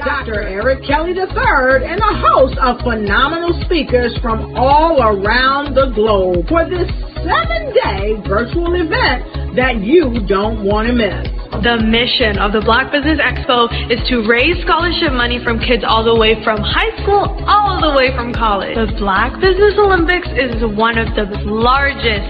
Dr. Eric Kelly III and a host of phenomenal speakers from all around the globe for this 7-day virtual event that you don't want to miss. The mission of the Black Business Expo is to raise scholarship money from kids all the way from high school all the way from college. The Black Business Olympics is one of the largest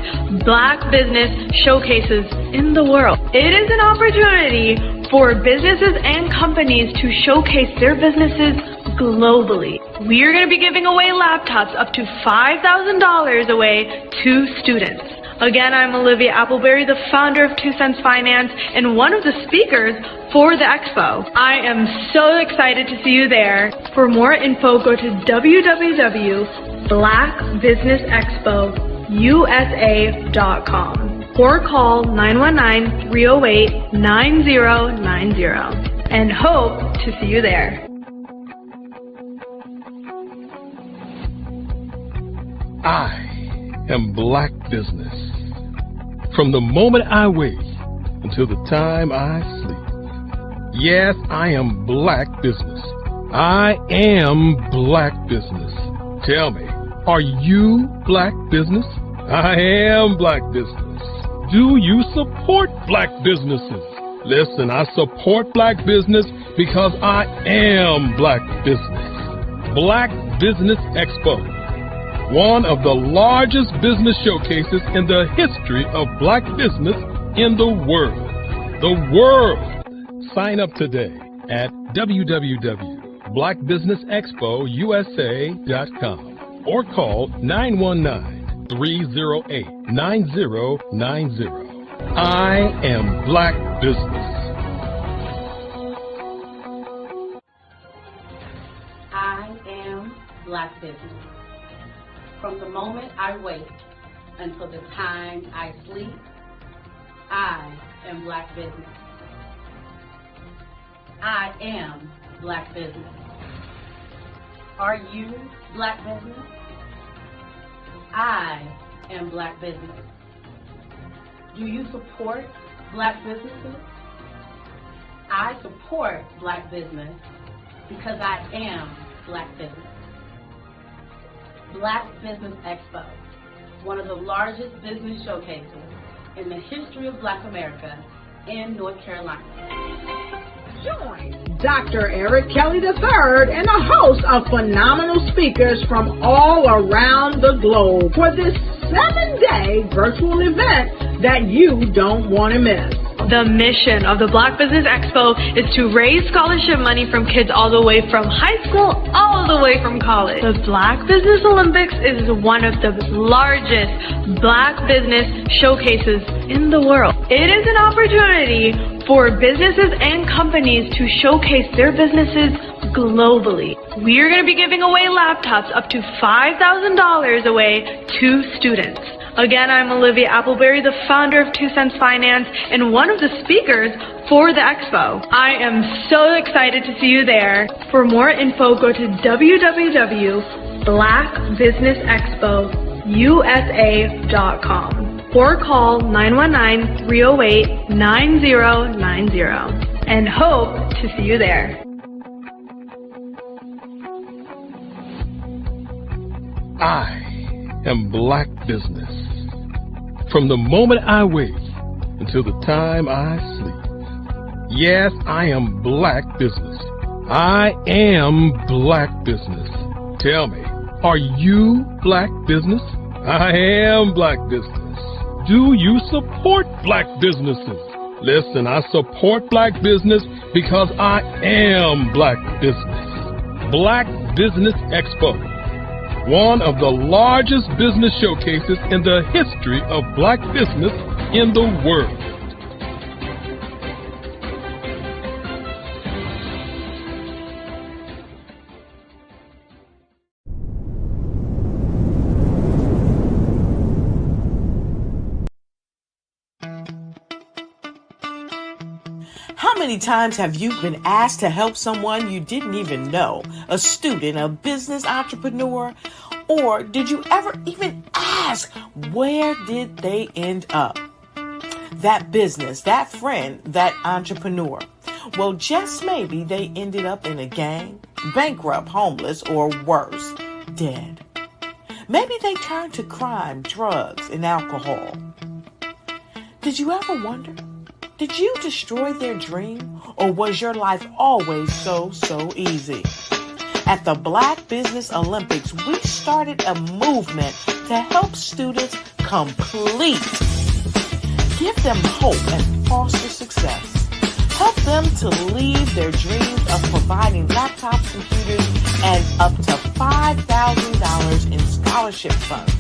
Black business showcases in the world. It is an opportunity for businesses and companies to showcase their businesses globally. We are going to be giving away laptops up to $5,000 away to students. Again, I'm Olivia Appleberry, the founder of 2 Cents Finance and one of the speakers for the expo. I am so excited to see you there. For more info, go to www.blackbusinessexpousa.com or call 919-308-9090 and hope to see you there. I am Black Business. From the moment I wake until the time I sleep. Yes, I am Black Business. I am Black Business. Tell me, are you Black Business? I am Black Business. Do you support Black businesses? Listen, I support Black business because I am Black Business. Black Business Expo, one of the largest business showcases in the history of Black business in the world. The world! Sign up today at www.blackbusinessexpousa.com or call 919-308-9090. I am Black Business. I am Black Business. From the moment I wake until the time I sleep, I am Black Business. I am Black Business. Are you Black Business? I am Black Business. Do you support Black businesses? I support Black business because I am Black Business. Black Business Expo, one of the largest business showcases in the history of Black America in North Carolina. Join Dr. Eric Kelly III and a host of phenomenal speakers from all around the globe for this 7-day virtual event that you don't want to miss. The mission of the Black Business Expo is to raise scholarship money from kids all the way from high school all the way from college. The Black Business Olympics is one of the largest Black business showcases in the world. It is an opportunity for businesses and companies to showcase their businesses globally. We are going to be giving away laptops up to $5,000 away to students. Again, I'm Olivia Appleberry, the founder of 2 Cents Finance and one of the speakers for the expo. I am so excited to see you there. For more info, go to www.blackbusinessexpousa.com or call 919-308-9090 and hope to see you there. I am Black Business. From the moment I wake until the time I sleep. Yes, I am Black Business. I am Black Business. Tell me, are you Black Business? I am Black Business. Do you support Black businesses? Listen, I support Black business because I am Black Business. Black Business Expo, one of the largest business showcases in the history of Black business in the world. How many times have you been asked to help someone you didn't even know? A student, a business entrepreneur? Or did you ever even ask, where did they end up? That business, that friend, that entrepreneur. Well, just maybe they ended up in a gang, bankrupt, homeless, or worse, dead. Maybe they turned to crime, drugs, and alcohol. Did you ever wonder? Did you destroy their dream, or was your life always so easy? At the Black Business Olympics, we started a movement to help students complete. Give them hope and foster success. Help them to leave their dreams of providing laptops, computers, and up to $5,000 in scholarship funds.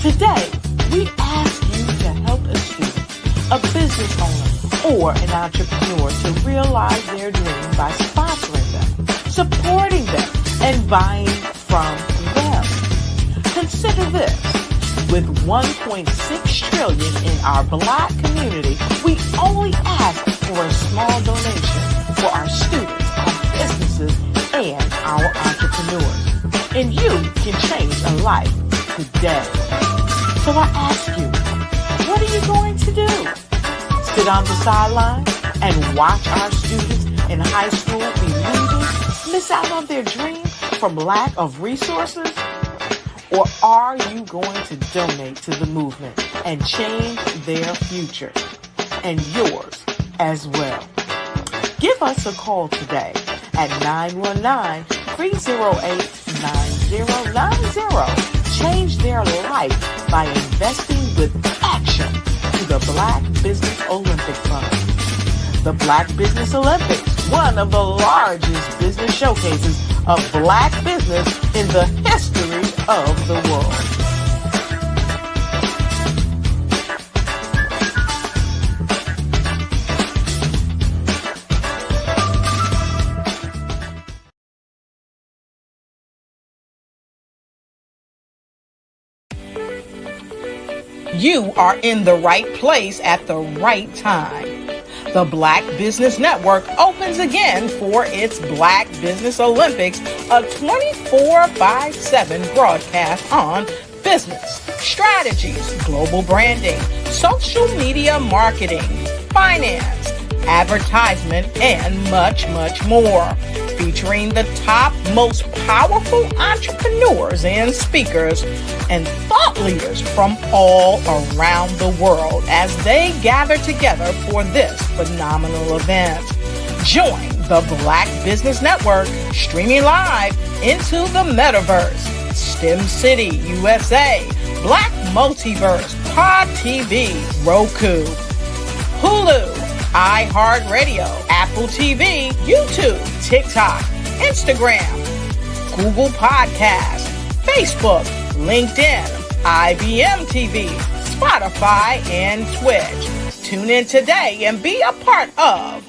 Today, we ask you to help a student, a business owner, or an entrepreneur to realize their dream by sponsoring them, supporting them, and buying from them. Consider this. With $1.6 trillion in our Black community, we only ask for a small donation for our students, our businesses, and our entrepreneurs. And you can change a life today. So I ask you, what are you going to do? Sit on the sideline and watch our students in high school be losers, miss out on their dream from lack of resources? Or are you going to donate to the movement and change their future and yours as well? Give us a call today at 919-308-9090. Change their life by investing with action to the Black Business Olympic Fund. The Black Business Olympics, one of the largest business showcases of Black business in the history of the world. You are in the right place at the right time. The Black Business Network opens again for its Black Business Olympics, a 24/7 broadcast on business, strategies, global branding, social media marketing, finance, advertisement, and much more. Featuring the top, most powerful entrepreneurs and speakers and thought leaders from all around the world as they gather together for this phenomenal event. Join the Black Business Network streaming live into the metaverse, STEM City, USA, Black Multiverse, Pod TV, Roku, Hulu, iHeartRadio, Apple TV, YouTube, TikTok, Instagram, Google Podcasts, Facebook, LinkedIn, IBM TV, Spotify, and Twitch. Tune in today and be a part of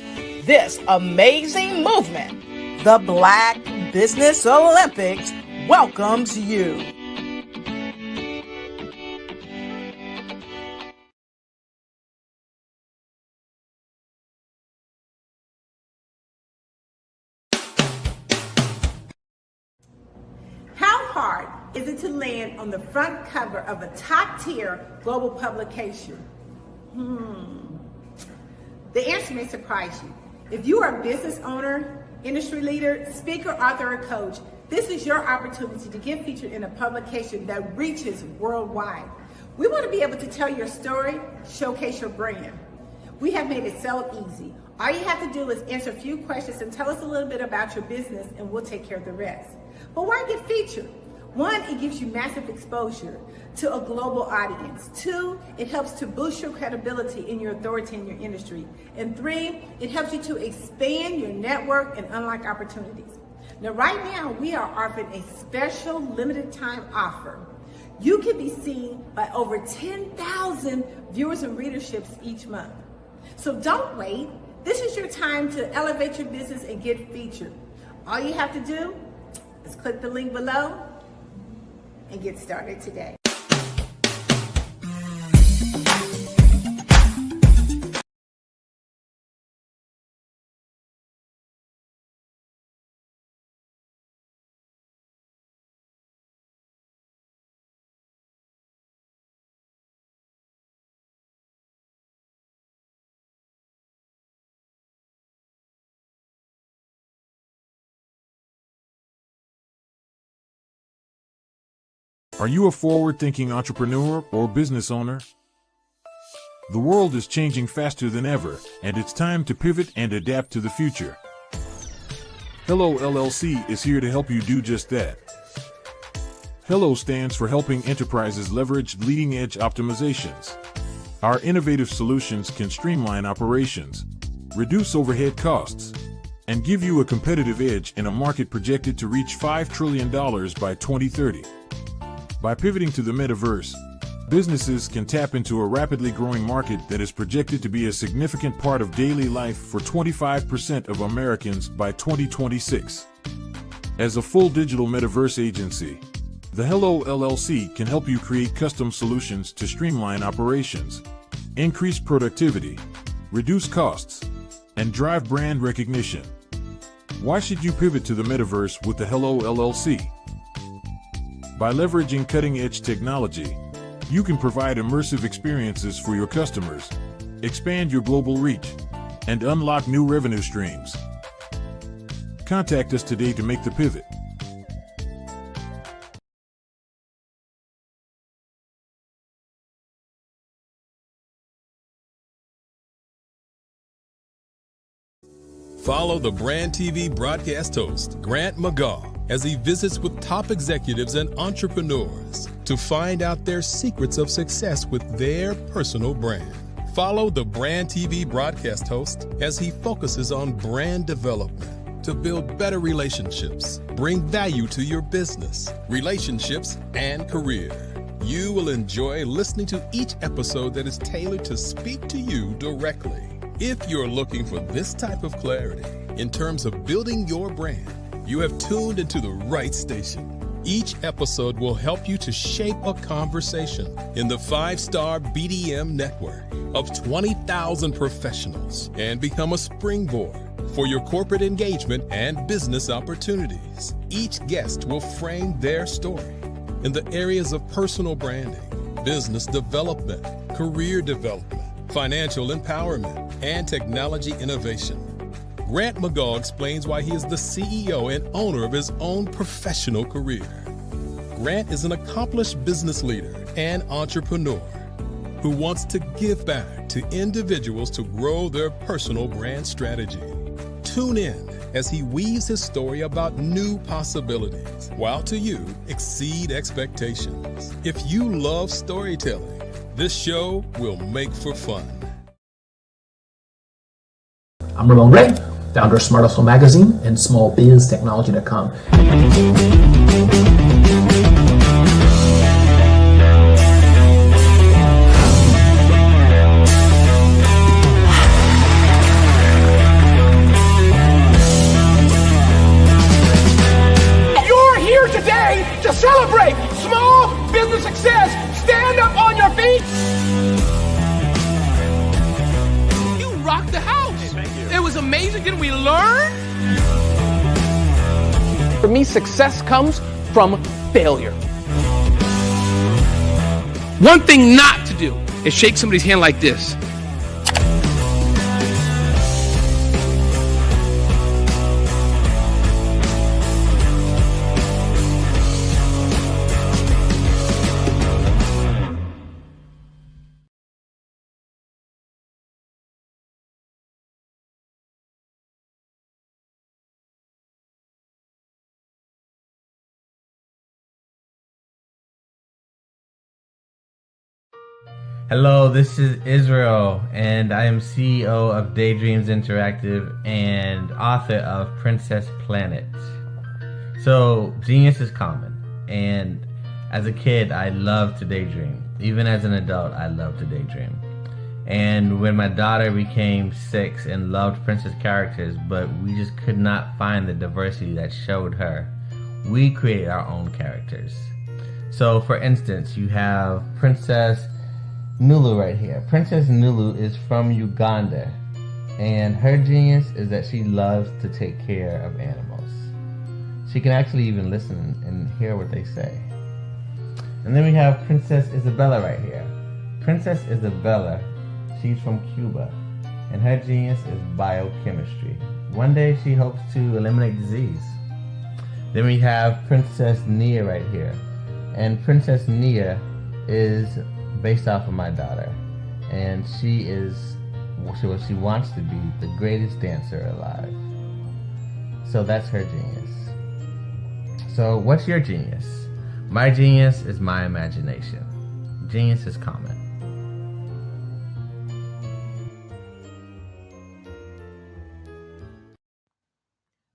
this amazing movement. The Black Business Olympics welcomes you. How hard is it to land on the front cover of a top-tier global publication? The answer may surprise you. If you are a business owner, industry leader, speaker, author, or coach, this is your opportunity to get featured in a publication that reaches worldwide. We want to be able to tell your story, showcase your brand. We have made it so easy. All you have to do is answer a few questions and tell us a little bit about your business, and we'll take care of the rest. But why get featured? One, it gives you massive exposure to a global audience. Two, it helps to boost your credibility in your authority in your industry. And three, it helps you to expand your network and unlock opportunities. Now, right now, we are offering a special limited time offer. You can be seen by over 10,000 viewers and readerships each month. So don't wait. This is your time to elevate your business and get featured. All you have to do is click the link below and get started today. Are you a forward-thinking entrepreneur or business owner? The world is changing faster than ever, and it's time to pivot and adapt to the future. Hello LLC is here to help you do just that. Hello stands for helping enterprises leverage leading-edge optimizations. Our innovative solutions can streamline operations, reduce overhead costs, and give you a competitive edge in a market projected to reach $5 trillion by 2030. By pivoting to the metaverse, businesses can tap into a rapidly growing market that is projected to be a significant part of daily life for 25% of Americans by 2026. As a full digital metaverse agency, the Hello LLC can help you create custom solutions to streamline operations, increase productivity, reduce costs, and drive brand recognition. Why should you pivot to the metaverse with the Hello LLC? By leveraging cutting-edge technology, you can provide immersive experiences for your customers, expand your global reach, and unlock new revenue streams. Contact us today to make the pivot. Follow the Brand TV broadcast host, Grant McGaugh, as he visits with top executives and entrepreneurs to find out their secrets of success with their personal brand. Follow the Brand TV broadcast host as he focuses on brand development to build better relationships, bring value to your business, relationships, and career. You will enjoy listening to each episode that is tailored to speak to you directly. If you're looking for this type of clarity in terms of building your brand, you have tuned into the right station. Each episode will help you to shape a conversation in the 5-star BDM network of 20,000 professionals and become a springboard for your corporate engagement and business opportunities. Each guest will frame their story in the areas of personal branding, business development, career development, financial empowerment, and technology innovation. Grant McGaugh explains why he is the CEO and owner of his own professional career. Grant is an accomplished business leader and entrepreneur who wants to give back to individuals to grow their personal brand strategy. Tune in as he weaves his story about new possibilities, while to you exceed expectations. If you love storytelling, this show will make for fun. I'm Ramon Ray, founder of Smart Hustle Magazine and smallbiztechnology.com. You're here today to celebrate small business success. Stand up on your feet. You rocked the house. It was amazing. Didn't we learn? For me, success comes from failure. One thing not to do is shake somebody's hand like this. Hello, this is Israel, and I am CEO of Daydreams Interactive and author of Princess Planet. So, genius is common, and as a kid, I loved to daydream. Even as an adult, I love to daydream. And when my daughter became 6 and loved princess characters, but we just could not find the diversity that showed her, we created our own characters. So, for instance, you have Princess Nulu right here. Princess Nulu is from Uganda, and her genius is that she loves to take care of animals. She can actually even listen and hear what they say. And then we have Princess Isabella right here. Princess Isabella, she's from Cuba, and her genius is biochemistry. One day she hopes to eliminate disease. Then we have Princess Nia right here. And Princess Nia is based off of my daughter. And she wants to be the greatest dancer alive. So that's her genius. So what's your genius? My genius is my imagination. Genius is common.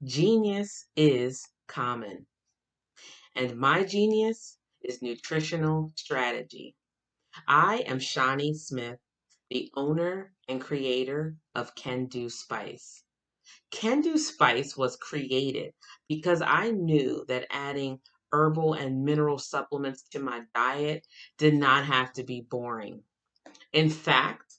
Genius is common. And my genius is nutritional strategy. I am Shawnee Smith, the owner and creator of Can Do Spice. Can Do Spice was created because I knew that adding herbal and mineral supplements to my diet did not have to be boring. In fact,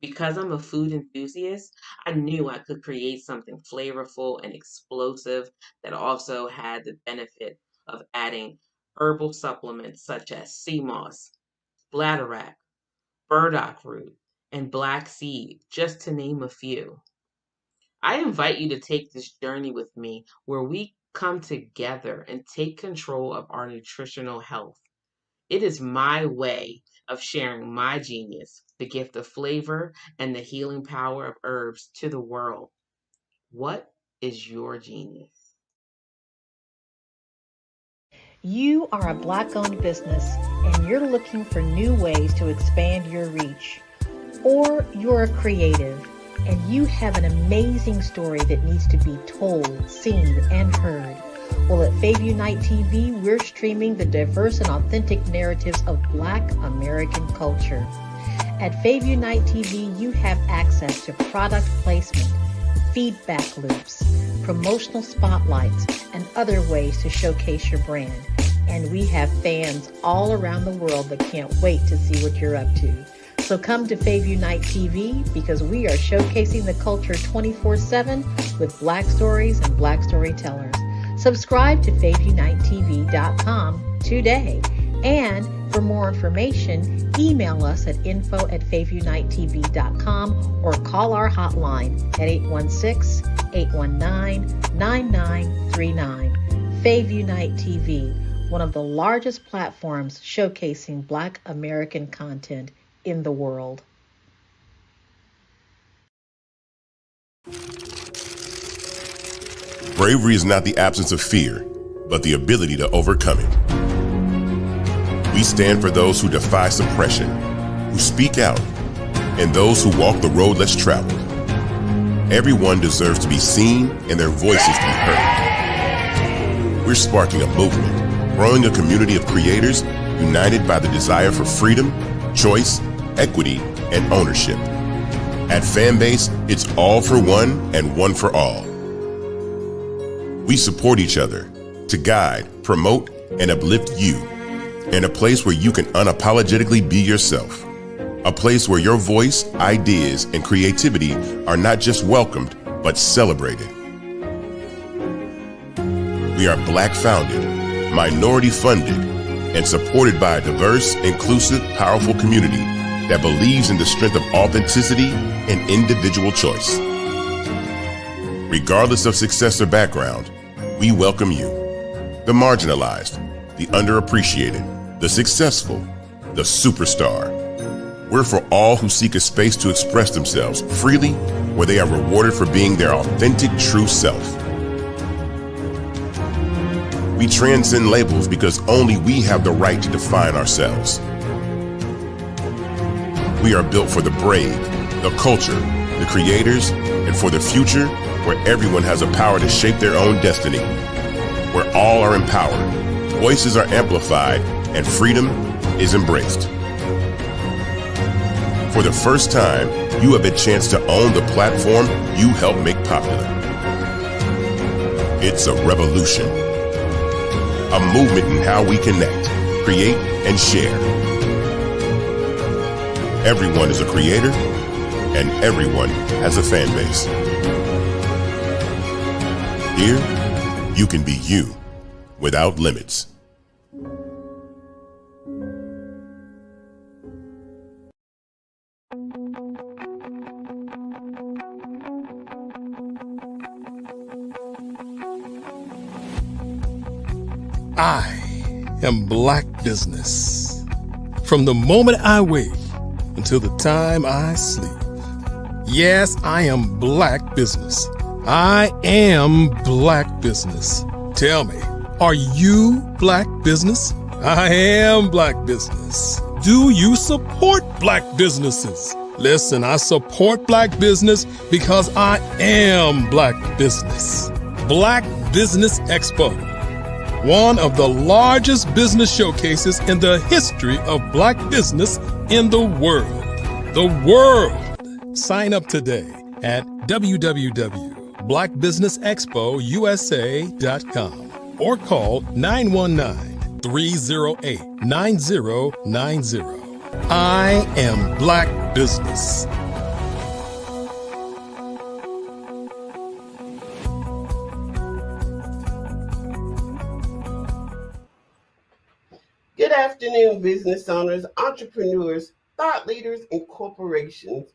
because I'm a food enthusiast, I knew I could create something flavorful and explosive that also had the benefit of adding herbal supplements such as sea moss, bladderwrack, burdock root, and black seed, just to name a few. I invite you to take this journey with me where we come together and take control of our nutritional health. It is my way of sharing my genius, the gift of flavor and the healing power of herbs to the world. What is your genius? You are a Black-owned business and you're looking for new ways to expand your reach. Or you're a creative and you have an amazing story that needs to be told, seen, and heard. Well, at Fave Unite TV, we're streaming the diverse and authentic narratives of Black American culture. At Fave Unite TV, you have access to product placement, feedback loops, promotional spotlights, and other ways to showcase your brand. And we have fans all around the world that can't wait to see what you're up to. So come to Fave Unite TV because we are showcasing the culture 24/7 with Black stories and Black storytellers. Subscribe to FaveUniteTV.com today. And for more information, email us at info@FaveUniteTV.com or call our hotline at 816-819-9939. Fave Unite TV, one of the largest platforms showcasing Black American content in the world. Bravery is not the absence of fear, but the ability to overcome it. We stand for those who defy suppression, who speak out, and those who walk the road less traveled. Everyone deserves to be seen and their voices to be heard. We're sparking a movement, growing a community of creators united by the desire for freedom, choice, equity, and ownership. At Fanbase, it's all for one and one for all. We support each other to guide, promote, and uplift you in a place where you can unapologetically be yourself. A place where your voice, ideas, and creativity are not just welcomed, but celebrated. We are Black founded, minority funded, and supported by a diverse, inclusive, powerful community that believes in the strength of authenticity and individual choice. Regardless of success or background, we welcome you, the marginalized, the underappreciated, the successful, the superstar. We're for all who seek a space to express themselves freely, where they are rewarded for being their authentic, true self. We transcend labels because only we have the right to define ourselves. We are built for the brave, the culture, the creators, and for the future where everyone has a power to shape their own destiny, where all are empowered, voices are amplified, and freedom is embraced. For the first time, you have a chance to own the platform you helped make popular. It's a revolution, a movement in how we connect, create, and share. Everyone is a creator, and everyone has a fan base. Here, you can be you without limits. I am Black business. From the moment I wake until the time I sleep. Yes, I am Black business. I am Black business. Tell me, are you Black business? I am Black business. Do you support Black businesses? Listen, I support Black business because I am Black business. Black Business Expo, one of the largest business showcases in the history of Black business in the world. The world! Sign up today at www.blackbusinessexpousa.com or call 919-308-9090. I am Black business. Good afternoon, business owners, entrepreneurs, thought leaders, and corporations.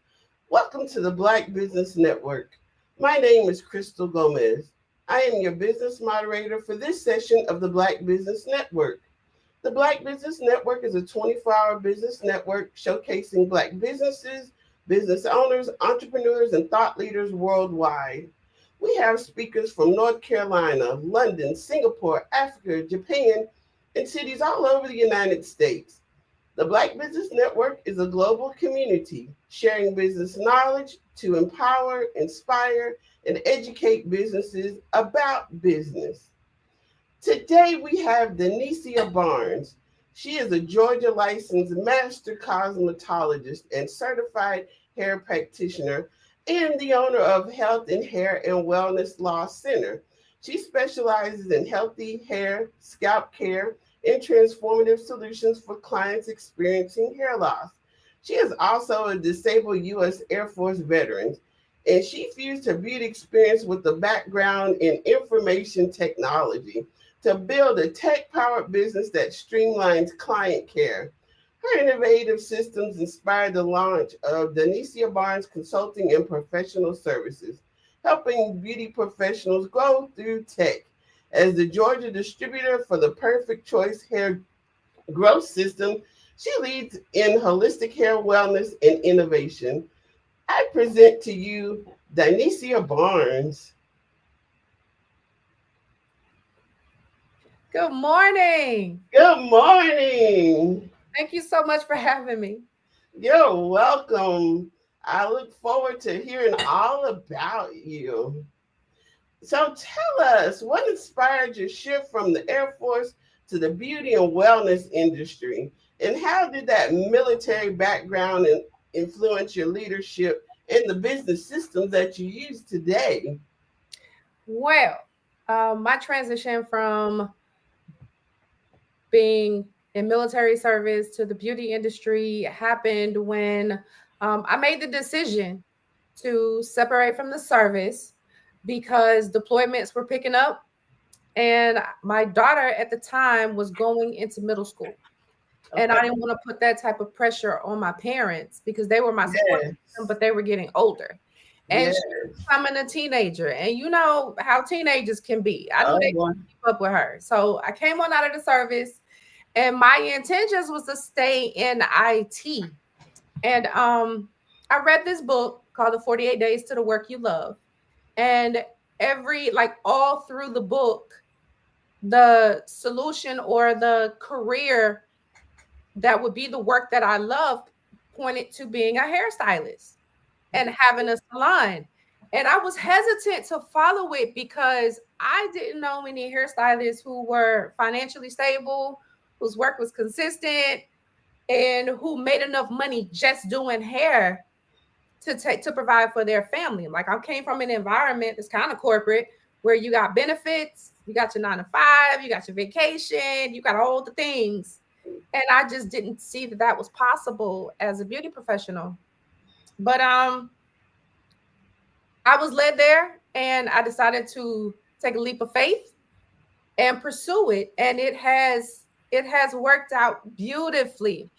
Welcome to the Black Business Network. My name is Crystal Gomez. I am your business moderator for this session of the Black Business Network. The Black Business Network is a 24-hour business network showcasing Black businesses, business owners, entrepreneurs, and thought leaders worldwide. We have speakers from North Carolina, London, Singapore, Africa, Japan, and cities all over the United States. The Black Business Network is a global community sharing business knowledge to empower, inspire, and educate businesses about business. Today we have Denicia Barnes. She is a Georgia licensed master cosmetologist and certified hair practitioner and the owner of Health and Hair and Wellness Law Center. She specializes in healthy hair, scalp care, and transformative solutions for clients experiencing hair loss. She is also a disabled U.S. Air Force veteran, and she fused her beauty experience with a background in information technology to build a tech-powered business that streamlines client care. Her innovative systems inspired the launch of Denicia Barnes Consulting and Professional Services, helping beauty professionals grow through tech. As the Georgia distributor for the Perfect Choice Hair Growth System, she leads in holistic hair wellness and innovation. I present to you Denicia Barnes. Good morning. Good morning. Thank you so much for having me. You're welcome. I look forward to hearing all about you. So tell us, what inspired your shift from the Air Force to the beauty and wellness industry? And how did that military background influence your leadership and the business systems that you use today? Well, my transition from being in military service to the beauty industry happened when I made the decision to separate from the service because deployments were picking up and my daughter at the time was going into middle school. Okay. And I didn't want to put that type of pressure on my parents because they were my support system, but they were getting older. And she was becoming a teenager. And you know how teenagers can be. I knew they couldn't keep up with her. So I came on out of the service and my intentions was to stay in IT. And I read this book called The 48 Days to the Work You Love. And all through the book, the solution or the career that would be the work that I loved pointed to being a hairstylist and having a salon. And I was hesitant to follow it because I didn't know any hairstylists who were financially stable, whose work was consistent, and who made enough money just doing hair to provide for their family. Like I came from an environment that's kind of corporate where you got benefits, you got your 9 to 5, you got your vacation, you got all the things. And I just didn't see that was possible as a beauty professional. But I was led there and I decided to take a leap of faith and pursue it. And it has worked out beautifully.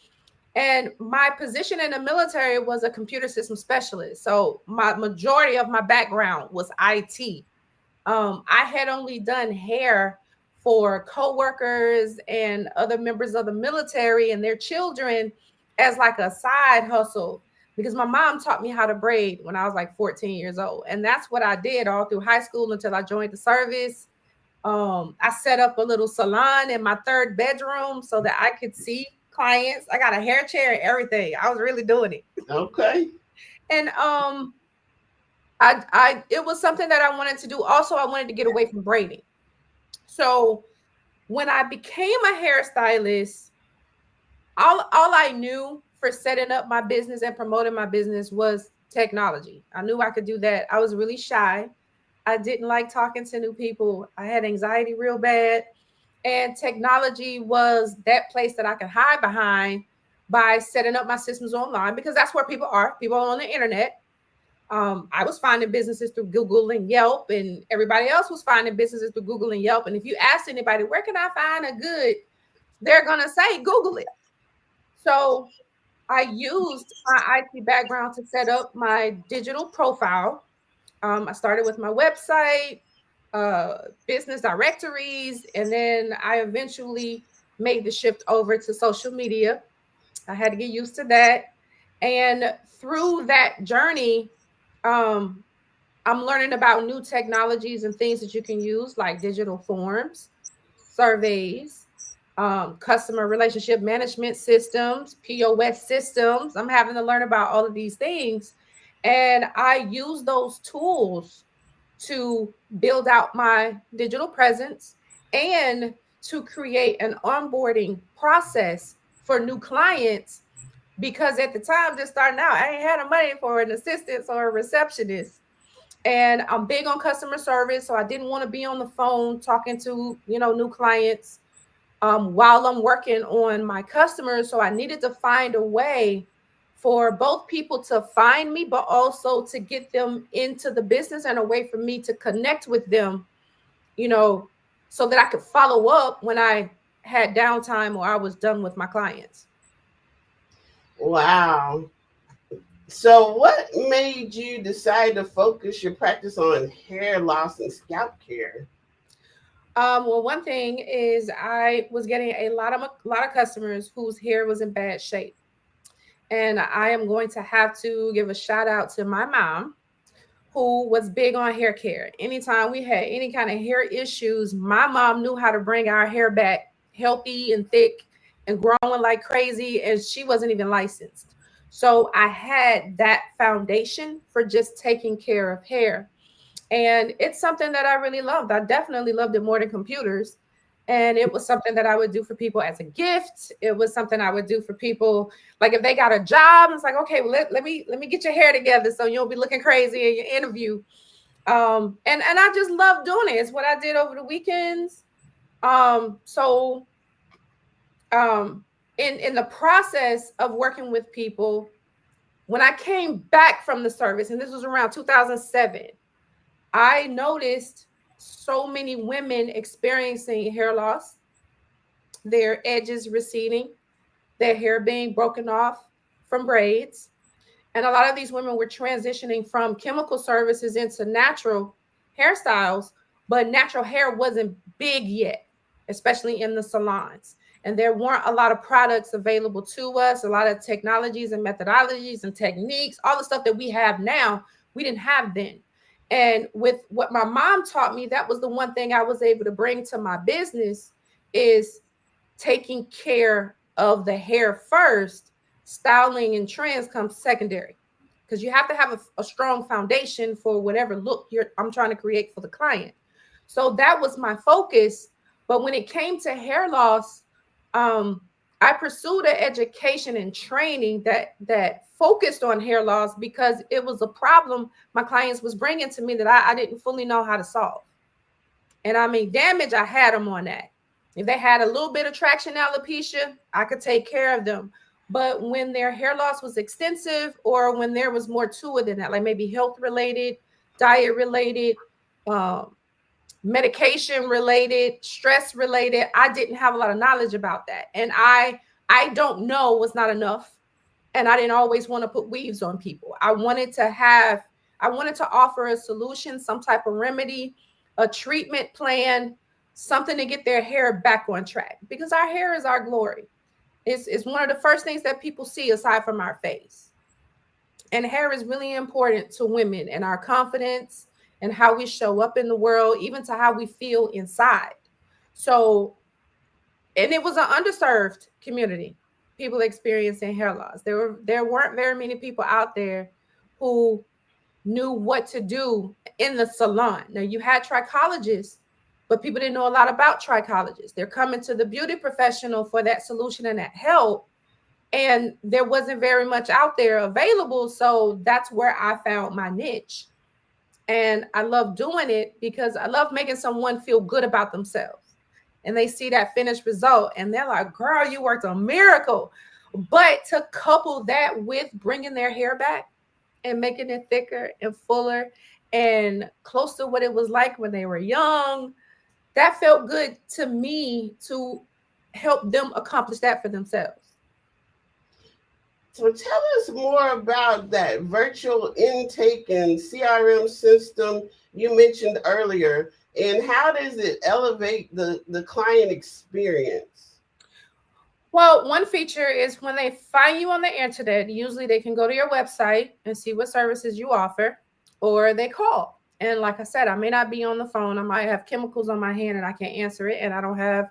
And my position in the military was a computer system specialist. So my majority of my background was IT. I had only done hair for coworkers and other members of the military and their children as like a side hustle, because my mom taught me how to braid when I was like 14 years old. And that's what I did all through high school until I joined the service. I set up a little salon in my third bedroom so that I could see clients. I got a hair chair and everything. I was really doing it. Okay. And I it was something that I wanted to do. Also, I wanted to get away from braiding. So when I became a hairstylist, all I knew for setting up my business and promoting my business was technology. I knew I could do that. I was really shy. I didn't like talking to new people. I had anxiety real bad. And technology was that place that I could hide behind by setting up my systems online, because that's where people are. People are on the internet. I was finding businesses through Google and Yelp, and everybody else was finding businesses through Google and Yelp. And if you ask anybody, where can I find a good, they're going to say, Google it. So I used my IT background to set up my digital profile. I started with my website, business directories, and then I eventually made the shift over to social media. I had to get used to that. And through that journey, I'm learning about new technologies and things that you can use, like digital forms, surveys, customer relationship management systems, POS systems. I'm having to learn about all of these things. And I use those tools to build out my digital presence and to create an onboarding process for new clients. Because at the time, just starting out, I ain't had the money for an assistant or a receptionist. And I'm big on customer service, so I didn't want to be on the phone talking to, new clients while I'm working on my customers. So I needed to find a way for both people to find me, but also to get them into the business, and a way for me to connect with them, so that I could follow up when I had downtime or I was done with my clients. Wow. So what made you decide to focus your practice on hair loss and scalp care? Well, one thing is I was getting a lot of customers whose hair was in bad shape. And I am going to have to give a shout out to my mom, who was big on hair care. Anytime we had any kind of hair issues, my mom knew how to bring our hair back healthy and thick and growing like crazy, and she wasn't even licensed. So I had that foundation for just taking care of hair. And it's something that I really loved. I definitely loved it more than computers. And it was something that I would do for people as a gift. It was something I would do for people, like if they got a job, it's like, okay, well, let me get your hair together so you don't be looking crazy in your interview. And I just love doing it. It's what I did over the weekends. In the process of working with people, when I came back from the service, and this was around 2007, I noticed so many women experiencing hair loss, their edges receding, their hair being broken off from braids. And a lot of these women were transitioning from chemical services into natural hairstyles, but natural hair wasn't big yet, especially in the salons. And there weren't a lot of products available to us, a lot of technologies and methodologies and techniques, all the stuff that we have now, we didn't have then. And with what my mom taught me, that was the one thing I was able to bring to my business, is taking care of the hair first. Styling and trends comes secondary, because you have to have a strong foundation for whatever look I'm trying to create for the client. So that was my focus. But when it came to hair loss, I pursued an education and training that focused on hair loss, because it was a problem my clients was bringing to me that I didn't fully know how to solve. And I mean, damage, I had them on that. If they had a little bit of traction alopecia, I could take care of them. But when their hair loss was extensive, or when there was more to it than that, like maybe health related, diet related, medication related, stress related, I didn't have a lot of knowledge about that. And I don't know was not enough. And I didn't always want to put weaves on people. I wanted to offer a solution, some type of remedy, a treatment plan, something to get their hair back on track, because our hair is our glory. It's one of the first things that people see aside from our face. And hair is really important to women and our confidence and how we show up in the world, even to how we feel inside. So, and it was an underserved community, people experiencing hair loss. There weren't very many people out there who knew what to do in the salon. Now, you had trichologists, but people didn't know a lot about trichologists. They're coming to the beauty professional for that solution and that help. And there wasn't very much out there available. So that's where I found my niche. And I love doing it because I love making someone feel good about themselves. And they see that finished result and they're like, girl, you worked a miracle. But to couple that with bringing their hair back and making it thicker and fuller and close to what it was like when they were young, that felt good to me to help them accomplish that for themselves. So tell us more about that virtual intake and CRM system you mentioned earlier, and how does it elevate the client experience? Well, one feature is when they find you on the internet, usually they can go to your website and see what services you offer, or they call. And like I said, I may not be on the phone. I might have chemicals on my hand and I can't answer it, and I don't have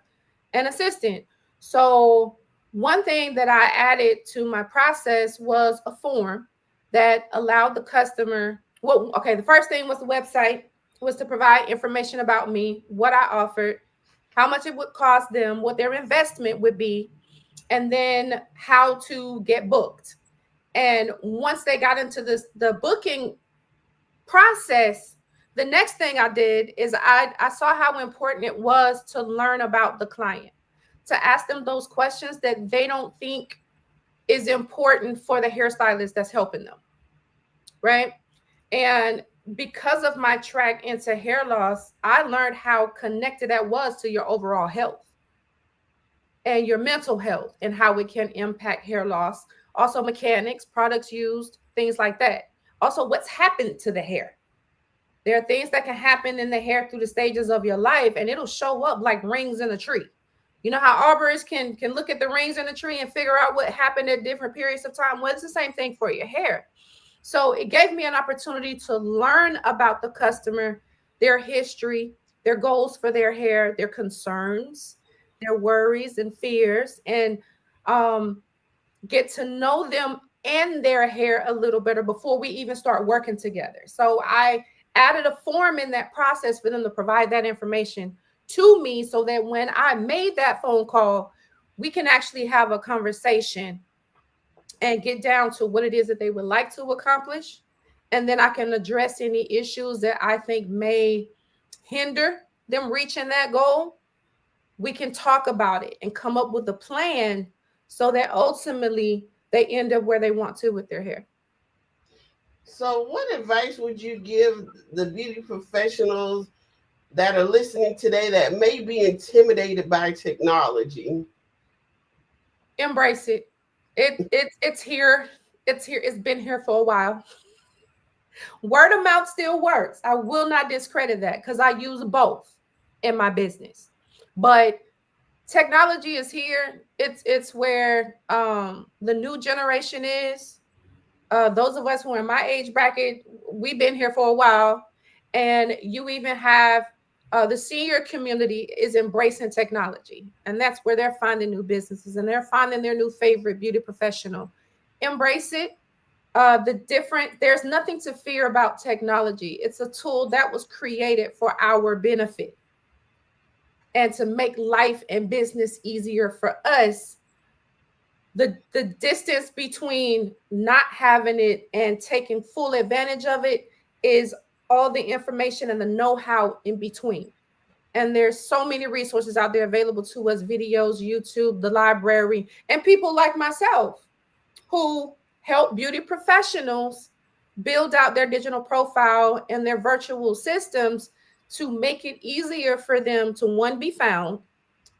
an assistant. So one thing that I added to my process was a form that allowed the customer, the first thing was the website, was to provide information about me, what I offered, how much it would cost them, what their investment would be, and then how to get booked. And once they got into the booking process, the next thing I did is I saw how important it was to learn about the client, to ask them those questions that they don't think is important for the hairstylist that's helping them, right? And because of my track into hair loss, I learned how connected that was to your overall health and your mental health and how it can impact hair loss. Also mechanics, products used, things like that. Also what's happened to the hair. There are things that can happen in the hair through the stages of your life, and it'll show up like rings in a tree. You know how arborists can look at the rings in the tree and figure out what happened at different periods of time? Well, it's the same thing for your hair. So it gave me an opportunity to learn about the customer, their history, their goals for their hair, their concerns, their worries and fears, and get to know them and their hair a little better before we even start working together. So I added a form in that process for them to provide that information to me so that when I made that phone call, we can actually have a conversation and get down to what it is that they would like to accomplish. And then I can address any issues that I think may hinder them reaching that goal. We can talk about it and come up with a plan so that ultimately they end up where they want to with their hair. So what advice would you give the beauty professionals that are listening today that may be intimidated by technology? Embrace it. It's here. It's here. It's been here for a while. Word of mouth still works. I will not discredit that because I use both in my business. But technology is here. It's where the new generation is. Those of us who are in my age bracket, we've been here for a while. And you even have the senior community is embracing technology. And that's where they're finding new businesses and they're finding their new favorite beauty professional. Embrace it. There's nothing to fear about technology. It's a tool that was created for our benefit and to make life and business easier for us. The distance between not having it and taking full advantage of it is all the information and the know-how in between. And there's so many resources out there available to us, videos, YouTube, the library, and people like myself who help beauty professionals build out their digital profile and their virtual systems to make it easier for them to, one, be found,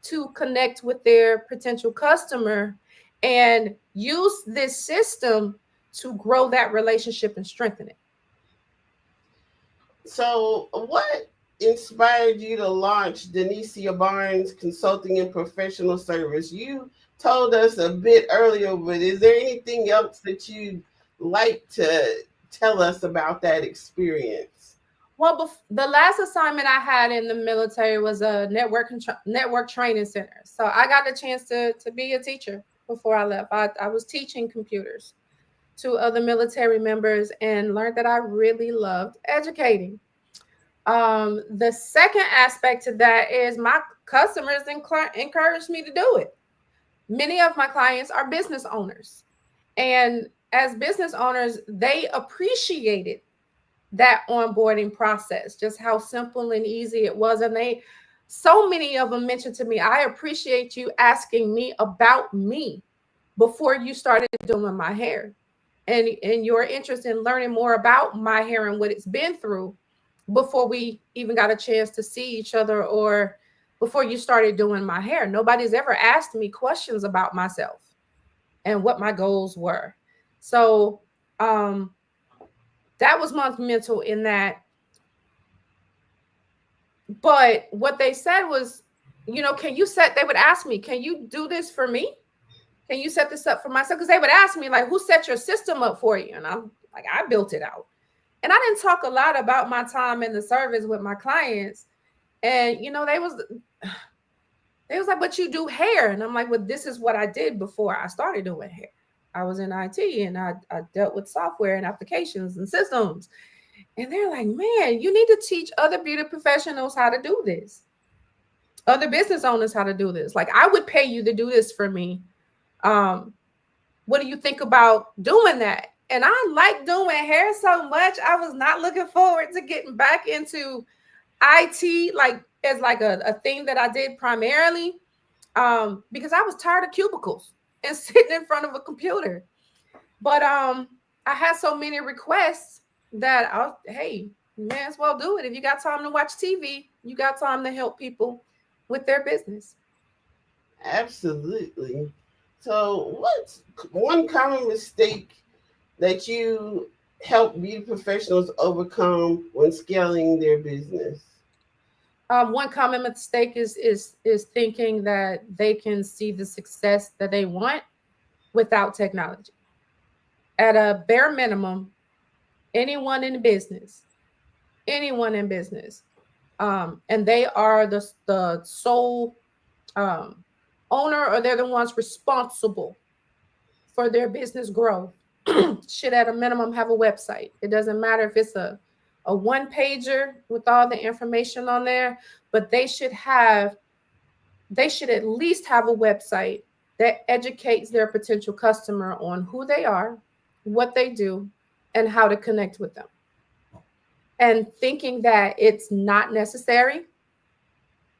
to connect with their potential customer, and use this system to grow that relationship and strengthen it. So what inspired you to launch Denicia Barnes Consulting and Professional Service? You told us a bit earlier, but is there anything else that you'd like to tell us about that experience? Well, the last assignment I had in the military was a network training center. So I got the chance to be a teacher before I left. I was teaching computers to other military members and learned that I really loved educating. The second aspect to that is my customers encouraged me to do it. Many of my clients are business owners. And as business owners, they appreciated that onboarding process, just how simple and easy it was. And so many of them mentioned to me, I appreciate you asking me about me before you started doing my hair, and your interest in learning more about my hair and what it's been through before we even got a chance to see each other, or before you started doing my hair. Nobody's ever asked me questions about myself and what my goals were. So that was monumental in that. But what they said was, they would ask me, can you do this for me? Can you set this up for myself? Because they would ask me, like, who set your system up for you? And I'm like, I built it out. And I didn't talk a lot about my time in the service with my clients. And, they was like, but you do hair. And I'm like, well, this is what I did before I started doing hair. I was in IT and I dealt with software and applications and systems. And they're like, man, you need to teach other beauty professionals how to do this. Other business owners how to do this. Like, I would pay you to do this for me. What do you think about doing that? And I like doing hair so much. I was not looking forward to getting back into IT, like as like a thing that I did primarily, because I was tired of cubicles and sitting in front of a computer. But I had so many requests that hey, you may as well do it. If you got time to watch TV, you got time to help people with their business. Absolutely. So what's one common mistake that you help beauty professionals overcome when scaling their business? One common mistake is thinking that they can see the success that they want without technology. At a bare minimum, anyone in business, and they are the sole owner, or they're the ones responsible for their business growth, should at a minimum have a website. It doesn't matter if it's a one pager with all the information on there, but they should at least have a website that educates their potential customer on who they are, what they do, and how to connect with them. And thinking that it's not necessary,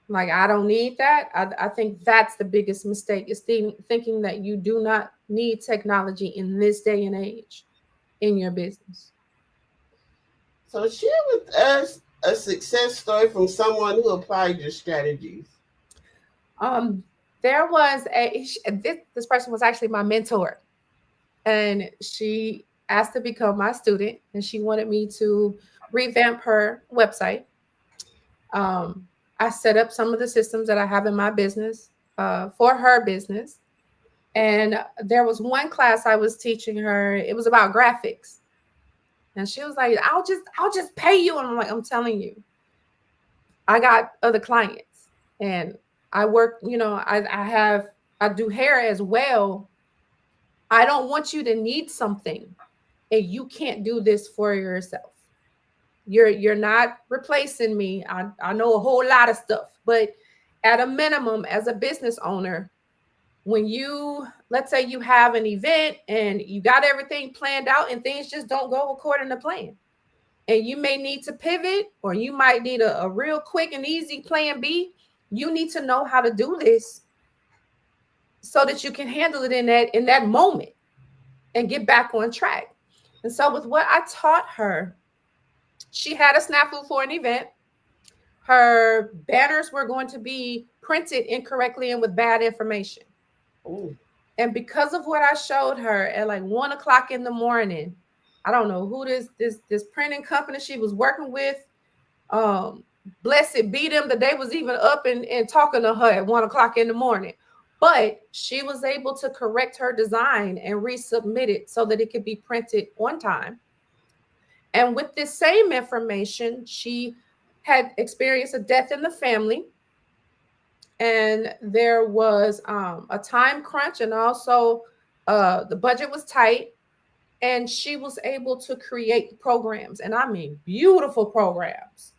like, I don't need that. I think that's the biggest mistake, is thinking that you do not need technology in this day and age in your business. So share with us a success story from someone who applied your strategies. There was this person was actually my mentor, and she asked to become my student, and she wanted me to revamp her website. I set up some of the systems that I have in my business for her business. And there was one class I was teaching her. It was about graphics. And she was like, I'll just pay you. And I'm like, I'm telling you, I got other clients, and I work, I do hair as well. I don't want you to need something and you can't do this for yourself. You're not replacing me. I know a whole lot of stuff, but at a minimum, as a business owner, when let's say you have an event and you got everything planned out and things just don't go according to plan, and you may need to pivot, or you might need a real quick and easy plan B, you need to know how to do this so that you can handle it in that moment and get back on track. And so with what I taught her, she had a snafu for an event. Her banners were going to be printed incorrectly and with bad information. Ooh. And because of what I showed her at like 1 o'clock in the morning, I don't know who this printing company she was working with blessed be them that they was even up and talking to her at 1 o'clock in the morning. But she was able to correct her design and resubmit it so that it could be printed on time. And with this same information, she had experienced a death in the family. And there was a time crunch, and also the budget was tight. And she was able to create programs, and I mean beautiful programs,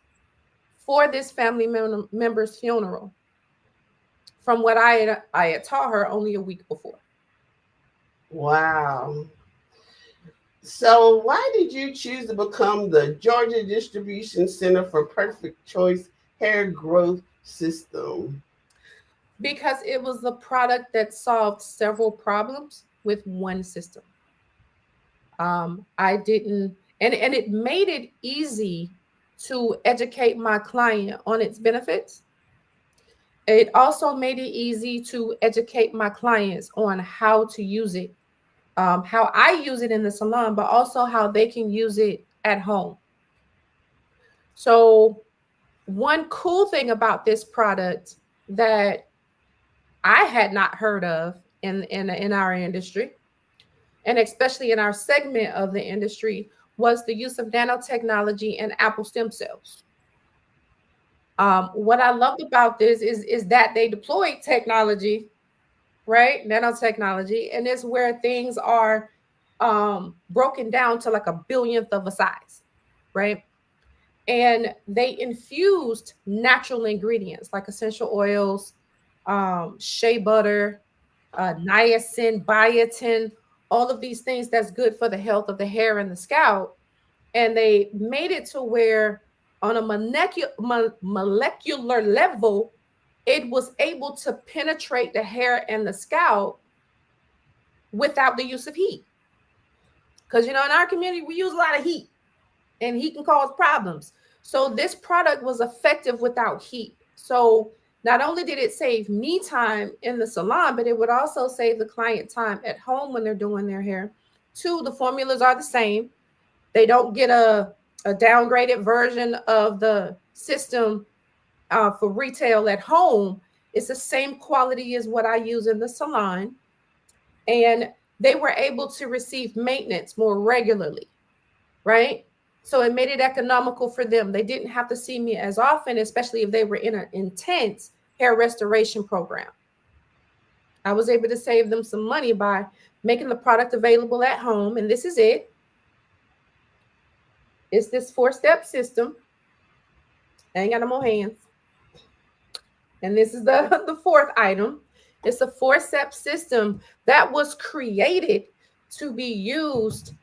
for this family member's funeral from what I had taught her only a week before. Wow. So why did you choose to become the Georgia Distribution Center for Perfect Choice Hair Growth System? Because it was the product that solved several problems with one system. I didn't, and it made it easy to educate my client on its benefits. It also made it easy to educate my clients on how to use it, how I use it in the salon, but also how they can use it at home. So one cool thing about this product that I had not heard of in our industry, and especially in our segment of the industry, was the use of nanotechnology and apple stem cells. What I loved about this is that they deployed technology, right? Nanotechnology, and it's where things are broken down to like a billionth of a size, right? And they infused natural ingredients like essential oils, shea butter, niacin, biotin, all of these things that's good for the health of the hair and the scalp. And they made it to where on a molecular level, it was able to penetrate the hair and the scalp without the use of heat. Because, in our community, we use a lot of heat, and heat can cause problems. So this product was effective without heat. So not only did it save me time in the salon, but it would also save the client time at home when they're doing their hair. 2, the formulas are the same. They don't get a downgraded version of the system for retail at home. It's the same quality as what I use in the salon. And they were able to receive maintenance more regularly, right? So it made it economical for them. They didn't have to see me as often, especially if they were in an intense hair restoration program. I was able to save them some money by making the product available at home. And this is it. It's this 4-step system. I ain't got no more hands. And this is the 4th item. It's a 4-step system that was created to be used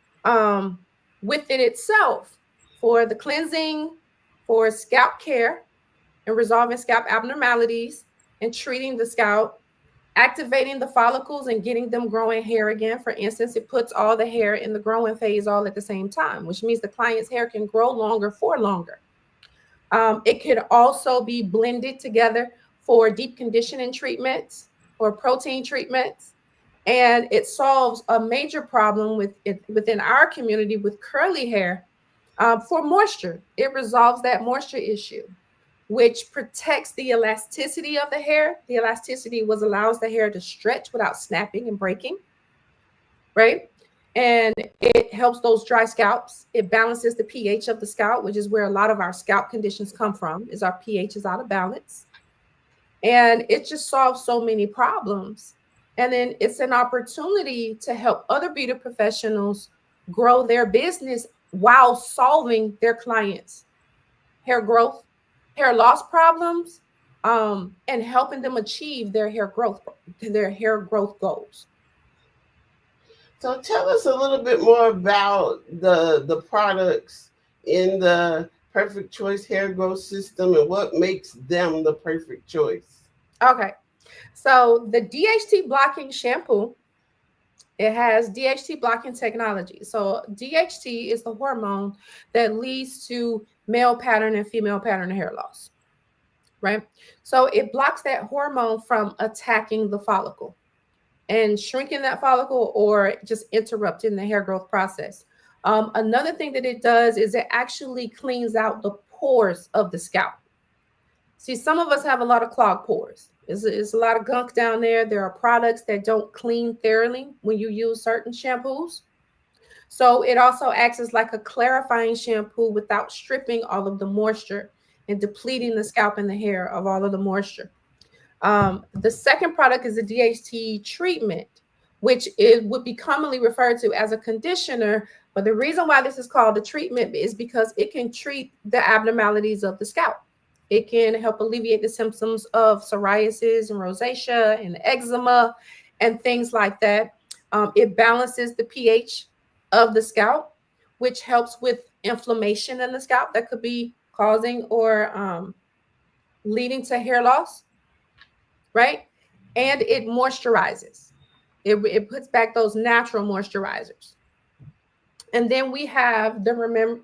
within itself for the cleansing, for scalp care and resolving scalp abnormalities and treating the scalp, activating the follicles and getting them growing hair again. For instance, it puts all the hair in the growing phase all at the same time, which means the client's hair can grow longer for longer. It could also be blended together for deep conditioning treatments or protein treatments. And it solves a major problem within our community with curly hair for moisture. It resolves that moisture issue, which protects the elasticity of the hair. The elasticity allows the hair to stretch without snapping and breaking, right? And it helps those dry scalps. It balances the pH of the scalp, which is where a lot of our scalp conditions come from, is our pH is out of balance. And it just solves so many problems. And then it's an opportunity to help other beauty professionals grow their business while solving their clients' hair growth, hair loss problems, and helping them achieve their hair growth goals. So tell us a little bit more about the products in the Perfect Choice Hair Growth System and what makes them the perfect choice. Okay. So the DHT blocking shampoo, it has DHT blocking technology. So DHT is the hormone that leads to male pattern and female pattern hair loss, right? So it blocks that hormone from attacking the follicle and shrinking that follicle or just interrupting the hair growth process. Another thing that it does is it actually cleans out the pores of the scalp. See, some of us have a lot of clogged pores. It's a lot of gunk down there. There are products that don't clean thoroughly when you use certain shampoos. So it also acts as like a clarifying shampoo without stripping all of the moisture and depleting the scalp and the hair of all of the moisture. The second product is a DHT treatment, which would be commonly referred to as a conditioner. But the reason why this is called a treatment is because it can treat the abnormalities of the scalp. It can help alleviate the symptoms of psoriasis and rosacea and eczema and things like that. It balances the pH of the scalp, which helps with inflammation in the scalp that could be causing or leading to hair loss, right? And it moisturizes. It puts back those natural moisturizers. And then we have the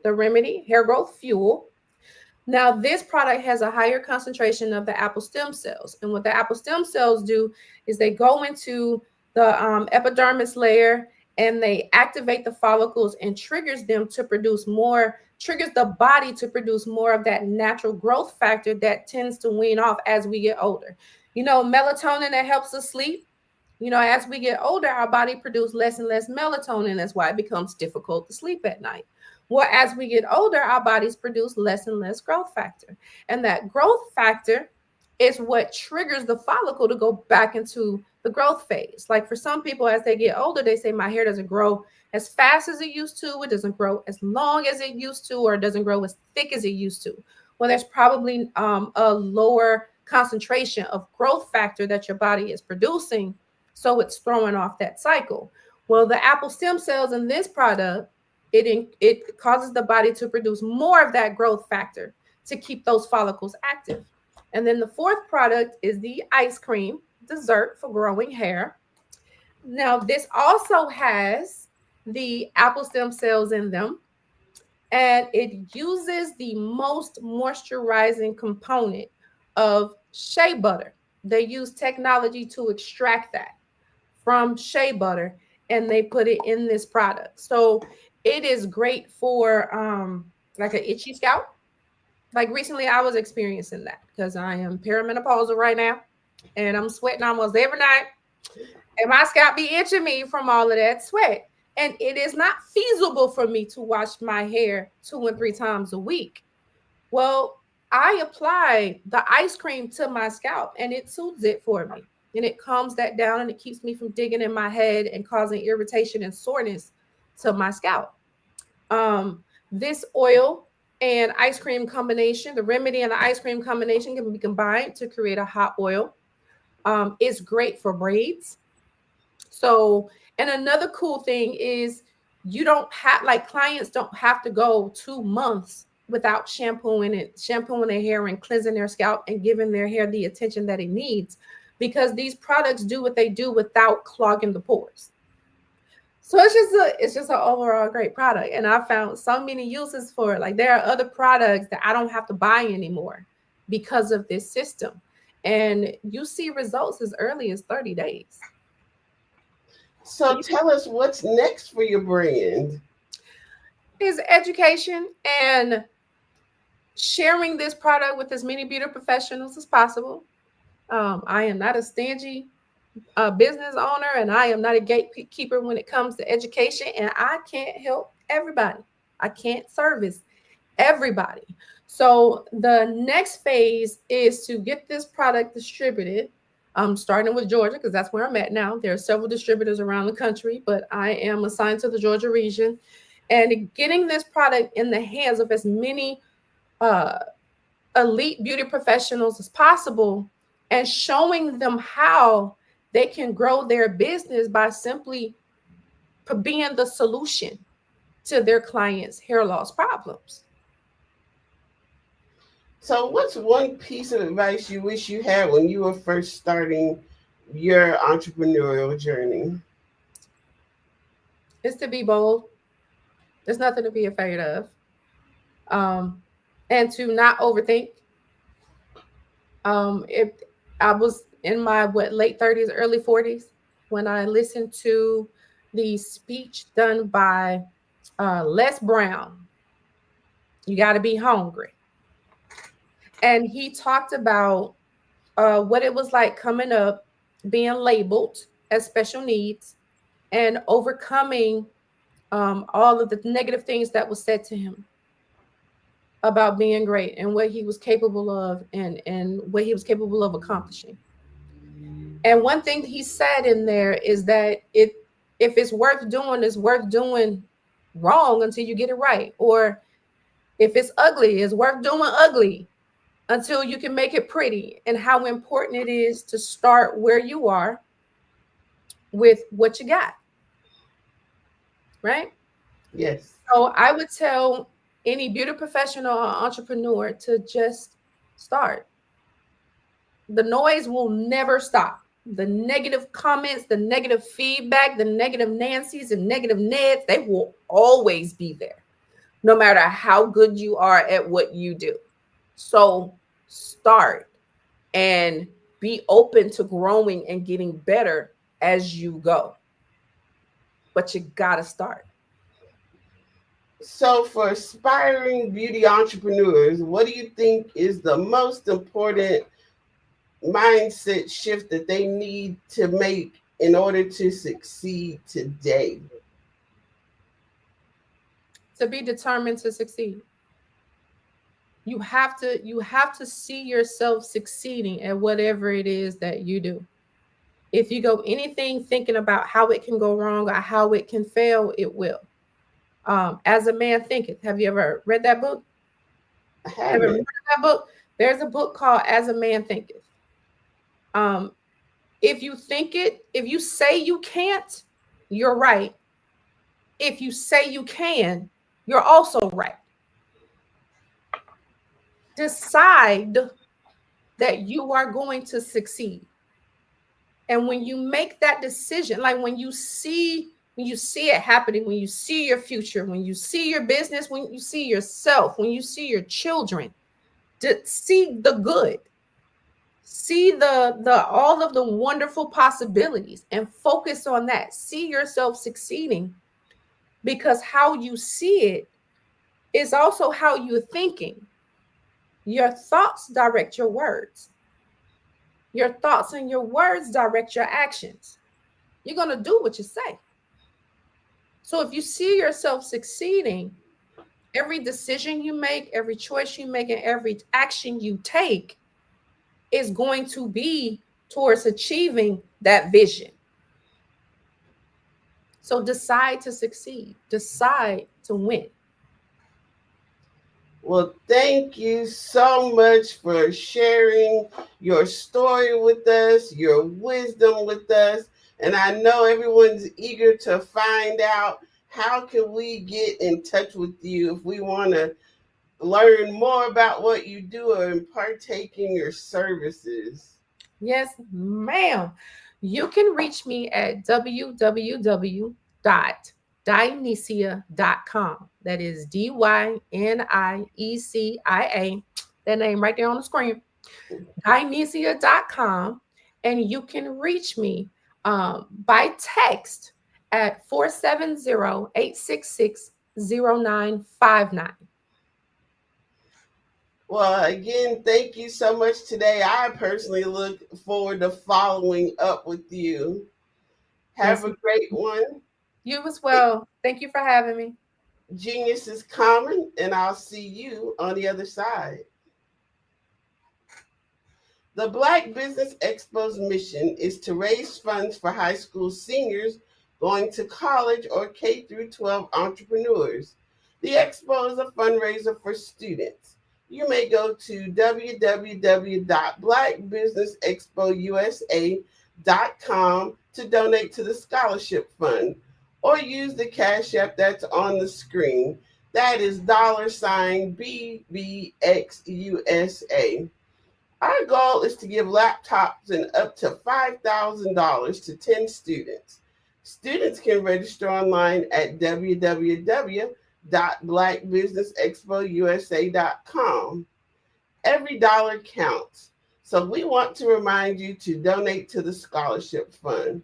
Remedy Hair Growth Fuel. Now, this product has a higher concentration of the apple stem cells. And what the apple stem cells do is they go into the epidermis layer and they activate the follicles and triggers the body to produce more of that natural growth factor that tends to wean off as we get older. You know, melatonin that helps us sleep. You know, as we get older, our body produces less and less melatonin. That's why it becomes difficult to sleep at night. Well, as we get older, our bodies produce less and less growth factor. And that growth factor is what triggers the follicle to go back into the growth phase. Like for some people, as they get older, they say, my hair doesn't grow as fast as it used to. It doesn't grow as long as it used to, or it doesn't grow as thick as it used to. Well, there's probably a lower concentration of growth factor that your body is producing. So it's throwing off that cycle. Well, the apple stem cells in this product, it causes the body to produce more of that growth factor to keep those follicles active. And then the fourth product is the ice cream dessert for growing hair. Now, this also has the apple stem cells in them, and it uses the most moisturizing component of shea butter. They use technology to extract that from shea butter, and they put it in this product. So it is great for like an itchy scalp. Like recently I was experiencing that because I am perimenopausal right now and I'm sweating almost every night. And my scalp be itching me from all of that sweat. And it is not feasible for me to wash my hair 2 and 3 times a week. Well, I apply the ice cream to my scalp and it soothes it for me. And it calms that down and it keeps me from digging in my head and causing irritation and soreness to my scalp. This oil and ice cream combination, the Remedy and the ice cream combination can be combined to create a hot oil. It's great for braids. So, and another cool thing is you don't have, like clients don't have to go 2 months without shampooing their hair and cleansing their scalp and giving their hair the attention that it needs, because these products do what they do without clogging the pores. So it's just an overall great product. And I found so many uses for it. Like there are other products that I don't have to buy anymore because of this system. And you see results as early as 30 days. So tell us what's next for your brand. Is education and sharing this product with as many beauty professionals as possible. I am not a stingy business owner, and I am not a gatekeeper when it comes to education, and I can't help everybody. I can't service everybody. So the next phase is to get this product distributed, starting with Georgia, because that's where I'm at now. There are several distributors around the country, but I am assigned to the Georgia region, and getting this product in the hands of as many elite beauty professionals as possible and showing them how they can grow their business by simply being the solution to their clients' hair loss problems. So what's one piece of advice you wish you had when you were first starting your entrepreneurial journey? It's to be bold. There's nothing to be afraid of. And to not overthink. If I was in my late 30s, early 40s, when I listened to the speech done by Les Brown, you got to be hungry. And he talked about what it was like coming up, being labeled as special needs, and overcoming all of the negative things that was said to him about being great and what he was capable of and what he was capable of accomplishing. And one thing he said in there is that if it's worth doing, it's worth doing wrong until you get it right. Or if it's ugly, it's worth doing ugly until you can make it pretty. And how important it is to start where you are with what you got. Right? Yes. So I would tell any beauty professional or entrepreneur to just start. The noise will never stop. The negative comments, the negative feedback, the negative Nancy's and negative Neds, they will always be there, no matter how good you are at what you do. So start and be open to growing and getting better as you go. But you gotta start. So for aspiring beauty entrepreneurs, what do you think is the most important mindset shift that they need to make in order to succeed today? To be determined to succeed. You have to see yourself succeeding at whatever it is that you do. If you go anything thinking about how it can go wrong or how it can fail, it will. As a Man Thinketh. Have you ever read that book? I Have you ever read that book? There's a book called As a Man Thinketh. If you think it, if you say you can't, you're right. If you say you can, you're also right. Decide that you are going to succeed. And when you make that decision, like when you see it happening, when you see your future, when you see your business, when you see yourself, when you see your children, to see the good, see the all of the wonderful possibilities and focus on that. See yourself succeeding, because how you see it is also how you're thinking. Your thoughts direct your words. Your thoughts and your words direct your actions. You're going to do what you say. So if you see yourself succeeding, every decision you make, every choice you make, and every action you take is going to be towards achieving that vision. So decide to succeed. Decide to win. Well, thank you so much for sharing your story with us, your wisdom with us. And I know everyone's eager to find out how can we get in touch with you if we want to learn more about what you do or partake in your services. Yes, ma'am. You can reach me at www.dinecia.com. That is DYNIECIA. That name right there on the screen. Dinecia.com. And you can reach me by text at 470-866-0959. Well, again, thank you so much today. I personally look forward to following up with you. Have a great one. You as well. Thank you for having me. Genius is common, and I'll see you on the other side. The Black Business Expo's mission is to raise funds for high school seniors going to college or K-12 entrepreneurs. The Expo is a fundraiser for students. You may go to www.blackbusinessexpousa.com to donate to the scholarship fund, or use the Cash App that's on the screen. That is $BBXUSA. Our goal is to give laptops and up to $5,000 to 10 students. Students can register online at www.blackbusinessexpousa.com. Every dollar counts, so we want to remind you to donate to the scholarship fund.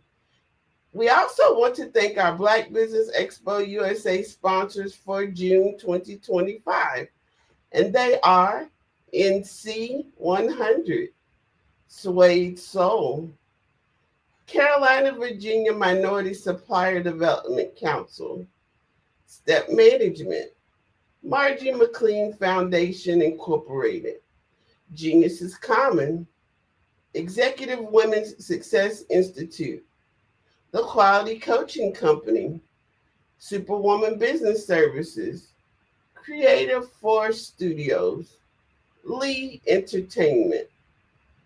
We also want to thank our Black Business Expo USA sponsors for June 2025, and they are NC 100, Suede Soul, Carolina, Virginia Minority Supplier Development Council, Step Management, Margie McLean Foundation Incorporated, Genius is Common, Executive Women's Success Institute, The Quality Coaching Company, Superwoman Business Services, Creative Force Studios, Lee Entertainment,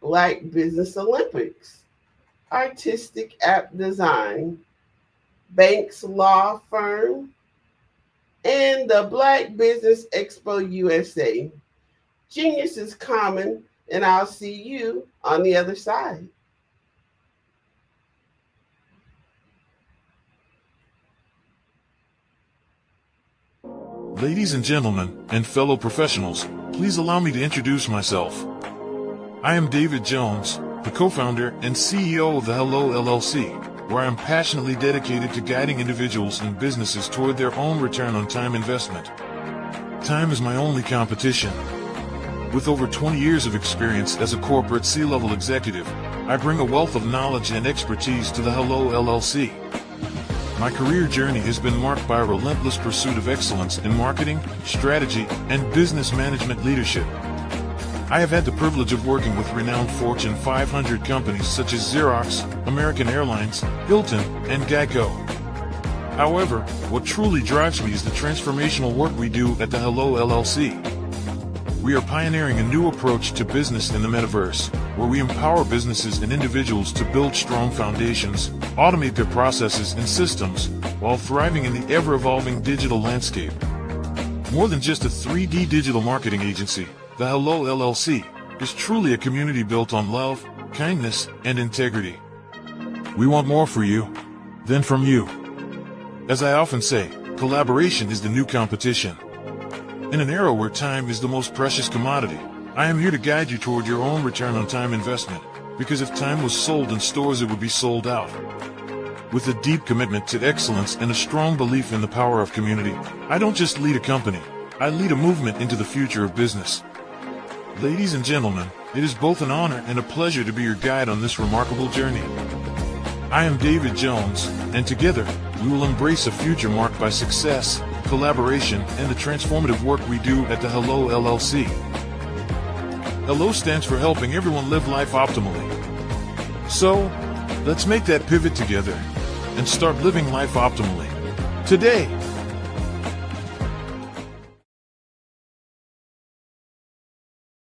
Black Business Olympics, Artistic App Design, Banks Law Firm, and the Black Business Expo USA. Genius is Common, and I'll see you on the other side. Ladies and gentlemen, and fellow professionals, please allow me to introduce myself. I am David Jones, the co-founder and CEO of the Hello LLC, where I am passionately dedicated to guiding individuals and businesses toward their own return on time investment. Time is my only competition. With over 20 years of experience as a corporate C-level executive, I bring a wealth of knowledge and expertise to the Hello LLC. My career journey has been marked by a relentless pursuit of excellence in marketing, strategy, and business management leadership. I have had the privilege of working with renowned Fortune 500 companies such as Xerox, American Airlines, Hilton, and Geico. However, what truly drives me is the transformational work we do at the Hello LLC. We are pioneering a new approach to business in the metaverse, where we empower businesses and individuals to build strong foundations, automate their processes and systems, while thriving in the ever-evolving digital landscape. More than just a 3D digital marketing agency, the Hello LLC is truly a community built on love, kindness, and integrity. We want more for you than from you. As I often say, collaboration is the new competition. In an era where time is the most precious commodity, I am here to guide you toward your own return on time investment, because if time was sold in stores, it would be sold out. With a deep commitment to excellence and a strong belief in the power of community, I don't just lead a company, I lead a movement into the future of business. Ladies and gentlemen, it is both an honor and a pleasure to be your guide on this remarkable journey. I am David Jones, and together, we will embrace a future marked by success, collaboration, and the transformative work we do at the Hello LLC. Hello stands for helping everyone live life optimally. So, let's make that pivot together and start living life optimally today.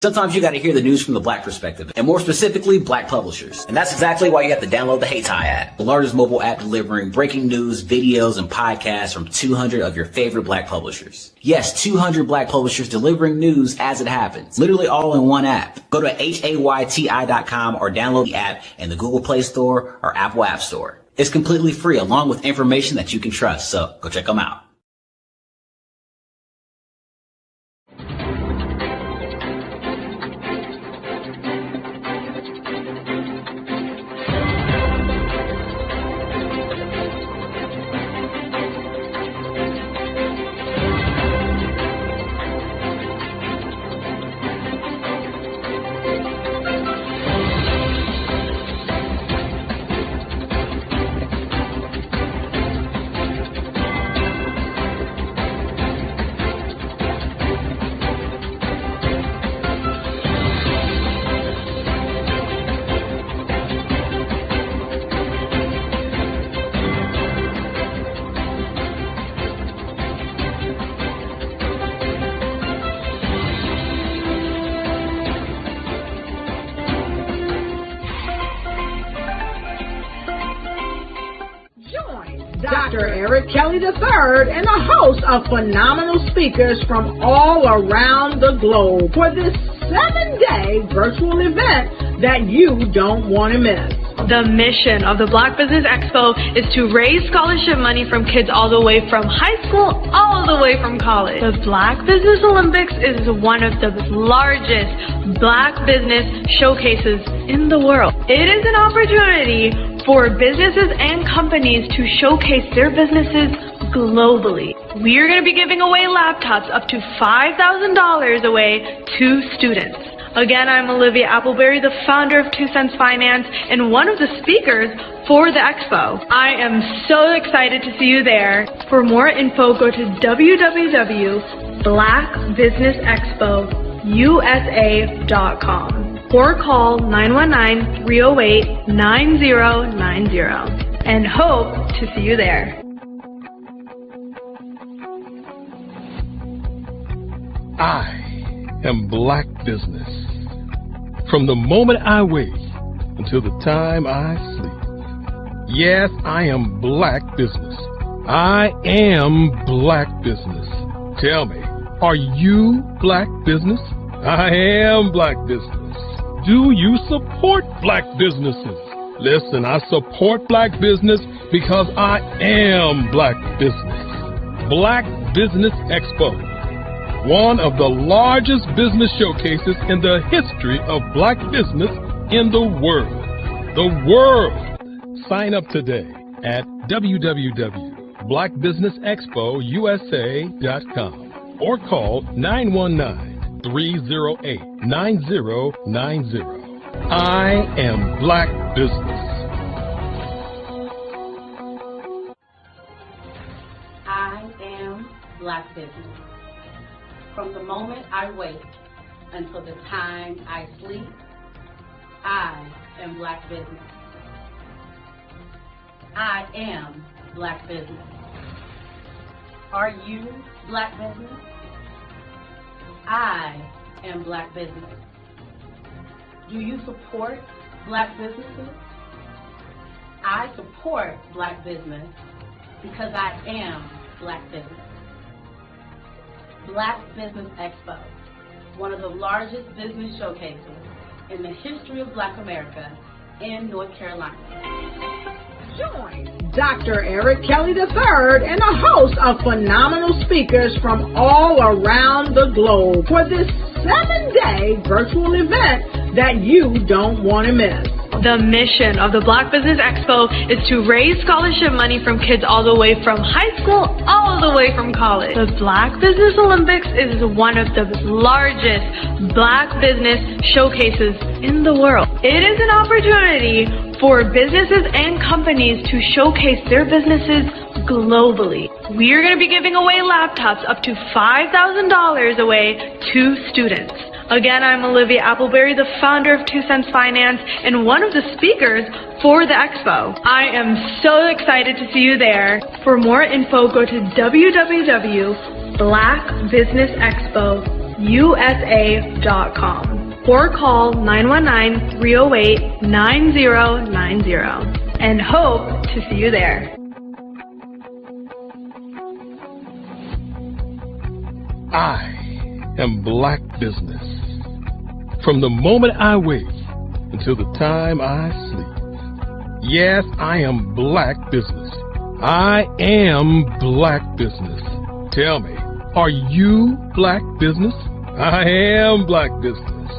Sometimes you got to hear the news from the Black perspective, and more specifically, Black publishers. And that's exactly why you have to download the HeyTie app, the largest mobile app delivering breaking news, videos, and podcasts from 200 of your favorite Black publishers. Yes, 200 Black publishers delivering news as it happens, literally all in one app. Go to HAYTI.com or download the app in the Google Play Store or Apple App Store. It's completely free, along with information that you can trust, so go check them out. Dr. Eric Kelly III and a host of phenomenal speakers from all around the globe for this 7-day virtual event that you don't want to miss. The mission of the Black Business Expo is to raise scholarship money from kids all the way from high school all the way from college. The Black Business Olympics is one of the largest Black business showcases in the world. It is an opportunity for businesses and companies to showcase their businesses globally. We are going to be giving away laptops up to $5,000 away to students. Again, I'm Olivia Appleberry, the founder of 2 Cents Finance and one of the speakers for the expo. I am so excited to see you there. For more info, go to www.blackbusinessexpousa.com or call 919-308-9090 and hope to see you there. I am Black Business. From the moment I wake until the time I sleep. Yes, I am Black Business. I am Black Business. Tell me, are you Black Business? I am Black Business. Do you support Black businesses? Listen, I support Black business because I am Black Business. Black Business Expo, one of the largest business showcases in the history of Black business in the world. The world! Sign up today at www.blackbusinessexpousa.com or call 919-308-9090. I am Black Business. I am Black Business. From the moment I wake until the time I sleep, I am Black Business. I am Black Business. Are you Black Business? I am Black Business. Do you support Black businesses? I support Black business because I am Black business. Black Business Expo, one of the largest business showcases in the history of Black America in North Carolina. Join Dr. Eric Kelly III and a host of phenomenal speakers from all around the globe for this 7-day virtual event that you don't want to miss. The mission of the Black Business Expo is to raise scholarship money from kids all the way from high school, all the way from college. The Black Business Olympics is one of the largest Black business showcases in the world. It is an opportunity for businesses and companies to showcase their businesses globally. We are going to be giving away laptops up to $5,000 away to students. Again, I'm Olivia Appleberry, the founder of 2 Cents Finance and one of the speakers for the expo. I am so excited to see you there. For more info, go to www.blackbusinessexpousa.com or call 919-308-9090 and hope to see you there. I am Black Business. From the moment I wake until the time I sleep. Yes, I am Black Business. I am Black Business. Tell me, are you Black Business? I am Black Business.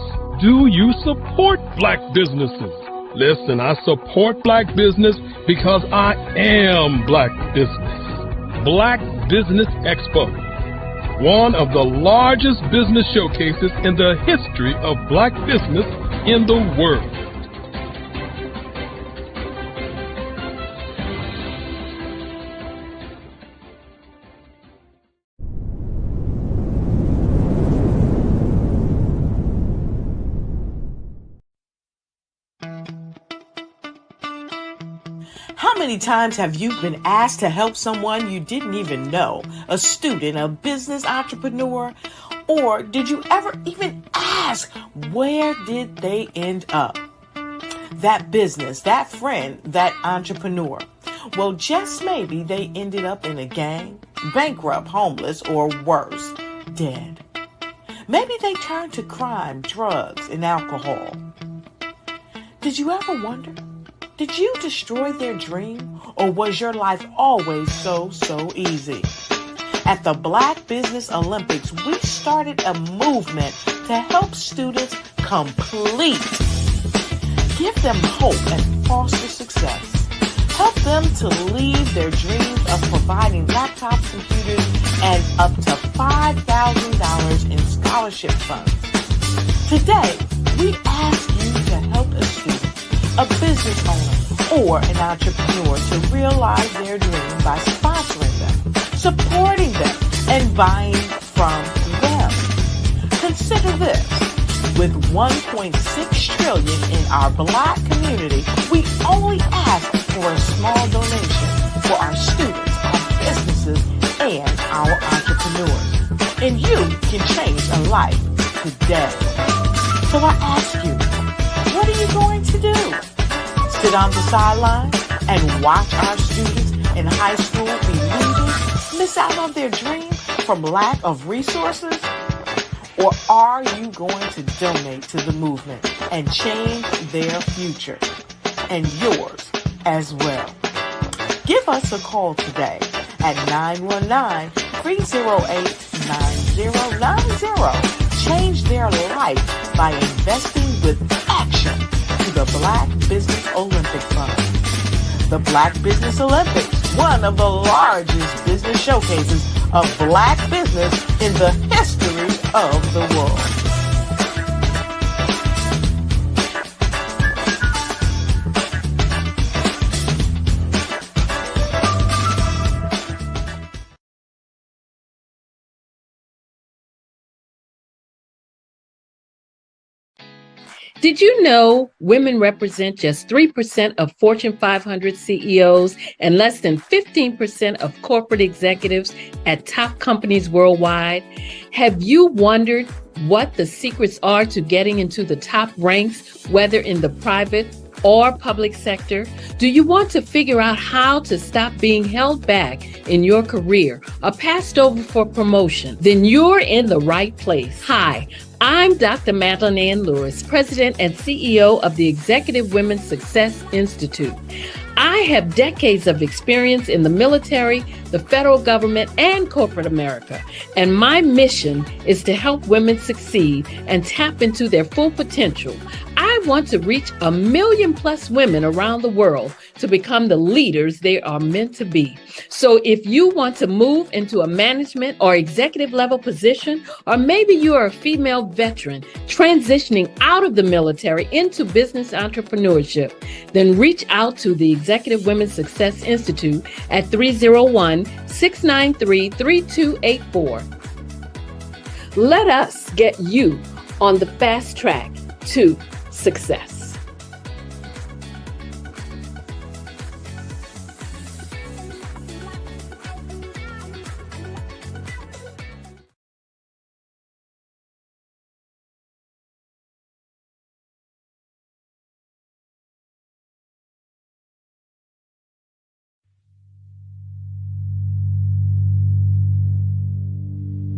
Do you support Black businesses? Listen, I support Black business because I am Black Business. Black Business Expo, one of the largest business showcases in the history of Black business in the world. How many times have you been asked to help someone you didn't even know, a student, a business entrepreneur, or did you ever even ask, where did they end up? That business, that friend, that entrepreneur. Well, just maybe they ended up in a gang, bankrupt, homeless, or worse, dead. Maybe they turned to crime, drugs, and alcohol. Did you ever wonder? Did you destroy their dream, or was your life always so easy? At the Black Business Olympics, we started a movement to help students complete. Give them hope and foster success. Help them to leave their dreams of providing laptops, computers, and up to $5,000 in scholarship funds. Today, we ask you to help a student, a business owner, or an entrepreneur to realize their dream by sponsoring them, supporting them, and buying from them. Consider this. With $1.6 trillion in our Black community, we only ask for a small donation for our students, our businesses, and our entrepreneurs. And you can change a life today. So I ask you, what are you going to do? Sit on the sidelines and watch our students in high school be losers, miss out on their dream from lack of resources? Or are you going to donate to the movement and change their future and yours as well? Give us a call today at 919-308-9090. Change their life by investing with action to the Black Business Olympic Fund. The Black Business Olympics, one of the largest business showcases of Black business in the history of the world. Did you know women represent just 3% of Fortune 500 CEOs and less than 15% of corporate executives at top companies worldwide? Have you wondered what the secrets are to getting into the top ranks, whether in the private or public sector? Do you want to figure out how to stop being held back in your career or passed over for promotion? Then you're in the right place. Hi, I'm Dr. Madeline Ann Lewis, President and CEO of the Executive Women's Success Institute. I have decades of experience in the military, the federal government, and corporate America, and my mission is to help women succeed and tap into their full potential. I want to reach 1 million+ women around the world to become the leaders they are meant to be. So if you want to move into a management or executive level position, or maybe you are a female veteran transitioning out of the military into business entrepreneurship, then reach out to the Executive Women's Success Institute at 301-693-3284. Let us get you on the fast track to success.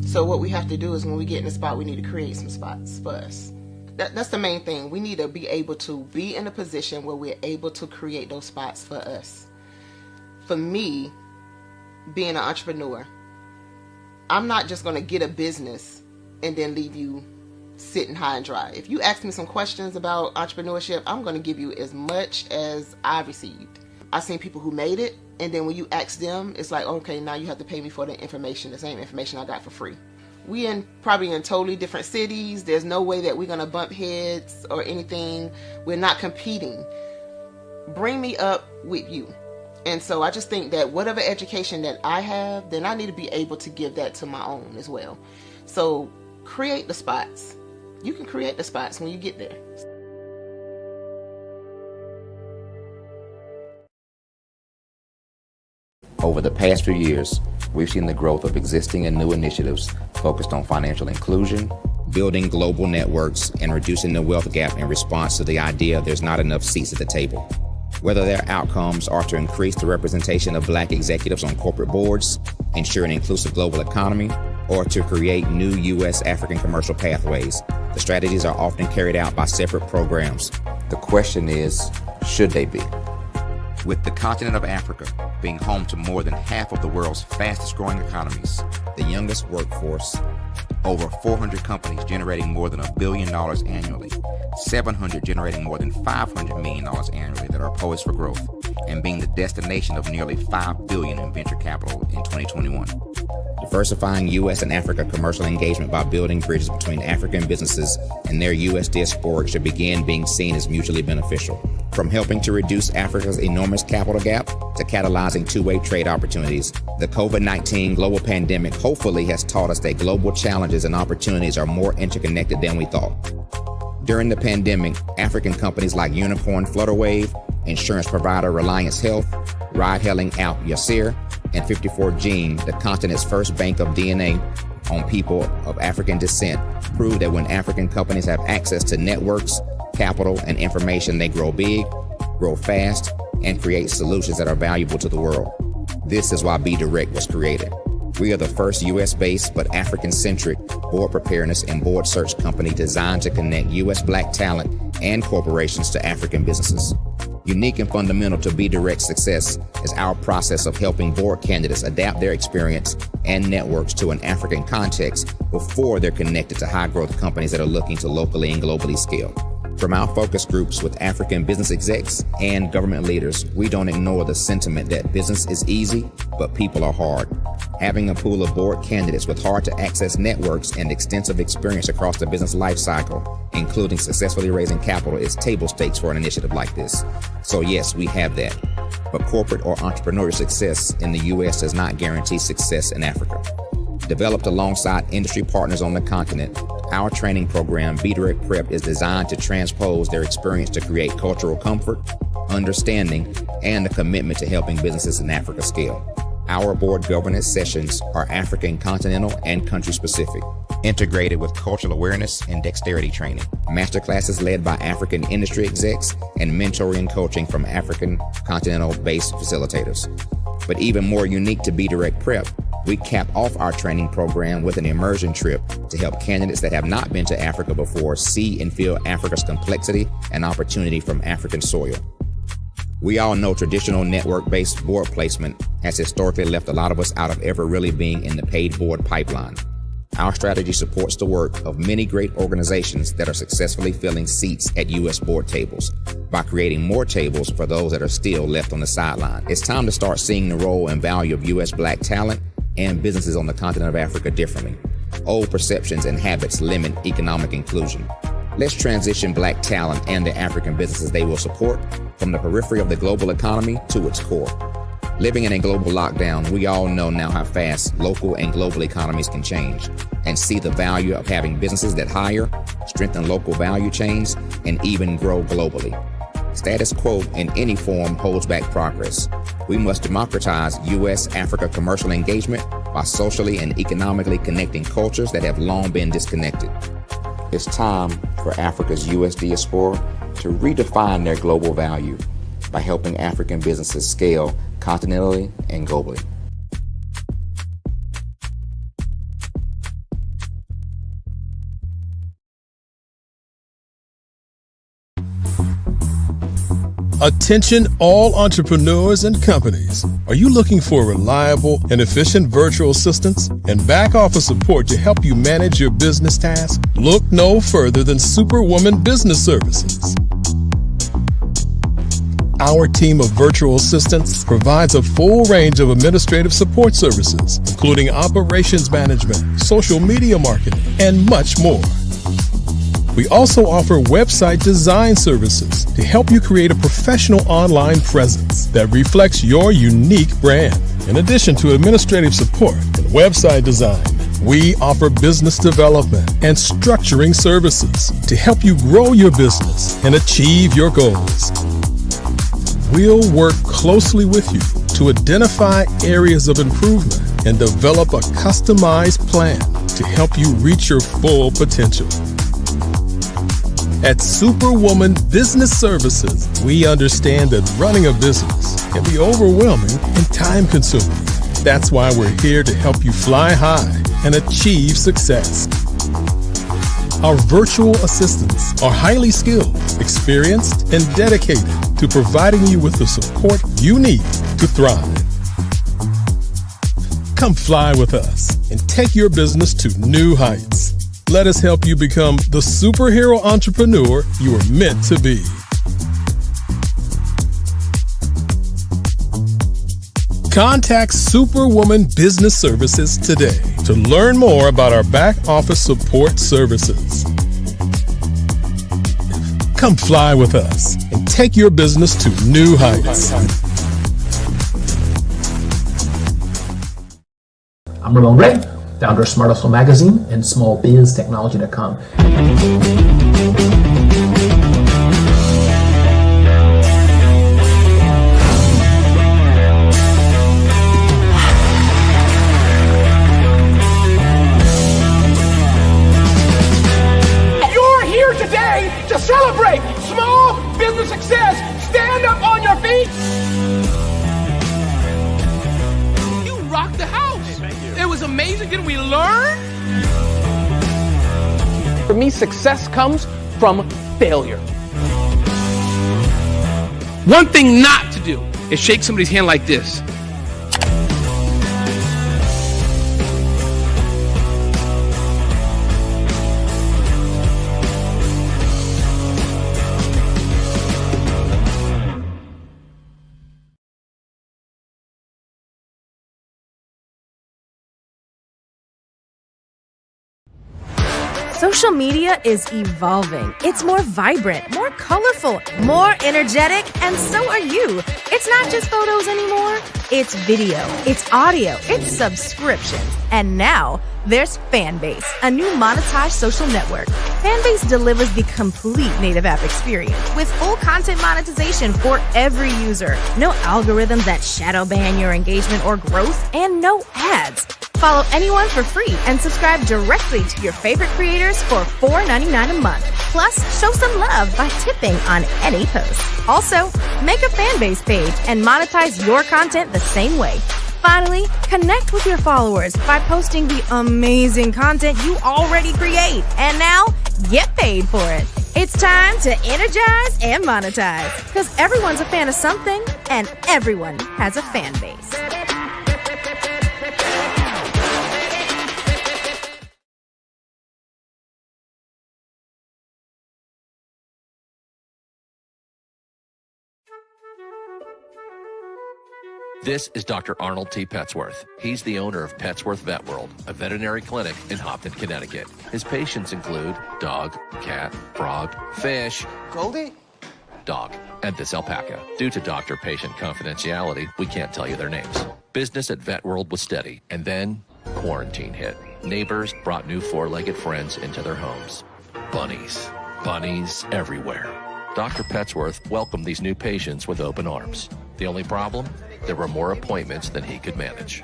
So what we have to do is when we get in a spot, we need to create some spots for us. That's the main thing. We need to be able to be in a position where we're able to create those spots for us. For me, being an entrepreneur, I'm not just going to get a business and then leave you sitting high and dry. If you ask me some questions about entrepreneurship, I'm going to give you as much as I've received. I've seen people who made it, and then when you ask them, it's like, okay, now you have to pay me for the information, the same information I got for free. We probably in totally different cities. There's no way that we're going to bump heads or anything. We're not competing. Bring me up with you. And so I just think that whatever education that I have, then I need to be able to give that to my own as well. So create the spots. You can create the spots when you get there. Over the past few years, we've seen the growth of existing and new initiatives focused on financial inclusion, building global networks, and reducing the wealth gap in response to the idea there's not enough seats at the table. Whether their outcomes are to increase the representation of Black executives on corporate boards, ensure an inclusive global economy, or to create new U.S. African commercial pathways, the strategies are often carried out by separate programs. The question is, should they be? With the continent of Africa being home to more than half of the world's fastest growing economies, the youngest workforce, over 400 companies generating more than $1 billion annually, 700 generating more than $500 million annually that are poised for growth, and being the destination of nearly $5 billion in venture capital in 2021. Diversifying U.S. and Africa commercial engagement by building bridges between African businesses and their U.S. diaspora should begin being seen as mutually beneficial. From helping to reduce Africa's enormous capital gap to catalyzing two-way trade opportunities, the COVID-19 global pandemic hopefully has taught us that global challenges and opportunities are more interconnected than we thought. During the pandemic, African companies like Unicorn Flutterwave, insurance provider Reliance Health, ride-hailing app Yasir, and 54Gene, the continent's first bank of DNA on people of African descent, proved that when African companies have access to networks, capital, and information, they grow big, grow fast, and create solutions that are valuable to the world. This is why Be Direct was created. We are the first U.S.-based but African-centric board preparedness and board search company designed to connect U.S. Black talent and corporations to African businesses. Unique and fundamental to Be Direct's success is our process of helping board candidates adapt their experience and networks to an African context before they're connected to high-growth companies that are looking to locally and globally scale. From our focus groups with African business execs and government leaders, we don't ignore the sentiment that business is easy, but people are hard. Having a pool of board candidates with hard-to-access networks and extensive experience across the business life cycle, including successfully raising capital, is table stakes for an initiative like this. So yes, we have that. But corporate or entrepreneurial success in the U.S. does not guarantee success in Africa. Developed alongside industry partners on the continent, our training program, Be Direct Prep, is designed to transpose their experience to create cultural comfort, understanding, and a commitment to helping businesses in Africa scale. Our board governance sessions are African, continental, and country-specific, integrated with cultural awareness and dexterity training, masterclasses led by African industry execs, and mentoring coaching from African continental-based facilitators. But even more unique to Be Direct Prep, we cap off our training program with an immersion trip to help candidates that have not been to Africa before see and feel Africa's complexity and opportunity from African soil. We all know traditional network-based board placement has historically left a lot of us out of ever really being in the paid board pipeline. Our strategy supports the work of many great organizations that are successfully filling seats at U.S. board tables by creating more tables for those that are still left on the sideline. It's time to start seeing the role and value of U.S. Black talent and businesses on the continent of Africa differently. Old perceptions and habits limit economic inclusion. Let's transition Black talent and the African businesses they will support from the periphery of the global economy to its core. Living in a global lockdown, we all know now how fast local and global economies can change, and see the value of having businesses that hire, strengthen local value chains, and even grow globally. Status quo in any form holds back progress. We must democratize U.S.-Africa commercial engagement by socially and economically connecting cultures that have long been disconnected. It's time for Africa's U.S. diaspora to redefine their global value by helping African businesses scale continentally and globally. Attention all entrepreneurs and companies. Are you looking for reliable and efficient virtual assistants and back office support to help you manage your business tasks? Look no further than Superwoman Business Services. Our team of virtual assistants provides a full range of administrative support services, including operations management, social media marketing, and much more. We also offer website design services to help you create a professional online presence that reflects your unique brand. In addition to administrative support and website design, we offer business development and structuring services to help you grow your business and achieve your goals. We'll work closely with you to identify areas of improvement and develop a customized plan to help you reach your full potential. At Superwoman Business Services, we understand that running a business can be overwhelming and time-consuming. That's why we're here to help you fly high and achieve success. Our virtual assistants are highly skilled, experienced, and dedicated to providing you with the support you need to thrive. Come fly with us and take your business to new heights. Let us help you become the superhero entrepreneur you are meant to be. Contact Superwoman Business Services today to learn more about our back office support services. Come fly with us and take your business to new heights. I'm Ramon Ray, founder of Smart Hustle Magazine and smallbiztechnology.com. To celebrate small business success. Stand up on your feet. You rocked the house. Thank you. It was amazing. Didn't we learn? For me, success comes from failure. One thing not to do is shake somebody's hand like this. Social media is evolving. It's more vibrant, more colorful, more energetic, and so are you. It's not just photos anymore. It's video, it's audio, it's subscriptions. And now there's Fanbase, a new monetized social network. Fanbase delivers the complete native app experience with full content monetization for every user. No algorithms that shadow ban your engagement or growth, and no ads. Follow anyone for free and subscribe directly to your favorite creators for $4.99 a month. Plus, show some love by tipping on any post. Also, make a Fanbase page and monetize your content the same way. Finally, connect with your followers by posting the amazing content you already create. And now, get paid for it. It's time to energize and monetize, because everyone's a fan of something and everyone has a fan base. This is Dr. Arnold T. Petsworth. He's the owner of Petsworth Vet World, a veterinary clinic in Hopton, Connecticut. His patients include dog, cat, frog, fish, Goldie, dog, and this alpaca. Due to doctor-patient confidentiality, we can't tell you their names. Business at Vet World was steady, and then quarantine hit. Neighbors brought new four-legged friends into their homes. Bunnies. Bunnies everywhere. Dr. Petsworth welcomed these new patients with open arms. The only problem? There were more appointments than he could manage.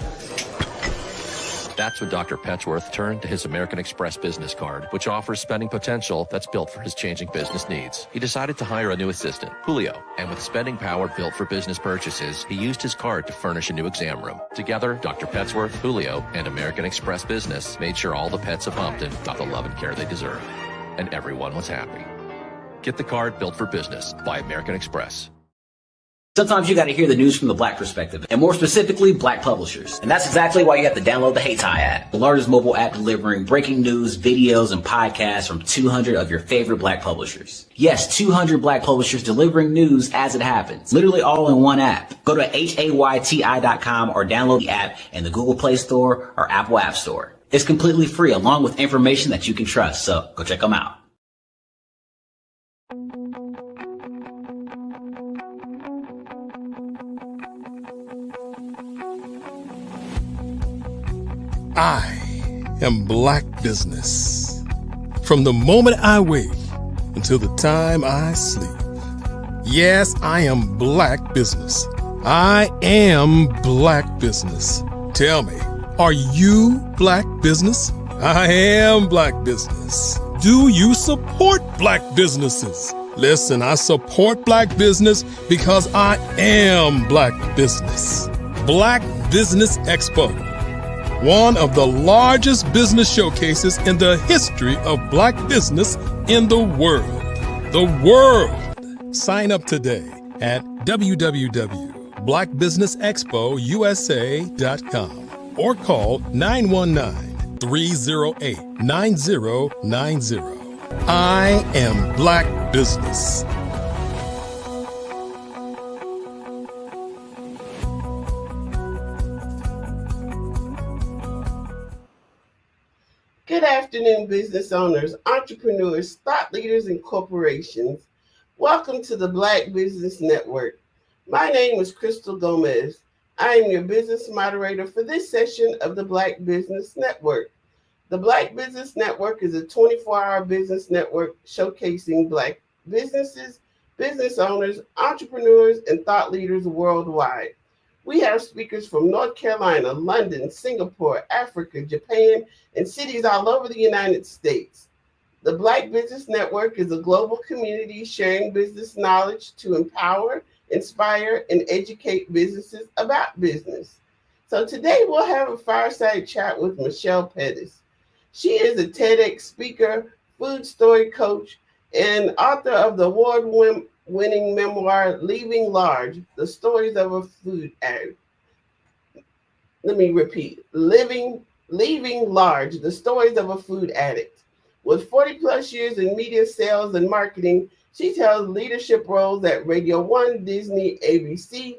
That's when Dr. Petsworth turned to his American Express business card, which offers spending potential that's built for his changing business needs. He decided to hire a new assistant, Julio, and with spending power built for business purchases, he used his card to furnish a new exam room. Together, Dr. Petsworth, Julio, and American Express Business made sure all the pets of Hopton got the love and care they deserve. And everyone was happy. Get the card built for business by American Express. Sometimes you got to hear the news from the Black perspective, and more specifically, Black publishers. And that's exactly why you have to download the Hey Tie app, the largest mobile app delivering breaking news, videos, and podcasts from 200 of your favorite Black publishers. Yes, 200 Black publishers delivering news as it happens, literally all in one app. Go to hayti.com or download the app in the Google Play Store or Apple App Store. It's completely free, along with information that you can trust, so go check them out. I am Black Business. From the moment I wake until the time I sleep. Yes, I am Black Business. I am Black Business. Tell me, are you Black Business? I am Black Business. Do you support Black businesses? Listen, I support Black business because I am Black Business. Black Business Expo. One of the largest business showcases in the history of Black business in the world. The world! Sign up today at www.blackbusinessexpousa.com or call 919-308-9090. I am Black Business. Good afternoon, business owners, entrepreneurs, thought leaders, and corporations. Welcome to the Black Business Network. My name is Crystal Gomez. I am your business moderator for this session of the Black Business Network. The Black Business Network is a 24-hour business network showcasing Black businesses, business owners, entrepreneurs, and thought leaders worldwide. We have speakers from North Carolina, London, Singapore, Africa, Japan, and cities all over the United States. The Black Business Network is a global community sharing business knowledge to empower, inspire, and educate businesses about business. So today we'll have a fireside chat with Michelle Pettis. She is a TEDx speaker, food story coach, and author of the award-winning memoir, Leaving Large, The Stories of a Food Addict. Let me repeat, Leaving Large, The Stories of a Food Addict. With 40 plus years in media sales and marketing, she tells leadership roles at Radio 1, Disney, ABC,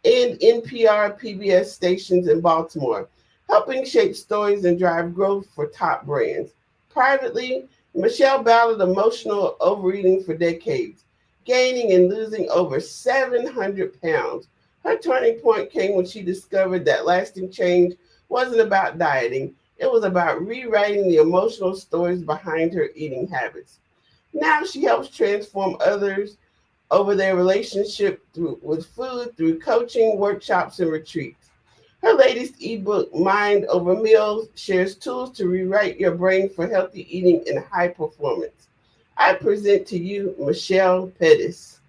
and NPR PBS stations in Baltimore, helping shape stories and drive growth for top brands. Privately, Michelle battled emotional overeating for decades, gaining and losing over 700 pounds. Her turning point came when she discovered that lasting change wasn't about dieting. It was about rewriting the emotional stories behind her eating habits. Now she helps transform others over their relationship with food through coaching, workshops, and retreats. Her latest ebook, Mind Over Meals, shares tools to rewrite your brain for healthy eating and high performance. I present to you Michelle Pettis.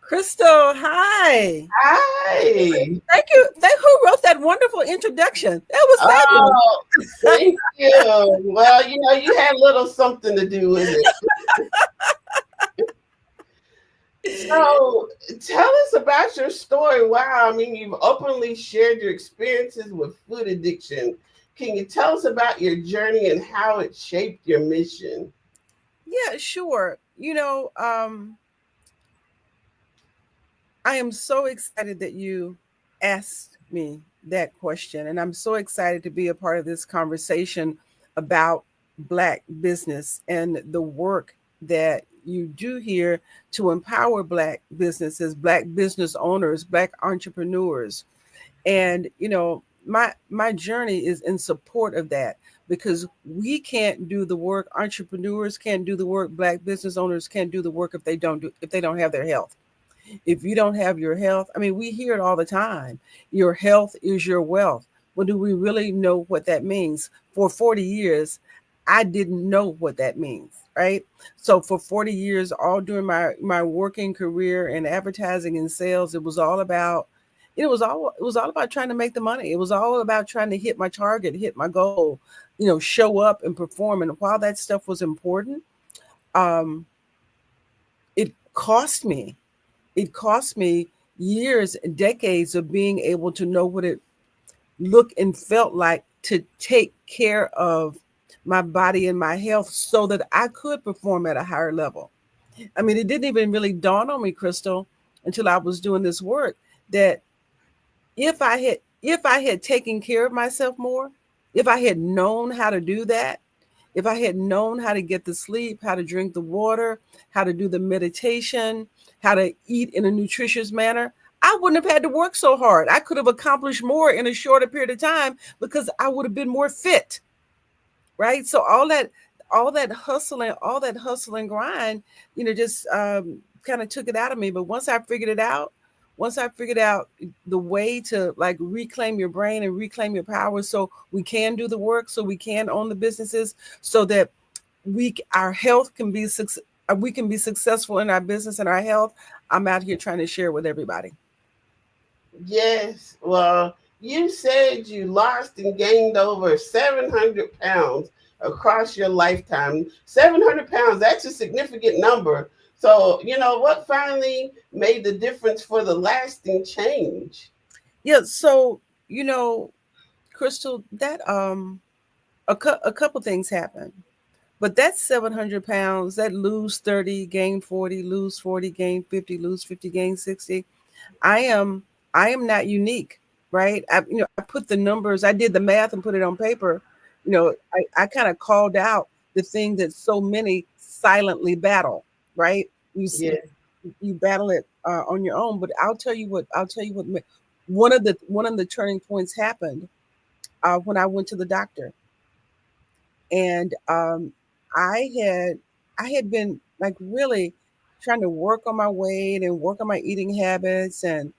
Crystal, hi. Hi. Thank you. Who wrote that wonderful introduction? That was fabulous. Oh, thank you. Well, you had a little something to do with it. So tell us about your story. Wow, I mean, you've openly shared your experiences with food addiction. Can you tell us about your journey and how it shaped your mission? Yeah, sure. I am so excited that you asked me that question, and I'm so excited to be a part of this conversation about Black business and the work that you do here to empower Black businesses, Black business owners, Black entrepreneurs. And my journey is in support of that, because we can't do the work, entrepreneurs can't do the work, Black business owners can't do the work if they don't have their health. If you don't have your health, I mean, we hear it all the time. Your health is your wealth. Well, do we really know what that means? For 40 years, I didn't know what that means, right? So for 40 years, all during my working career in advertising and sales, it was all about trying to make the money. It was all about trying to hit my target, hit my goal, show up and perform. And while that stuff was important, it cost me. It cost me years and decades of being able to know what it looked and felt like to take care of my body and my health so that I could perform at a higher level. I mean, it didn't even really dawn on me, Crystal, until I was doing this work, that if I had taken care of myself more, if I had known how to do that, if I had known how to get the sleep, how to drink the water, how to do the meditation, how to eat in a nutritious manner, I wouldn't have had to work so hard. I could have accomplished more in a shorter period of time because I would have been more fit, right? So all that hustle and grind, just kind of took it out of me. But once I figured out the way to like reclaim your brain and reclaim your power, so we can do the work, so we can own the businesses, so that our health can be we can be successful in our business and our health. I'm out here trying to share with everybody. Yes. Well, you said you lost and gained over 700 pounds across your lifetime. 700 pounds, that's a significant number. So, what finally made the difference for the lasting change? Yeah. So, Crystal, that a couple things happened. But that's 700 pounds, that lose 30, gain 40, lose 40, gain 50, lose 50, gain 60. I am not unique. right? I put the numbers, I did the math and put it on paper. I kind of called out the thing that so many silently battle, right? Yeah. You battle it on your own. But I'll tell you what. One of the turning points happened when I went to the doctor, and I had I had been like really trying to work on my weight and work on my eating habits, and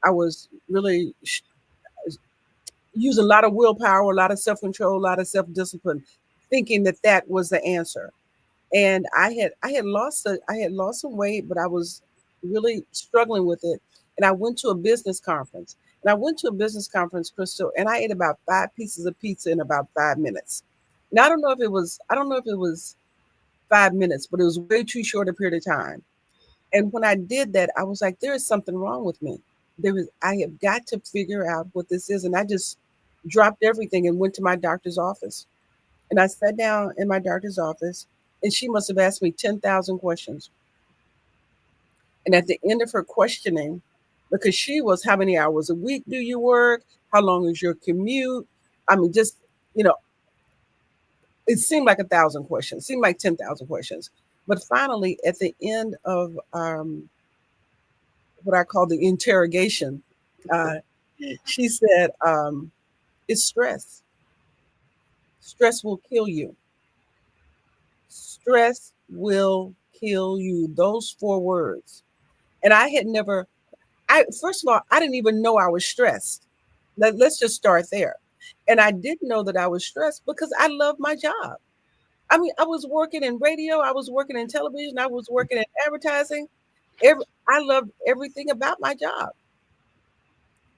I was really using a lot of willpower, a lot of self control, a lot of self discipline, thinking that that was the answer. And I had lost some weight, but I was really struggling with it. And I went to a business conference. And I went to a business conference, Crystal, and I ate about 5 pieces of pizza in about 5 minutes. Now I don't know if it was 5 minutes, but it was way too short a period of time. And when I did that, I was like, there is something wrong with me. I have got to figure out what this is. And I just dropped everything and went to my doctor's office. And I sat down in my doctor's office, and she must have asked me 10,000 questions. And at the end of her questioning, because she was, how many hours a week do you work? How long is your commute? I mean, just, you know, it seemed like 1,000 questions, seemed like 10,000 questions. But finally, at the end of what I call the interrogation, uh, she said, it's stress. Stress will kill you. Stress will kill you. Those 4 words. And I had never, first of all, I didn't even know I was stressed. Let's just start there. And I didn't know that I was stressed because I love my job. I mean, I was working in radio, I was working in television, I was working in advertising. I loved everything about my job.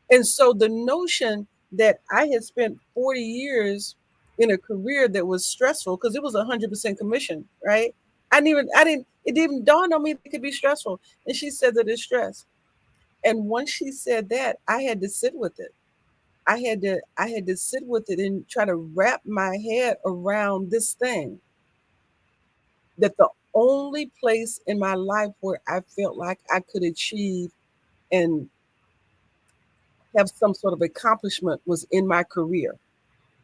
And so the notion that I had spent 40 years in a career that was stressful because it was 100% commission, right? It didn't even dawn on me that it could be stressful. And she said that it's stress. And once she said that, I had to sit with it. I had to sit with it and try to wrap my head around this thing that the only place in my life where I felt like I could achieve and have some sort of accomplishment was in my career.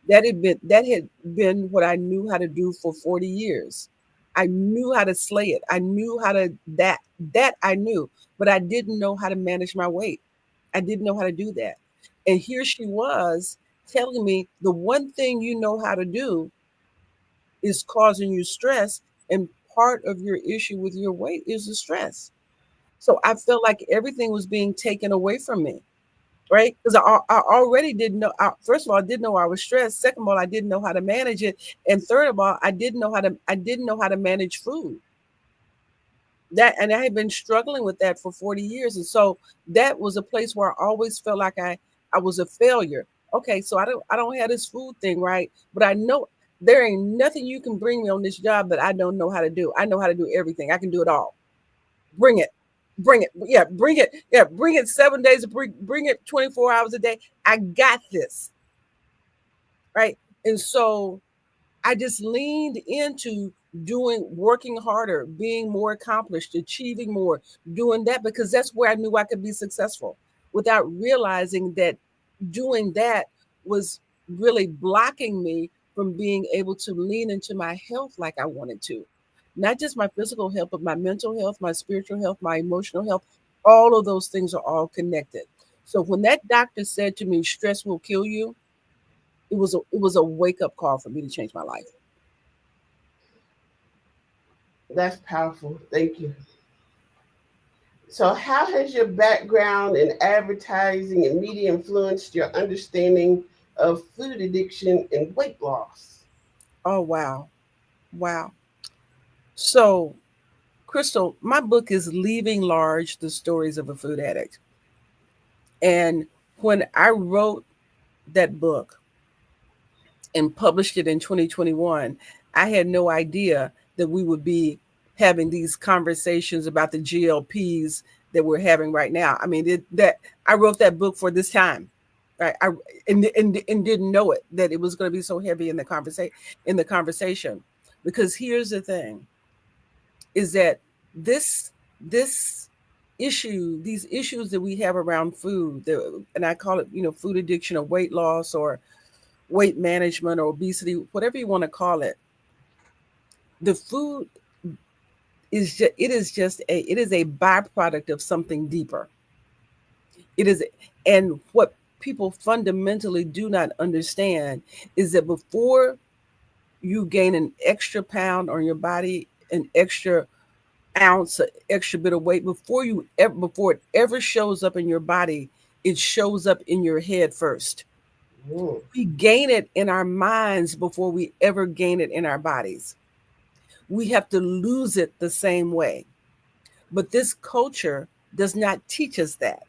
That had been what I knew how to do for 40 years. I knew how to slay it. I knew how to that I knew, but I didn't know how to manage my weight. I didn't know how to do that. And here she was telling me the one thing you know how to do is causing you stress, and part of your issue with your weight is the stress. So I felt like everything was being taken away from me, right? Because I already didn't know. First of all, I didn't know I was stressed. Second of all, I didn't know how to manage it, and third of all, I didn't know how to manage food. And I had been struggling with that for 40 years, and so that was a place where I always felt like I was a failure. Okay, so I don't have this food thing right, but I know there ain't nothing you can bring me on this job that I don't know how to do. I know how to do everything. I can do it all. Bring it. Bring it. Yeah, bring it. Yeah, bring it 7 days. Bring it 24 hours a day. I got this. Right. And so I just leaned into working harder, being more accomplished, achieving more, doing that because that's where I knew I could be successful without realizing that doing that was really blocking me from being able to lean into my health like I wanted to. Not just my physical health, but my mental health, my spiritual health, my emotional health. All of those things are all connected. So when that doctor said to me, stress will kill you, it was a wake up call for me to change my life. That's powerful. Thank you. So, how has your background in advertising and media influenced your understanding of food addiction and weight loss? Oh, wow. Wow. So, Crystal, my book is Leaving Large, The Stories of a Food Addict. And when I wrote that book and published it in 2021, I had no idea that we would be having these conversations about the GLPs that we're having right now. I mean, I wrote that book for this time, right? And didn't know it that it was going to be so heavy in the conversation. Because here's the thing: is that this these issues that we have around food, and I call it, food addiction or weight loss or weight management or obesity, whatever you want to call it. The food is it is a byproduct of something deeper. It is, and what people fundamentally do not understand is that before you gain an extra pound on your body, an extra ounce, an extra bit of weight, before it ever shows up in your body, it shows up in your head first. Ooh. We gain it in our minds before we ever gain it in our bodies. We have to lose it the same way. But this culture does not teach us that.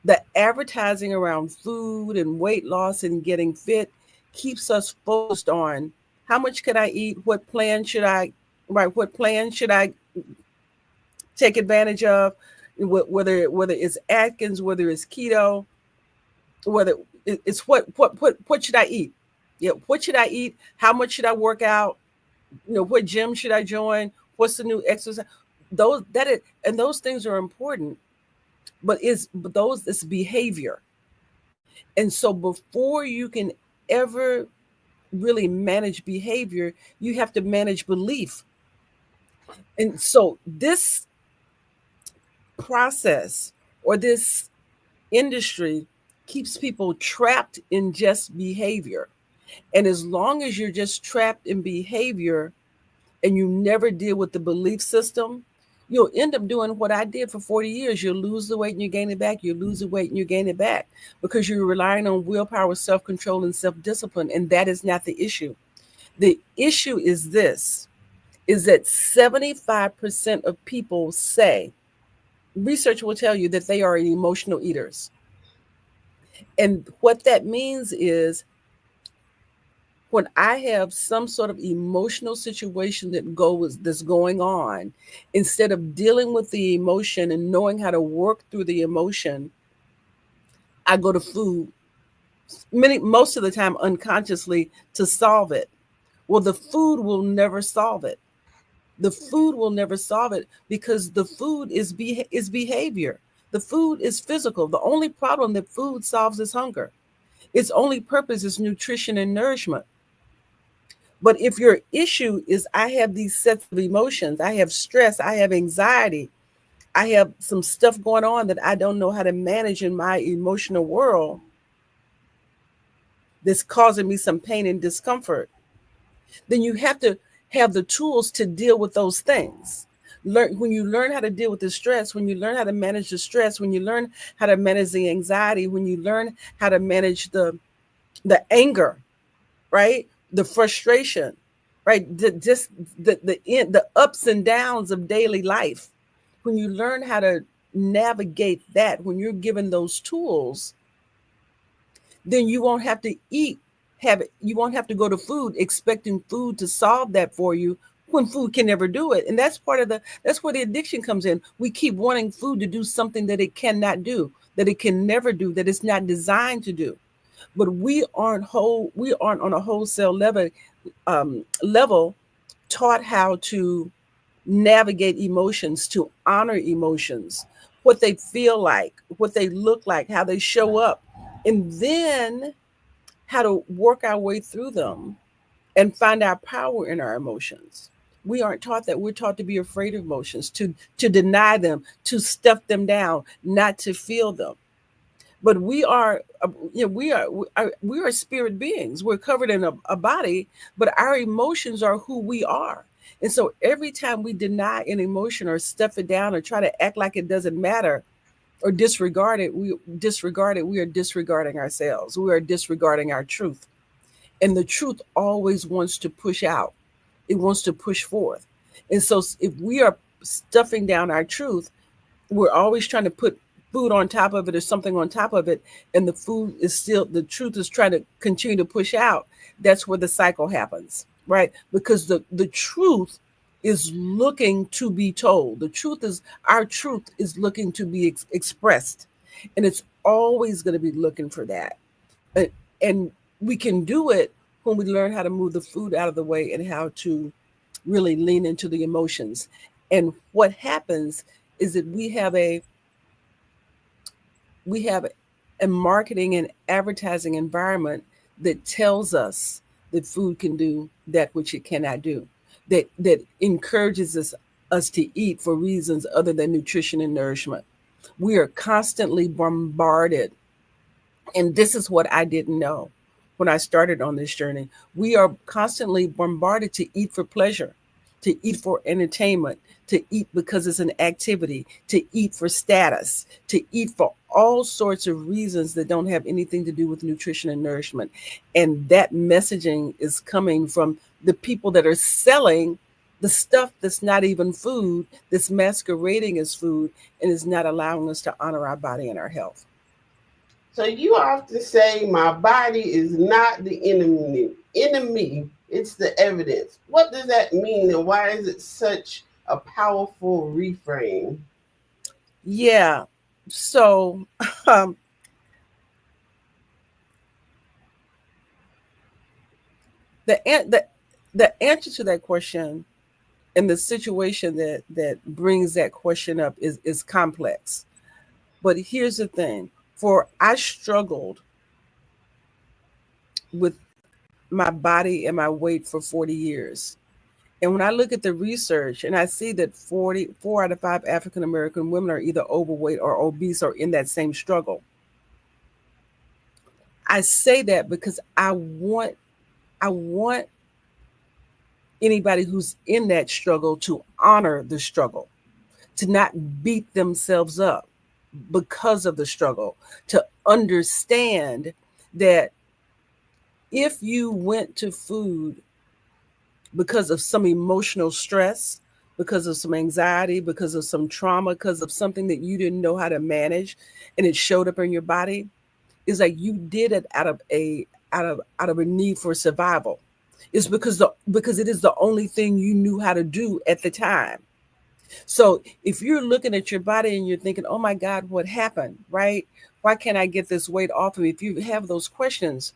The advertising around food and weight loss and getting fit keeps us focused on how much could I eat, what plan should I take advantage of, whether it's Atkins, whether it's keto, whether it's what should I eat? Yeah, what should I eat? How much should I work out? What gym should I join? What's the new exercise? Those things are important, but it's behavior. And so before you can ever really manage behavior, you have to manage belief. And so this process or this industry keeps people trapped in just behavior. And as long as you're just trapped in behavior and you never deal with the belief system, you'll end up doing what I did for 40 years. You'll lose the weight and you gain it back. You lose the weight and you gain it back because you're relying on willpower, self-control, and self-discipline. And that is not the issue. The issue is this, is that 75% of people say, research will tell you that they are emotional eaters. And what that means is when I have some sort of emotional situation that's going on, instead of dealing with the emotion and knowing how to work through the emotion, I go to food, most of the time unconsciously, to solve it. Well, the food will never solve it. The food will never solve it because the food is behavior. The food is physical. The only problem that food solves is hunger. Its only purpose is nutrition and nourishment. But if your issue is I have these sets of emotions, I have stress, I have anxiety, I have some stuff going on that I don't know how to manage in my emotional world that's causing me some pain and discomfort, then you have to have the tools to deal with those things. When you learn how to deal with the stress, when you learn how to manage the stress, when you learn how to manage the anxiety, when you learn how to manage the anger, right? The frustration, right? The ups and downs of daily life. When you learn how to navigate that, when you're given those tools, then you won't have to you won't have to go to food expecting food to solve that for you when food can never do it. And that's where the addiction comes in. We keep wanting food to do something that it cannot do, that it can never do, that it's not designed to do. But we aren't on a wholesale level taught how to navigate emotions, to honor emotions, what they feel like, what they look like, how they show up, and then how to work our way through them and find our power in our emotions. We aren't taught that. We're taught to be afraid of emotions, to deny them, to stuff them down, not to feel them. But we are spirit beings. We're covered in a body, but our emotions are who we are. And so every time we deny an emotion or stuff it down or try to act like it doesn't matter or disregard it, we are disregarding ourselves. We are disregarding our truth. And the truth always wants to push out. It wants to push forth. And so if we are stuffing down our truth, we're always trying to put food on top of it or something on top of it, and the truth is trying to continue to push out. That's where the cycle happens, right? Because the truth is looking to be told. Our truth is looking to be expressed, and it's always going to be looking for that. And we can do it when we learn how to move the food out of the way and how to really lean into the emotions. And what happens is that we have we have a marketing and advertising environment that tells us that food can do that which it cannot do, that encourages us to eat for reasons other than nutrition and nourishment. We are constantly bombarded, and this is what I didn't know when I started on this journey. We are constantly bombarded to eat for pleasure, to eat for entertainment, to eat because it's an activity, to eat for status, to eat for all sorts of reasons that don't have anything to do with nutrition and nourishment. And that messaging is coming from the people that are selling the stuff that's not even food, that's masquerading as food, and is not allowing us to honor our body and our health. So you often say my body is not the enemy, it's the evidence. What does that mean, and why is it such a powerful reframe? Yeah. So um, the answer to that question and the situation that brings that question up is complex. But here's the thing: for I struggled with my body and my weight for 40 years. And when I look at the research and I see that 4 out of 5 African American women are either overweight or obese or in that same struggle, I say that because I want anybody who's in that struggle to honor the struggle, to not beat themselves up because of the struggle, to understand that if you went to food because of some emotional stress, because of some anxiety, because of some trauma, because of something that you didn't know how to manage, and it showed up in your body, is like you did it out of a need for survival. It's because it is the only thing you knew how to do at the time. So if you're looking at your body and you're thinking, "Oh my God, what happened?" Right? Why can't I get this weight off of me? If you have those questions,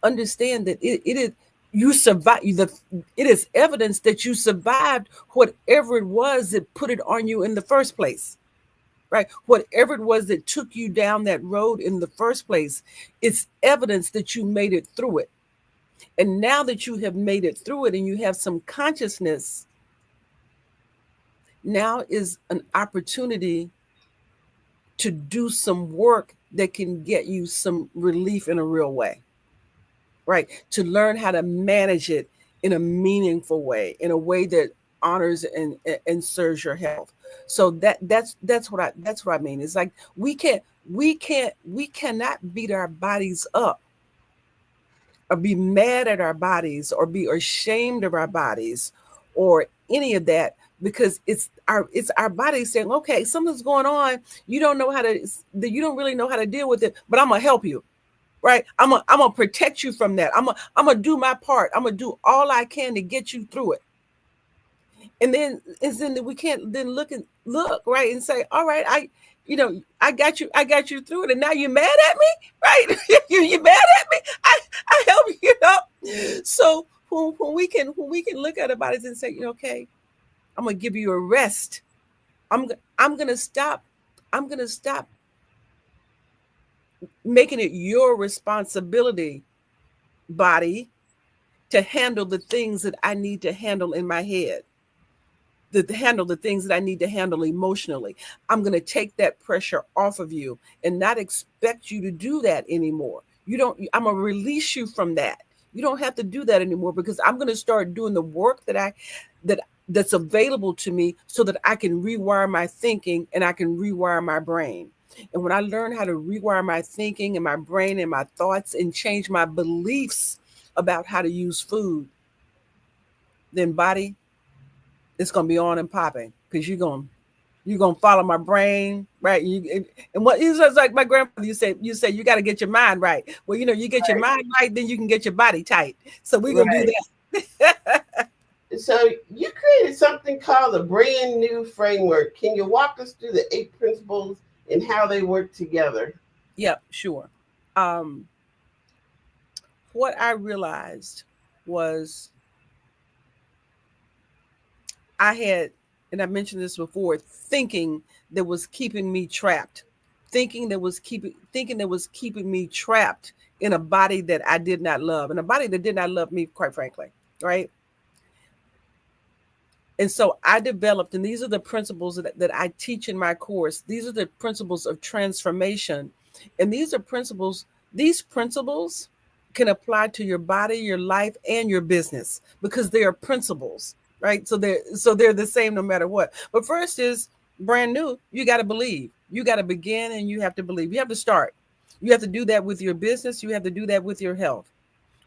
understand that it is you survive. It is evidence that you survived whatever it was that put it on you in the first place. Right? Whatever it was that took you down that road in the first place, it's evidence that you made it through it. And now that you have made it through it and you have some consciousness, now is an opportunity to do some work that can get you some relief in a real way, right? To learn how to manage it in a meaningful way, in a way that honors and serves your health. So that's what I mean. It's like we cannot beat our bodies up or be mad at our bodies or be ashamed of our bodies or any of that, because it's our body saying, okay, something's going on. You don't really know how to deal with it, but I'm gonna help you. Right? I'm gonna protect you from that. I'm gonna do my part. I'm gonna do all I can to get you through it. And then we can't then look right and say, all right, I got you through it, and now you're mad at me, right? You're mad at me. I help you up. So when we can look at our bodies and say, okay, I'm gonna give you a rest. I'm gonna stop making it your responsibility, body, to handle the things that I need to handle in my head, to handle the things that I need to handle emotionally. I'm going to take that pressure off of you and not expect you to do that anymore. I'm going to release you from that. You don't have to do that anymore, because I'm going to start doing the work that's available to me so that I can rewire my thinking and I can rewire my brain. And when I learn how to rewire my thinking and my brain and my thoughts and change my beliefs about how to use food, then body, it's going to be on and popping, because you're going to follow my brain, right? And what it's just like my grandfather, you say you got to get your mind right. Well, you get your mind right, then you can get your body tight. So we're going to do that. So you created something called a brand new framework. Can you walk us through the 8 principles and how they work together? Yeah, sure. What I realized was I had, and I mentioned this before, thinking that was keeping me trapped. thinking that was keeping me trapped in a body that I did not love, and a body that did not love me, quite frankly, right? And so I developed, and these are the principles that I teach in my course. These are the principles of transformation. And these principles can apply to your body, your life, and your business, because they are principles, right? So they're the same no matter what. But first is brand new. You got to believe. You got to begin, and you have to believe. You have to start. You have to do that with your business. You have to do that with your health.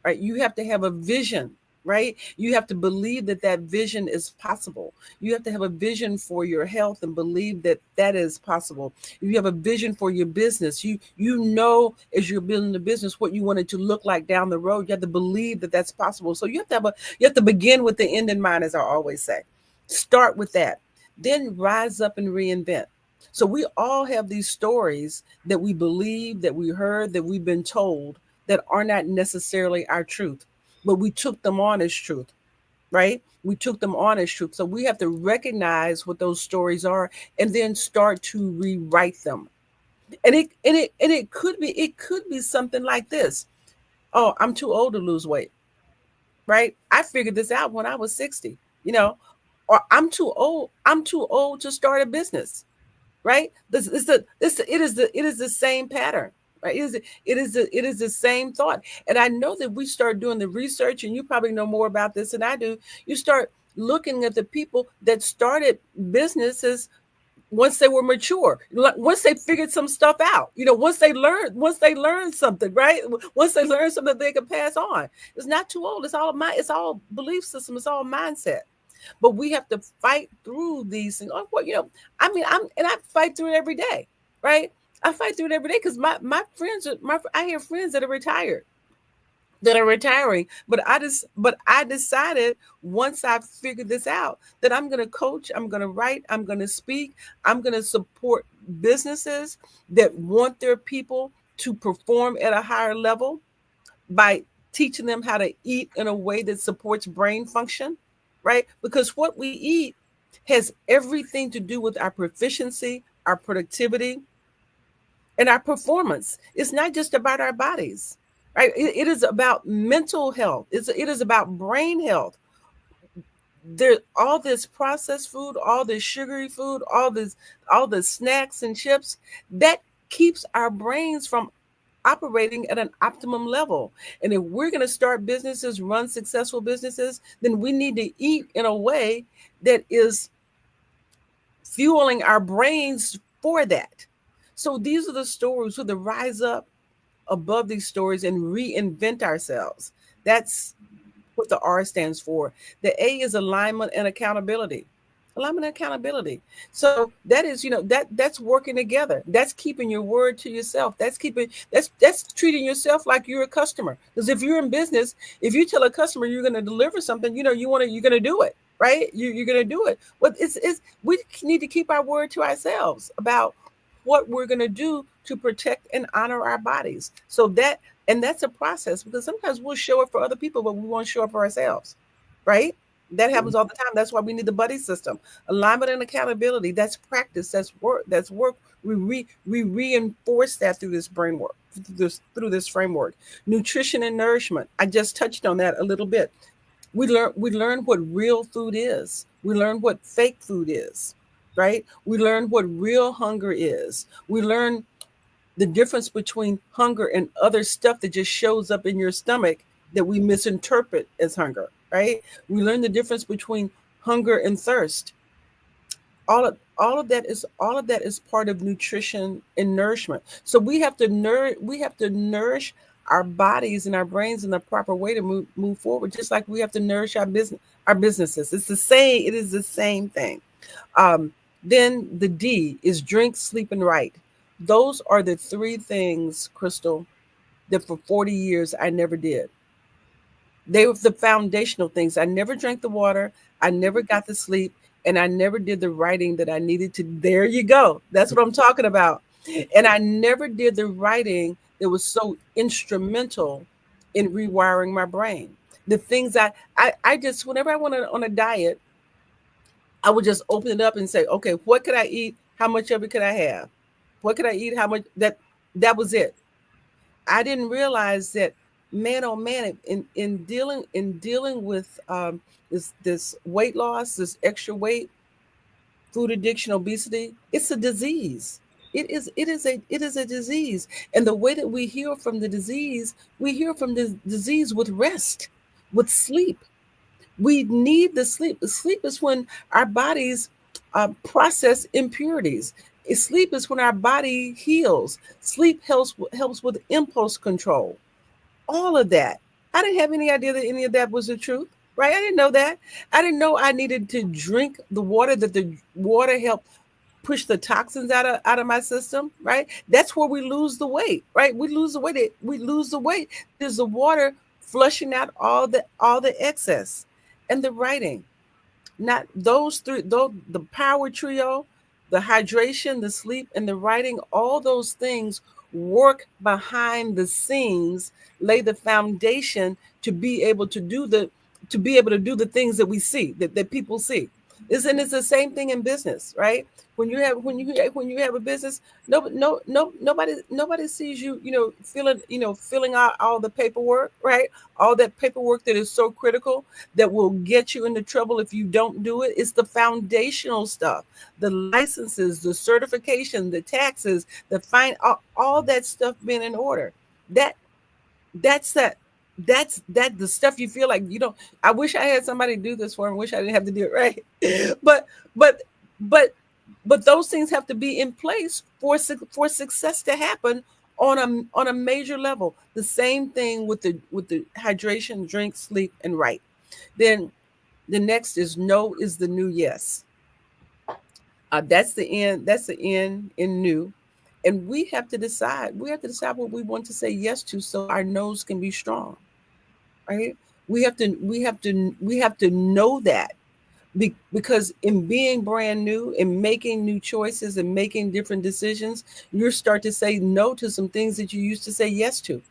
Right? You have to have a vision, right? You have to believe that that vision is possible. You have to have a vision for your health and believe that that is possible. If you have a vision for your business, you know, as you're building the business, what you want it to look like down the road. You have to believe that that's possible. So you have to begin with the end in mind, as I always say. Start with that, then rise up and reinvent. So we all have these stories that we believe, that we heard, that we've been told, that are not necessarily our truth, but we took them on as truth, right? We took them on as truth. So we have to recognize what those stories are and then start to rewrite them. And it could be something like this. Oh, I'm too old to lose weight, right? I figured this out when I was 60, or I'm too old to start a business, right? It is the same pattern, right? It is the same thought. And I know that we start doing the research, and you probably know more about this than I do. You start looking at the people that started businesses once they were mature, once they figured some stuff out, once they learned something, right? Once they learned something they could pass on. It's not too old. It's all belief system. It's all mindset. But we have to fight through these things. I fight through it every day, right? I fight through it every day because my friends I have friends that are retired, that are retiring. But I decided once I figured this out that I'm going to coach, I'm going to write, I'm going to speak, I'm going to support businesses that want their people to perform at a higher level by teaching them how to eat in a way that supports brain function, right? Because what we eat has everything to do with our proficiency, our productivity, and our performance. It's not just about our bodies, right? It is about mental health. It is about brain health. There's all this processed food, all this sugary food, all the snacks and chips that keeps our brains from operating at an optimum level. And if we're going to start businesses, run successful businesses, then we need to eat in a way that is fueling our brains for that. So these are the stories. So to rise up above these stories and reinvent ourselves. That's what the R stands for. The A is alignment and accountability. Alignment and accountability. So that is, that's working together. That's keeping your word to yourself. That's treating yourself like you're a customer. Because if you're in business, if you tell a customer you're going to deliver something, you're going to do it, right? You're going to do it. But we need to keep our word to ourselves about what we're going to do to protect and honor our bodies. So that's a process, because sometimes we'll show up for other people, but we won't show up for ourselves, right? That happens all the time. That's why we need the buddy system. Alignment and accountability. That's practice. That's work. We reinforce that through this brainwork, through this framework. Nutrition and nourishment. I just touched on that a little bit. We learn what real food is. We learn what fake food is, right? We learn what real hunger is. We learn the difference between hunger and other stuff that just shows up in your stomach that we misinterpret as hunger, right? We learn the difference between hunger and thirst. All of that is part of nutrition and nourishment. So we have to nourish our bodies and our brains in the proper way to move forward, just like we have to nourish our businesses. It's the same. It is the same thing. Then the D is drink, sleep, and write. Those are the three things, Crystal, that for 40 years I never did. They were the foundational things. I never drank the water. I never got the sleep, and I never did the writing that I needed to. There you go. That's what I'm talking about. And I never did the writing that was so instrumental in rewiring my brain. The things I just, whenever I went on a diet, I would just open it up and say, okay, what could I eat? How much of it could I have? What could I eat? How much? That was it. I didn't realize that, man, oh man, in dealing with this weight loss, this extra weight, food addiction, obesity, it's a disease. It is a disease. And the way that we heal from the disease, we heal from the disease with rest, with sleep. We need the sleep. The sleep is when our bodies process impurities. Sleep is when our body heals. Sleep helps with impulse control. All of that. I didn't have any idea that any of that was the truth, right? I didn't know that. I didn't know I needed to drink the water, that the water helped push the toxins out of my system, right? That's where we lose the weight, right? We lose the weight. We lose the weight. There's the water flushing out all the excess. And the writing. Not those three, though, the power trio, the hydration, the sleep, and the writing, all those things work behind the scenes, lay the foundation to be able to do the things that we see, that people see. It's the same thing in business, right? When you have a business, nobody sees you, filling out all the paperwork, right? All that paperwork that is so critical that will get you into trouble if you don't do it. It's the foundational stuff, the licenses, the certification, the taxes, the fine, all that stuff being in order. That's the stuff you feel like you don't. I wish I had somebody do this for me. Wish I didn't have to do it, right? But those things have to be in place for success to happen on a major level. The same thing with the hydration, drink, sleep, and write. Then the next is no is the new yes. That's the end. That's the end in new. And we have to decide. We have to decide what we want to say yes to, so our no's can be strong, right? We have to know that, because in being brand new and making new choices and making different decisions, you start to say no to some things that you used to say yes to.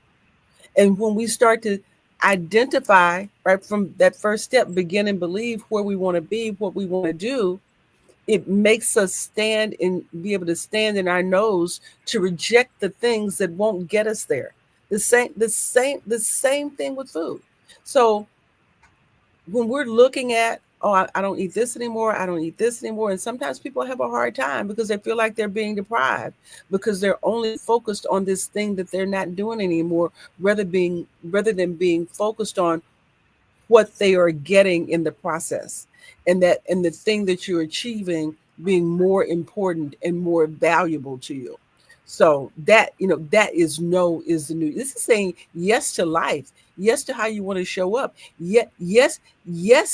And when we start to identify, right from that first step, begin and believe where we want to be, what we want to do, it makes us stand and be able to stand in our nose to reject the things that won't get us there. The same thing with food. So when we're looking at, I don't eat this anymore, I don't eat this anymore. And sometimes people have a hard time because they feel like they're being deprived, because they're only focused on this thing that they're not doing anymore, rather than being focused on what they are getting in the process, and the thing that you're achieving being more important and more valuable to you. So that is no is the new. This is saying yes to life, yes to how you want to show up, yes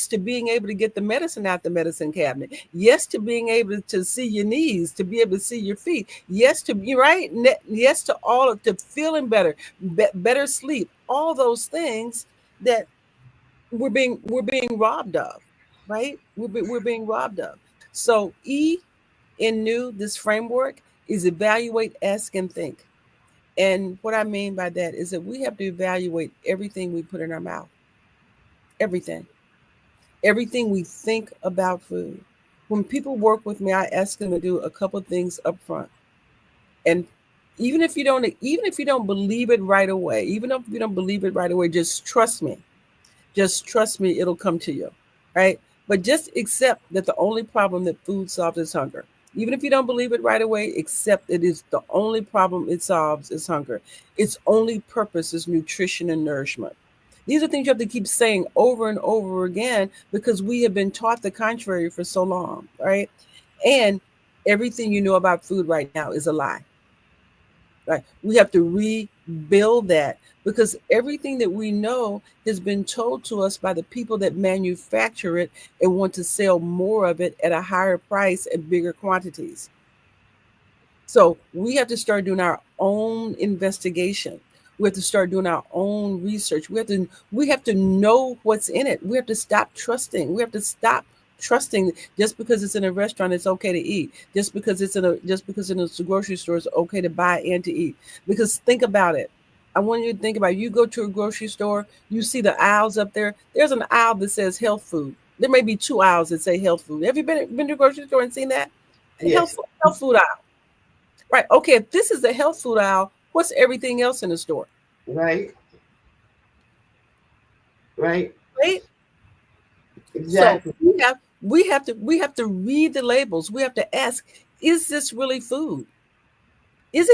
to being able to get the medicine out the medicine cabinet, yes to being able to see your knees, to be able to see your feet, yes to be right, yes to all of, to feeling better, better sleep, all those things that we're being robbed of, right? We're being robbed of. So E in new, this framework is evaluate, ask, and think. And what I mean by that is that we have to evaluate everything we put in our mouth, everything we think about food. When people work with me, I ask them to do a couple of things up front. And even if you don't believe it right away, just trust me. Just trust me, it'll come to you, right? But just accept that the only problem that food solves is hunger. Even if you don't believe it right away, accept it is the only problem it solves is hunger. Its only purpose is nutrition and nourishment. These are things you have to keep saying over and over again, because we have been taught the contrary for so long, right? And everything you know about food right now is a lie. Right? We have to rebuild that, because everything that we know has been told to us by the people that manufacture it and want to sell more of it at a higher price and bigger quantities. So we have to start doing our own investigation. We have to start doing our own research. We have to know what's in it. We have to stop trusting. We have to stop trusting just because it's in a restaurant, it's okay to eat. Just because it's in a grocery store, it's okay to buy and to eat. Because think about it. I want you to think about it. You go to a grocery store, you see the aisles up there. There's an aisle that says health food. There may be two aisles that say health food. Have you been to a grocery store and seen that? Yes. Health food aisle. Right. Okay, if this is the health food aisle, what's everything else in the store? Right. Right. Right. Exactly. So we have to read the labels. We have to ask, is this really food? Is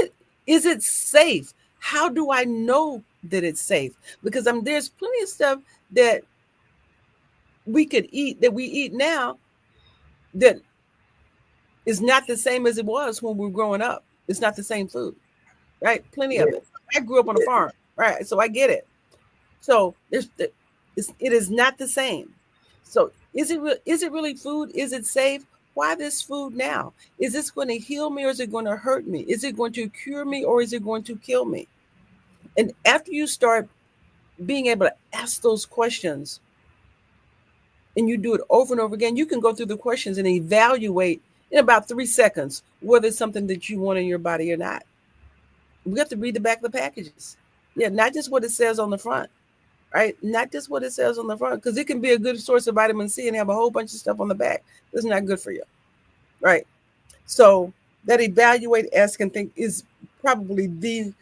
it safe? How do I know that it's safe? Because there's plenty of stuff that we could eat that we eat now that is not the same as it was when we were growing up. It's not the same food, right? Plenty of Yeah. it. I grew up on a farm, right? So I get it. So it is not the same. So is it really food? Is it safe? Why this food now? Is this going to heal me or is it going to hurt me? Is it going to cure me or is it going to kill me? And after you start being able to ask those questions and you do it over and over again, you can go through the questions and evaluate in about 3 seconds whether it's something that you want in your body or not. We have to read the back of the packages. Yeah, not just what it says on the front, right? Not just what it says on the front, because it can be a good source of vitamin C and have a whole bunch of stuff on the back that's not good for you, right? So that evaluate, ask, and think is probably the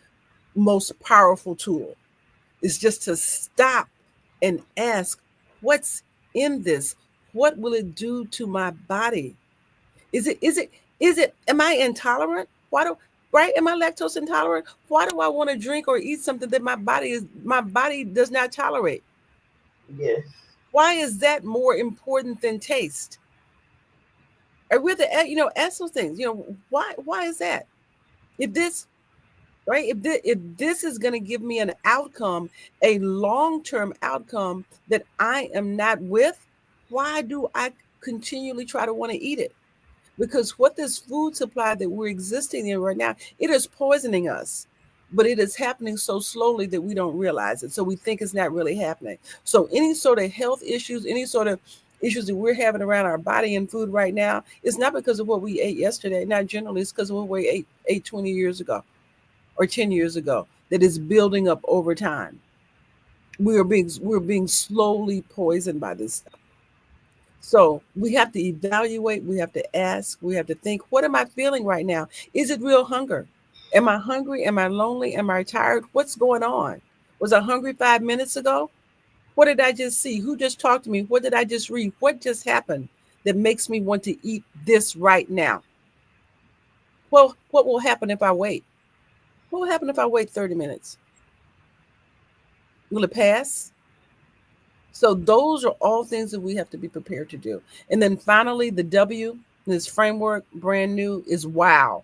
most powerful tool. Is just to stop and ask, what's in this? What will it do to my body? Is it, am I intolerant? Right? Am I lactose intolerant? Why do I want to drink or eat something that my body does not tolerate? Yes. Why is that more important than taste? I really, ask those things. Why is that? If this, right? If this is going to give me an outcome, a long-term outcome that I am not with, why do I continually try to want to eat it? Because what this food supply that we're existing in right now, it is poisoning us, but it is happening so slowly that we don't realize it. So we think it's not really happening. So any sort of health issues, any sort of issues that we're having around our body and food right now, it's not because of what we ate yesterday. Not generally, it's because of what we ate 20 years ago or 10 years ago that is building up over time. We're being slowly poisoned by this stuff. So we have to evaluate, we have to ask, we have to think, what am I feeling right now? Is it real hunger? Am I hungry? Am I lonely? Am I tired? What's going on? Was I hungry 5 minutes ago? What did I just see? Who just talked to me? What did I just read? What just happened that makes me want to eat this right now? Well, what will happen if I wait? What will happen if I wait 30 minutes? Will it pass? So those are all things that we have to be prepared to do. And then finally, the W, this framework, brand new, is wow.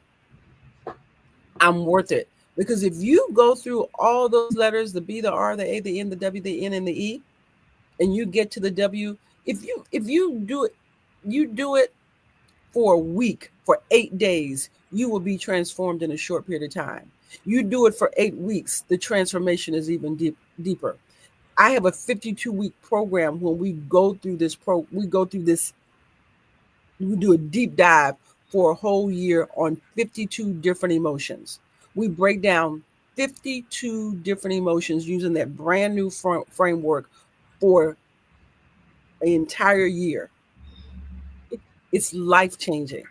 I'm worth it. Because if you go through all those letters, the B, the R, the A, the N, the W, the N, and the E, and you get to the W, if you do it for a week, for 8 days, you will be transformed in a short period of time. You do it for 8 weeks, the transformation is even deeper. I have a 52-week program when we go through this, we do a deep dive for a whole year on 52 different emotions. We break down 52 different emotions using that brand new framework for an entire year. It's life-changing.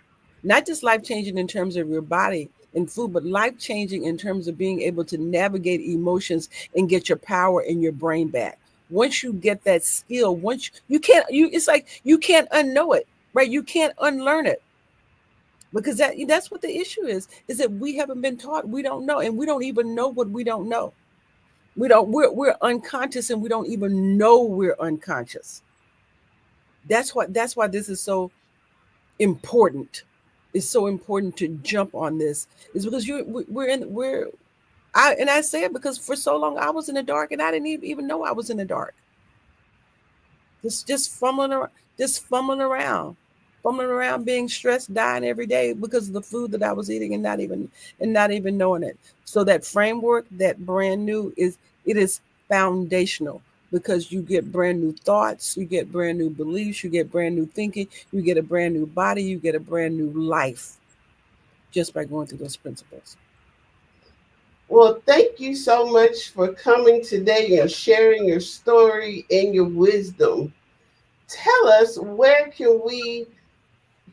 Not just life-changing in terms of your body and food, but life-changing in terms of being able to navigate emotions and get your power in your brain back. Once you get that skill, it's like you can't unknow it, right? You can't unlearn it. Because that's what the issue is that we haven't been taught, we don't know, and we don't even know what we don't know. We're unconscious and we don't even know we're unconscious. That's why this is so important. It's so important to jump on this, is because I say it because for so long I was in the dark and I didn't even know I was in the dark. Just fumbling around, being stressed, dying every day because of the food that I was eating and not even knowing it. So that framework, that brand new, it is foundational, because you get brand new thoughts, you get brand new beliefs, you get brand new thinking, you get a brand new body, you get a brand new life just by going through those principles. Well, thank you so much for coming today and sharing your story and your wisdom. Tell us, where can we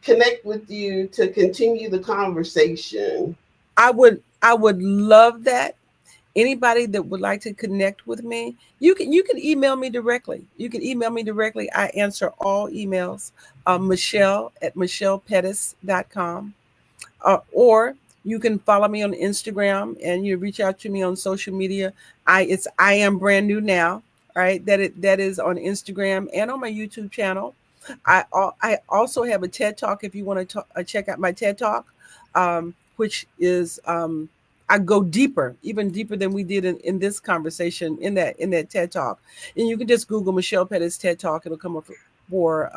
connect with you to continue the conversation? I would love that. Anybody that would like to connect with me, you can email me directly. You can email me directly. I answer all emails. Michelle at michellepettis.com. Or you can follow me on Instagram and you reach out to me on social media. I am brand new now, right? That is on Instagram and on my YouTube channel. I also have a TED Talk if you want to check out my TED Talk, which is I go deeper, even deeper than we did in this conversation in that TED Talk. And you can just Google Michelle Pettis TED Talk. It'll come up for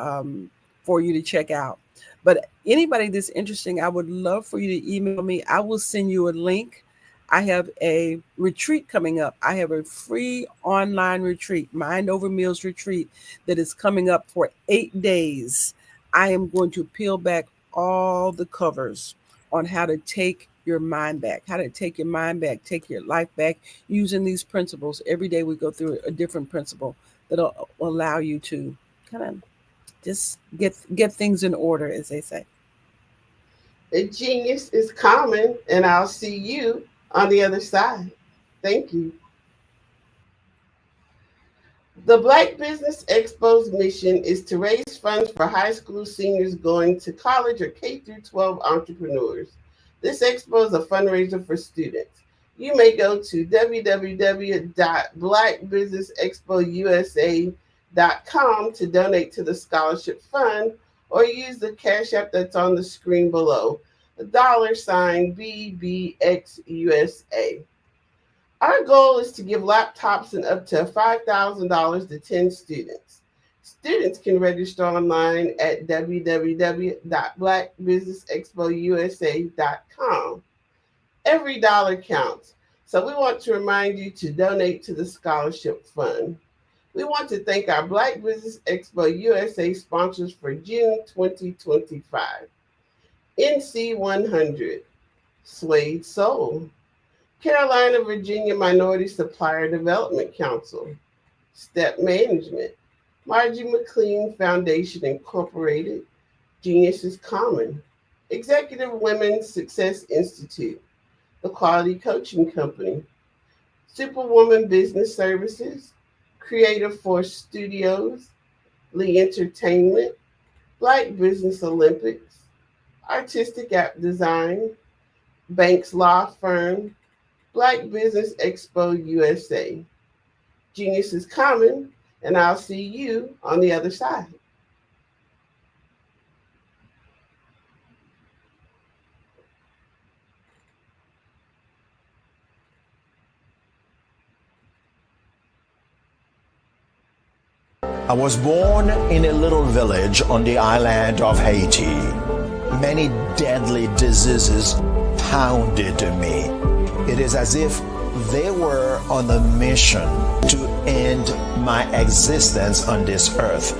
you to check out. But anybody that's interesting, I would love for you to email me. I will send you a link. I have a retreat coming up. I have a free online retreat, Mind Over Meals retreat, that is coming up for 8 days. I am going to peel back all the covers on how to take your mind back, take your life back using these principles. Every day we go through a different principle that'll allow you to kind of just get things in order, as they say. A genius is common, and I'll see you on the other side. Thank you. The Black Business Expo's mission is to raise funds for high school seniors going to college or K-12 entrepreneurs. This expo is a fundraiser for students. You may go to www.blackbusinessexpousa.com to donate to the scholarship fund, or use the Cash App that's on the screen below, $BBXUSA. Our goal is to give laptops and up to $5,000 to 10 students. Students can register online at www.blackbusinessexpousa.com. Every dollar counts, so we want to remind you to donate to the scholarship fund. We want to thank our Black Business Expo USA sponsors for June 2025. NC 100, Suede Soul, Carolina, Virginia Minority Supplier Development Council, Step Management, Margie McLean Foundation Incorporated, Genius is Common, Executive Women's Success Institute, The Quality Coaching Company, Superwoman Business Services, Creative Force Studios, Lee Entertainment, Black Business Olympics, Artistic App Design, Banks Law Firm, Black Business Expo USA. Genius is common, and I'll see you on the other side. I was born in a little village on the island of Haiti. Many deadly diseases pounded me. It is as if they were on a mission to end my existence on this earth.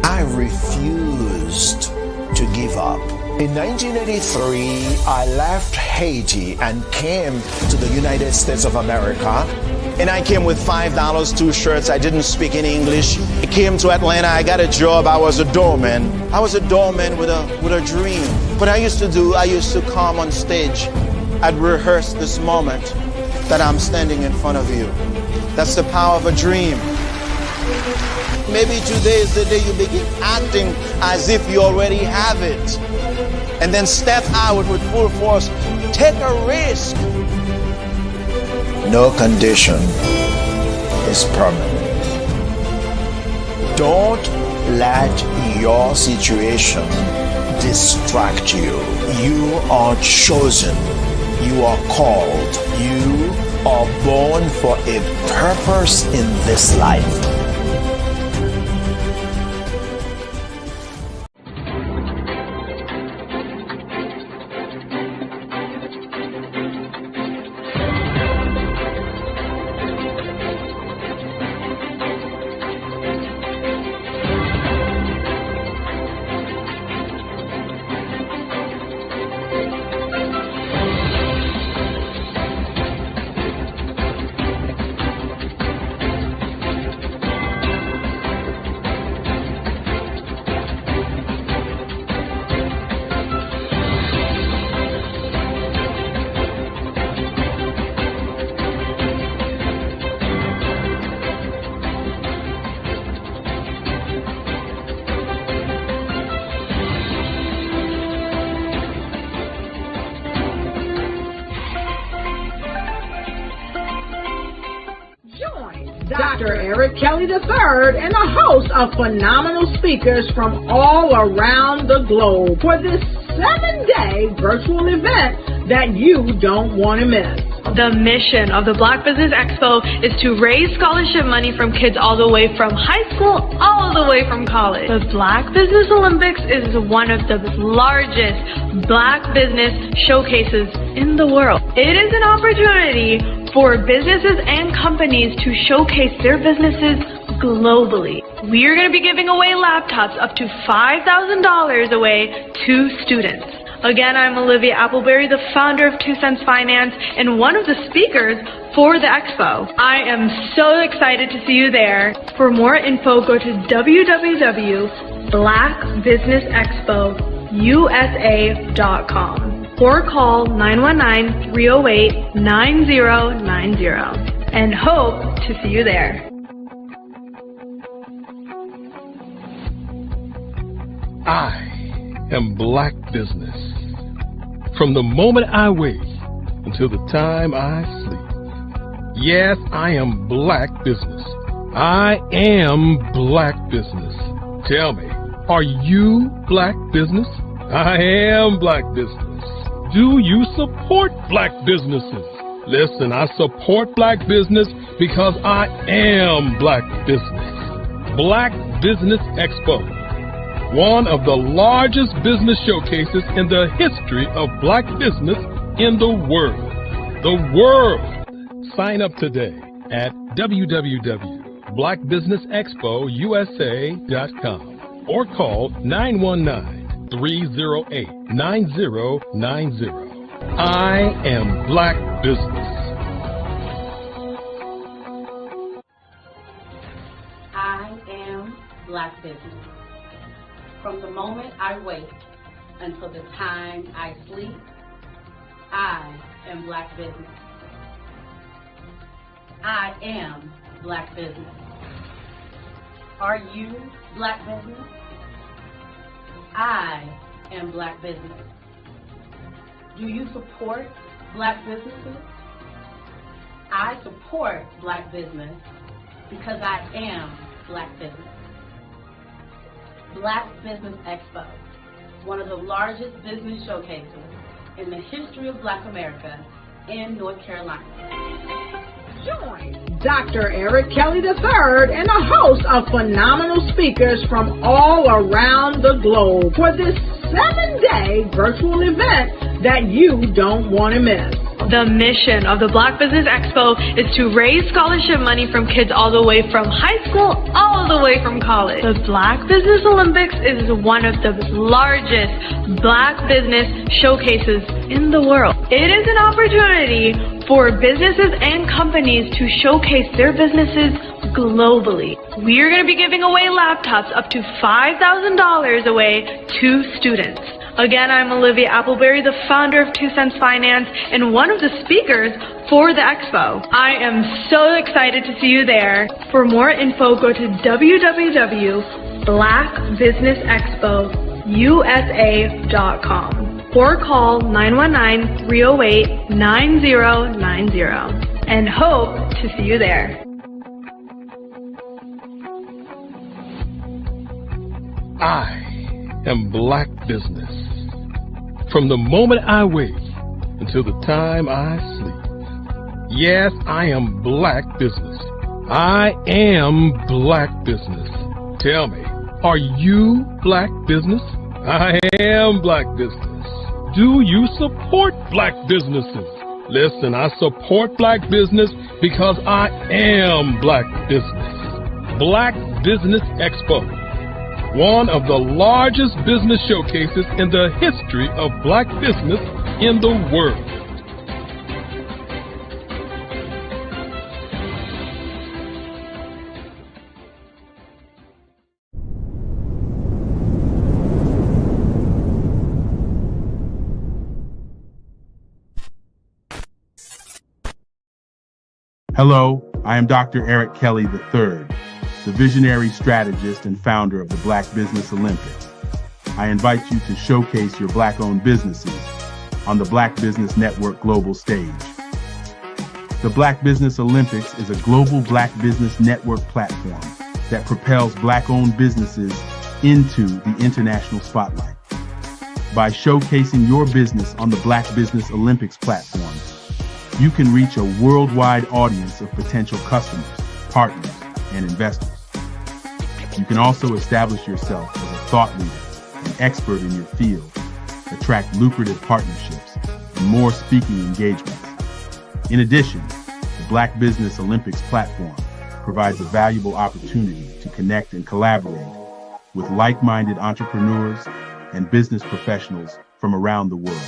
I refused to give up. In 1983, I left Haiti and came to the United States of America. And I came with $5, 2 shirts. I didn't speak any English. I came to Atlanta. I got a job. I was a doorman. I was a doorman with a dream. What I used to do, I used to come on stage. I'd rehearse this moment that I'm standing in front of you. That's the power of a dream. Maybe today is the day you begin acting as if you already have it. And then step out with full force. Take a risk. No condition is permanent. Don't let your situation distract you. You are chosen. You are called. You are born for a purpose in this life. Dr. Eric Kelly III and a host of phenomenal speakers from all around the globe for this 7-day virtual event that you don't want to miss. The mission of the Black Business Expo is to raise scholarship money from kids all the way from high school, all the way from college. The Black Business Olympics is one of the largest Black business showcases in the world. It is an opportunity for businesses and companies to showcase their businesses globally. We are going to be giving away laptops up to $5,000 away to students. Again, I'm Olivia Appleberry, the founder of 2 Cents Finance and one of the speakers for the expo. I am so excited to see you there. For more info, go to www.blackbusinessexpousa.com or call 919-308-9090 and hope to see you there. I am Black Business. From the moment I wake until the time I sleep. Yes, I am Black Business. I am Black Business. Tell me, are you Black Business? I am Black Business. Do you support Black businesses? Listen, I support Black business because I am Black Business. Black Business Expo, one of the largest business showcases in the history of Black business in the world. The world! Sign up today at www.blackbusinessexpousa.com or call 919-308-9090. I am Black Business. I am Black Business. From the moment I wake until the time I sleep, I am Black Business. I am Black Business. Are you Black Business? I am Black Business. Do you support Black businesses? I support Black business because I am Black Business. Black Business Expo, one of the largest business showcases in the history of Black America in North Carolina. Join Dr. Eric Kelly III and a host of phenomenal speakers from all around the globe for this 7-day virtual event that you don't want to miss. The mission of the Black Business Expo is to raise scholarship money from kids all the way from high school, all the way from college. The Black Business Olympics is one of the largest Black business showcases in the world. It is an opportunity for businesses and companies to showcase their businesses globally. We are going to be giving away laptops up to $5,000 away to students. Again, I'm Olivia Appleberry, the founder of 2 Cents Finance and one of the speakers for the expo. I am so excited to see you there. For more info, go to www.blackbusinessexpousa.com or call 919-308-9090 and hope to see you there. I am Black Business. From the moment I wake until the time I sleep. Yes, I am Black Business. I am Black Business. Tell me, are you Black Business? I am Black Business. Do you support Black businesses? Listen, I support Black business because I am Black Business. Black Business Expo, one of the largest business showcases in the history of Black business in the world. Hello, I am Dr. Eric Kelly III, the visionary strategist and founder of the Black Business Olympics. I invite you to showcase your Black-owned businesses on the Black Business Network global stage. The Black Business Olympics is a global Black business network platform that propels Black-owned businesses into the international spotlight. By showcasing your business on the Black Business Olympics platform, you can reach a worldwide audience of potential customers, partners, and investors. You can also establish yourself as a thought leader, an expert in your field, attract lucrative partnerships, and more speaking engagements. In addition, the Black Business Olympics platform provides a valuable opportunity to connect and collaborate with like-minded entrepreneurs and business professionals from around the world.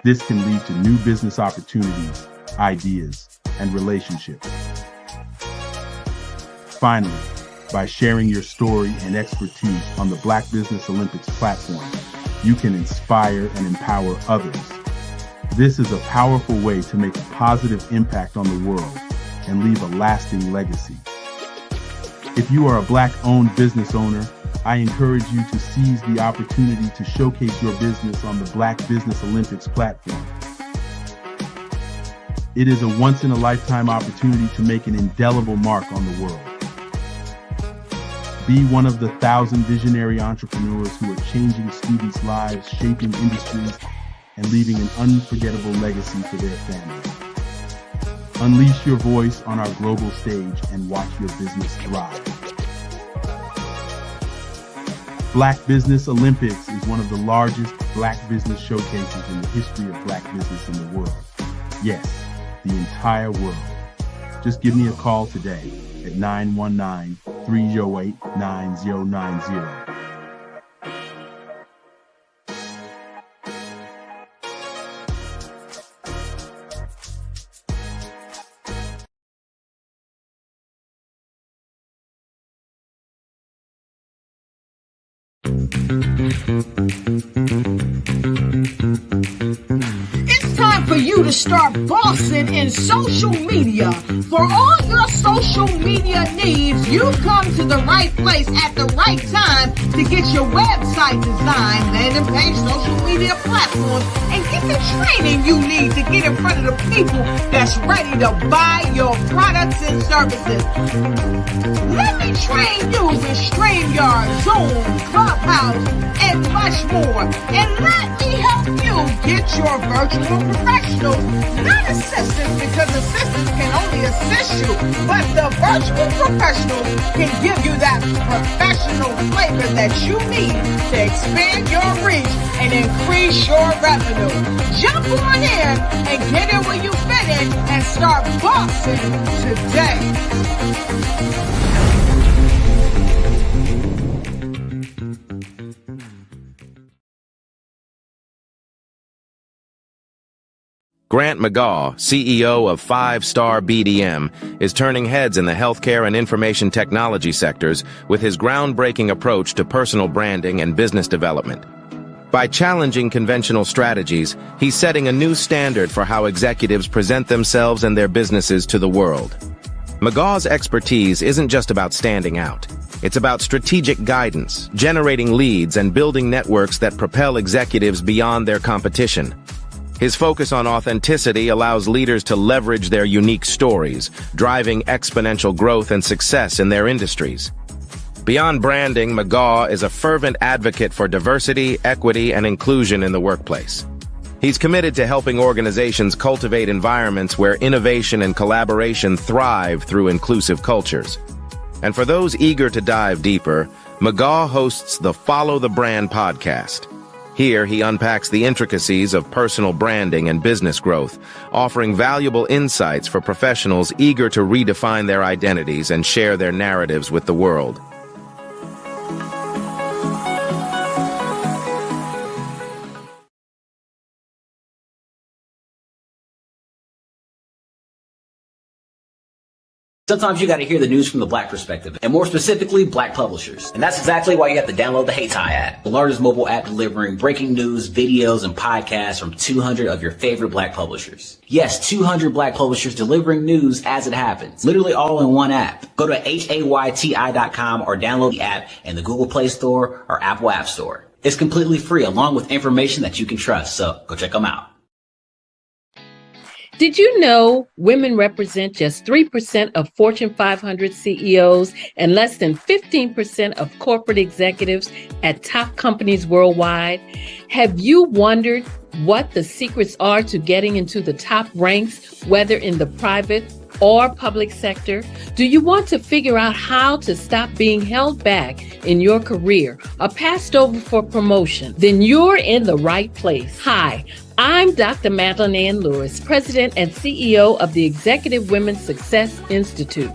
This can lead to new business opportunities, ideas, and relationships. Finally, by sharing your story and expertise on the Black Business Olympics platform, you can inspire and empower others. This is a powerful way to make a positive impact on the world and leave a lasting legacy. If you are a Black-owned business owner, I encourage you to seize the opportunity to showcase your business on the Black Business Olympics platform. It is a once-in-a-lifetime opportunity to make an indelible mark on the world. Be one of the 1,000 visionary entrepreneurs who are changing students' lives, shaping industries, and leaving an unforgettable legacy for their families. Unleash your voice on our global stage and watch your business thrive. Black Business Olympics is one of the largest Black business showcases in the history of Black business in the world. Yes, the entire world. Just give me a call today at 919-308-9090. It's time for you to start bossing in social media. For all your social media needs, you've come to the right place at the right time to get your website designed, landing page, social media platforms, and get the training you need to get in front of the people that's ready to buy your products and services. Let me train you with StreamYard, Zoom, Clubhouse, and much more. And let me help you get your virtual professionals, not assistants, because assistants can only assist you, but the virtual professionals can give you that professional flavor that you need to expand your reach and increase your revenue. Jump on in and get in where you fit in and start bossing today. Grant McGaw, CEO of 5-Star BDM, is turning heads in the healthcare and information technology sectors with his groundbreaking approach to personal branding and business development. By challenging conventional strategies, he's setting a new standard for how executives present themselves and their businesses to the world. McGaw's expertise isn't just about standing out. It's about strategic guidance, generating leads, and building networks that propel executives beyond their competition. His focus on authenticity allows leaders to leverage their unique stories, driving exponential growth and success in their industries. Beyond branding, McGaw is a fervent advocate for diversity, equity, and inclusion in the workplace. He's committed to helping organizations cultivate environments where innovation and collaboration thrive through inclusive cultures. And for those eager to dive deeper, McGaw hosts the Follow the Brand podcast. Here, he unpacks the intricacies of personal branding and business growth, offering valuable insights for professionals eager to redefine their identities and share their narratives with the world. Sometimes you got to hear the news from the Black perspective, and more specifically, Black publishers. And that's exactly why you have to download the Hey Tie app, the largest mobile app delivering breaking news, videos, and podcasts from 200 of your favorite Black publishers. Yes, 200 Black publishers delivering news as it happens, literally all in one app. Go to HAYTI.com or download the app in the Google Play Store or Apple App Store. It's completely free, along with information that you can trust, so go check them out. Did you know women represent just 3% of Fortune 500 CEOs and less than 15% of corporate executives at top companies worldwide? Have you wondered what the secrets are to getting into the top ranks, whether in the private or public sector? Do you want to figure out how to stop being held back in your career or passed over for promotion? Then you're in the right place. Hi, I'm Dr. Madeline Ann Lewis, President and CEO of the Executive Women's Success Institute.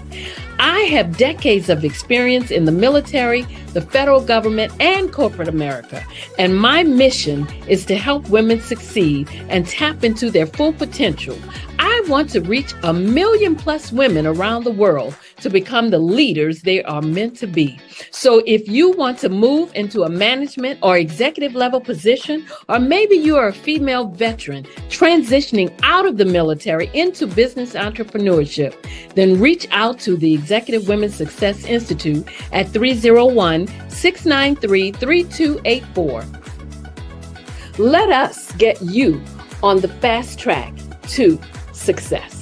I have decades of experience in the military, the federal government, and corporate America, and my mission is to help women succeed and tap into their full potential. I want to reach 1 million+ women around the world to become the leaders they are meant to be. So if you want to move into a management or executive level position, or maybe you are a female veteran transitioning out of the military into business entrepreneurship, then reach out to the Executive Women's Success Institute at 301-693-3284. Let us get you on the fast track to success.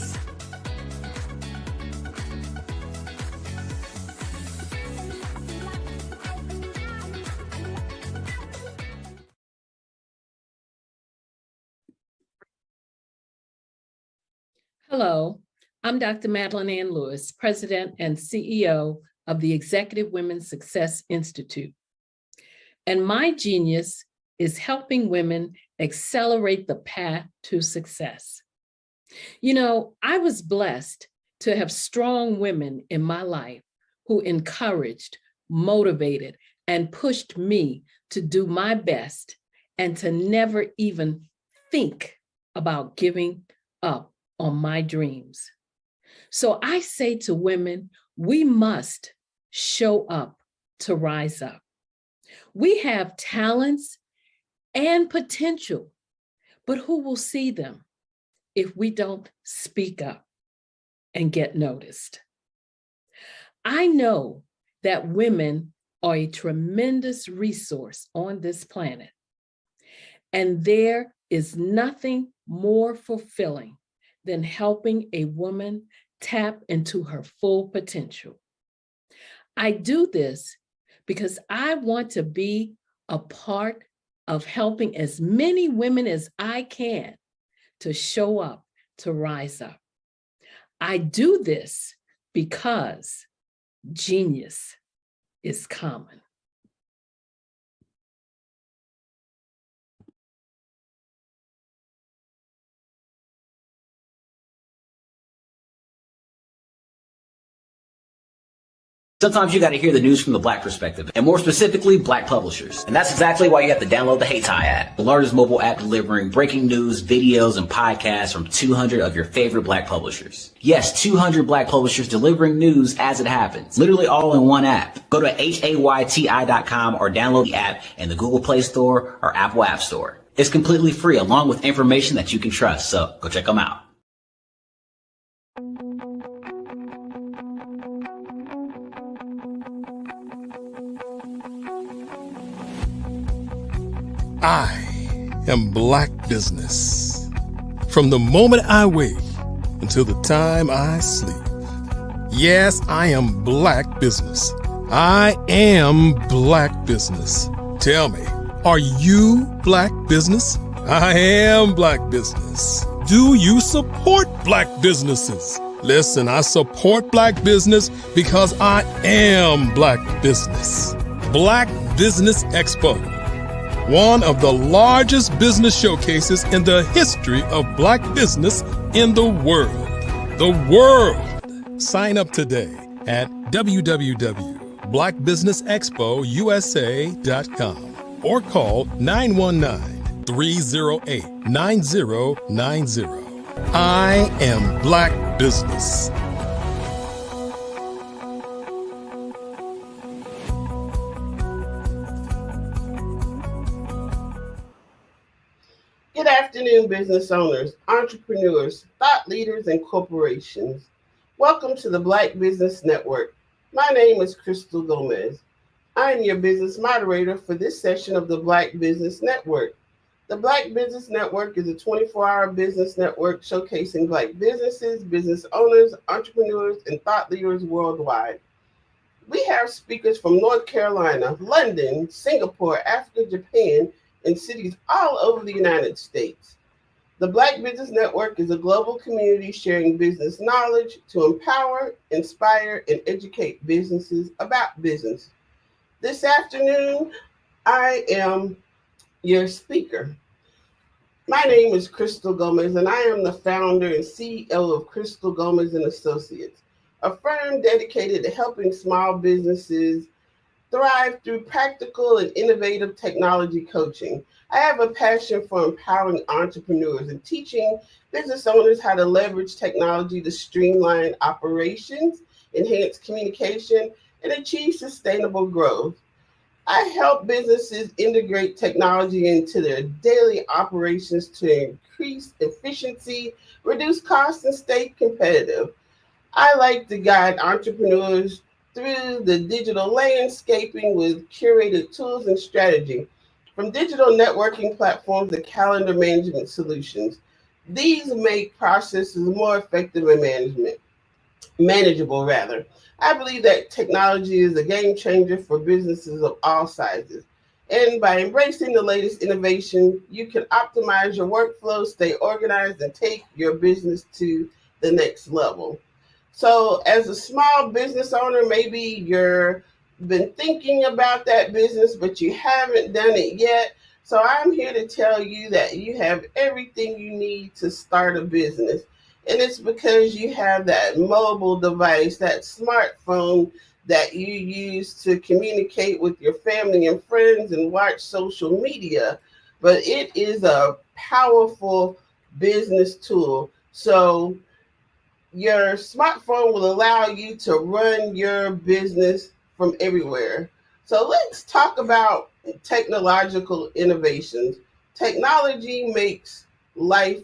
Hello, I'm Dr. Madeline Ann Lewis, President and CEO of the Executive Women's Success Institute. And my genius is helping women accelerate the path to success. You know, I was blessed to have strong women in my life who encouraged, motivated, and pushed me to do my best and to never even think about giving up on my dreams. So I say to women, we must show up to rise up. We have talents and potential, but who will see them if we don't speak up and get noticed? I know that women are a tremendous resource on this planet, and there is nothing more fulfilling than helping a woman tap into her full potential. I do this because I want to be a part of helping as many women as I can to show up, to rise up. I do this because genius is common. Sometimes you got to hear the news from the Black perspective, and more specifically, Black publishers. And that's exactly why you have to download the Hey Tie app, the largest mobile app delivering breaking news, videos, and podcasts from 200 of your favorite Black publishers. Yes, 200 Black publishers delivering news as it happens, literally all in one app. Go to HAYTI.com or download the app in the Google Play Store or Apple App Store. It's completely free, along with information that you can trust, so go check them out. I am Black Business. From the moment I wake until the time I sleep. Yes, I am Black Business. I am Black Business. Tell me, are you Black Business? I am Black Business. Do you support Black businesses? Listen, I support Black business because I am Black Business. Black Business Expo, one of the largest business showcases in the history of Black business in the world. The world! Sign up today at www.blackbusinessexpousa.com or call 919-308-9090. I am Black Business. Good afternoon, business owners, entrepreneurs, thought leaders, and corporations. Welcome to the Black Business Network. My name is Crystal Gomez. I am your business moderator for this session of the Black Business Network. The Black Business Network is a 24-hour business network showcasing Black businesses, business owners, entrepreneurs, and thought leaders worldwide. We have speakers from North Carolina, London, Singapore, Africa, Japan, and cities all over the United States. The Black Business Network is a global community sharing business knowledge to empower, inspire, and educate businesses about business. This afternoon, I am your speaker. My name is Crystal Gomez, and I am the founder and CEO of Crystal Gomez and Associates, a firm dedicated to helping small businesses thrive through practical and innovative technology coaching. I have a passion for empowering entrepreneurs and teaching business owners how to leverage technology to streamline operations, enhance communication, and achieve sustainable growth. I help businesses integrate technology into their daily operations to increase efficiency, reduce costs, and stay competitive. I like to guide entrepreneurs through the digital landscaping with curated tools and strategy, from digital networking platforms to calendar management solutions. These make processes more effective and manageable rather. I believe that technology is a game changer for businesses of all sizes. And by embracing the latest innovation, you can optimize your workflow, stay organized, and take your business to the next level. So as a small business owner, maybe you've been thinking about that business, but you haven't done it yet. So I'm here to tell you that you have everything you need to start a business. And it's because you have that mobile device, that smartphone that you use to communicate with your family and friends and watch social media. But it is a powerful business tool. So your smartphone will allow you to run your business from everywhere. So let's talk about technological innovations. Technology makes life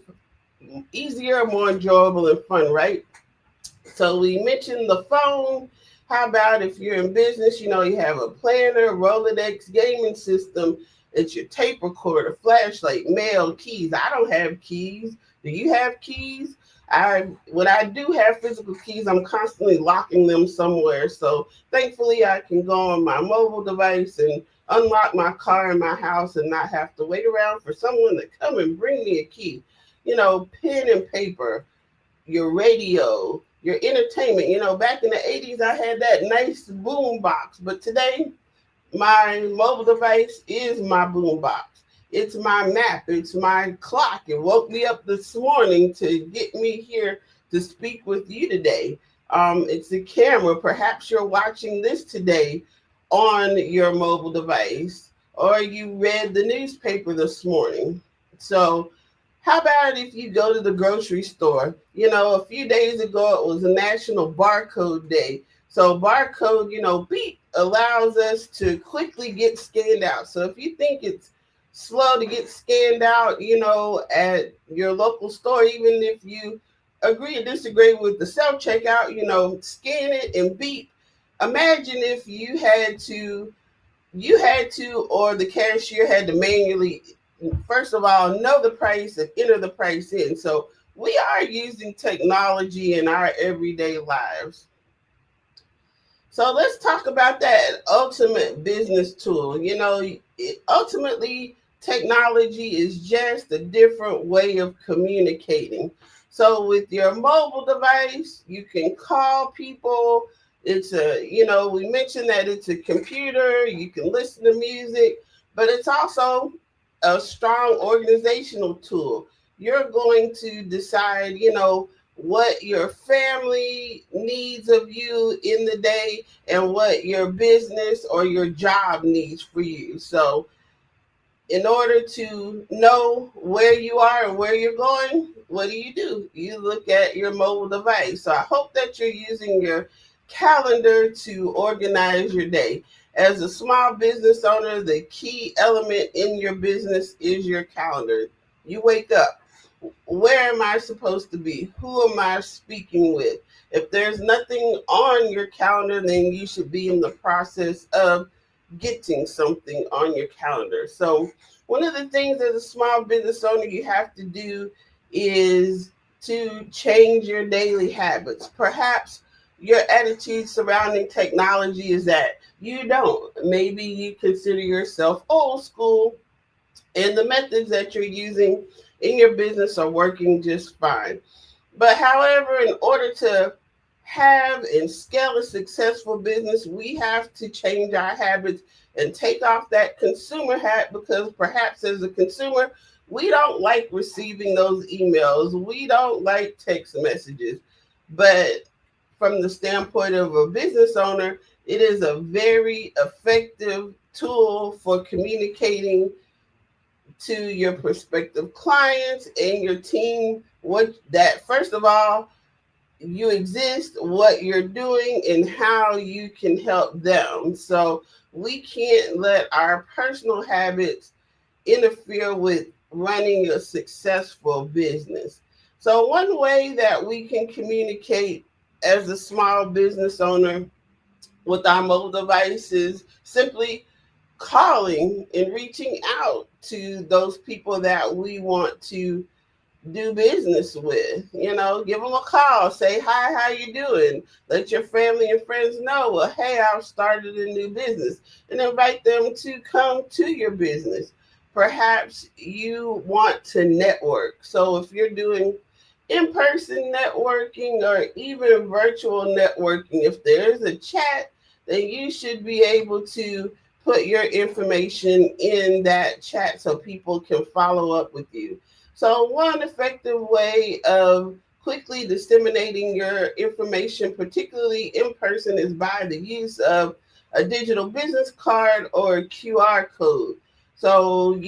easier, more enjoyable, and fun, right? So we mentioned the phone. How about if you're in business, you have a planner, Rolodex, gaming system, it's your tape recorder, flashlight, mail, keys. I don't have keys. Do you have keys? When I do have physical keys, I'm constantly locking them somewhere. So thankfully I can go on my mobile device and unlock my car in my house and not have to wait around for someone to come and bring me a key. Pen and paper, your radio, your entertainment. Back in the 80s, I had that nice boom box, but today my mobile device is my boom box. It's my map. It's my clock. It woke me up this morning to get me here to speak with you today. It's the camera. Perhaps you're watching this today on your mobile device, or you read the newspaper this morning. So how about if you go to the grocery store? A few days ago, it was a National Barcode Day. So barcode, beep, allows us to quickly get scanned out. So if you think it's slow to get scanned out, at your local store, even if you agree or disagree with the self-checkout, scan it and beep. Imagine if you had to, or the cashier had to manually, first of all, know the price and enter the price in. So we are using technology in our everyday lives. So let's talk about that ultimate business tool. Ultimately, technology is just a different way of communicating. So with your mobile device, you can call people. It's we mentioned that it's a computer. You can listen to music, but it's also a strong organizational tool. You're going to decide, what your family needs of you in the day and what your business or your job needs for you. So in order to know where you are and where you're going, what do? You look at your mobile device. So I hope that you're using your calendar to organize your day. As a small business owner, the key element in your business is your calendar. You wake up. Where am I supposed to be? Who am I speaking with? If there's nothing on your calendar, then you should be in the process of getting something on your calendar. So one of the things as a small business owner you have to do is to change your daily habits. Perhaps your attitude surrounding technology is that you don't. Maybe you consider yourself old school and the methods that you're using in your business are working just fine. But however, in order to have and scale a successful business, we have to change our habits and take off that consumer hat, because perhaps as a consumer, we don't like receiving those emails. We don't like text messages. But from the standpoint of a business owner, it is a very effective tool for communicating to your prospective clients and your team what that first of all you exist, what you're doing, and how you can help them. So we can't let our personal habits interfere with running a successful business. So one way that we can communicate as a small business owner with our mobile devices, simply calling and reaching out to those people that we want to do business with. You know, give them a call, say hi, how you doing? Let your family and friends know, well, hey, I've started a new business, and invite them to come to your business. Perhaps you want to network. So if you're doing in-person networking or even virtual networking, if there's a chat, then you should be able to put your information in that chat so people can follow up with you. So one effective way of quickly disseminating your information, particularly in person, is by the use of a digital business card or a QR code. So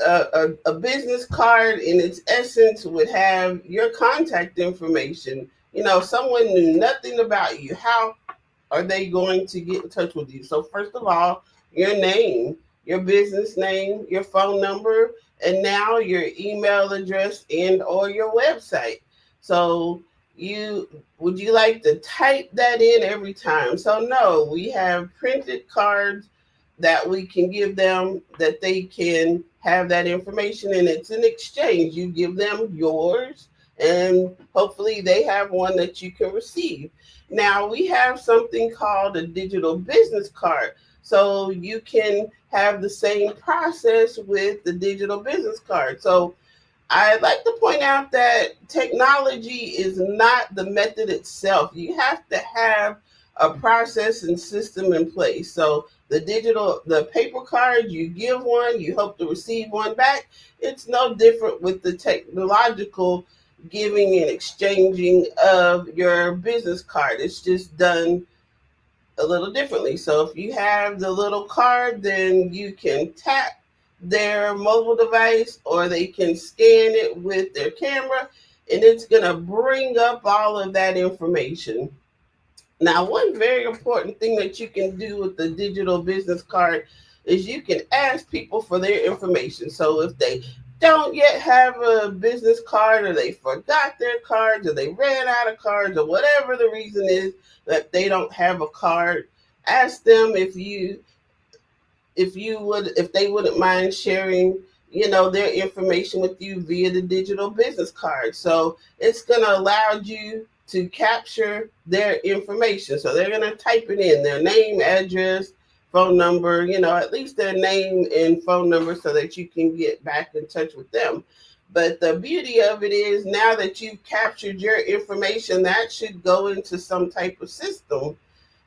a business card in its essence would have your contact information. You know, if someone knew nothing about you, how are they going to get in touch with you? So first of all, your name, your business name, your phone number, and now your email address and or your website. So would you like to type that in every time? So no, we have printed cards that we can give them that they can have that information, and it's an exchange. You give them yours and hopefully they have one that you can receive. Now we have something called a digital business card. So you can have the same process with the digital business card. So I'd like to point out that technology is not the method itself. You have to have a process and system in place. So the paper card, you give one, you hope to receive one back. It's no different with the technological giving and exchanging of your business card. It's just done a little differently. So if you have the little card, then you can tap their mobile device or they can scan it with their camera, and it's going to bring up all of that information. Now, one very important thing that you can do with the digital business card is you can ask people for their information. So if they don't yet have a business card, or they forgot their cards, or they ran out of cards, or whatever the reason is that they don't have a card, ask them if they wouldn't mind sharing, their information with you via the digital business card. So it's going to allow you to capture their information. So they're going to type it in, their name, address, phone number, at least their name and phone number, so that you can get back in touch with them. But the beauty of it is, now that you've captured your information, that should go into some type of system,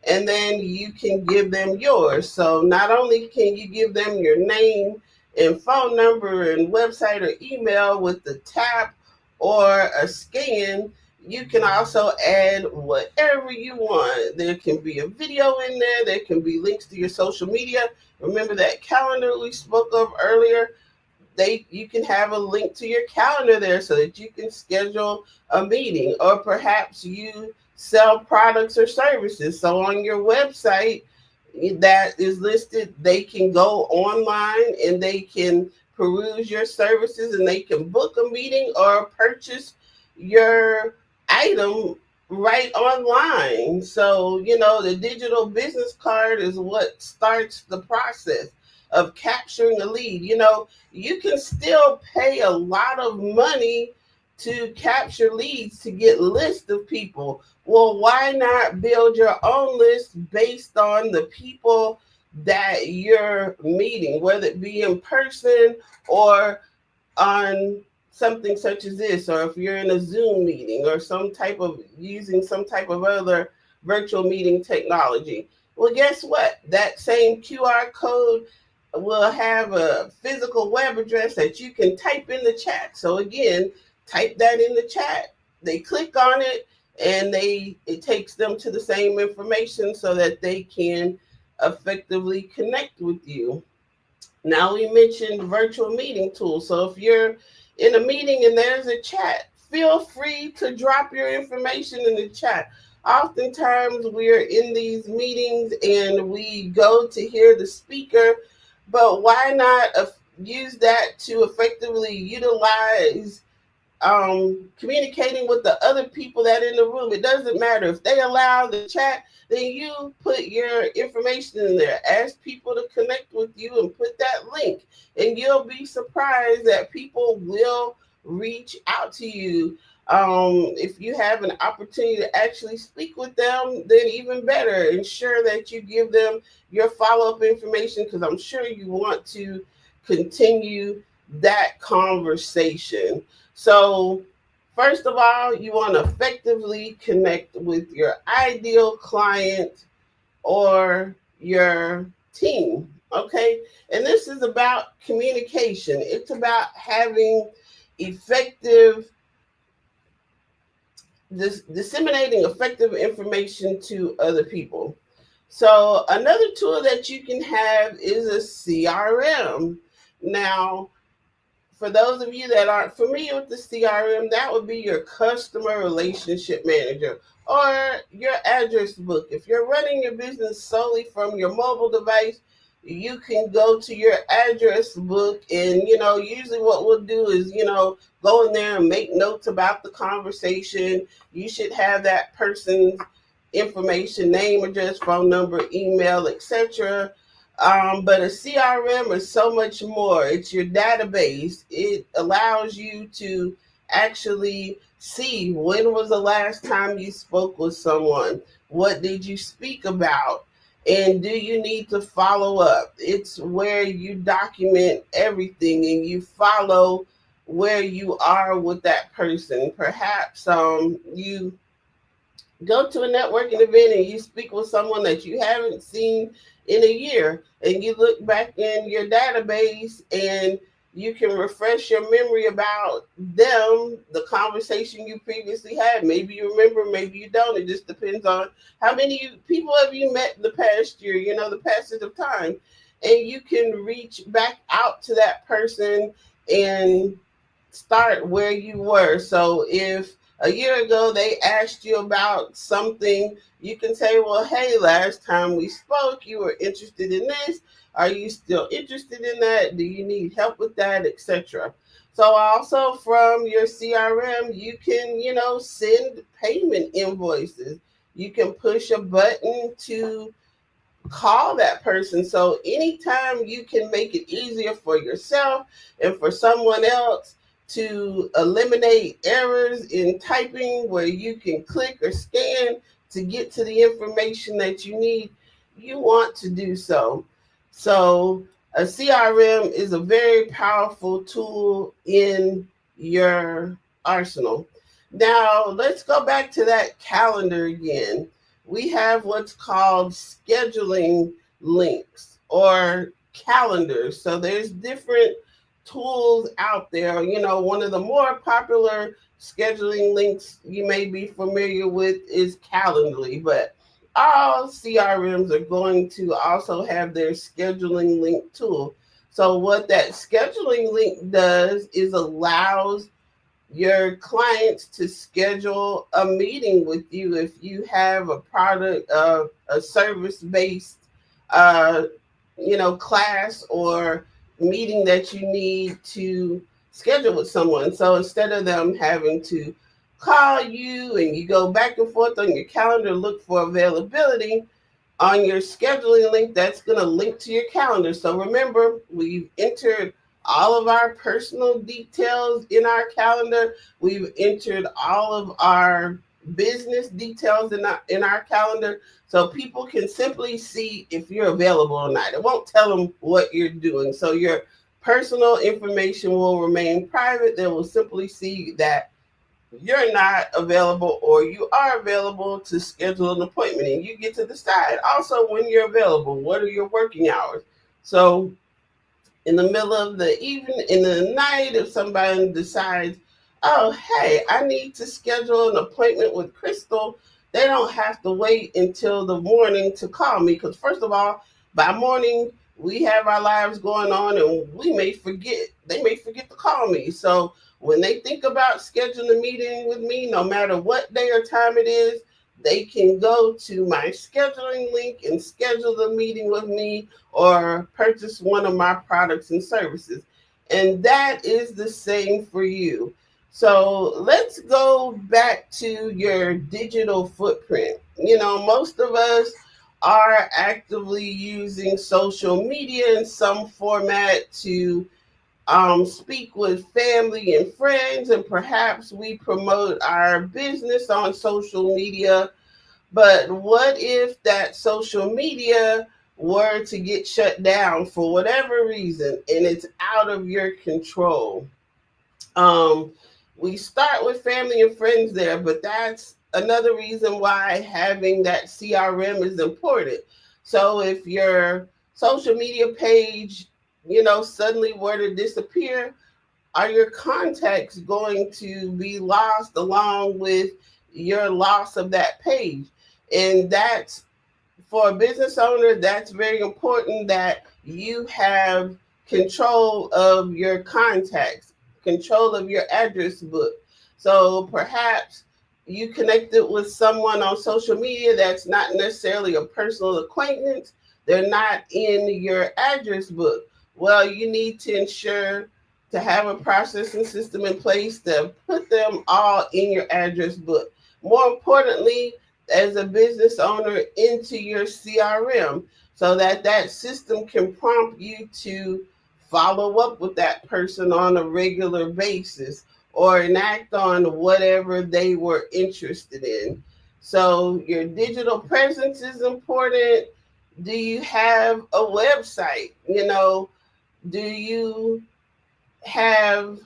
and then you can give them yours. So not only can you give them your name and phone number and website or email with the tap or a scan, you can also add whatever you want. There can be a video in there. There can be links to your social media. Remember that calendar we spoke of earlier? You can have a link to your calendar there so that you can schedule a meeting, or perhaps you sell products or services. So on your website that is listed, they can go online and they can peruse your services, and they can book a meeting or purchase your item right online. So, the digital business card is what starts the process of capturing a lead. You can still pay a lot of money to capture leads to get lists of people. Well, why not build your own list based on the people that you're meeting, whether it be in person or on something such as this, or if you're in a Zoom meeting or using some type of other virtual meeting technology. Well, guess what? That same QR code will have a physical web address that you can type in the chat. So again, type that in the chat. They click on it and it takes them to the same information so that they can effectively connect with you. Now we mentioned virtual meeting tools. So if you're in a meeting and there's a chat, feel free to drop your information in the chat. Oftentimes we're in these meetings and we go to hear the speaker, but why not use that to effectively utilize communicating with the other people that are in the room? It doesn't matter if they allow the chat, then you put your information in there. Ask people to connect with you and put that link, and you'll be surprised that people will reach out to you. If you have an opportunity to actually speak with them, then even better. Ensure that you give them your follow-up information, because I'm sure you want to continue that conversation. So first of all, you want to effectively connect with your ideal client or your team, okay? And this is about communication. It's about having disseminating effective information to other people. So another tool that you can have is a CRM. Now, for those of you that aren't familiar with the CRM, that would be your customer relationship manager or your address book. If you're running your business solely from your mobile device, you can go to your address book, and usually what we'll do is go in there and make notes about the conversation. You should have that person's information, name, address, phone number, email, etc. But a CRM is so much more. It's your database. It allows you to actually see when was the last time you spoke with someone. What did you speak about? And do you need to follow up? It's where you document everything and you follow where you are with that person. Perhaps you go to a networking event and you speak with someone that you haven't seen in a year, and you look back in your database and you can refresh your memory about them, the conversation you previously had. Maybe you remember, maybe you don't. It just depends on how many people have you met in the past year, the passage of time. And you can reach back out to that person and start where you were. So if a year ago they asked you about something, you can say, well, hey, last time we spoke, you were interested in this. Are you still interested in that? Do you need help with that, etc.? So also from your CRM, you can, send payment invoices. You can push a button to call that person. So anytime you can make it easier for yourself and for someone else to eliminate errors in typing, where you can click or scan to get to the information that you need, you want to do so. So a CRM is a very powerful tool in your arsenal. Now, let's go back to that calendar again. We have what's called scheduling links or calendars. So there's different tools out there. One of the more popular scheduling links you may be familiar with is Calendly, but all CRMs are going to also have their scheduling link tool. So what that scheduling link does is allows your clients to schedule a meeting with you if you have a product, a service-based, class or meeting that you need to schedule with someone. So instead of them having to call you and you go back and forth on your calendar, look for availability on your scheduling link, that's going to link to your calendar. So remember, we've entered all of our personal details in our calendar. We've entered all of our business details in our calendar, so people can simply see if you're available or not. It won't tell them what you're doing. So your personal information will remain private. They will simply see that you're not available or you are available to schedule an appointment, and you get to decide also when you're available. What are your working hours? So in the middle of the evening, in the night, if somebody decides, oh, hey, I need to schedule an appointment with Crystal, they don't have to wait until the morning to call me, because first of all, by morning, we have our lives going on and they may forget to call me. So when they think about scheduling a meeting with me, no matter what day or time it is, they can go to my scheduling link and schedule the meeting with me or purchase one of my products and services. And that is the same for you. So let's go back to your digital footprint. Most of us are actively using social media in some format to speak with family and friends, and perhaps we promote our business on social media. But what if that social media were to get shut down for whatever reason and it's out of your control? We start with family and friends there, but that's another reason why having that CRM is important. So if your social media page, suddenly were to disappear, are your contacts going to be lost along with your loss of that page? And that's, for a business owner, that's very important, that you have control of your contacts, control of your address book. So perhaps you connected with someone on social media that's not necessarily a personal acquaintance. They're not in your address book. Well, you need to ensure to have a processing system in place to put them all in your address book. More importantly, as a business owner, into your CRM, so that that system can prompt you to follow up with that person on a regular basis or enact on whatever they were interested in. So your digital presence is important. Do you have a website? Do you have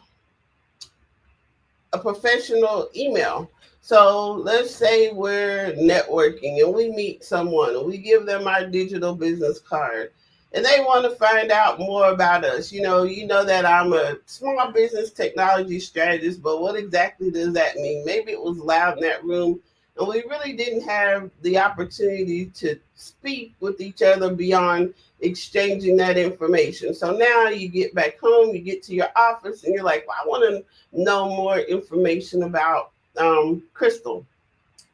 a professional email? So let's say we're networking and we meet someone and we give them our digital business card and they want to find out more about us. You know that I'm a small business technology strategist, but what exactly does that mean? Maybe it was loud in that room and we really didn't have the opportunity to speak with each other beyond exchanging that information. So now you get back home, you get to your office and you're like, well, I want to know more information about Crystal.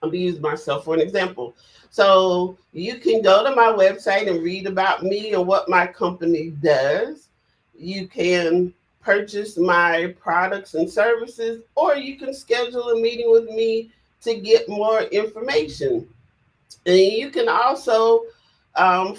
I'm going to use myself for an example. So you can go to my website and read about me and what my company does. You can purchase my products and services, or you can schedule a meeting with me to get more information. And you can also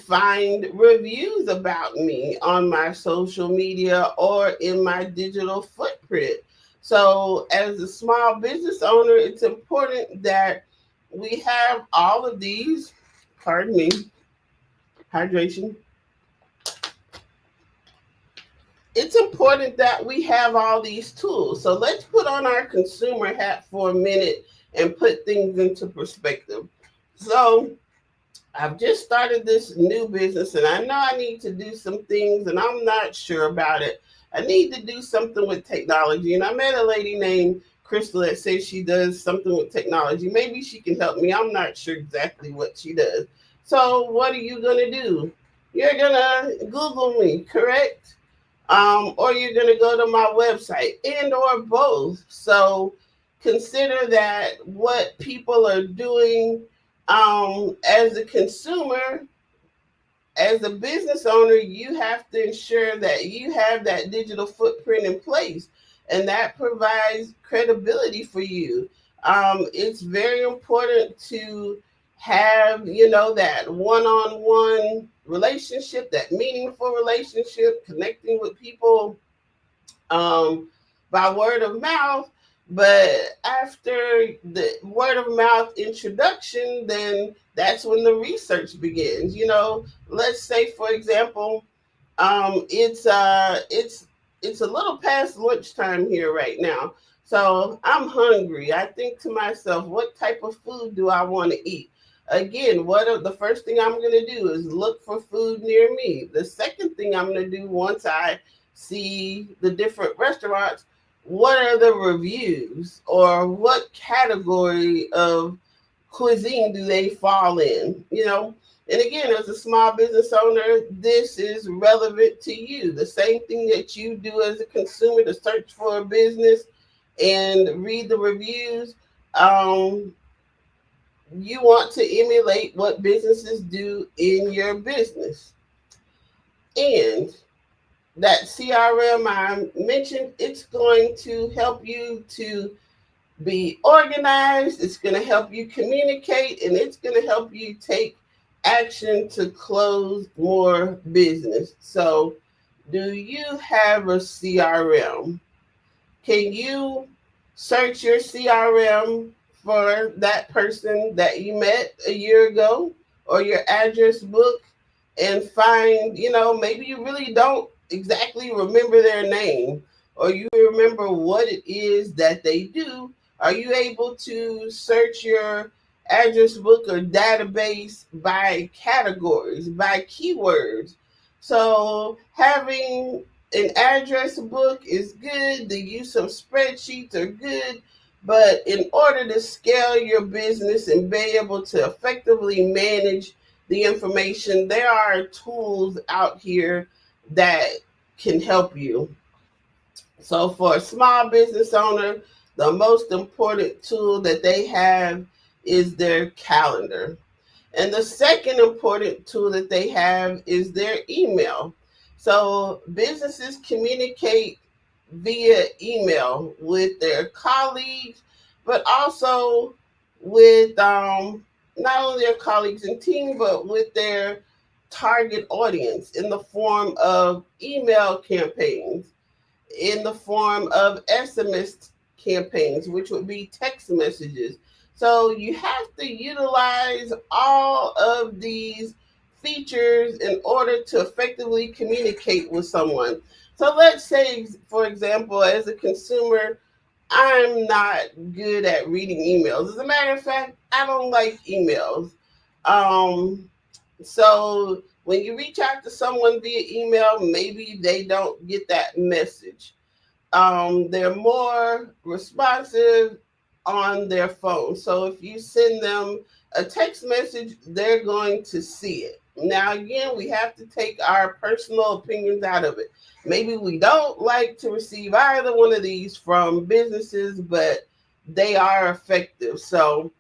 find reviews about me on my social media or in my digital footprint. So as a small business owner, it's important that we have all of these, pardon me, hydration. It's important that we have all these tools. So let's put on our consumer hat for a minute and put things into perspective. So I've just started this new business and I know I need to do some things and I'm not sure about it. I need to do something with technology. And I met a lady named Crystal that says she does something with technology. Maybe she can help me. I'm not sure exactly what she does. So what are you going to do? You're going to Google me, correct? Or you're going to go to my website, and or both. So consider that what people are doing as a consumer. As a business owner, you have to ensure that you have that digital footprint in place, and that provides credibility for you. It's very important to have, that one-on-one relationship, that meaningful relationship, connecting with people by word of mouth. But after the word of mouth introduction, then that's when the research begins. Let's say, for example, it's a little past lunchtime here right now. So I'm hungry. I think to myself, what type of food do I want to eat? Again, the first thing I'm going to do is look for food near me. The second thing I'm going to do once I see the different restaurants, what are the reviews, or what category of cuisine do they fall in? And again, as a small business owner, this is relevant to you. The same thing that you do as a consumer to search for a business and read the reviews. You want to emulate what businesses do in your business. And that CRM I mentioned, it's going to help you to be organized. It's going to help you communicate, and it's going to help you take action to close more business. So, do you have a CRM? Can you search your CRM for that person that you met a year ago, or your address book, and find, maybe you really don't exactly remember their name, or you remember what it is that they do? Are you able to search your address book or database by categories, by keywords? So having an address book is good. The use of spreadsheets are good. But in order to scale your business and be able to effectively manage the information, there are tools out here that can help you. So for a small business owner, the most important tool that they have is their calendar. And the second important tool that they have is their email. So businesses communicate via email with their colleagues, but also with not only their colleagues and team, but with their target audience in the form of email campaigns, in the form of SMS campaigns, which would be text messages. So you have to utilize all of these features in order to effectively communicate with someone. So let's say, for example, as a consumer, I'm not good at reading emails. As a matter of fact, I don't like emails. So when you reach out to someone via email, maybe they don't get that message. They're more responsive on their phone. So if you send them a text message, they're going to see it. Now, again, we have to take our personal opinions out of it. Maybe we don't like to receive either one of these from businesses, but they are effective. So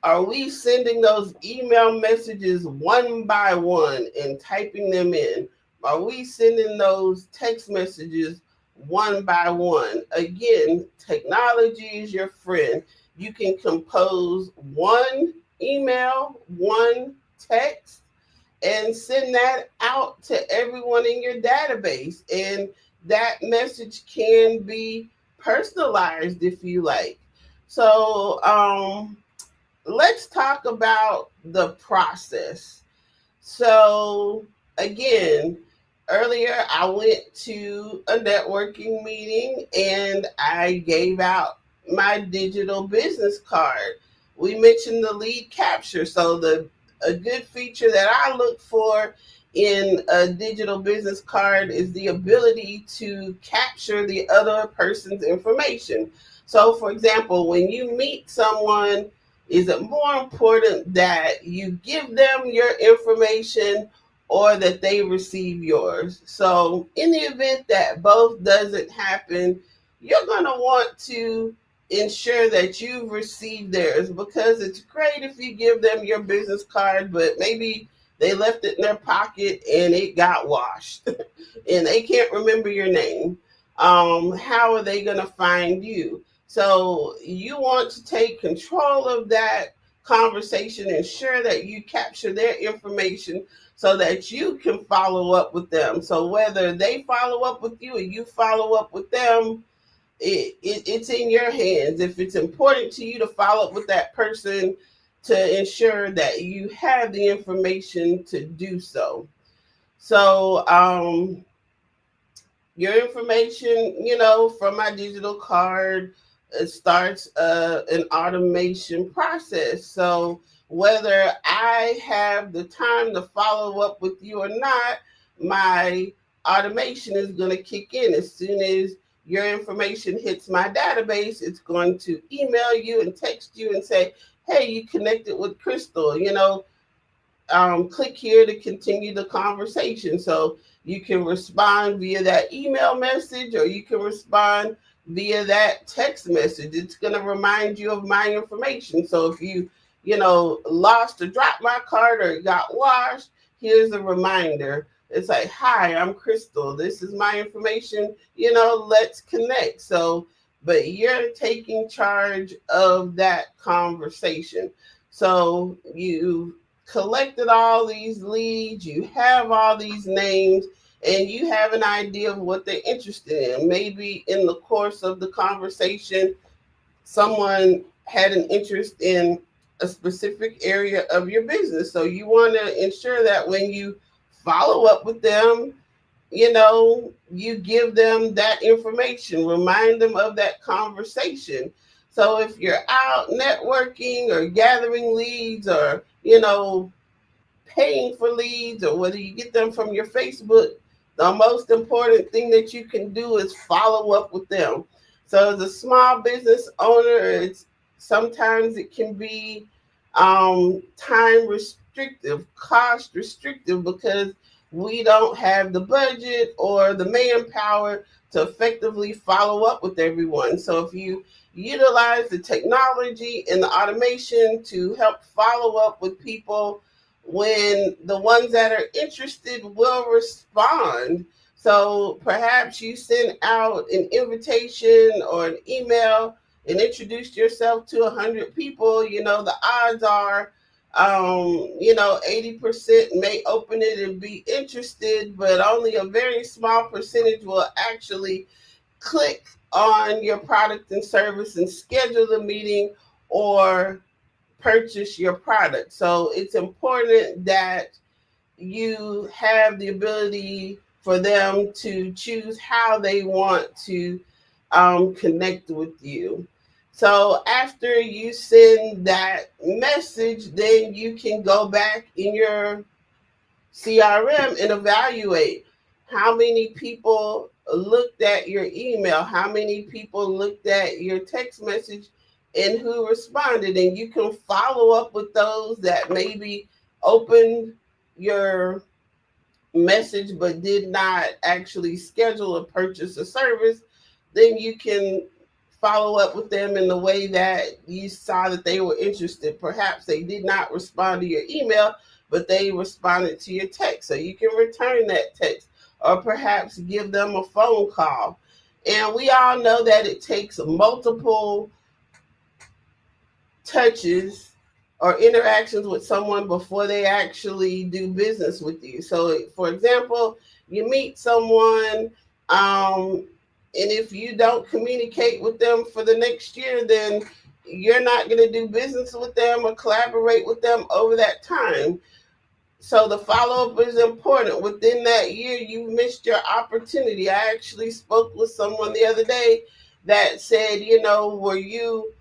are we sending those email messages one by one and typing them in? Are we sending those text messages one by one? Again, technology is your friend. You can compose one email, one text, and send that out to everyone in your database. And that message can be personalized if you like. So let's talk about the process. So again, earlier I went to a networking meeting and I gave out my digital business card. We mentioned the lead capture. So a good feature that I look for in a digital business card is the ability to capture the other person's information. So for example, when you meet someone, is it more important that you give them your information or that they receive yours? So in the event that both doesn't happen, you're going to want to ensure that you've received theirs, because it's great if you give them your business card, but maybe they left it in their pocket and it got washed and they can't remember your name. How are they going to find you? So you want to take control of that conversation, ensure that you capture their information so that you can follow up with them. So whether they follow up with you or you follow up with them, it's in your hands. If it's important to you to follow up with that person, to ensure that you have the information to do so. So your information, from my digital card, it starts an automation process. So whether I have the time to follow up with you or not, my automation is going to kick in. As soon as your information hits my database, it's going to email you and text you and say, hey, you connected with Crystal, click here to continue the conversation. So you can respond via that email message, or you can respond via that text message. It's going to remind you of my information. So if you, lost or dropped my card or it got washed, here's a reminder. It's like, hi, I'm Crystal. This is my information. Let's connect. So, but you're taking charge of that conversation. So you collected all these leads, you have all these names, and you have an idea of what they're interested in. Maybe in the course of the conversation, someone had an interest in a specific area of your business. So you want to ensure that when you follow up with them, you give them that information, remind them of that conversation. So if you're out networking or gathering leads, or, paying for leads, or whether you get them from your Facebook, the most important thing that you can do is follow up with them. So as a small business owner, sometimes it can be time restrictive, cost restrictive, because we don't have the budget or the manpower to effectively follow up with everyone. So if you utilize the technology and the automation to help follow up with people, when the ones that are interested will respond. So perhaps you send out an invitation or an email and introduced yourself to 100 people. The odds are 80% may open it and be interested, but only a very small percentage will actually click on your product and service and schedule the meeting or purchase your product. So it's important that you have the ability for them to choose how they want to connect with you. So after you send that message, then you can go back in your CRM and evaluate how many people looked at your email, how many people looked at your text message, and who responded. And you can follow up with those that maybe opened your message but did not actually schedule a purchase or service. Then you can follow up with them in the way that you saw that they were interested. Perhaps they did not respond to your email, but they responded to your text. So you can return that text, or perhaps give them a phone call. And we all know that it takes multiple touches or interactions with someone before they actually do business with you. So, for example, you meet someone, and if you don't communicate with them for the next year, then you're not going to do business with them or collaborate with them over that time. So the follow-up is important. Within that year, you missed your opportunity. I actually spoke with someone the other day that said, were you,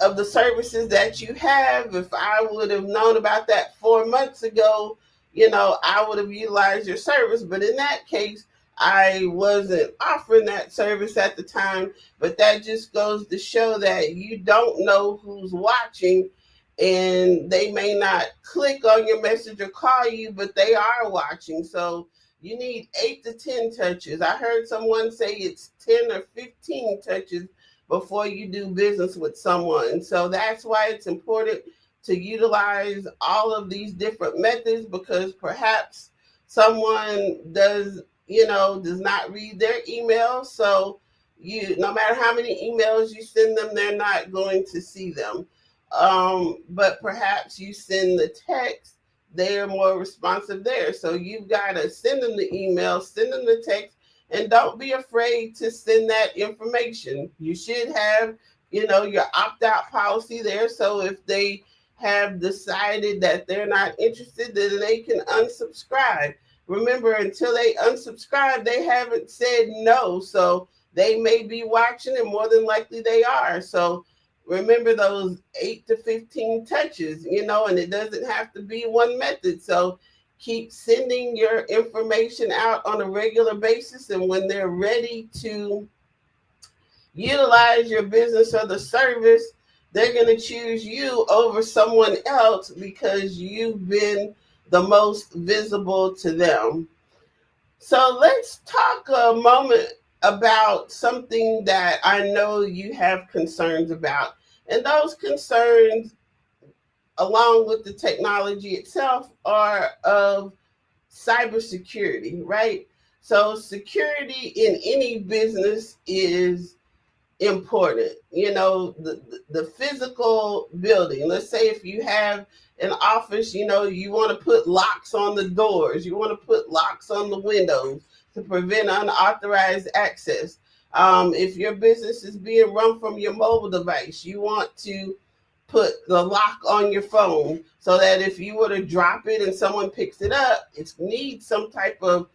of the services that you have, if I would have known about that 4 months ago, I would have utilized your service. But in that case, I wasn't offering that service at the time. But that just goes to show that you don't know who's watching, and they may not click on your message or call you, but they are watching. So you need 8 to 10 touches. I heard someone say it's 10 or 15 touches before you do business with someone. So that's why it's important to utilize all of these different methods, because perhaps someone does not read their email. So no matter how many emails you send them, they're not going to see them. But perhaps you send the text, they are more responsive there. So you've got to send them the email, send them the text, and don't be afraid to send that information. You should have, your opt-out policy there. So if they have decided that they're not interested, then they can unsubscribe. Remember, until they unsubscribe, they haven't said no. So they may be watching, and more than likely they are. So remember those 8 to 15 touches, and it doesn't have to be one method. So keep sending your information out on a regular basis. And when they're ready to utilize your business or the service, they're going to choose you over someone else because you've been the most visible to them. So let's talk a moment about something that I know you have concerns about. And those concerns, along with the technology itself, are of cybersecurity, right? So security in any business is important. The physical building. Let's say if you have an office, you want to put locks on the doors, you want to put locks on the windows to prevent unauthorized access. If your business is being run from your mobile device, you want to put the lock on your phone so that if you were to drop it and someone picks it up, it needs some type of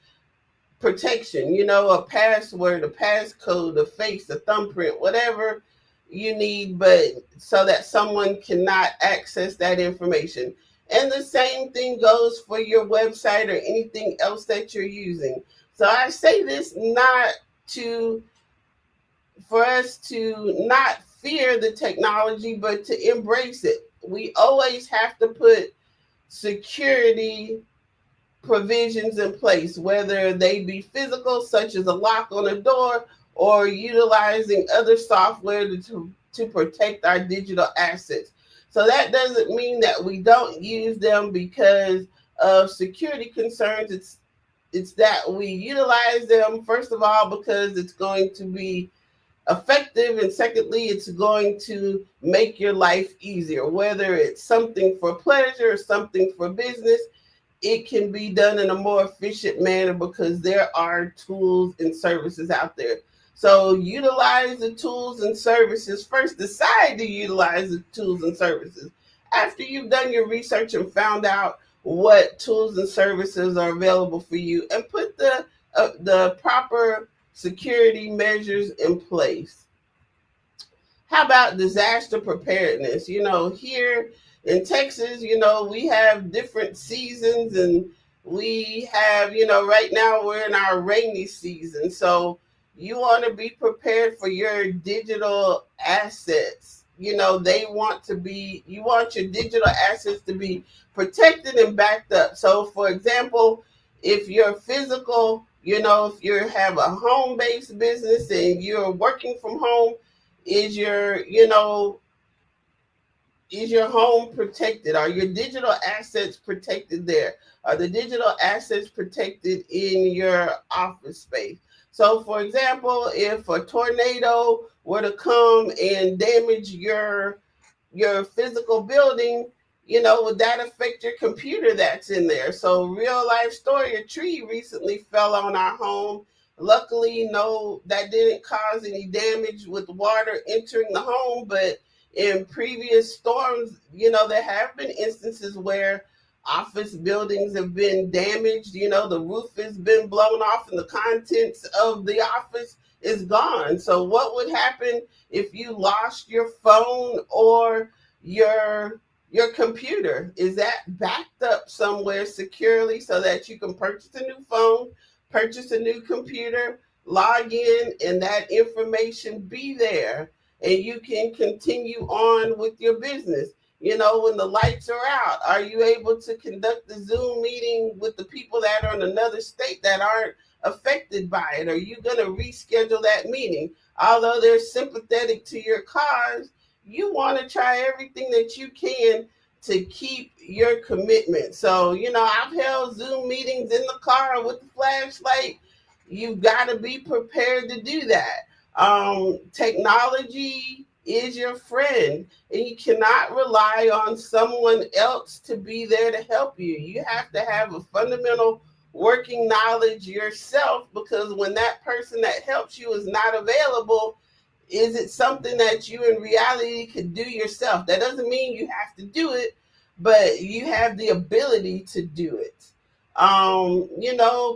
protection, a password, a passcode, a face, a thumbprint, whatever you need, but so that someone cannot access that information. And the same thing goes for your website or anything else that you're using. So I say this for us to not fear the technology, but to embrace it. We always have to put security provisions in place, whether they be physical, such as a lock on a door, or utilizing other software to protect our digital assets. So that doesn't mean that we don't use them because of security concerns. It's that we utilize them, first of all, because it's going to be effective, and secondly, it's going to make your life easier. Whether it's something for pleasure or something for business, it can be done in a more efficient manner because there are tools and services out there. So utilize the tools and services. First, decide to utilize the tools and services. After you've done your research and found out what tools and services are available for you, and put the proper security measures in place. How about disaster preparedness? Here in Texas, we have different seasons, and we have, right now we're in our rainy season. So you want to be prepared for your digital assets. You want your digital assets to be protected and backed up. So for example, if you're physical, if you have a home-based business and you're working from home, is your home protected? Are your digital assets protected there? Are the digital assets protected in your office space? So for example, if a tornado were to come and damage your physical building, would that affect your computer that's in there? So real life story, a tree recently fell on our home. Luckily, no, that didn't cause any damage with water entering the home, but in previous storms, there have been instances where office buildings have been damaged. The roof has been blown off and the contents of the office is gone. So what would happen if you lost your phone or your computer? Is that backed up somewhere securely so that you can purchase a new phone, purchase a new computer, log in, and that information be there, and you can continue on with your business? When the lights are out, are you able to conduct the Zoom meeting with the people that are in another state that aren't affected by it? Are you going to reschedule that meeting? Although they're sympathetic to your cause, you want to try everything that you can to keep your commitment. So, I've held Zoom meetings in the car with the flashlight. You've got to be prepared to do that. Technology is your friend, and you cannot rely on someone else to be there to help you. You have to have a fundamental working knowledge yourself, because when that person that helps you is not available, is it something that you in reality could do yourself? That doesn't mean you have to do it, but you have the ability to do it.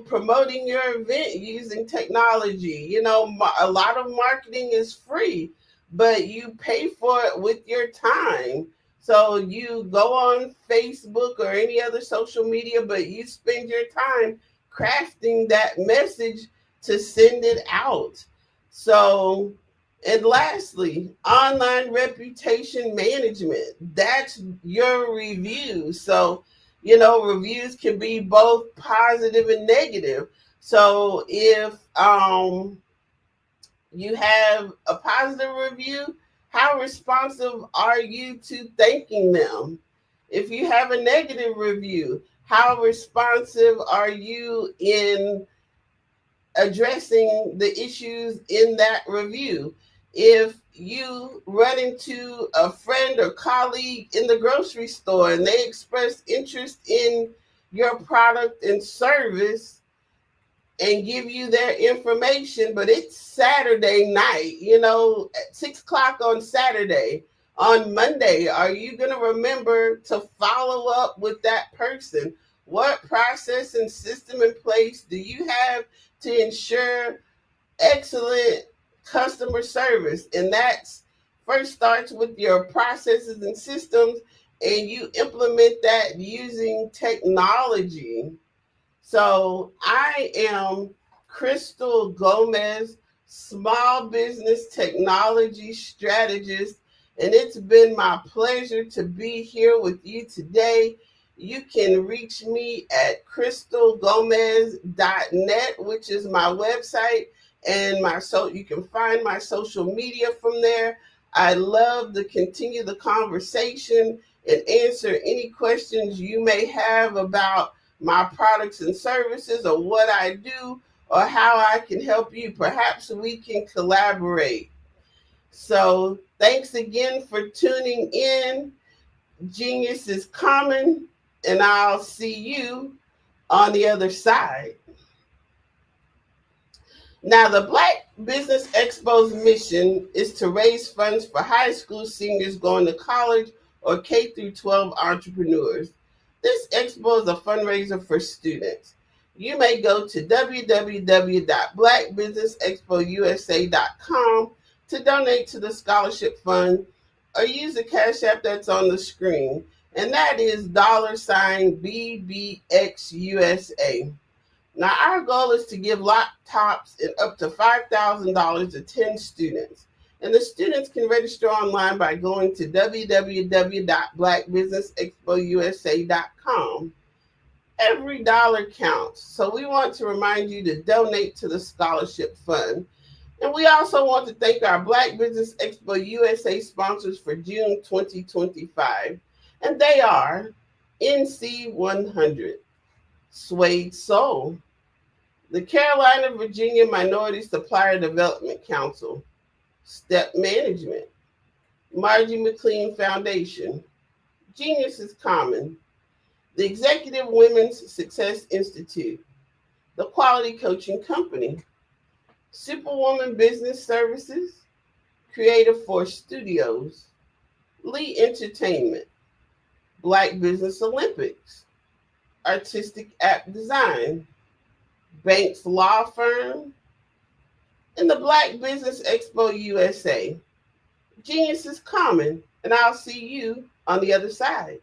Promoting your event using technology. A lot of marketing is free, but you pay for it with your time. So you go on Facebook or any other social media, but you spend your time crafting that message to send it out. So, and lastly, online reputation management. That's your review. So, reviews can be both positive and negative. So if you have a positive review, how responsive are you to thanking them? If you have a negative review, how responsive are you in addressing the issues in that review? If you run into a friend or colleague in the grocery store and they express interest in your product and service and give you their information, but it's Saturday night, at 6:00 on Saturday, on Monday, are you going to remember to follow up with that person? What process and system in place do you have to ensure excellent customer service? And that's first starts with your processes and systems, and you implement that using technology. So I am Crystal Gomez, small business technology strategist, and it's been my pleasure to be here with you today. You can reach me at crystalgomez.net, which is my website, and you can find my social media from there. I love to continue the conversation and answer any questions you may have about my products and services, or what I do, or how I can help you. Perhaps we can collaborate. So thanks again for tuning in. Genius is coming, and I'll see you on the other side. Now, the Black Business Expo's mission is to raise funds for high school seniors going to college or K through 12 entrepreneurs. This expo is a fundraiser for students. You may go to www.blackbusinessexpousa.com to donate to the scholarship fund, or use the Cash App that's on the screen, and that is $BBXUSA. Now, our goal is to give laptops and up to $5,000 to 10 students. And the students can register online by going to www.blackbusinessexpousa.com. Every dollar counts, so we want to remind you to donate to the scholarship fund. And we also want to thank our Black Business Expo USA sponsors for June 2025. And they are NC100, Suede Soul, the Carolina, Virginia Minority Supplier Development Council, Step Management, Margie McLean Foundation, Genius is Common, the Executive Women's Success Institute, the Quality Coaching Company, Superwoman Business Services, Creative Force Studios, Lee Entertainment, Black Business Olympics, Artistic App Design, Banks Law Firm, and the Black Business Expo USA. Genius is common, and I'll see you on the other side.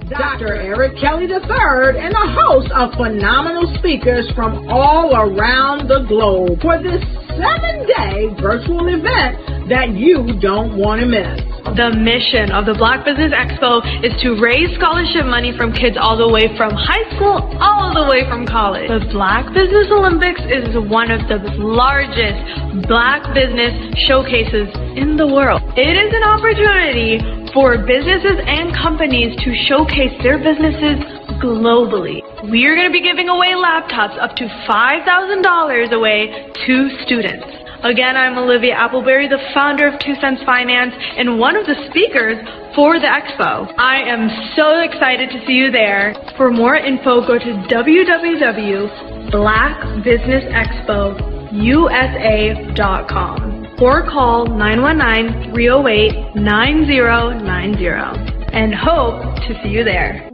Dr. Eric Kelly III and a host of phenomenal speakers from all around the globe for this 7-day virtual event that you don't want to miss. The mission of the Black Business Expo is to raise scholarship money from kids all the way from high school all the way from college. The Black Business Olympics is one of the largest Black business showcases in the world. It is an opportunity for businesses and companies to showcase their businesses globally. We are going to be giving away laptops up to $5,000 away to students. Again, I'm Olivia Appleberry, the founder of 2 Cents Finance and one of the speakers for the expo. I am so excited to see you there. For more info, go to www.blackbusinessexpousa.com or call 919-308-9090 and hope to see you there.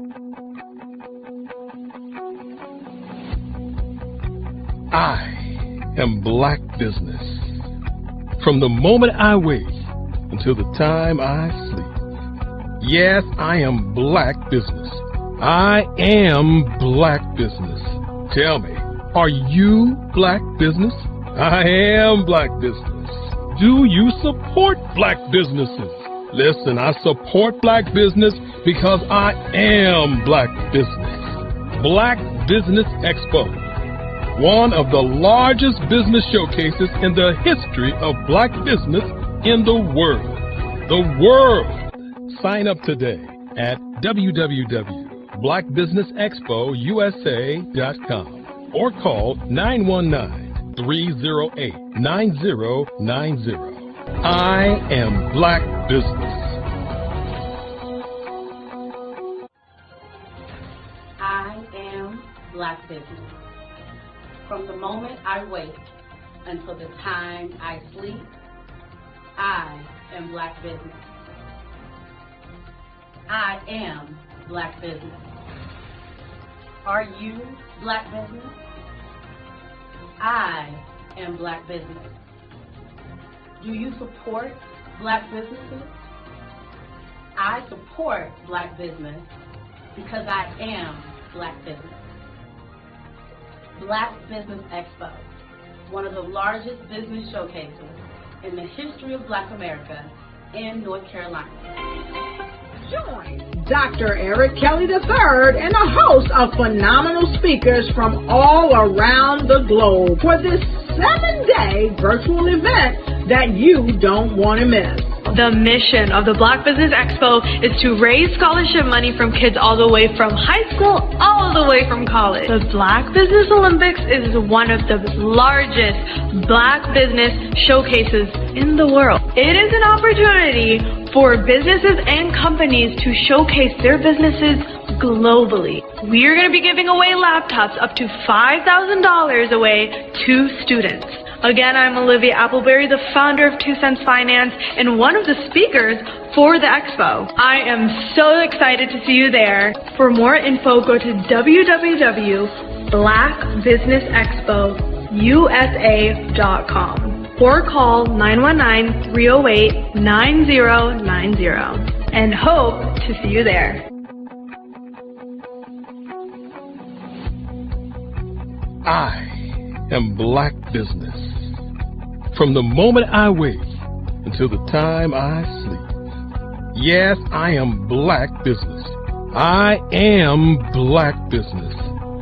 I am Black Business. From the moment I wake until the time I sleep. Yes, I am Black Business. I am Black Business. Tell me, are you Black Business? I am Black Business. Do you support Black businesses? Listen, I support Black business because I am Black Business. Black Business Expo, one of the largest business showcases in the history of Black business in the world. The world! Sign up today at www.blackbusinessexpousa.com or call 919-308-9090. I am Black Business. I am Black Business. From the moment I wake until the time I sleep, I am Black Business. I am Black Business. Are you Black Business? I am Black Business. Do you support Black businesses? I support Black business because I am Black Business. Black Business Expo, one of the largest business showcases in the history of Black America in North Carolina. Join Dr. Eric Kelly III and a host of phenomenal speakers from all around the globe for this 7-day virtual event that you don't want to miss. The mission of the Black Business Expo is to raise scholarship money from kids all the way from high school all the way from college. The Black Business Olympics is one of the largest Black business showcases in the world. It is an opportunity for businesses and companies to showcase their businesses globally. We are going to be giving away laptops up to $5,000 away to students. Again, I'm Olivia Appleberry, the founder of 2 Cents Finance and one of the speakers for the expo. I am so excited to see you there. For more info, go to www.blackbusinessexpousa.com or call 919-308-9090 and hope to see you there. I am Black Business. From the moment I wake until the time I sleep. Yes, I am Black Business. I am Black Business.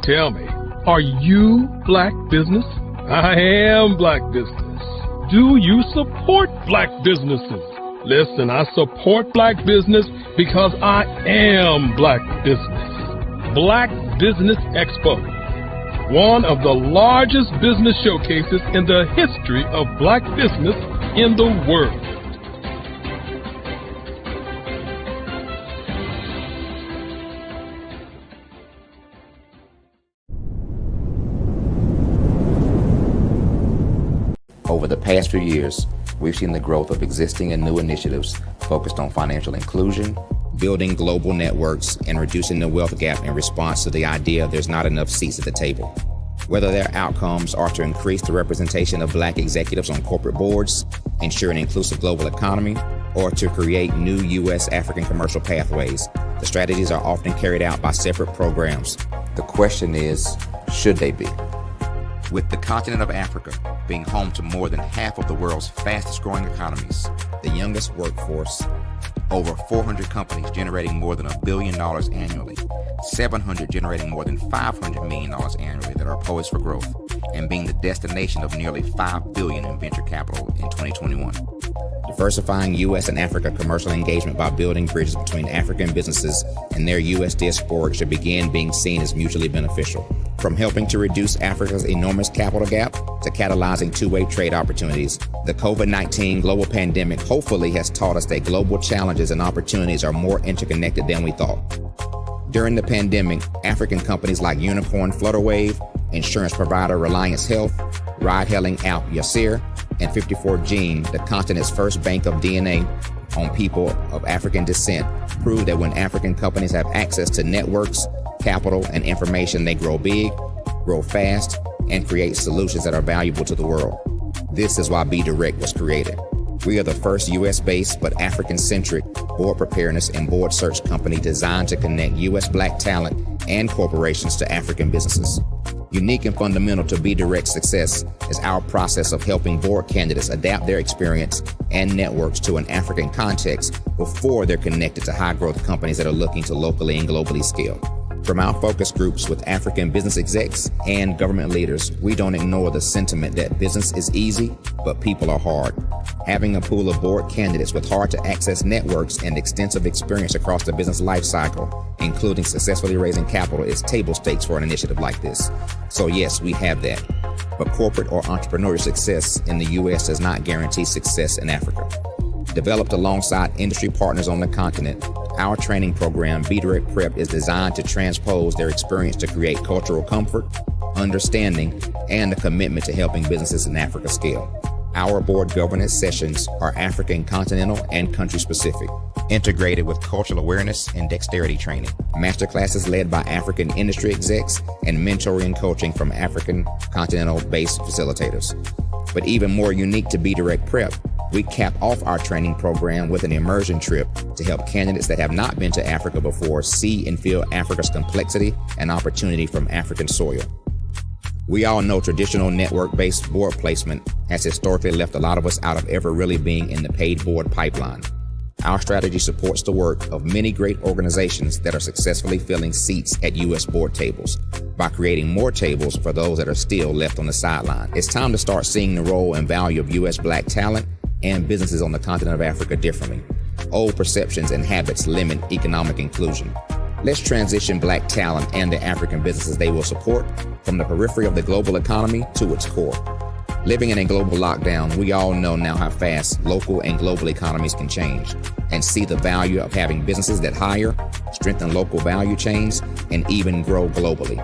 Tell me, are you Black Business? I am Black Business. Do you support Black businesses? Listen, I support Black business because I am Black Business. Black Business Expo, one of the largest business showcases in the history of Black business in the world. Over the past few years, we've seen the growth of existing and new initiatives focused on financial inclusion, building global networks, and reducing the wealth gap in response to the idea there's not enough seats at the table. Whether their outcomes are to increase the representation of Black executives on corporate boards, ensure an inclusive global economy, or to create new U.S. African commercial pathways. The strategies are often carried out by separate programs. The question is, should they be? With the continent of Africa being home to more than half of the world's fastest growing economies, the youngest workforce, over 400 companies generating more than $1 billion annually, 700 generating more than $500 million annually that are poised for growth, and being the destination of nearly $5 billion in venture capital in 2021. Diversifying U.S. and Africa commercial engagement by building bridges between African businesses and their U.S. diaspora should begin being seen as mutually beneficial. From helping to reduce Africa's enormous capital gap to catalyzing two-way trade opportunities, the COVID-19 global pandemic hopefully has taught us that global challenges and opportunities are more interconnected than we thought. During the pandemic, African companies like Unicorn Flutterwave, insurance provider Reliance Health, ride-hailing app Yasir, and 54Gene, the continent's first bank of DNA on people of African descent, proved that when African companies have access to networks, capital, and information, they grow big, grow fast, and create solutions that are valuable to the world. This is why Be Direct was created. We are the first U.S.-based but African-centric board preparedness and board search company designed to connect U.S. Black talent and corporations to African businesses. Unique and fundamental to Be Direct's success is our process of helping board candidates adapt their experience and networks to an African context before they're connected to high-growth companies that are looking to locally and globally scale. From our focus groups with African business execs and government leaders, we don't ignore the sentiment that business is easy, but people are hard. Having a pool of board candidates with hard-to-access networks and extensive experience across the business life cycle, including successfully raising capital, is table stakes for an initiative like this. So yes, we have that. But corporate or entrepreneurial success in the U.S. does not guarantee success in Africa. Developed alongside industry partners on the continent, our training program, Be Direct Prep, is designed to transpose their experience to create cultural comfort, understanding, and a commitment to helping businesses in Africa scale. Our board governance sessions are African, continental, and country-specific, integrated with cultural awareness and dexterity training, masterclasses led by African industry execs, and mentoring coaching from African continental-based facilitators. But even more unique to Be Direct Prep, we cap off our training program with an immersion trip to help candidates that have not been to Africa before see and feel Africa's complexity and opportunity from African soil. We all know traditional network-based board placement has historically left a lot of us out of ever really being in the paid board pipeline. Our strategy supports the work of many great organizations that are successfully filling seats at U.S. board tables by creating more tables for those that are still left on the sideline. It's time to start seeing the role and value of U.S. Black talent and businesses on the continent of Africa differently. Old perceptions and habits limit economic inclusion. Let's transition Black talent and the African businesses they will support from the periphery of the global economy to its core. Living in a global lockdown, we all know now how fast local and global economies can change, and see the value of having businesses that hire, strengthen local value chains, and even grow globally.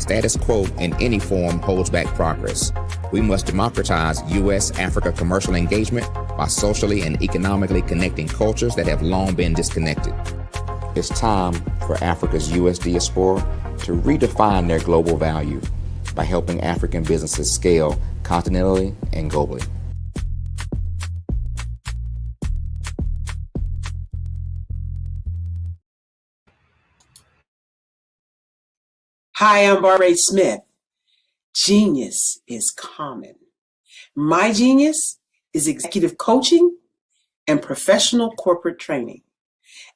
Status quo in any form holds back progress. We must democratize U.S.-Africa commercial engagement by socially and economically connecting cultures that have long been disconnected. It's time for Africa's U.S. diaspora to redefine their global value by helping African businesses scale continentally and globally. Hi, I'm Barbara Smith. Genius is common. My genius is executive coaching and professional corporate training.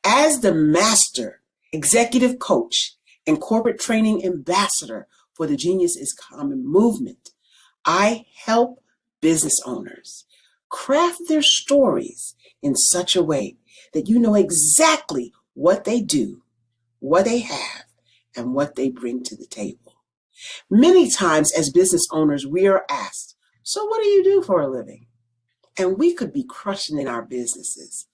As the master executive coach and corporate training ambassador for the Genius is Common movement, I help business owners craft their stories in such a way that you know exactly what they do, what they have, and what they bring to the table. Many times as business owners, we are asked, so what do you do for a living? And we could be crushing in our businesses,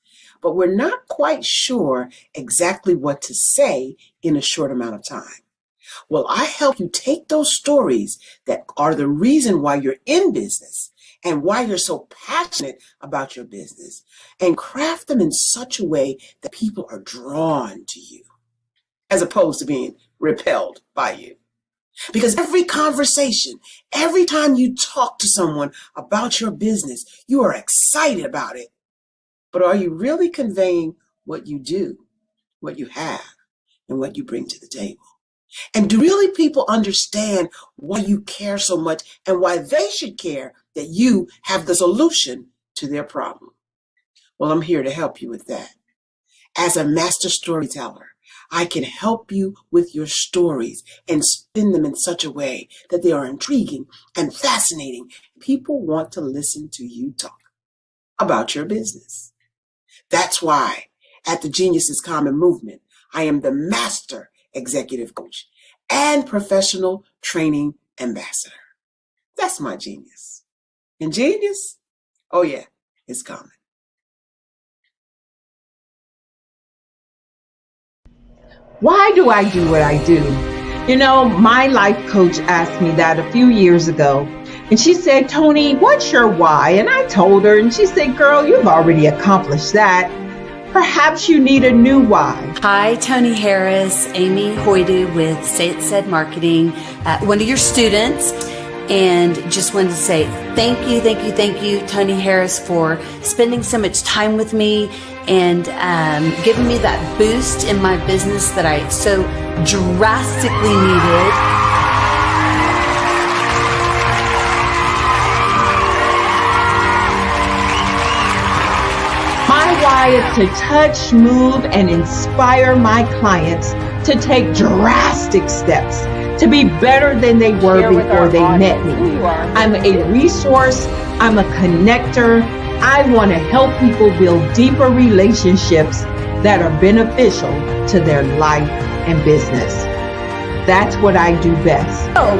but we're not quite sure exactly what to say in a short amount of time. Well, I help you take those stories that are the reason why you're in business and why you're so passionate about your business and craft them in such a way that people are drawn to you as opposed to being repelled by you. Because every conversation, every time you talk to someone about your business, you are excited about it. But are you really conveying what you do, what you have, and what you bring to the table? And do really people understand why you care so much and why they should care that you have the solution to their problem? Well, I'm here to help you with that. As a master storyteller, I can help you with your stories and spin them in such a way that they are intriguing and fascinating. People want to listen to you talk about your business. That's why at the Genius is Common movement, I am the master executive coach and professional training ambassador. That's my genius. And genius? Oh yeah, it's common. Why do I do what I do? You know, my life coach asked me that a few years ago. And she said, Tony, what's your why? And I told her, and she said, girl, you've already accomplished that. Perhaps you need a new why. Hi, Tony Harris, Amy Hoydu with Say It Said Marketing, one of your students. And just wanted to say thank you, Tony Harris, for spending so much time with me and giving me that boost in my business that I so drastically needed. My why is to touch, move, and inspire my clients to take drastic steps to be better than they were before they met me. I'm a resource. I'm a connector. I want to help people build deeper relationships that are beneficial to their life and business. That's what I do best. So,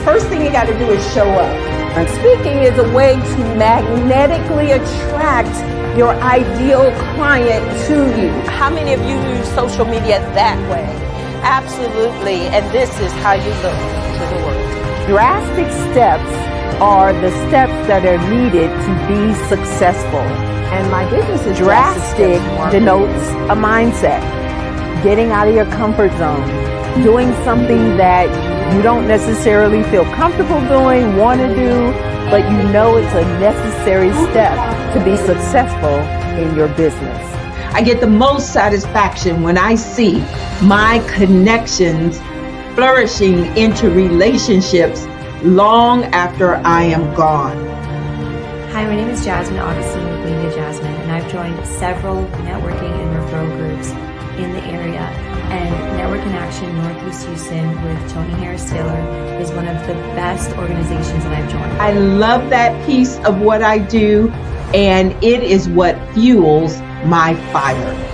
first thing you got to do is show up. And speaking is a way to magnetically attract your ideal client to you. How many of you use social media that way? Absolutely, and this is how you look to the world. Drastic steps are the steps that are needed to be successful. And my business is drastic denotes a mindset. Getting out of your comfort zone, doing something that you don't necessarily feel comfortable doing, want to do, but you know it's a necessary step to be successful in your business. I get the most satisfaction when I see my connections flourishing into relationships long after I am gone. Hi, my name is Jasmine Augustine with Media Jasmine, and I've joined several networking and referral groups in the area. And Network in Action Northeast Houston with Tony Harris Taylor is one of the best organizations that I've joined. I love that piece of what I do, and it is what fuels my fire.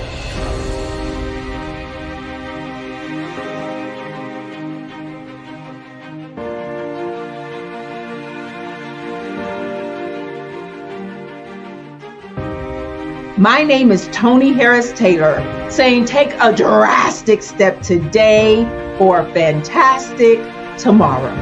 My name is Tony Harris Taylor, saying take a drastic step today for a fantastic tomorrow.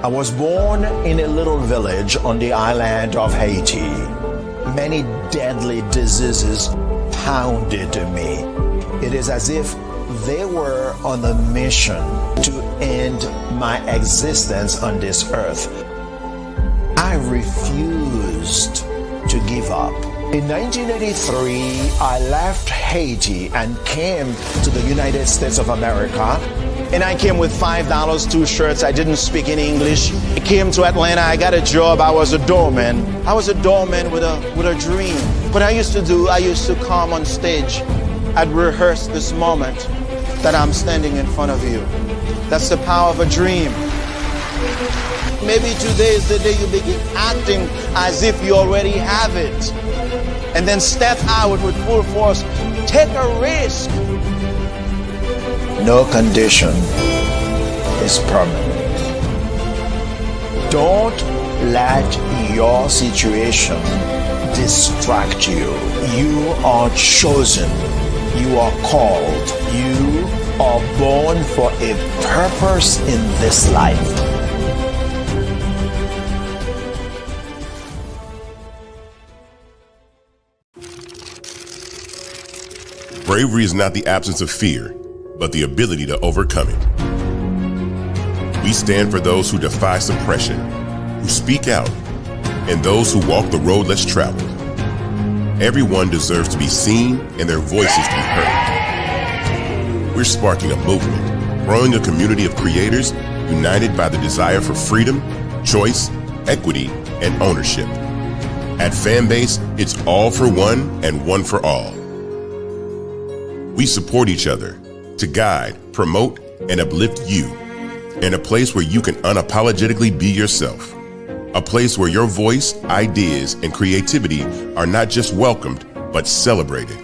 I was born in a little village on the island of Haiti. Many deadly diseases pounded me. It is as if they were on a mission to end my existence on this earth. I refused to give up. In 1983, I left Haiti and came to the United States of America. And I came with $5, 2 shirts. I didn't speak any English. I came to Atlanta. I got a job. I was a doorman. I was a doorman with a dream. What I used to come on stage. I'd rehearse this moment that I'm standing in front of you. That's the power of a dream. Maybe today is the day you begin acting as if you already have it. And then step out with full force. Take a risk. No condition is permanent. Don't let your situation distract you. You are chosen. You are called. You are born for a purpose in this life. Bravery is not the absence of fear, but the ability to overcome it. We stand for those who defy suppression, who speak out, and those who walk the road less traveled. Everyone deserves to be seen and their voices to be heard. We're sparking a movement, growing a community of creators united by the desire for freedom, choice, equity, and ownership. At Fanbase, it's all for one and one for all. We support each other to guide, promote, and uplift you in a place where you can unapologetically be yourself. A place where your voice, ideas, and creativity are not just welcomed, but celebrated.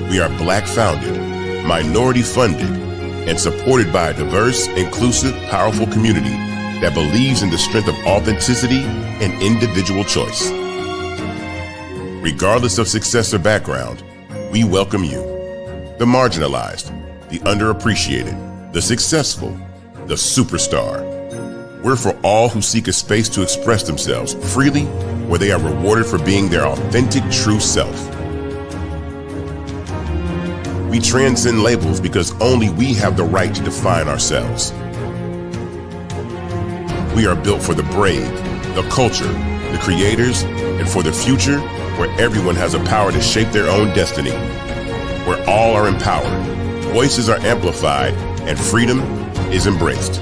We are Black founded, minority funded, and supported by a diverse, inclusive, powerful community that believes in the strength of authenticity and individual choice. Regardless of success or background, we welcome you. The marginalized, the underappreciated, the successful, the superstar. We're for all who seek a space to express themselves freely, where they are rewarded for being their authentic, true self. We transcend labels because only we have the right to define ourselves. We are built for the brave, the culture, the creators, and for the future where everyone has a power to shape their own destiny, where all are empowered, voices are amplified, and freedom is embraced.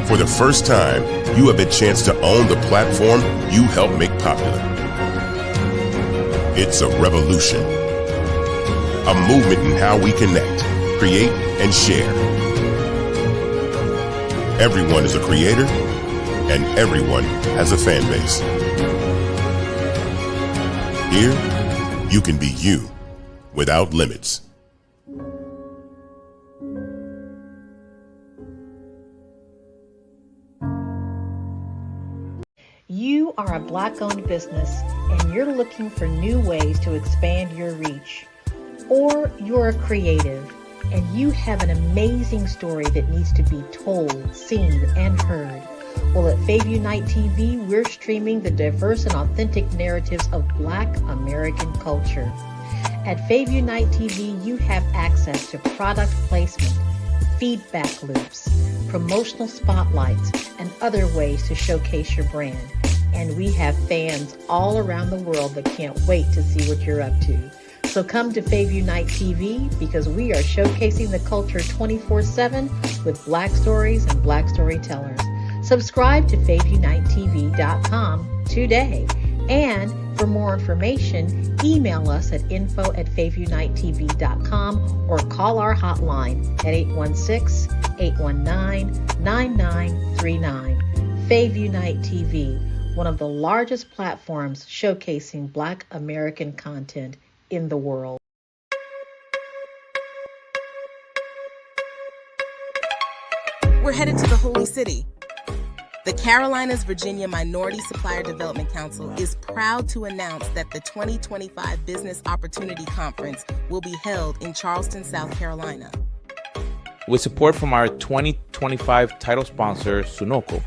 For the first time, you have a chance to own the platform you helped make popular. It's a revolution, a movement in how we connect, create, and share. Everyone is a creator, and everyone has a fan base. Here, you can be you without limits. You are a Black-owned business and you're looking for new ways to expand your reach. Or you're a creative and you have an amazing story that needs to be told, seen, and heard. Well, at Fayview Night TV, we're streaming the diverse and authentic narratives of Black American culture. At Fayview Night TV, you have access to product placement, feedback loops, promotional spotlights, and other ways to showcase your brand. And we have fans all around the world that can't wait to see what you're up to. So come to Fayview Night TV because we are showcasing the culture 24/7 with Black stories and Black storytellers. Subscribe to FayviewNightTV.com today. And for more information, email us at info@FayviewNightTV.com or call our hotline at 816-819-9939. Fayview Night TV, one of the largest platforms showcasing Black American content in the world. We're headed to the Holy City. The Carolinas Virginia Minority Supplier Development Council is proud to announce that the 2025 Business Opportunity Conference will be held in Charleston, South Carolina. With support from our 2025 title sponsor, Sunoco,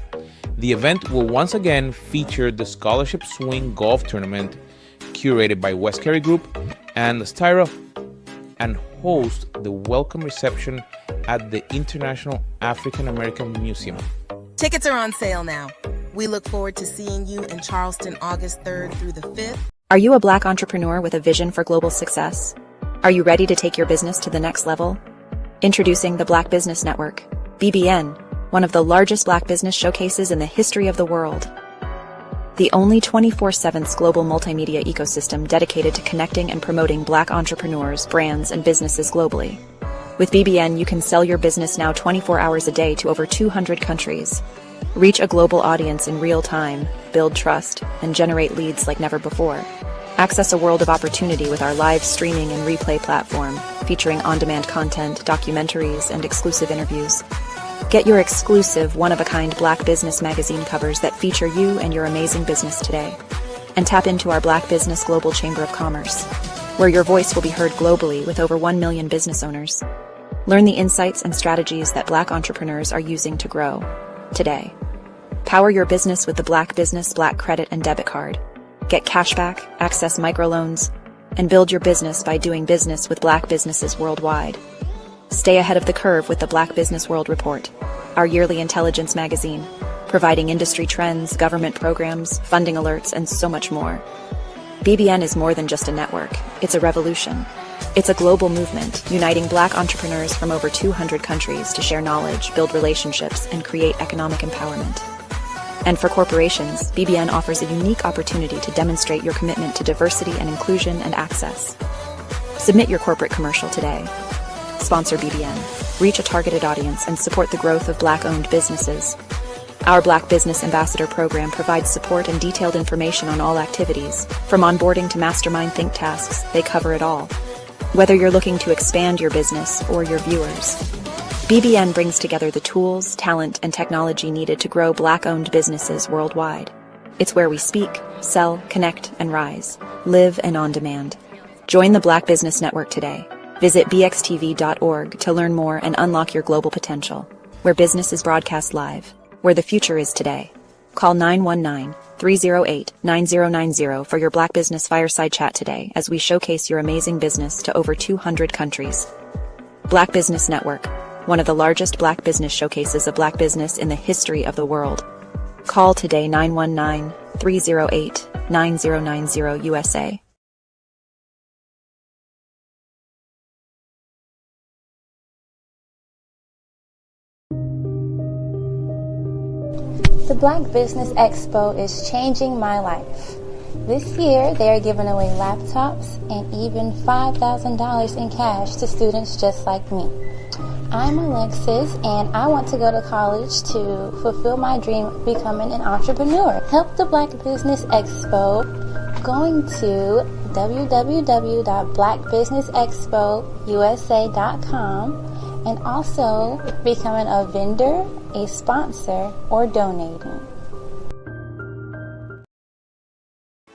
the event will once again feature the Scholarship Swing Golf Tournament curated by West Carey Group and Styra, and host the welcome reception at the International African American Museum. Tickets are on sale now. We look forward to seeing you in Charleston August 3rd through the 5th. Are you a Black entrepreneur with a vision for global success? Are you ready to take your business to the next level? Introducing the Black Business Network, BBN, one of the largest Black business showcases in the history of the world. The only 24/7 global multimedia ecosystem dedicated to connecting and promoting Black entrepreneurs, brands, and businesses globally. With BBN, you can sell your business now 24 hours a day to over 200 countries. Reach a global audience in real time, build trust, and generate leads like never before. Access a world of opportunity with our live streaming and replay platform, featuring on-demand content, documentaries, and exclusive interviews. Get your exclusive, one-of-a-kind Black Business magazine covers that feature you and your amazing business today. And tap into our Black Business Global Chamber of Commerce, where your voice will be heard globally with over 1 million business owners. Learn the insights and strategies that Black entrepreneurs are using to grow today. Power your business with the Black Business Black Credit and Debit Card. Get cashback, access microloans, and build your business by doing business with Black businesses worldwide. Stay ahead of the curve with the Black Business World Report, our yearly intelligence magazine, providing industry trends, government programs, funding alerts, and so much more. BBN is more than just a network. It's a revolution. It's a global movement, uniting Black entrepreneurs from over 200 countries to share knowledge, build relationships, and create economic empowerment. And for corporations, BBN offers a unique opportunity to demonstrate your commitment to diversity and inclusion and access. Submit your corporate commercial today. Sponsor BBN, reach a targeted audience, and support the growth of Black-owned businesses. Our Black Business Ambassador program provides support and detailed information on all activities. From onboarding to mastermind think tasks, they cover it all. Whether you're looking to expand your business or your viewers, BBN brings together the tools, talent, and technology needed to grow Black-owned businesses worldwide. It's where we speak, sell, connect, and rise. Live and on demand. Join the Black Business Network today. Visit bxtv.org to learn more and unlock your global potential. Where business is broadcast live. Where the future is today. Call 919-308-9090 for your Black Business Fireside Chat today as we showcase your amazing business to over 200 countries. Black Business Network, one of the largest Black business showcases of Black business in the history of the world. Call today 919-308-9090 USA. The Black Business Expo is changing my life. This year, they are giving away laptops and even $5,000 in cash to students just like me. I'm Alexis, and I want to go to college to fulfill my dream of becoming an entrepreneur. Help the Black Business Expo going to www.blackbusinessexpousa.com and also becoming a vendor, a sponsor, or donating.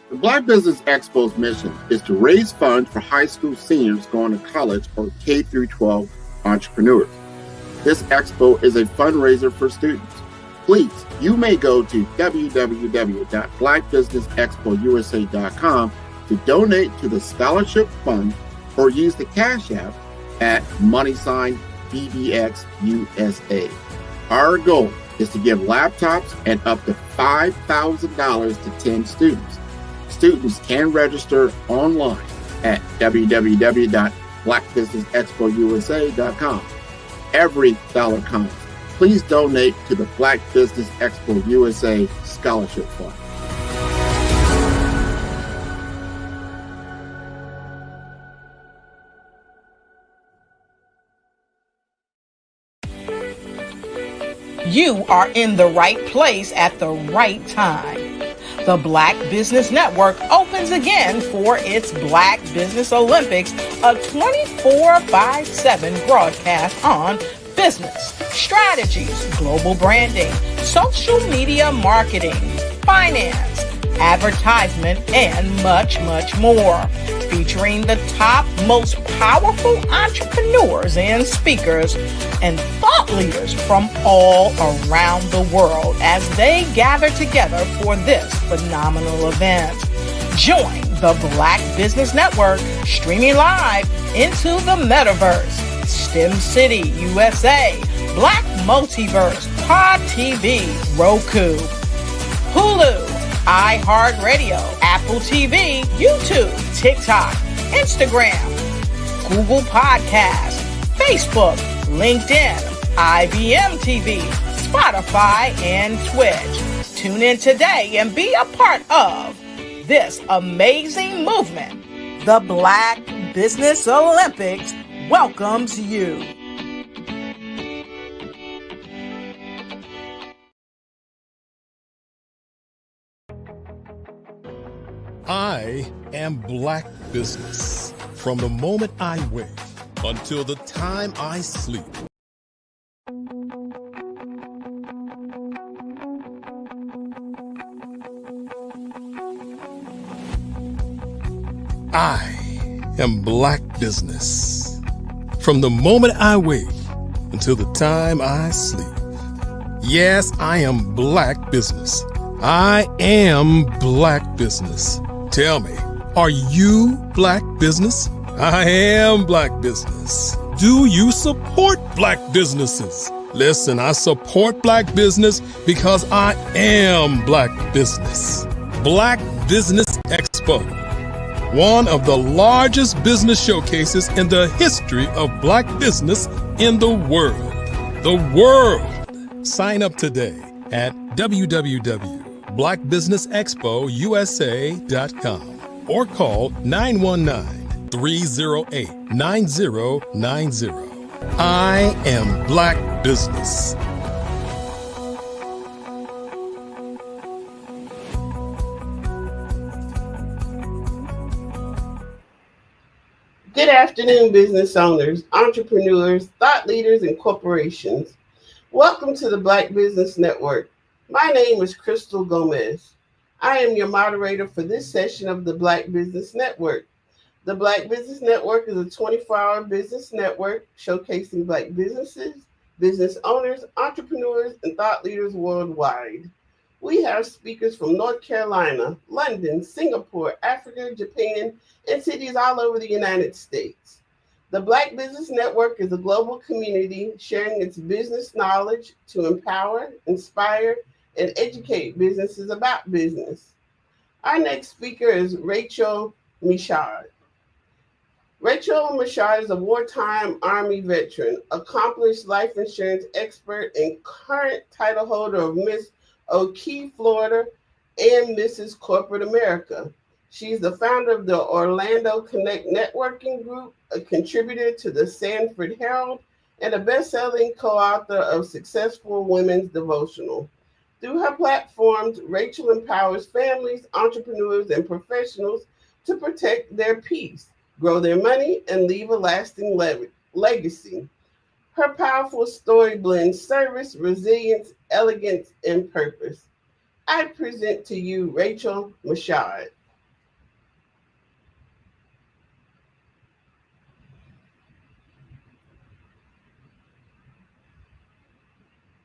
The Black Business Expo's mission is to raise funds for high school seniors going to college or K-12 entrepreneurs. This expo is a fundraiser for students. Please, you may go to www.blackbusinessexpousa.com to donate to the scholarship fund or use the Cash App at $BBXUSA. Our goal is to give laptops and up to $5,000 to 10 students. Students can register online at www.blackbusinessexpousa.com. Every dollar counts. Please donate to the Black Business Expo USA Scholarship Fund. You are in the right place at the right time. The Black Business Network opens again for its Black Business Olympics, a 24/7 broadcast on business, strategies, global branding, social media marketing, finance, advertisement, and much, much more. Featuring the top, most powerful entrepreneurs and speakers and thought leaders from all around the world as they gather together for this phenomenal event. Join the Black Business Network streaming live into the metaverse, STEM City USA, Black Multiverse, Pod TV, Roku, Hulu, iHeartRadio, Apple TV, YouTube, TikTok, Instagram, Google Podcasts, Facebook, LinkedIn, IBM TV, Spotify, and Twitch. Tune in today and be a part of this amazing movement. The Black Business Olympics welcomes you. I am Black Business. From the moment I wake until the time I sleep. I am Black Business. From the moment I wake until the time I sleep. Yes, I am Black Business. I am Black Business. Tell me, are you Black Business? I am Black Business. do you support Black businesses? Listen, I support Black business because I am Black business. Black Business Expo, one of the largest business showcases in the history of Black business in the world. The world! Sign up today at www.blackbusinessexpousa.com or call 919-308-9090. I am Black business. Good afternoon, business owners, entrepreneurs, thought leaders, and corporations. Welcome to the Black Business Network. My name is Crystal Gomez. I am your moderator for this session of the Black Business Network. The Black Business Network is a 24-hour business network showcasing Black businesses, business owners, entrepreneurs, and thought leaders worldwide. We have speakers from North Carolina, London, Singapore, Africa, Japan, and cities all over the United States. The Black Business Network is a global community sharing its business knowledge to empower, inspire, and educate businesses about business. Our next speaker is Rachel Michaud. Rachel Michaud is a wartime Army veteran, accomplished life insurance expert, and current title holder of Miss O'Keefe, Florida, and Mrs. Corporate America. She's the founder of the Orlando Connect Networking Group, a contributor to the Sanford Herald, and a best-selling co-author of Successful Women's Devotional. Through her platforms, Rachel empowers families, entrepreneurs, and professionals to protect their peace, grow their money, and leave a lasting legacy. Her powerful story blends service, resilience, elegance, and purpose. I present to you Rachel Michaud.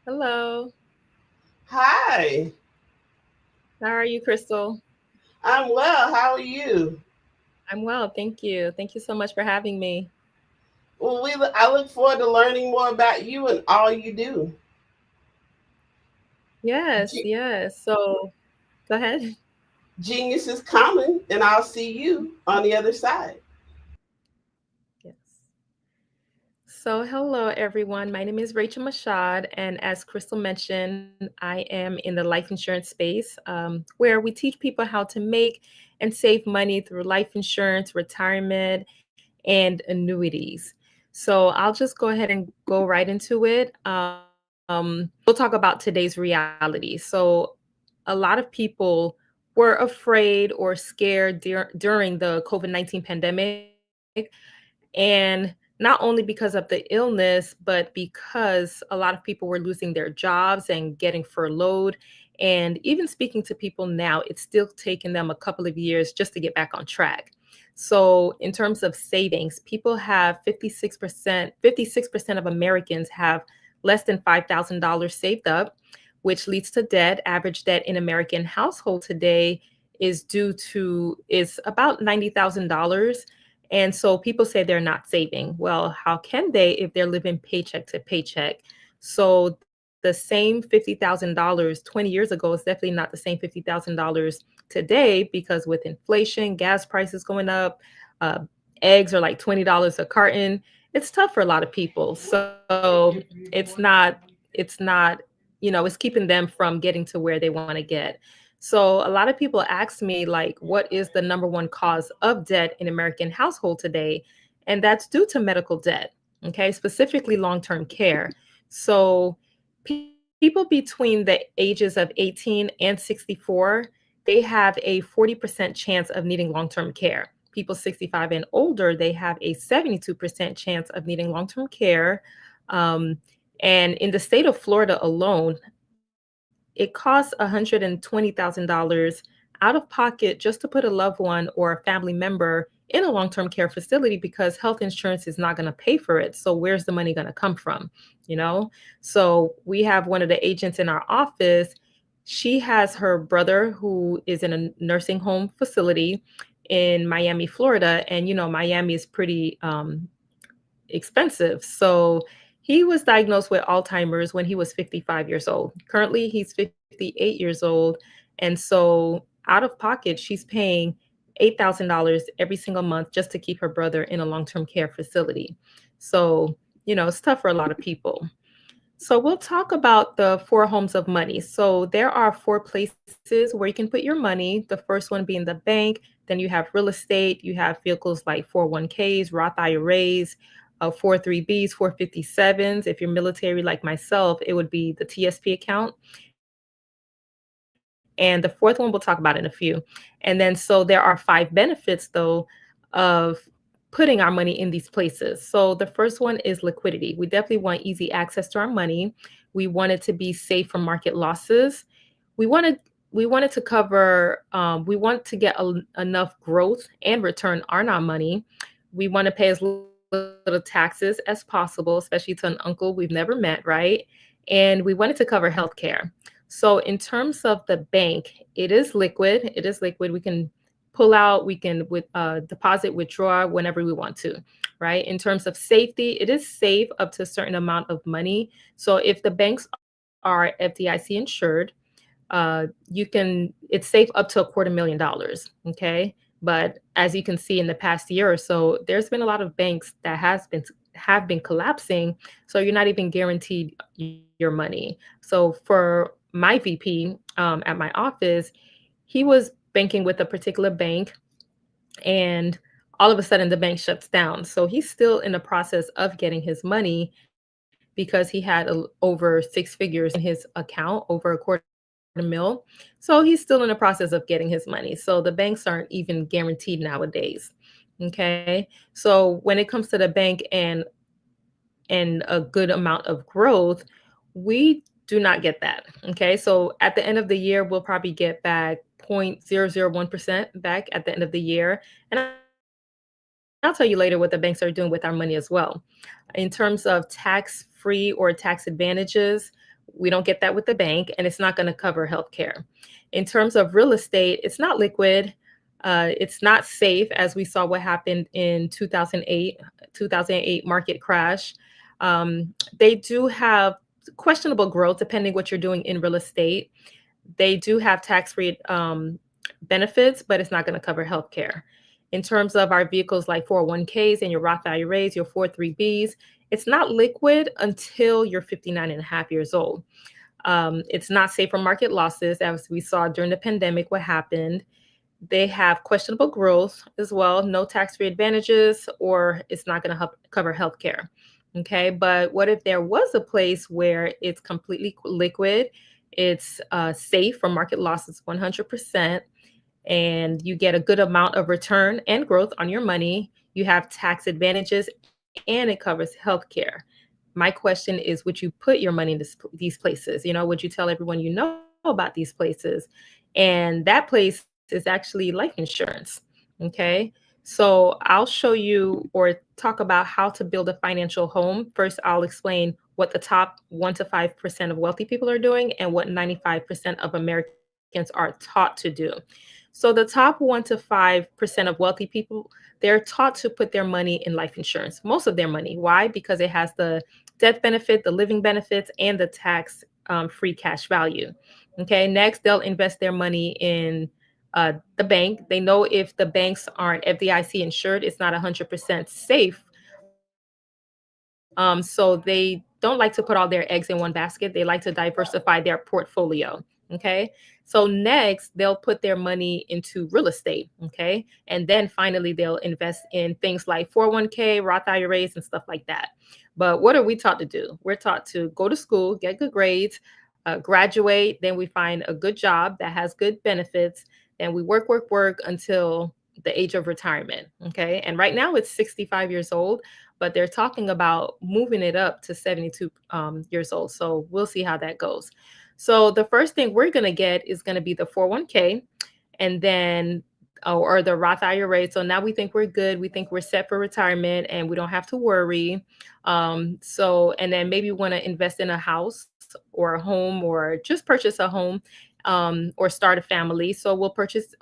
Hello. Hi. How are you, Crystal? I'm well. How are you? I'm well, thank you. Thank you so much for having me. Well, I look forward to learning more about you and all you do. Yes. So, go ahead. Genius is coming, and I'll see you on the other side. Yes. So, hello, everyone. My name is Rachel Michaud, and as Crystal mentioned, I am in the life insurance space where we teach people how to make and save money through life insurance, retirement, and annuities. So, I'll just go ahead and go right into it. We'll talk about today's reality. So, a lot of people were afraid or scared during the COVID-19 pandemic. And not only because of the illness, but because a lot of people were losing their jobs and getting furloughed. And even speaking to people now, it's still taking them a couple of years just to get back on track. So in terms of savings, people have 56% of Americans have less than $5,000 saved up, which leads to debt. Average debt in American household today is about $90,000. And so people say they're not saving. Well, how can they if they're living paycheck to paycheck? So the same $50,000 20 years ago is definitely not the same $50,000 today, because with inflation, gas prices going up, eggs are like $20 a carton. It's tough for a lot of people. So it's not, it's keeping them from getting to where they want to get. So a lot of people ask me, like, what is the number one cause of debt in American household today? And that's due to medical debt, okay, specifically long-term care. So people between the ages of 18 and 64, they have a 40% chance of needing long-term care. People 65 and older, they have a 72% chance of needing long-term care. And in the state of Florida alone, it costs $120,000 out of pocket just to put a loved one or a family member in a long-term care facility, because health insurance is not going to pay for it. So where's the money going to come from? So we have one of the agents in our office. She has her brother who is in a nursing home facility in Miami, Florida. And, Miami is pretty expensive. So he was diagnosed with Alzheimer's when he was 55 years old. Currently, he's 58 years old. And so out of pocket, she's paying $8,000 every single month just to keep her brother in a long-term care facility. So, it's tough for a lot of people. So we'll talk about the four homes of money. So there are four places where you can put your money. The first one being the bank. Then you have real estate. You have vehicles like 401ks, Roth IRAs, 403bs, 457s. If you're military like myself, it would be the TSP account. And the fourth one we'll talk about in a few. And then so there are 5 benefits though of putting our money in these places. So the first one is liquidity. We definitely want easy access to our money. We want it to be safe from market losses. We want to cover, we want to get enough growth and return on our money. We want to pay as little taxes as possible, especially to an uncle we've never met, right? And we want it to cover healthcare. So in terms of the bank, it is liquid. It is liquid. We can pull out, we can deposit, withdraw whenever we want to, right? In terms of safety, it is safe up to a certain amount of money. So if the banks are FDIC insured, it's safe up to $250,000, okay? But as you can see in the past year or so, there's been a lot of banks that have been collapsing, so you're not even guaranteed your money. So for my VP at my office, he was banking with a particular bank, and all of a sudden the bank shuts down. So he's still in the process of getting his money because he had over 6 figures in his account, over $250,000. So he's still in the process of getting his money. So the banks aren't even guaranteed nowadays. Okay. So when it comes to the bank and a good amount of growth, we do not get that. Okay. So at the end of the year, we'll probably get back 0.001% back at the end of the year. And I'll tell you later what the banks are doing with our money as well. In terms of tax-free or tax advantages, we don't get that with the bank, and it's not going to cover healthcare. In terms of real estate, it's not liquid. It's not safe, as we saw what happened in 2008 market crash. They do have questionable growth depending what you're doing in real estate. They do have tax-free benefits, but it's not going to cover healthcare. In terms of our vehicles like 401ks and your Roth IRAs, your 403bs, it's not liquid until you're 59 and a half years old. It's not safe from market losses, as we saw during the pandemic, what happened. They have questionable growth as well, no tax-free advantages, or it's not going to cover healthcare. Okay, but what if there was a place where it's completely liquid, it's safe from market losses 100%, and you get a good amount of return and growth on your money, you have tax advantages, and it covers healthcare. My question is, would you put your money in these places? Would you tell everyone you know about these places? And that place is actually life insurance. Okay. So I'll show you or talk about how to build a financial home. First, I'll explain what the top 1 to 5% of wealthy people are doing and what 95% of Americans are taught to do. So the top 1 to 5% of wealthy people, they're taught to put their money in life insurance, most of their money. Why? Because it has the death benefit, the living benefits, and the tax free cash value. Okay. Next, they'll invest their money in the bank. They know if the banks aren't FDIC insured, it's not 100% safe. So they don't like to put all their eggs in one basket. They like to diversify their portfolio. Okay. So next, they'll put their money into real estate. Okay. And then finally, they'll invest in things like 401k, Roth IRAs, and stuff like that. But what are we taught to do? We're taught to go to school, get good grades, graduate. Then we find a good job that has good benefits. And we work until the age of retirement. Okay. And right now it's 65 years old, but they're talking about moving it up to 72 years old. So we'll see how that goes. So the first thing we're going to get is going to be the 401k, and then or the Roth IRA. So now we think we're good. We think we're set for retirement and we don't have to worry. And then maybe want to invest in a house or a home, or just purchase a home, or start a family. So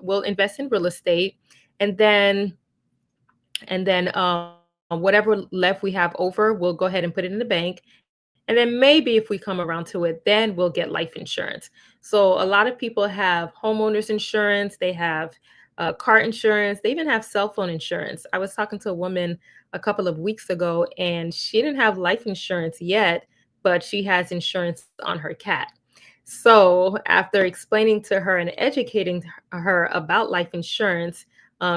we'll invest in real estate, and then whatever left we have over, we'll go ahead and put it in the bank. And then maybe if we come around to it, then we'll get life insurance. So a lot of people have homeowners insurance, they have car insurance, they even have cell phone insurance. I was talking to a woman a couple of weeks ago, and she didn't have life insurance yet, but she has insurance on her cat. So after explaining to her and educating her about life insurance,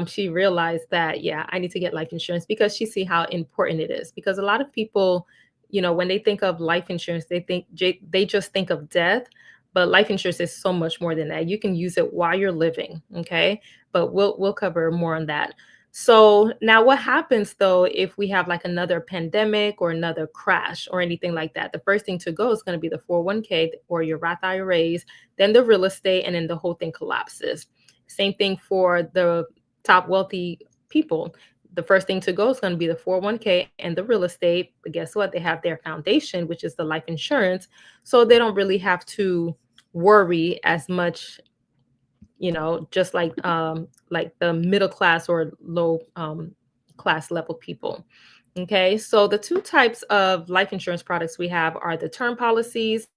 she realized that, yeah, I need to get life insurance because she see how important it is. Because a lot of people, when they think of life insurance, they just think of death, but life insurance is so much more than that. You can use it while you're living, okay? But we'll cover more on that. So now what happens though if we have like another pandemic or another crash or anything like that? The first thing to go is going to be the 401k or your Roth IRAs, then the real estate, and then the whole thing collapses. Same thing for the top wealthy people. The first thing to go is going to be the 401k and the real estate. But guess what? They have their foundation, which is the life insurance. So they don't really have to worry as much, just like the middle class or low class level people. Okay, so the two types of life insurance products we have are the term policies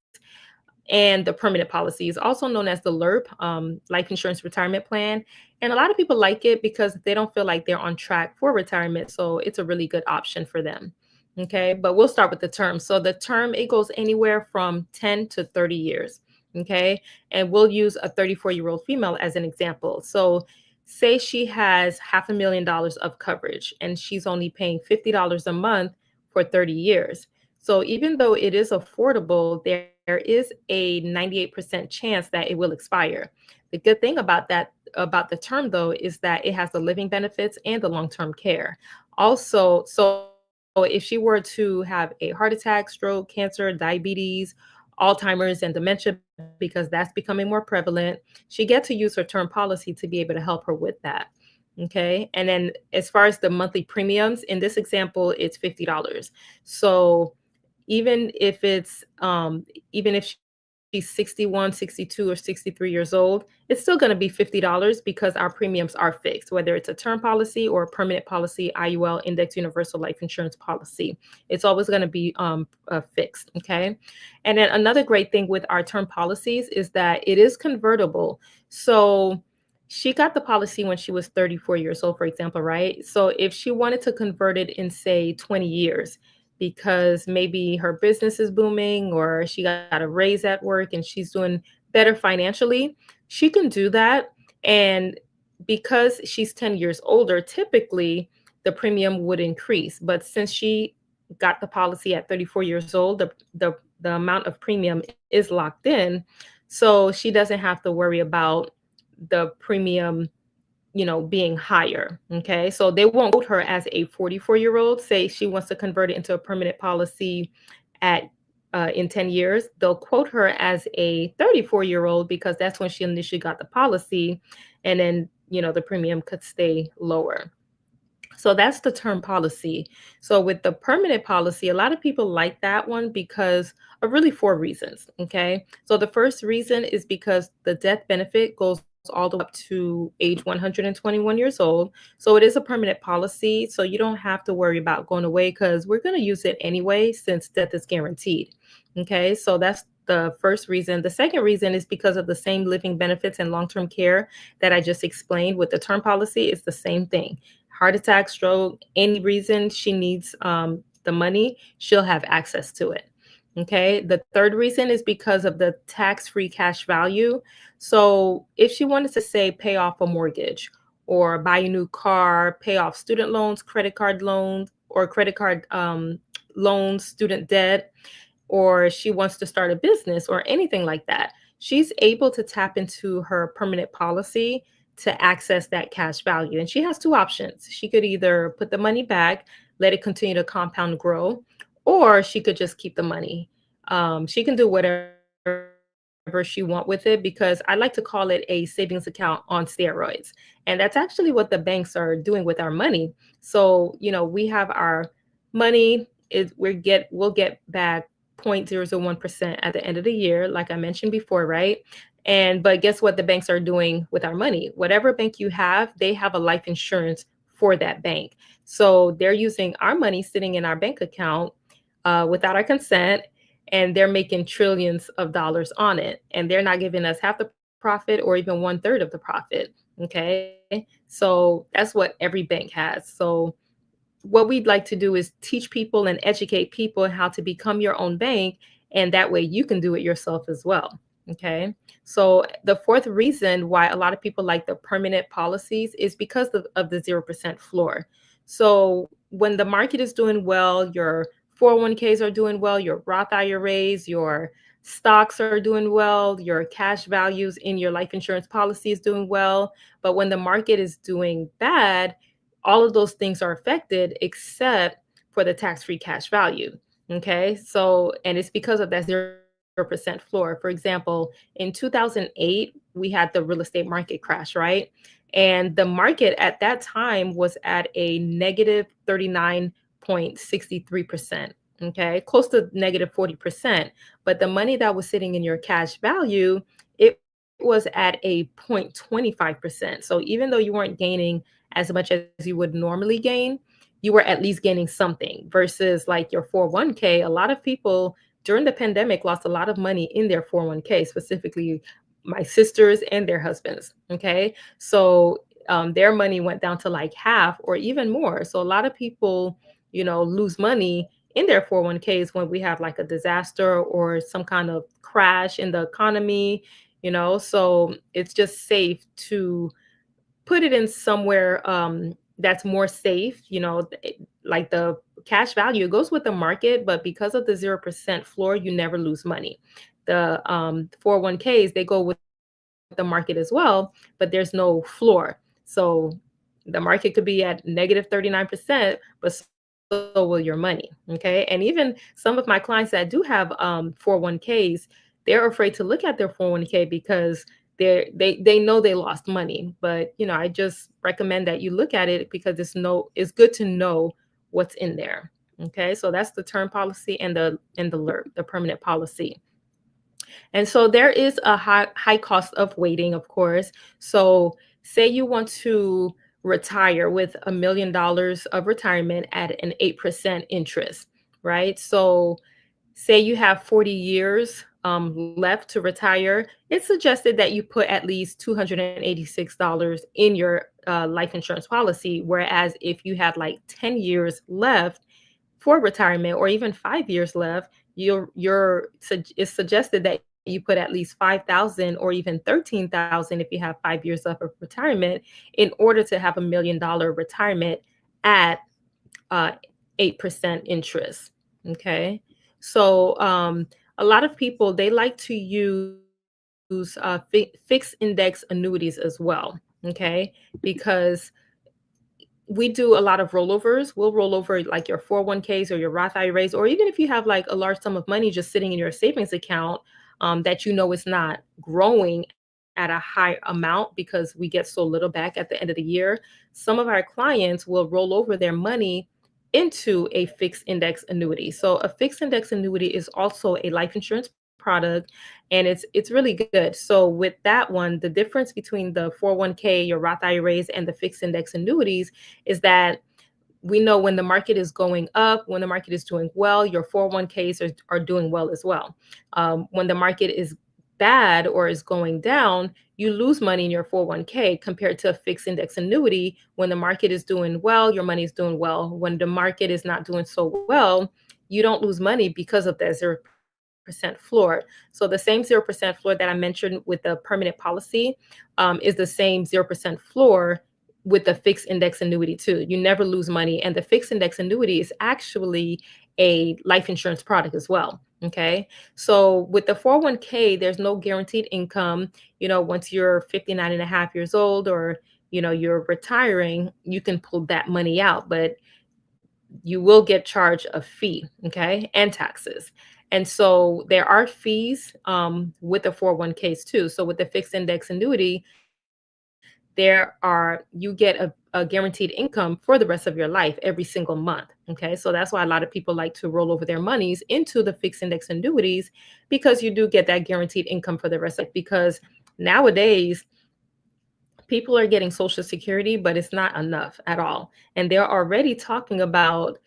and the permanent policies, also known as the LIRP, Life Insurance Retirement Plan. And a lot of people like it because they don't feel like they're on track for retirement. So it's a really good option for them. Okay, but we'll start with the term. So the term, it goes anywhere from 10 to 30 years. Okay, and we'll use a 34-year-old female as an example. So say she has $500,000 of coverage and she's only paying $50 a month for 30 years. So even though it is affordable, there is a 98% chance that it will expire. The good thing about the term though, is that it has the living benefits and the long-term care. Also, so if she were to have a heart attack, stroke, cancer, diabetes, Alzheimer's, and dementia, because that's becoming more prevalent, she gets to use her term policy to be able to help her with that. Okay. And then as far as the monthly premiums, in this example, it's $50. So even if she's 61, 62, or 63 years old, it's still going to be $50 because our premiums are fixed, whether it's a term policy or a permanent policy, IUL, Index Universal Life Insurance Policy. It's always going to be fixed, okay? And then another great thing with our term policies is that it is convertible. So she got the policy when she was 34 years old, for example, right? So if she wanted to convert it in, say, 20 years, because maybe her business is booming or she got a raise at work and she's doing better financially, she can do that. And because she's 10 years older, typically the premium would increase. But since she got the policy at 34 years old, the amount of premium is locked in. So she doesn't have to worry about the premium being higher. Okay. So they won't quote her as a 44-year-old. Say she wants to convert it into a permanent policy in 10 years. They'll quote her as a 34-year-old because that's when she initially got the policy. And then, the premium could stay lower. So that's the term policy. So with the permanent policy, a lot of people like that one because of really 4 reasons. Okay. So the first reason is because the death benefit goes all the way up to age 121 years old. So it is a permanent policy. So you don't have to worry about going away because we're going to use it anyway since death is guaranteed. Okay, so that's the first reason. The second reason is because of the same living benefits and long-term care that I just explained with the term policy. It's the same thing. Heart attack, stroke, any reason she needs the money, she'll have access to it. Okay, the third reason is because of the tax-free cash value. So if she wanted to say pay off a mortgage or buy a new car, pay off student loans, credit card loans, or credit card loans, student debt, or she wants to start a business or anything like that, she's able to tap into her permanent policy to access that cash value. And she has 2 options. She could either put the money back, let it continue to compound grow, or she could just keep the money. She can do whatever she wants with it because I like to call it a savings account on steroids. And that's actually what the banks are doing with our money. So, we have our money, we'll get back 0.001% at the end of the year, like I mentioned before, right? But guess what the banks are doing with our money? Whatever bank you have, they have a life insurance for that bank. So they're using our money sitting in our bank account without our consent, and they're making trillions of dollars on it. And they're not giving us half the profit or even 1/3 of the profit. Okay. So that's what every bank has. So what we'd like to do is teach people and educate people how to become your own bank. And that way you can do it yourself as well. Okay. So the fourth reason why a lot of people like the permanent policies is because of the 0% floor. So when the market is doing well, your 401ks are doing well, your Roth IRAs, your stocks are doing well, your cash values in your life insurance policy is doing well. But when the market is doing bad, all of those things are affected except for the tax-free cash value. Okay. So, and it's because of that 0% floor. For example, in 2008, we had the real estate market crash, right? And the market at that time was at a negative 39.63%. Okay. Close to negative 40%. But the money that was sitting in your cash value, it was at a 0.25%. So even though you weren't gaining as much as you would normally gain, you were at least gaining something versus like your 401k. A lot of people during the pandemic lost a lot of money in their 401k, specifically my sisters and their husbands. Okay. So their money went down to like half or even more. So a lot of people, lose money in their 401ks when we have like a disaster or some kind of crash in the economy, so it's just safe to put it in somewhere that's more safe, like the cash value goes with the market, but because of the 0% floor, you never lose money. The 401ks, they go with the market as well, but there's no floor. So the market could be at negative 39%, but so will your money. Okay. And even some of my clients that do have 401ks, they're afraid to look at their 401k because they know they lost money. But I just recommend that you look at it because it's good to know what's in there. Okay. So that's the term policy and the LERP, the permanent policy. And so there is a high cost of waiting, of course. So say you want to retire with $1 million of retirement at an 8% interest, right? So say you have 40 years left to retire, it's suggested that you put at least $286 in your life insurance policy. Whereas if you had like 10 years left for retirement or even 5 years left, it's suggested that you put at least $5,000 or even $13,000 if you have 5 years left of retirement in order to have $1 million retirement at 8% interest. Okay. So a lot of people, they like to use fixed index annuities as well. Okay. Because we do a lot of rollovers. We'll roll over like your 401ks or your Roth IRAs, or even if you have like a large sum of money just sitting in your savings account that is not growing at a high amount because we get so little back at the end of the year. Some of our clients will roll over their money into a fixed index annuity. So a fixed index annuity is also a life insurance product, and it's really good. So with that one, the difference between the 401k, your Roth IRAs, and the fixed index annuities is that we know when the market is going up, when the market is doing well, your 401ks are doing well as well. When the market is bad or is going down, you lose money in your 401k compared to a fixed index annuity. When the market is doing well, your money is doing well. When the market is not doing so well, you don't lose money because of that 0% floor. So the same 0% floor that I mentioned with the permanent policy is the same 0% floor with the fixed index annuity too. You never lose money. And the fixed index annuity is actually a life insurance product as well. Okay. So with the 401k, there's no guaranteed income. Once you're 59 and a half years old or, you're retiring, you can pull that money out, but you will get charged a fee. Okay. And taxes. And so there are fees with the 401ks too. So with the fixed index annuity, you get a guaranteed income for the rest of your life every single month. Okay. So that's why a lot of people like to roll over their monies into the fixed index annuities, because you do get that guaranteed income for the rest of it. Because nowadays people are getting Social Security, but it's not enough at all. And they're already talking about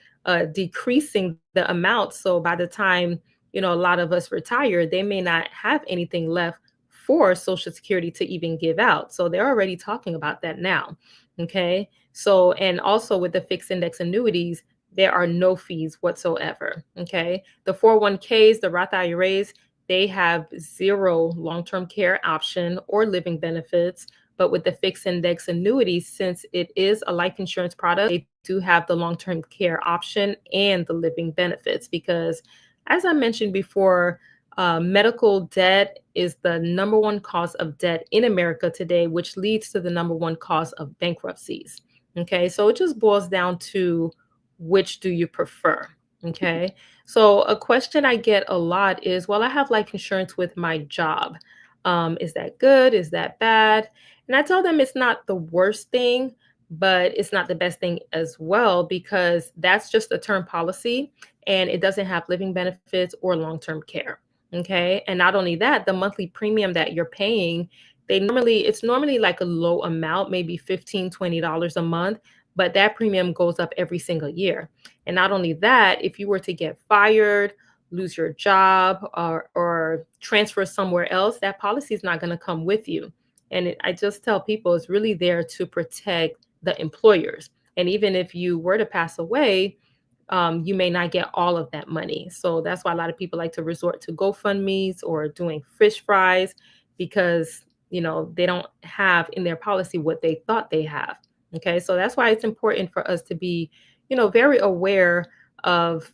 decreasing the amount. So by the time, a lot of us retire, they may not have anything left for Social Security to even give out. So they're already talking about that now. Okay. So, and also with the fixed index annuities, there are no fees whatsoever. Okay. The 401ks, the Roth IRAs, they have zero long-term care option or living benefits. But with the fixed index annuities, since it is a life insurance product, they do have the long-term care option and the living benefits. Because as I mentioned before, medical debt is the number one cause of debt in America today, which leads to the number one cause of bankruptcies. Okay, so it just boils down to which do you prefer? Okay, so a question I get a lot is, well, I have life insurance with my job. Is that good? Is that bad? And I tell them it's not the worst thing, but it's not the best thing as well, because that's just a term policy and it doesn't have living benefits or long-term care. Okay. And not only that, the monthly premium that you're paying, it's normally like a low amount, maybe $15, $20 a month, but that premium goes up every single year. And not only that, if you were to get fired, lose your job, or transfer somewhere else, that policy is not going to come with you. And I just tell people it's really there to protect the employers. And even if you were to pass away, you may not get all of that money. So that's why a lot of people like to resort to GoFundMe's or doing fish fries, because, they don't have in their policy what they thought they have. Okay. So that's why it's important for us to be, very aware of,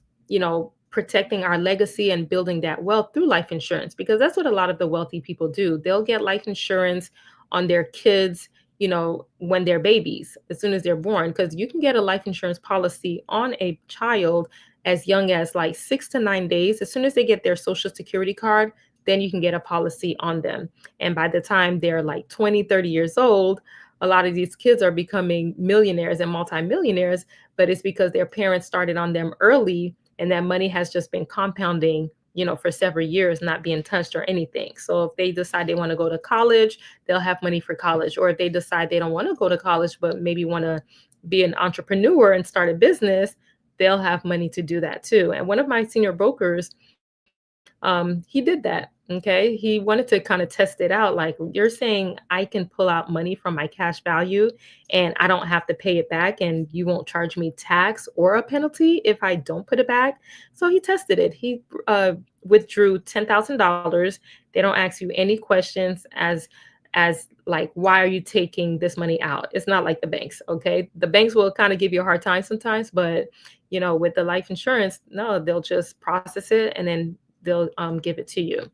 protecting our legacy and building that wealth through life insurance, because that's what a lot of the wealthy people do. They'll get life insurance on their kids, when they're babies, as soon as they're born, because you can get a life insurance policy on a child as young as like 6 to 9 days. As soon as they get their Social Security card, then you can get a policy on them. And by the time they're like 20, 30 years old, a lot of these kids are becoming millionaires and multimillionaires, but it's because their parents started on them early, and that money has just been compounding, for several years, not being touched or anything. So if they decide they want to go to college, they'll have money for college. Or if they decide they don't want to go to college, but maybe want to be an entrepreneur and start a business, they'll have money to do that too. And one of my senior brokers, he did that. Okay. He wanted to kind of test it out. Like, you're saying I can pull out money from my cash value and I don't have to pay it back, and you won't charge me tax or a penalty if I don't put it back. So he tested it. He withdrew $10,000. They don't ask you any questions as like, why are you taking this money out? It's not like the banks. Okay. The banks will kind of give you a hard time sometimes, but with the life insurance, no, they'll just process it and then they'll give it to you.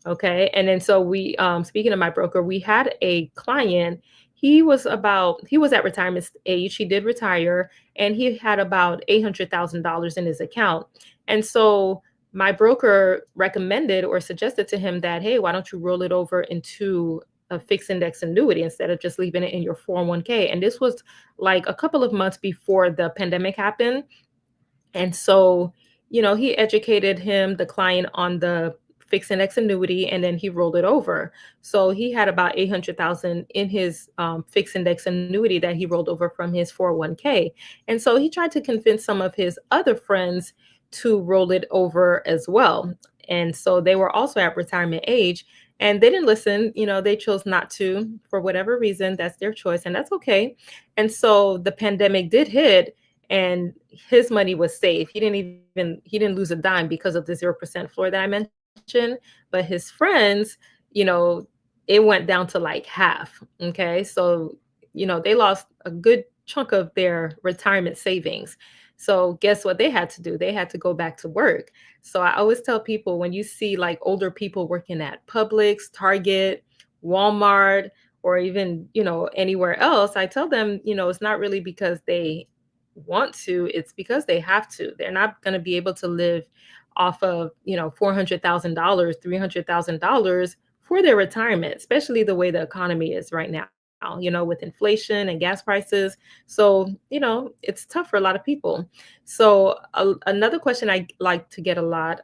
Okay. And then so we, speaking of my broker, we had a client. He was at retirement age. He did retire, and he had about $800,000 in his account. And so my broker recommended or suggested to him that, hey, why don't you roll it over into a fixed index annuity instead of just leaving it in your 401k? And this was like a couple of months before the pandemic happened. And so, he educated the client on the fixed index annuity, and then he rolled it over. So he had about 800,000 in his fixed index annuity that he rolled over from his 401k. And so he tried to convince some of his other friends to roll it over as well. And so they were also at retirement age, and they didn't listen. They chose not to for whatever reason. That's their choice, and that's okay. And so the pandemic did hit, and his money was safe. He didn't lose a dime because of the 0% floor that I mentioned, but his friends, it went down to like half. Okay. So, they lost a good chunk of their retirement savings. So guess what they had to do? They had to go back to work. So I always tell people, when you see like older people working at Publix, Target, Walmart, or even, anywhere else, I tell them, it's not really because they want to, it's because they have to. They're not going to be able to live off of, $400,000, $300,000 for their retirement, especially the way the economy is right now, with inflation and gas prices. So, it's tough for a lot of people. So another question I like to get a lot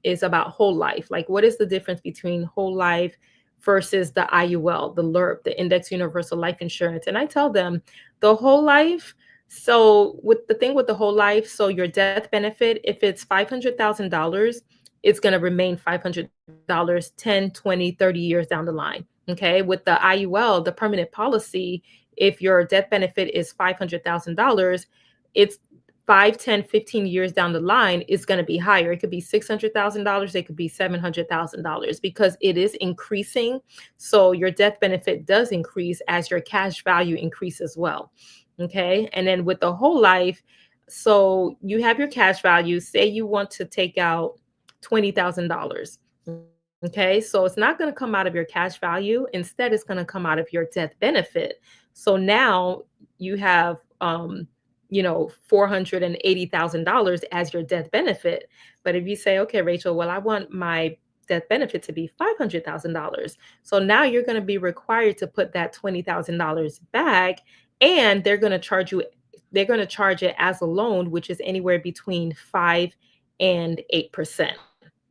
is about whole life. Like, what is the difference between whole life versus the IUL, the LIRP, the Index Universal Life Insurance. And I tell them the whole life. So with the thing with the whole life, so your death benefit, if it's $500,000, it's going to remain $500 10, 20, 30 years down the line. Okay. With the IUL, the permanent policy, if your death benefit is $500,000, it's 5, 10, 15 years down the line is going to be higher. It could be $600,000. It could be $700,000 because it is increasing. So your death benefit does increase as your cash value increases as well. Okay. And then with the whole life, so you have your cash value, say you want to take out $20,000. Okay. So it's not going to come out of your cash value. Instead, it's going to come out of your death benefit. So now you have, $480,000 as your death benefit. But if you say, okay, Rachel, well, I want my death benefit to be $500,000. So now you're going to be required to put that $20,000 back, and they're going to charge it as a loan, which is anywhere between 5 and 8%.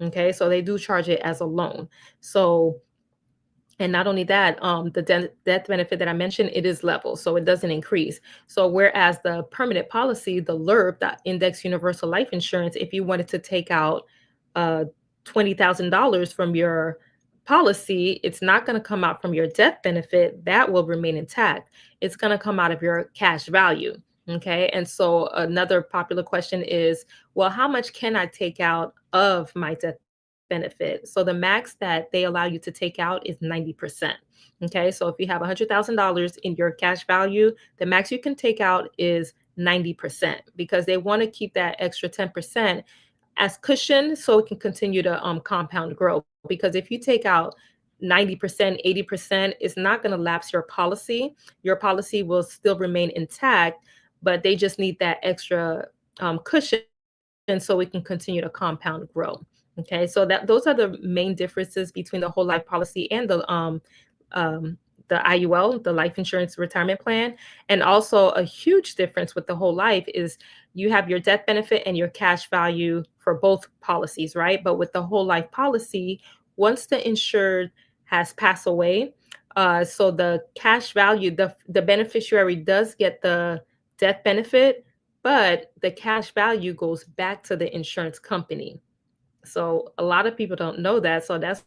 Okay. So they do charge it as a loan. So, and not only that, the death benefit that I mentioned, it is level, so it doesn't increase. So whereas the permanent policy, the LIRP, the Index Universal Life Insurance, if you wanted to take out $20,000 from your policy, it's not going to come out from your death benefit. That will remain intact. It's going to come out of your cash value. Okay. And so another popular question is, well, how much can I take out of my death benefit? So the max that they allow you to take out is 90%. Okay. So if you have $100,000 in your cash value, the max you can take out is 90% because they want to keep that extra 10% as cushion so it can continue to compound growth. Because if you take out 90%, 80%, it's not going to lapse your policy. Your policy will still remain intact, but they just need that extra cushion so it can continue to compound grow. Okay, so those are the main differences between the whole life policy and the IUL, the life insurance retirement plan. And also a huge difference with the whole life is you have your death benefit and your cash value for both policies, right? But with the whole life policy, once the insured has passed away, so the cash value, the beneficiary does get the death benefit, but the cash value goes back to the insurance company. So a lot of people don't know that. So that's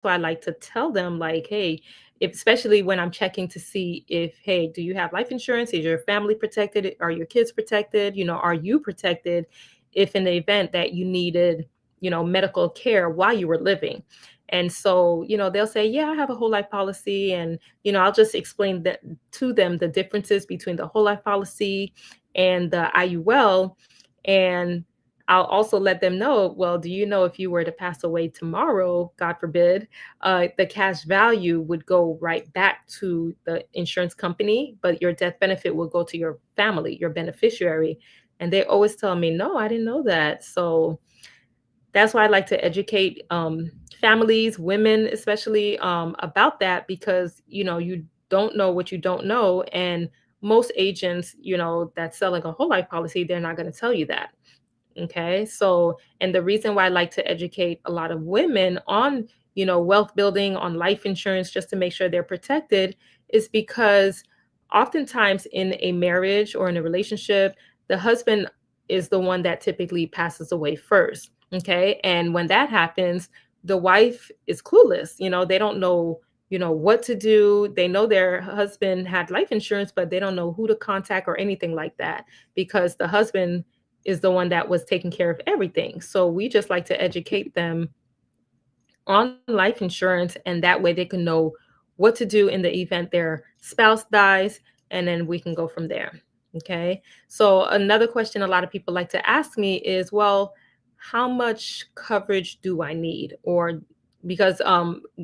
why I like to tell them, like, hey, especially when I'm checking to see if, hey, do you have life insurance? Is your family protected? Are your kids protected? Are you protected if in the event that you needed, medical care while you were living? And so, they'll say, yeah, I have a whole life policy. And, I'll just explain that to them, the differences between the whole life policy and the IUL. And I'll also let them know, well, do you know if you were to pass away tomorrow, God forbid, the cash value would go right back to the insurance company, but your death benefit will go to your family, your beneficiary. And they always tell me, no, I didn't know that. So that's why I like to educate families, women especially, about that, because, you don't know what you don't know. And most agents, that's selling a whole life policy, they're not going to tell you that. Okay. So, and the reason why I like to educate a lot of women on, wealth building, on life insurance, just to make sure they're protected, is because oftentimes in a marriage or in a relationship, the husband is the one that typically passes away first. Okay. And when that happens, the wife is clueless. They don't know, what to do. They know their husband had life insurance, but they don't know who to contact or anything like that, because the husband is the one that was taking care of everything. So we just like to educate them on life insurance, and that way they can know what to do in the event their spouse dies, and then we can go from there. Okay. So another question a lot of people like to ask me is, well, how much coverage do I need? Or because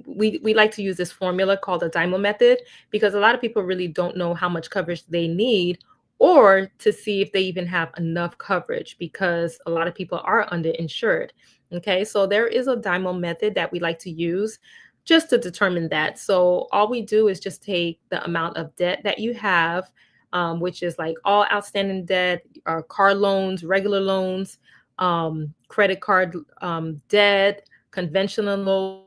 we like to use this formula called the DIMO method, because a lot of people really don't know how much coverage they need, or to see if they even have enough coverage, because a lot of people are underinsured. Okay, so there is a DIMO method that we like to use just to determine that. So all we do is just take the amount of debt that you have, which is like all outstanding debt, car loans, regular loans, credit card debt, conventional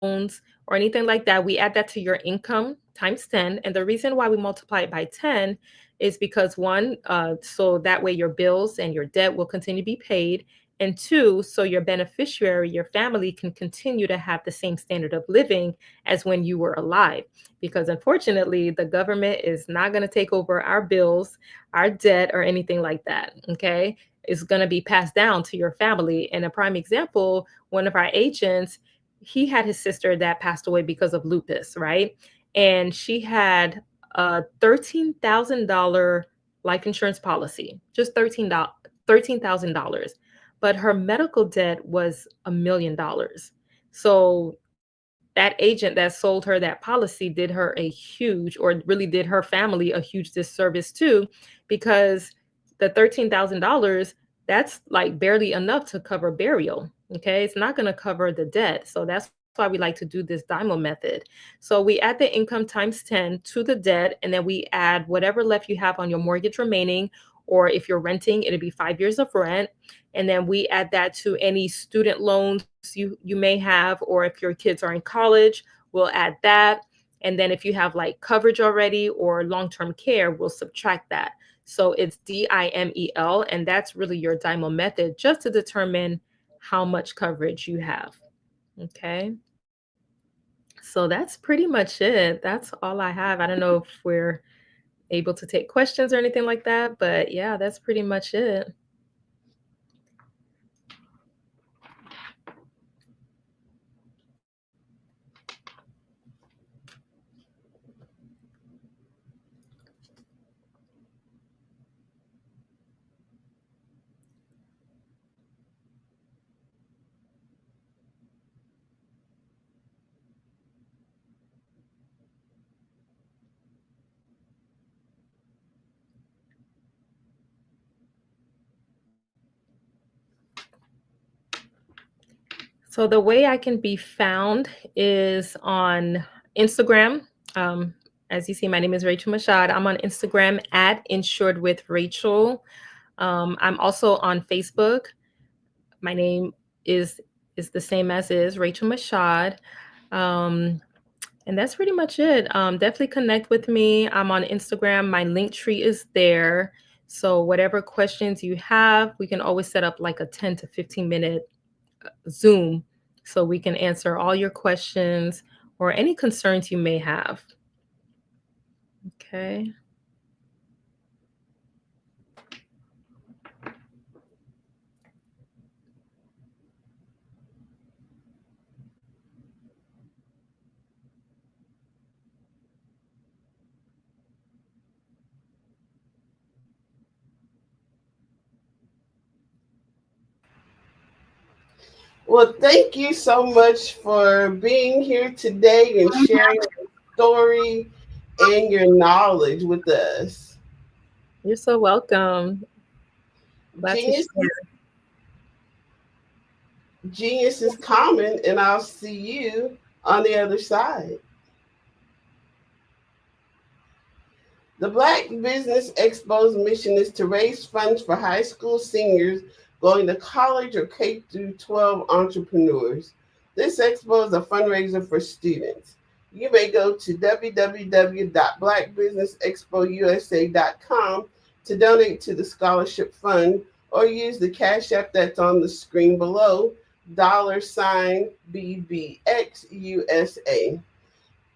or anything like that, we add that to your income times 10. And the reason why we multiply it by 10 is because one, so that way your bills and your debt will continue to be paid. And two, so your beneficiary, your family can continue to have the same standard of living as when you were alive. Because unfortunately, the government is not going to take over our bills, our debt, or anything like that. Okay. It's going to be passed down to your family. And a prime example, one of our agents, he had his sister that passed away because of lupus, right? And she had a $13,000 life insurance policy, just $13,000. But her medical debt was $1 million. So that agent that sold her that policy did her a huge, or really did her family a huge disservice too, because the $13,000, that's like barely enough to cover burial. Okay. It's not going to cover the debt. So that's why we like to do this DIMO method. So we add the income times 10 to the debt, and then we add whatever left you have on your mortgage remaining, or if you're renting, it'll be 5 years of rent. And then we add that to any student loans you may have, or if your kids are in college, we'll add that. And then if you have like coverage already or long-term care, we'll subtract that. So it's DIMEL, and that's really your DIMO method, just to determine how much coverage you have. Okay. So that's pretty much it. That's all I have. I don't know if we're able to take questions or anything like that, but yeah, that's pretty much it. So the way I can be found is on Instagram. As you see, my name is Rachel Mashad. I'm on Instagram at Insured with Rachel. I'm also on Facebook. My name is the same as is, Rachel Mashad. And that's pretty much it. Definitely connect with me. I'm on Instagram. My link tree is there. So whatever questions you have, we can always set up like a 10 to 15 minute Zoom so we can answer all your questions or any concerns you may have. Okay. Well, thank you so much for being here today and sharing your story and your knowledge with us. You're so welcome. Genius is common, and I'll see you on the other side. The Black Business Expo's mission is to raise funds for high school seniors going to college or K-12 entrepreneurs. This expo is a fundraiser for students. You may go to www.blackbusinessexpousa.com to donate to the scholarship fund, or use the Cash App that's on the screen below, $BBXUSA.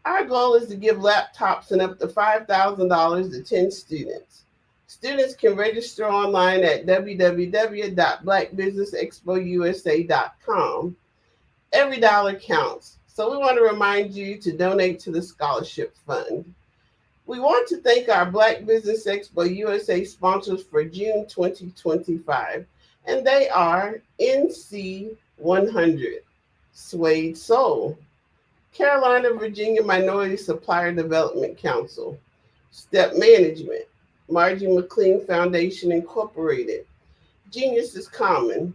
Our goal is to give laptops and up to $5,000 to 10 students. Students can register online at www.blackbusinessexpousa.com. Every dollar counts, so we want to remind you to donate to the scholarship fund. We want to thank our Black Business Expo USA sponsors for June 2025, and they are NC 100, Suede Soul, Carolina, Virginia Minority Supplier Development Council, Step Management, Margie McLean Foundation Incorporated, Genius is Common,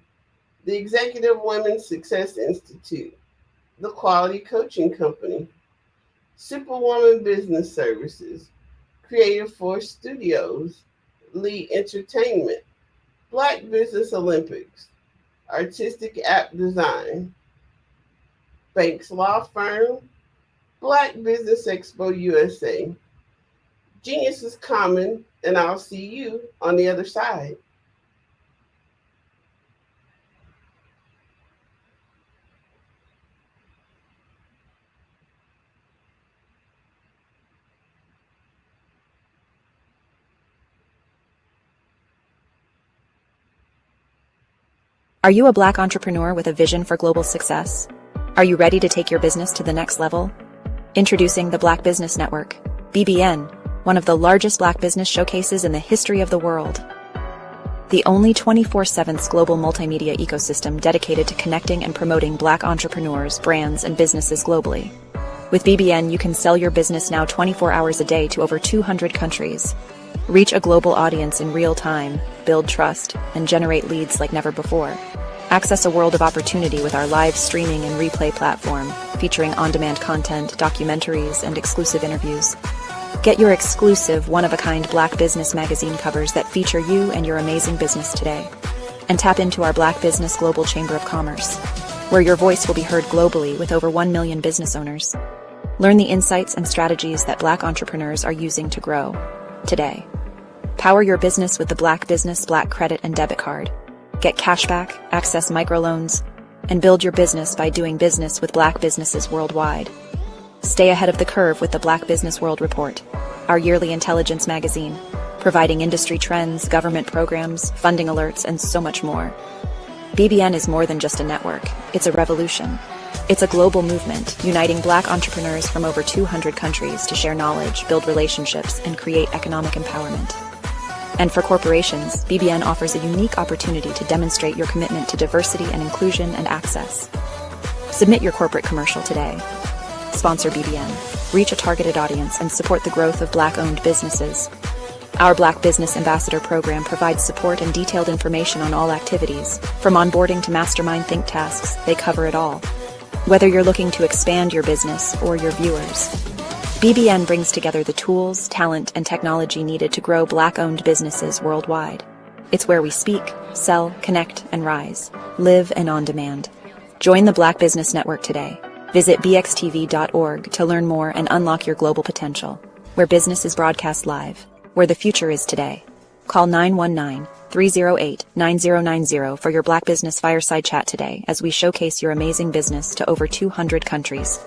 the Executive Women's Success Institute, the Quality Coaching Company, Superwoman Business Services, Creative Force Studios, Lee Entertainment, Black Business Olympics, Artistic App Design, Banks Law Firm, Black Business Expo USA. Genius is common, and I'll see you on the other side. Are you a Black entrepreneur with a vision for global success? Are you ready to take your business to the next level? Introducing the Black Business Network, BBN, one of the largest Black business showcases in the history of the world. The only 24/7 global multimedia ecosystem dedicated to connecting and promoting Black entrepreneurs, brands, and businesses globally. With BBN, you can sell your business now 24 hours a day to over 200 countries. Reach a global audience in real time, build trust, and generate leads like never before. Access a world of opportunity with our live streaming and replay platform, featuring on-demand content, documentaries, and exclusive interviews. Get your exclusive, one-of-a-kind Black Business magazine covers that feature you and your amazing business today. And tap into our Black Business Global Chamber of Commerce, where your voice will be heard globally with over 1 million business owners. Learn the insights and strategies that Black entrepreneurs are using to grow today. Power your business with the Black Business Black Credit and Debit Card. Get cashback, access microloans, and build your business by doing business with Black businesses worldwide. Stay ahead of the curve with the Black Business World Report, our yearly intelligence magazine, providing industry trends, government programs, funding alerts, and so much more. BBN is more than just a network. It's a revolution. It's a global movement, uniting Black entrepreneurs from over 200 countries to share knowledge, build relationships, and create economic empowerment. And for corporations, BBN offers a unique opportunity to demonstrate your commitment to diversity and inclusion and access. Submit your corporate commercial today. Sponsor BBN, reach a targeted audience, and support the growth of Black-owned businesses. Our Black Business Ambassador program provides support and detailed information on all activities. From onboarding to mastermind think tasks, they cover it all. Whether you're looking to expand your business or your viewers, BBN brings together the tools, talent, and technology needed to grow Black-owned businesses worldwide. It's where we speak, sell, connect, and rise. Live and on demand. Join the Black Business Network today. Visit bxtv.org to learn more and unlock your global potential, where business is broadcast live, where the future is today. Call 919-308-9090 for your Black Business Fireside Chat today as we showcase your amazing business to over 200 countries.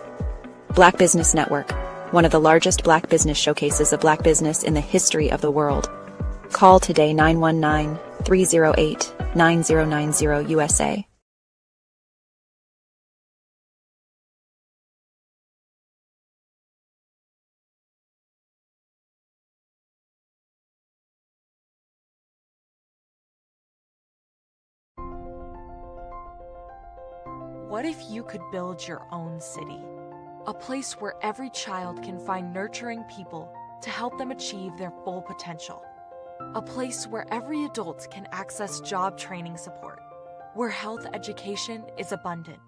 Black Business Network, one of the largest Black business showcases of Black business in the history of the world. Call today 919-308-9090 USA. What if you could build your own city? A place where every child can find nurturing people to help them achieve their full potential. A place where every adult can access job training support, where health education is abundant,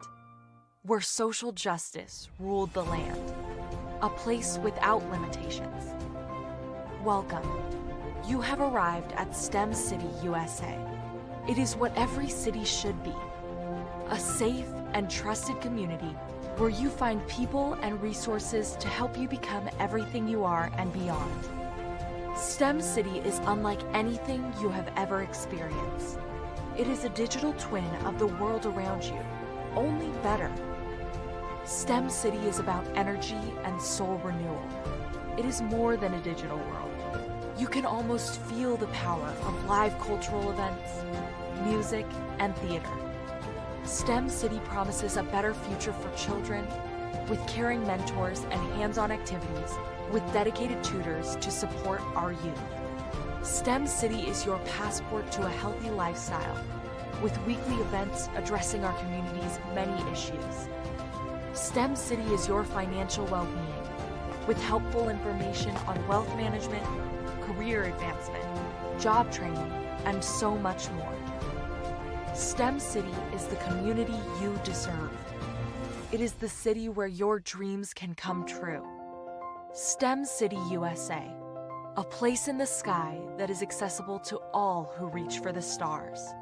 where social justice ruled the land. A place without limitations. Welcome. You have arrived at STEM City USA. It is what every city should be. A safe and trusted community where you find people and resources to help you become everything you are and beyond. STEM City is unlike anything you have ever experienced. It is a digital twin of the world around you, only better. STEM City is about energy and soul renewal. It is more than a digital world. You can almost feel the power of live cultural events, music, and theater. STEM City promises a better future for children with caring mentors and hands-on activities with dedicated tutors to support our youth. STEM City is your passport to a healthy lifestyle with weekly events addressing our community's many issues. STEM City is your financial well-being with helpful information on wealth management, career advancement, job training, and so much more. STEM City is the community you deserve. It is the city where your dreams can come true. STEM City USA, a place in the sky that is accessible to all who reach for the stars.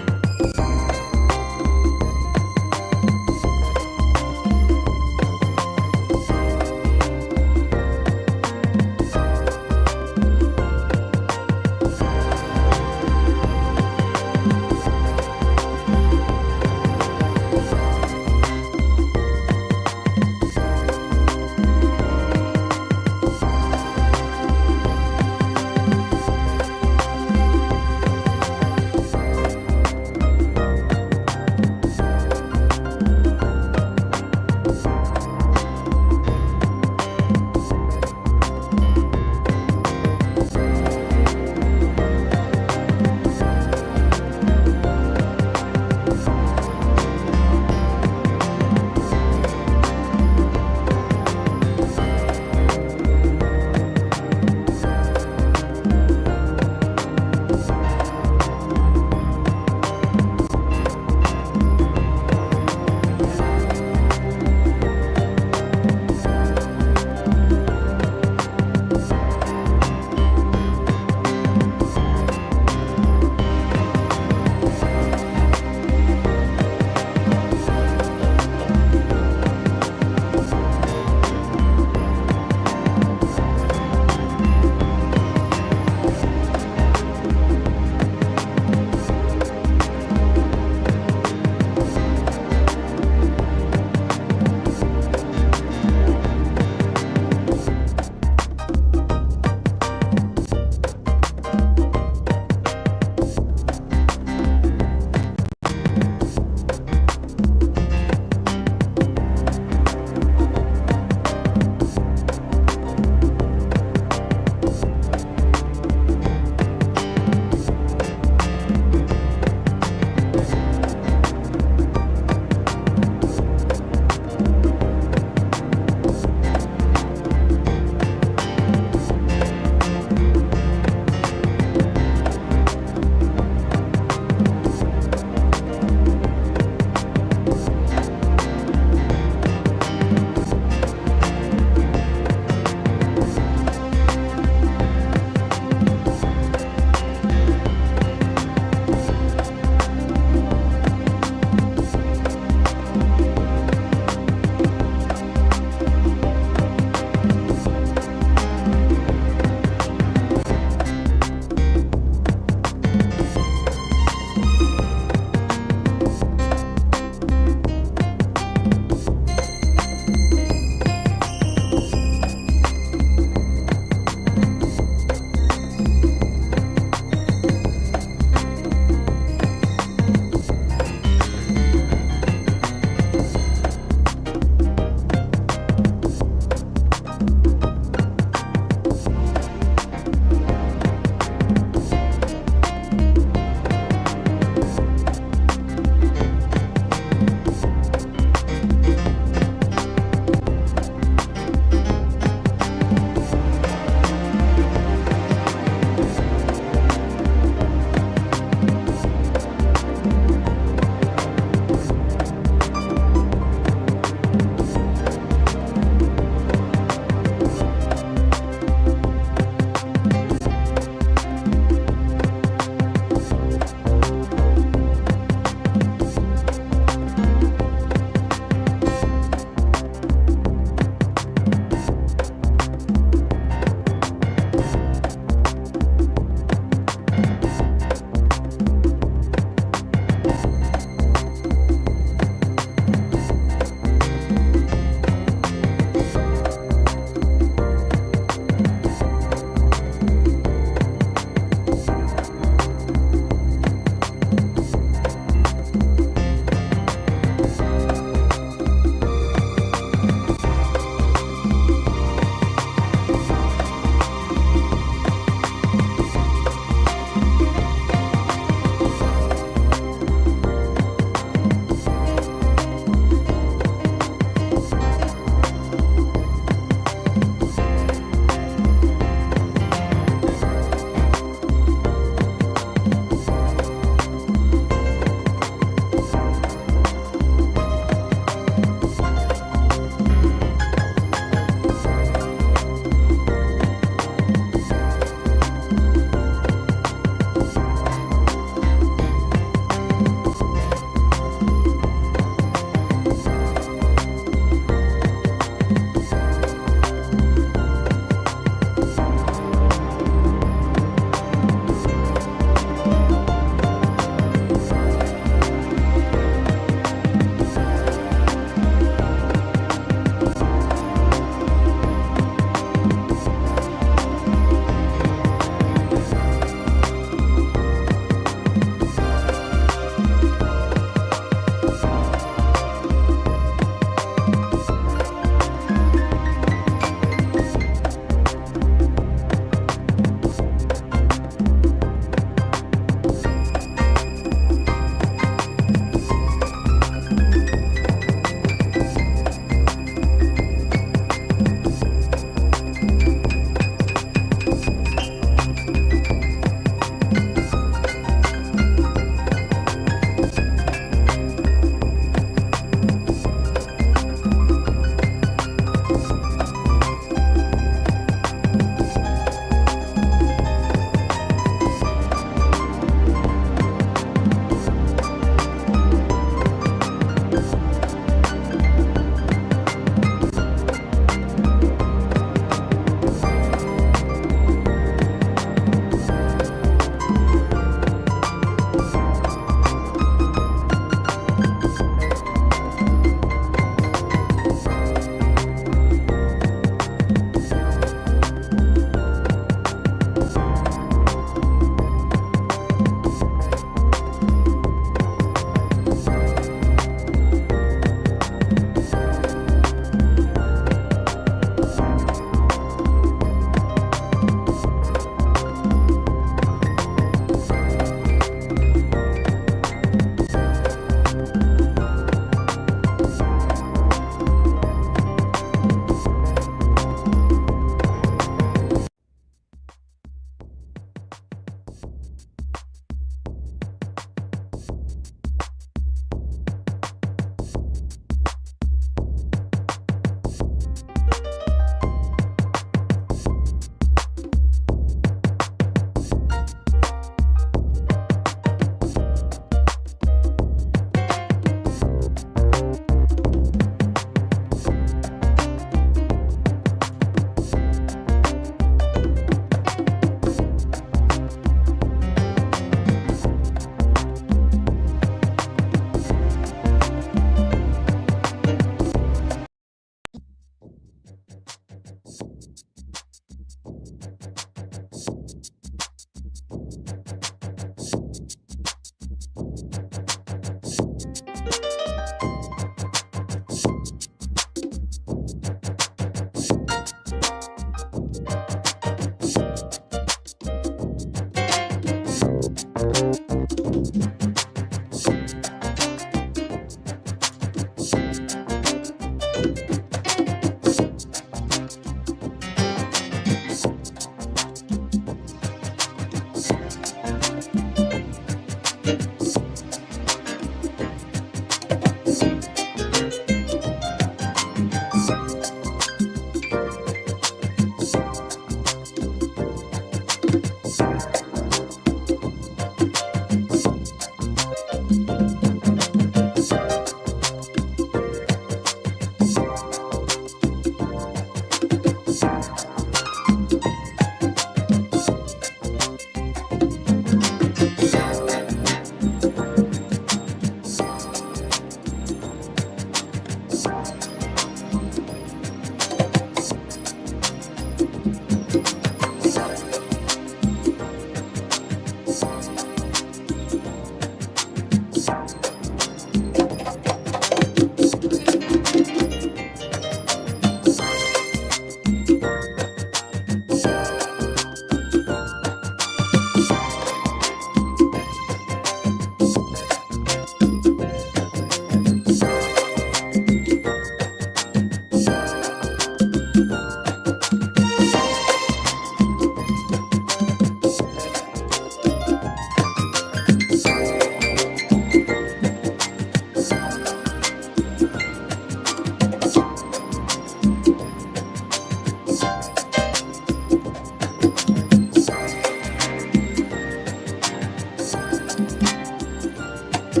Hi,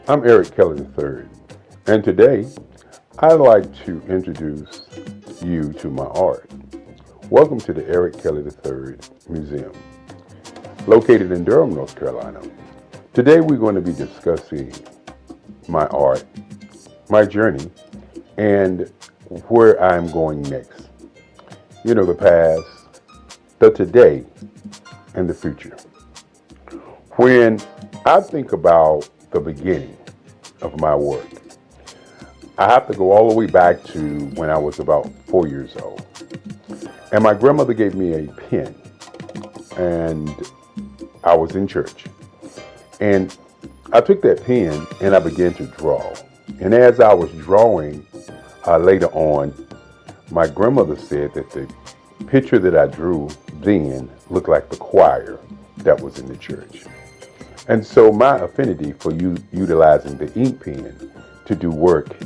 I'm Eric Kelly III, and today I'd like to introduce you to my art. Welcome to the Eric Kelly III Museum, located in Durham, North Carolina. Today we're going to be discussing my art, my journey, and where I'm going next. You know, the past, the today, and the future. When I think about the beginning of my work, I have to go all the way back to when I was about 4 years old. And my grandmother gave me a pen, and I was in church. And I took that pen and I began to draw. And as I was drawing later on, my grandmother said that the picture that I drew then looked like the choir that was in the church. And so my affinity for utilizing the ink pen to do work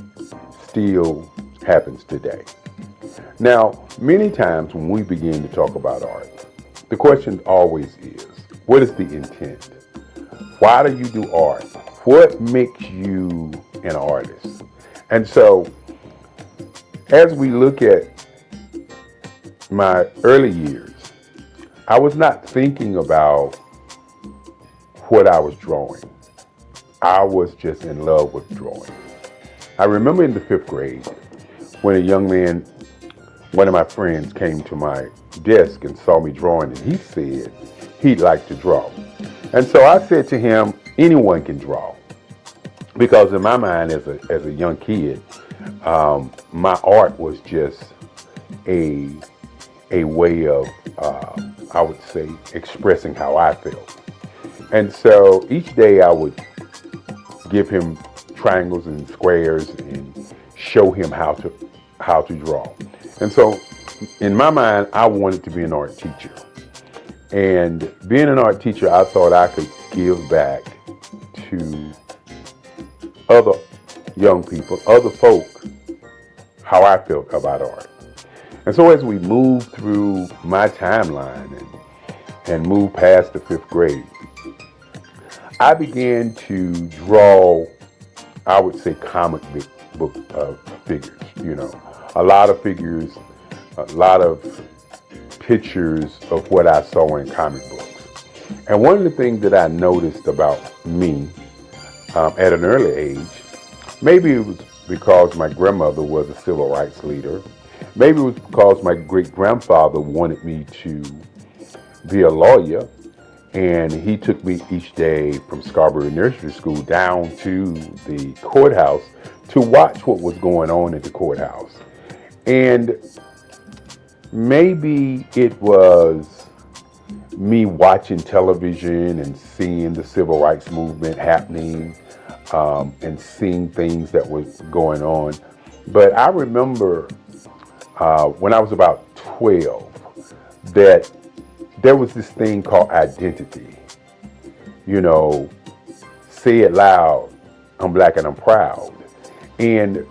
still happens today. Now, many times when we begin to talk about art, the question always is, what is the intent? Why do you do art? What makes you an artist? And so, as we look at my early years, I was not thinking about what I was drawing. I was just in love with drawing. I remember in the 5th grade when a young man, one of my friends, came to my desk and saw me drawing, and he said he'd like to draw. And so I said to him, anyone can draw. Because in my mind as a young kid, my art was just a way of, I would say, expressing how I felt. And so each day I would give him triangles and squares and show him how to draw. And so in my mind, I wanted to be an art teacher. And being an art teacher, I thought I could give back to other young people, other folk, how I felt about art. And so as we moved through my timeline and moved past the 5th grade, I began to draw, I would say, comic book figures, you know. A lot of figures, a lot of pictures of what I saw in comic books. And one of the things that I noticed about me at an early age, maybe it was because my grandmother was a civil rights leader, maybe it was because my great-grandfather wanted me to be a lawyer, and he took me each day from Scarborough Nursery School down to the courthouse to watch what was going on at the courthouse. And maybe it was me watching television and seeing the civil rights movement happening and seeing things that was going on. But I remember when I was about 12 that there was this thing called identity. You know, say it loud, I'm black and I'm proud. And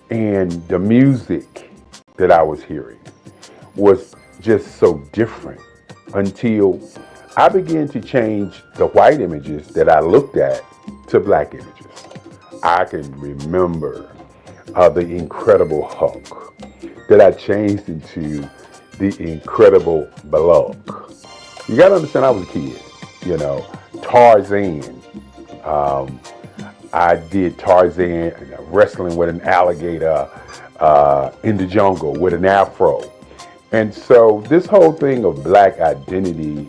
the music that I was hearing was just so different until I began to change the white images that I looked at to black images. I can remember the Incredible Hulk that I changed into the Incredible Bulk. You gotta understand, I was a kid, you know. Tarzan. I did Tarzan wrestling with an alligator in the jungle with an afro. And so this whole thing of black identity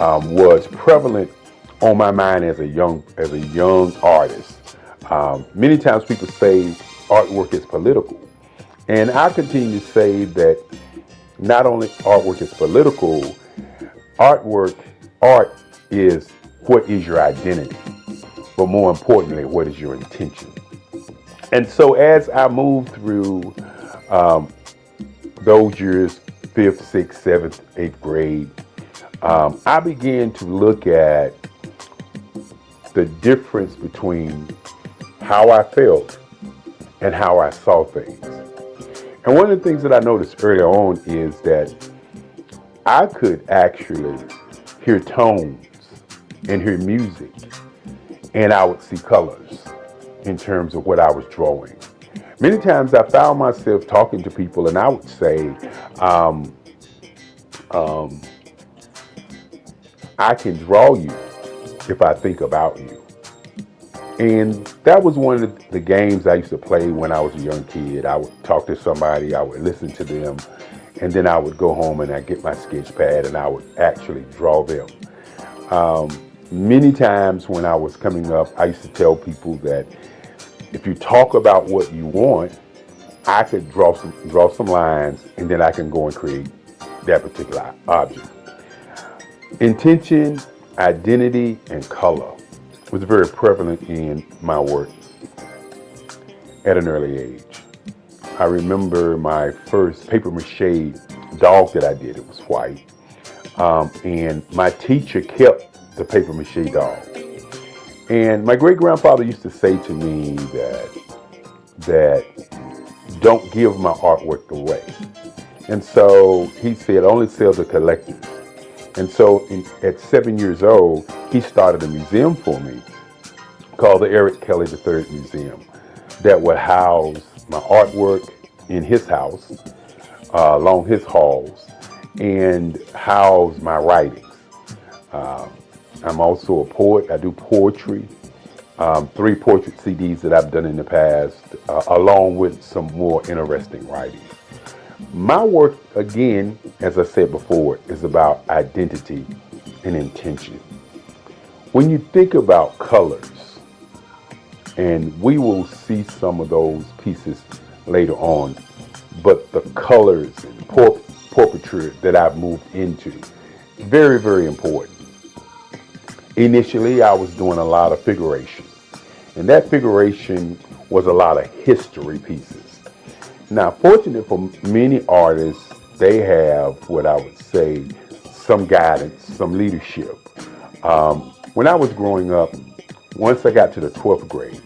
was prevalent on my mind as a young artist. Many times people say artwork is political. And I continue to say that not only artwork is political, art is what is your identity, but more importantly, what is your intention. And so as I moved through those years, 5th, 6th, 7th, 8th grade, I began to look at the difference between how I felt and how I saw things. And one of the things that I noticed early on is that I could actually hear tones and hear music, and I would see colors in terms of what I was drawing. Many times I found myself talking to people and I would say, I can draw you if I think about you. And that was one of the games I used to play when I was a young kid. I would talk to somebody, I would listen to them, and then I would go home and I'd get my sketch pad and I would actually draw them. Many times when I was coming up, I used to tell people that if you talk about what you want, I could draw some lines, and then I can go and create that particular object. Intention, identity, and color was very prevalent in my work at an early age. I remember my first paper mache dog that I did. It was white. And my teacher kept the paper mache dog. And my great-grandfather used to say to me that don't give my artwork away. And so he said, only sell to collectors. And so at 7 years old, he started a museum for me called the Eric Kelly III Museum that would house my artwork in his house, along his halls, and house my writings. I'm also a poet. I do poetry, 3 portrait CDs that I've done in the past, along with some more interesting writing. My work, again, as I said before, is about identity and intention. When you think about colors, and we will see some of those pieces later on, but the colors and portraiture that I've moved into, very, very important. Initially, I was doing a lot of figuration, and that figuration was a lot of history pieces. Now, fortunately for many artists, they have what I would say some guidance, some leadership. When I was growing up, once I got to the 12th grade,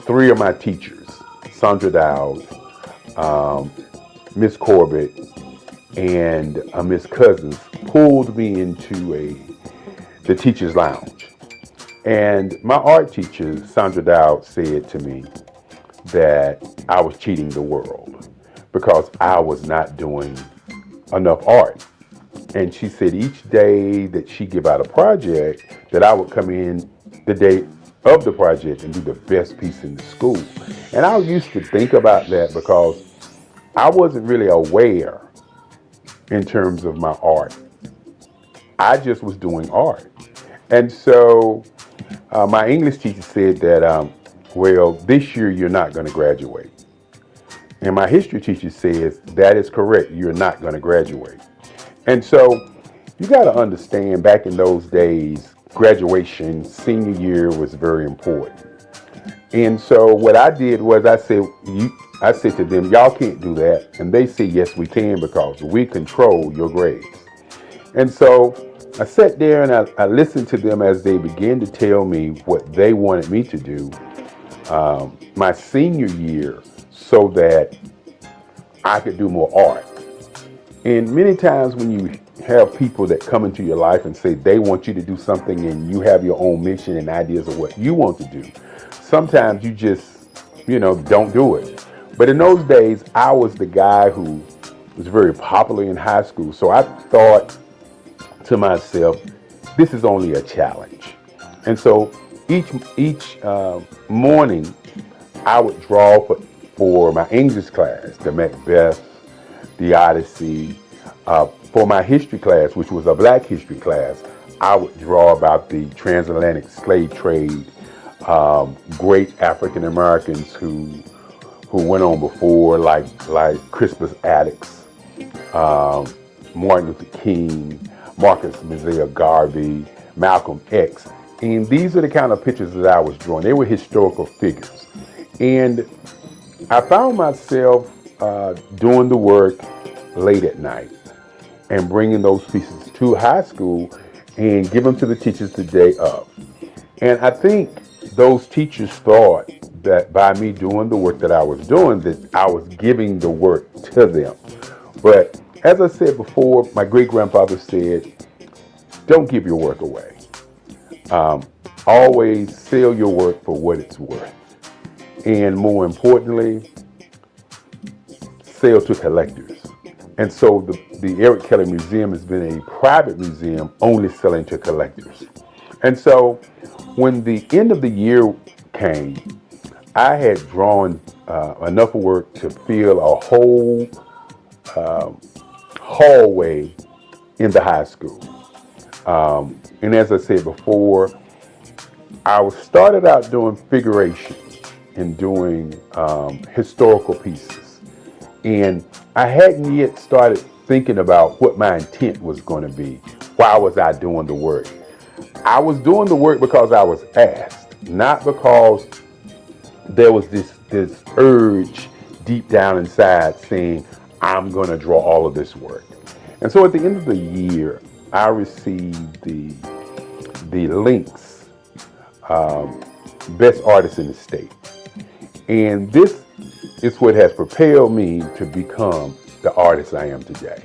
3 of my teachers, Sandra Dowd, Miss Corbett, and Miss Cousins, pulled me into the teacher's lounge. And my art teacher, Sandra Dowd, said to me that I was cheating the world because I was not doing enough art. And she said each day that she give out a project, that I would come in the day of the project and do the best piece in the school. And I used to think about that because I wasn't really aware in terms of my art. I just was doing art. And so my English teacher said that, well, this year you're not going to graduate. And my history teacher says, that is correct, you're not going to graduate. And so you got to understand, back in those days, graduation, senior year was very important. And so what I did was I said to them, y'all can't do that. And they said, yes, we can, because we control your grades. And so I sat there and I listened to them as they began to tell me what they wanted me to do my senior year so that I could do more art. And many times when you have people that come into your life and say they want you to do something and you have your own mission and ideas of what you want to do, sometimes you just, don't do it. But in those days, I was the guy who was very popular in high school. So I thought to myself, this is only a challenge. And so each morning, I would draw for my English class, the Macbeth, the Odyssey. For my history class, which was a Black history class, I would draw about the transatlantic slave trade, great African Americans who went on before, like Crispus Attucks, Martin Luther King, Marcus Mosiah Garvey, Malcolm X. And these are the kind of pictures that I was drawing. They were historical figures. And I found myself doing the work late at night and bringing those pieces to high school. and give them to the teachers the day of. And I think those teachers thought that by me doing the work that I was doing, that I was giving the work to them. But as I said before, my great-grandfather said, don't give your work away. Always sell your work for what it's worth. And more importantly, sell to collectors. And so the Eric Kelly Museum has been a private museum only selling to collectors. And so when the end of the year came, I had drawn enough work to fill a whole hallway in the high school. And as I said before, I started out doing figuration and doing historical pieces. And I hadn't yet started thinking about what my intent was going to be. Why was I doing the work? I was doing the work because I was asked, not because there was this urge deep down inside saying, I'm going to draw all of this work. And so at the end of the year, I received the Lynx Best Artist in the State. And this is what has propelled me to become the artist I am today.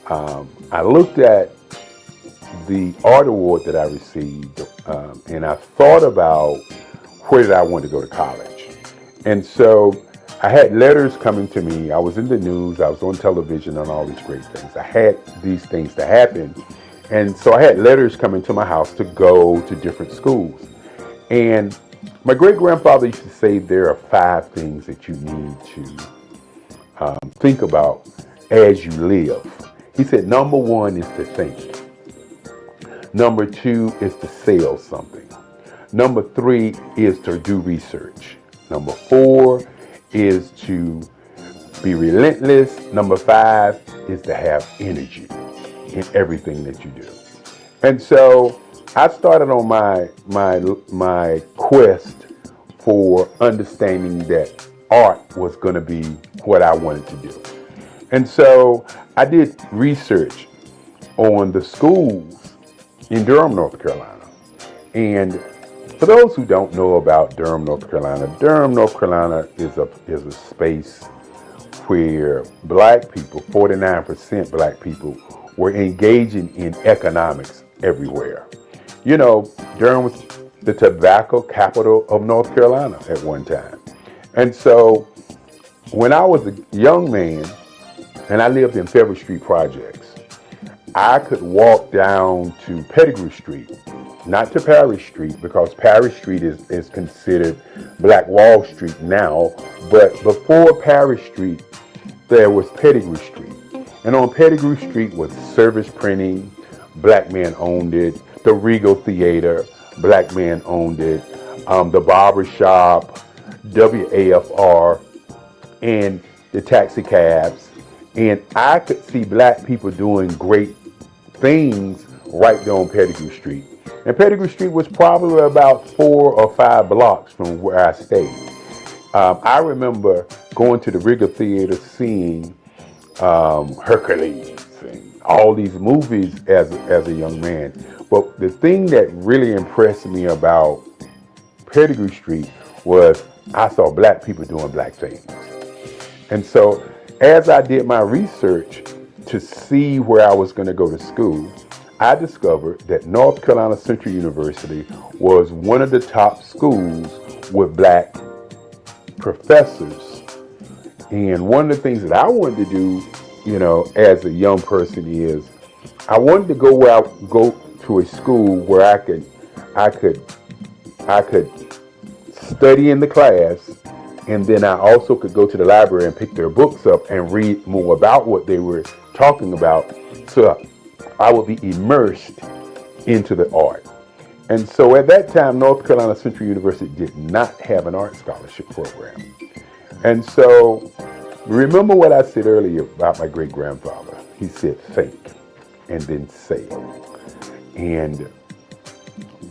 I looked at the art award that I received, and I thought about where did I want to go to college. And so I had letters coming to me. I was in the news, I was on television, and all these great things. I had these things to happen. And so I had letters coming to my house to go to different schools. And my great-grandfather used to say there are 5 things that you need to think about as you live. He said, number 1 is to think. Number 2 is to sell something. Number 3 is to do research. Number 4 is to be relentless. Number 5 is to have energy in everything that you do. And so I started on my quest for understanding that art was going to be what I wanted to do. And so I did research on the schools in Durham, North Carolina. And for those who don't know about Durham, North Carolina is a space where black people, 49% black people, were engaging in economics everywhere. You know, Durham was the tobacco capital of North Carolina at one time. And so when I was a young man and I lived in Federal Street Projects, I could walk down to Pettigrew Street, not to Parish Street, because Parish Street is considered Black Wall Street now, but before Parish Street, there was Pettigrew Street. And on Pettigrew Street was Service Printing, black man owned it, the Regal Theater, black man owned it, the barber shop, WAFR, and the taxi cabs. And I could see black people doing great things right there on Pettigrew Street. And Pettigrew Street was probably about 4 or 5 blocks from where I stayed. I remember going to the Regal Theater, seeing Hercules and all these movies as a young man. But the thing that really impressed me about Pettigrew Street was I saw black people doing black things. And so as I did my research to see where I was going to go to school, I discovered that North Carolina Central University was one of the top schools with black professors. And one of the things that I wanted to do, you know, as a young person is I wanted to go to a school where I could study in the class, and then I also could go to the library and pick their books up and read more about what they were talking about, so I would be immersed into the art. And so at that time, North Carolina Central University did not have an art scholarship program. And so remember what I said earlier about my great-grandfather. He said, think, and then say, and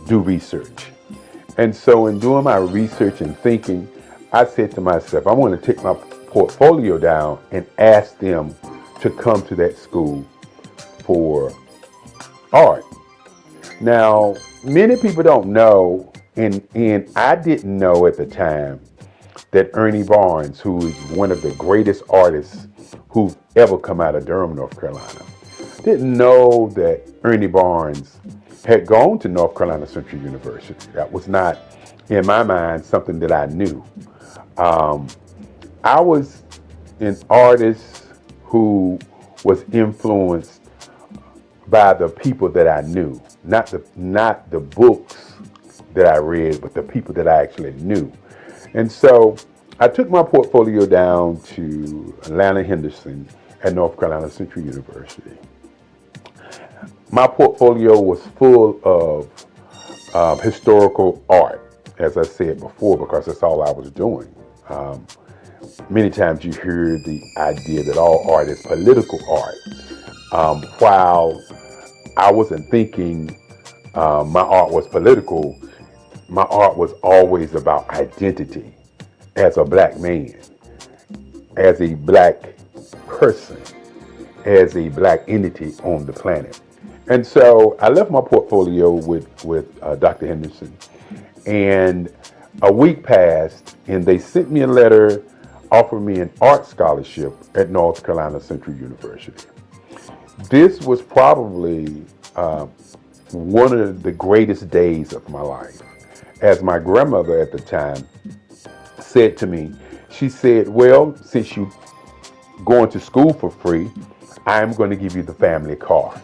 do research. And so in doing my research and thinking, I said to myself, I want to take my portfolio down and ask them to come to that school for art. Now, many people don't know, and I didn't know at the time, that Ernie Barnes, who is one of the greatest artists who've ever come out of Durham, North Carolina, didn't know that Ernie Barnes had gone to North Carolina Central University. That was not, in my mind, something that I knew. I was an artist who was influenced by the people that I knew, not the books that I read, but the people that I actually knew. And so I took my portfolio down to Atlanta Henderson at North Carolina Central University. My portfolio was full of historical art, as I said before, because that's all I was doing. Many times you hear the idea that all art is political art. While I wasn't thinking my art was political, my art was always about identity as a black man, as a black person, as a black entity on the planet. And so I left my portfolio with Dr. Henderson, and a week passed, and they sent me a letter offering me an art scholarship at North Carolina Central University. This was probably one of the greatest days of my life. As my grandmother at the time said to me, she said, well, since you're going to school for free, I'm going to give you the family car.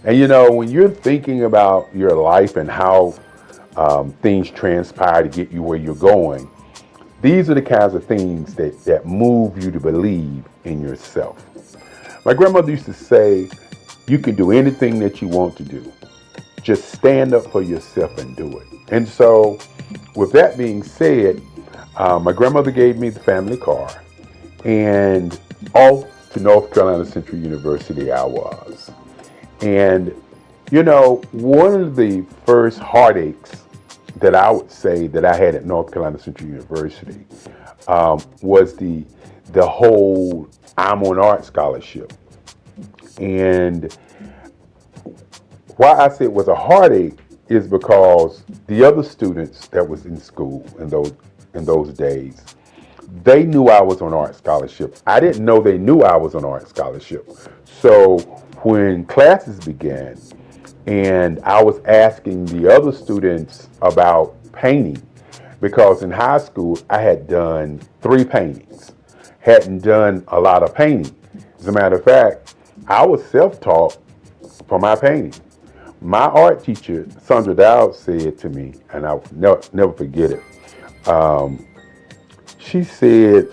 And you know, when you're thinking about your life and how things transpire to get you where you're going, these are the kinds of things that move you to believe in yourself. My grandmother used to say, you can do anything that you want to do. Just stand up for yourself and do it. And so, with that being said, my grandmother gave me the family car, and off to North Carolina Central University I was. And, you know, one of the first heartaches that I would say that I had at North Carolina Central University was the whole I'm on art scholarship. And why I say it was a heartache is because the other students that was in school in those days, they knew I was on art scholarship. I didn't know they knew I was on art scholarship. So when classes began and I was asking the other students about painting, because in high school I had done 3 paintings, hadn't done a lot of painting. As a matter of fact, I was self-taught for my painting. My art teacher, Sandra Dowd, said to me, and I'll never forget it, she said,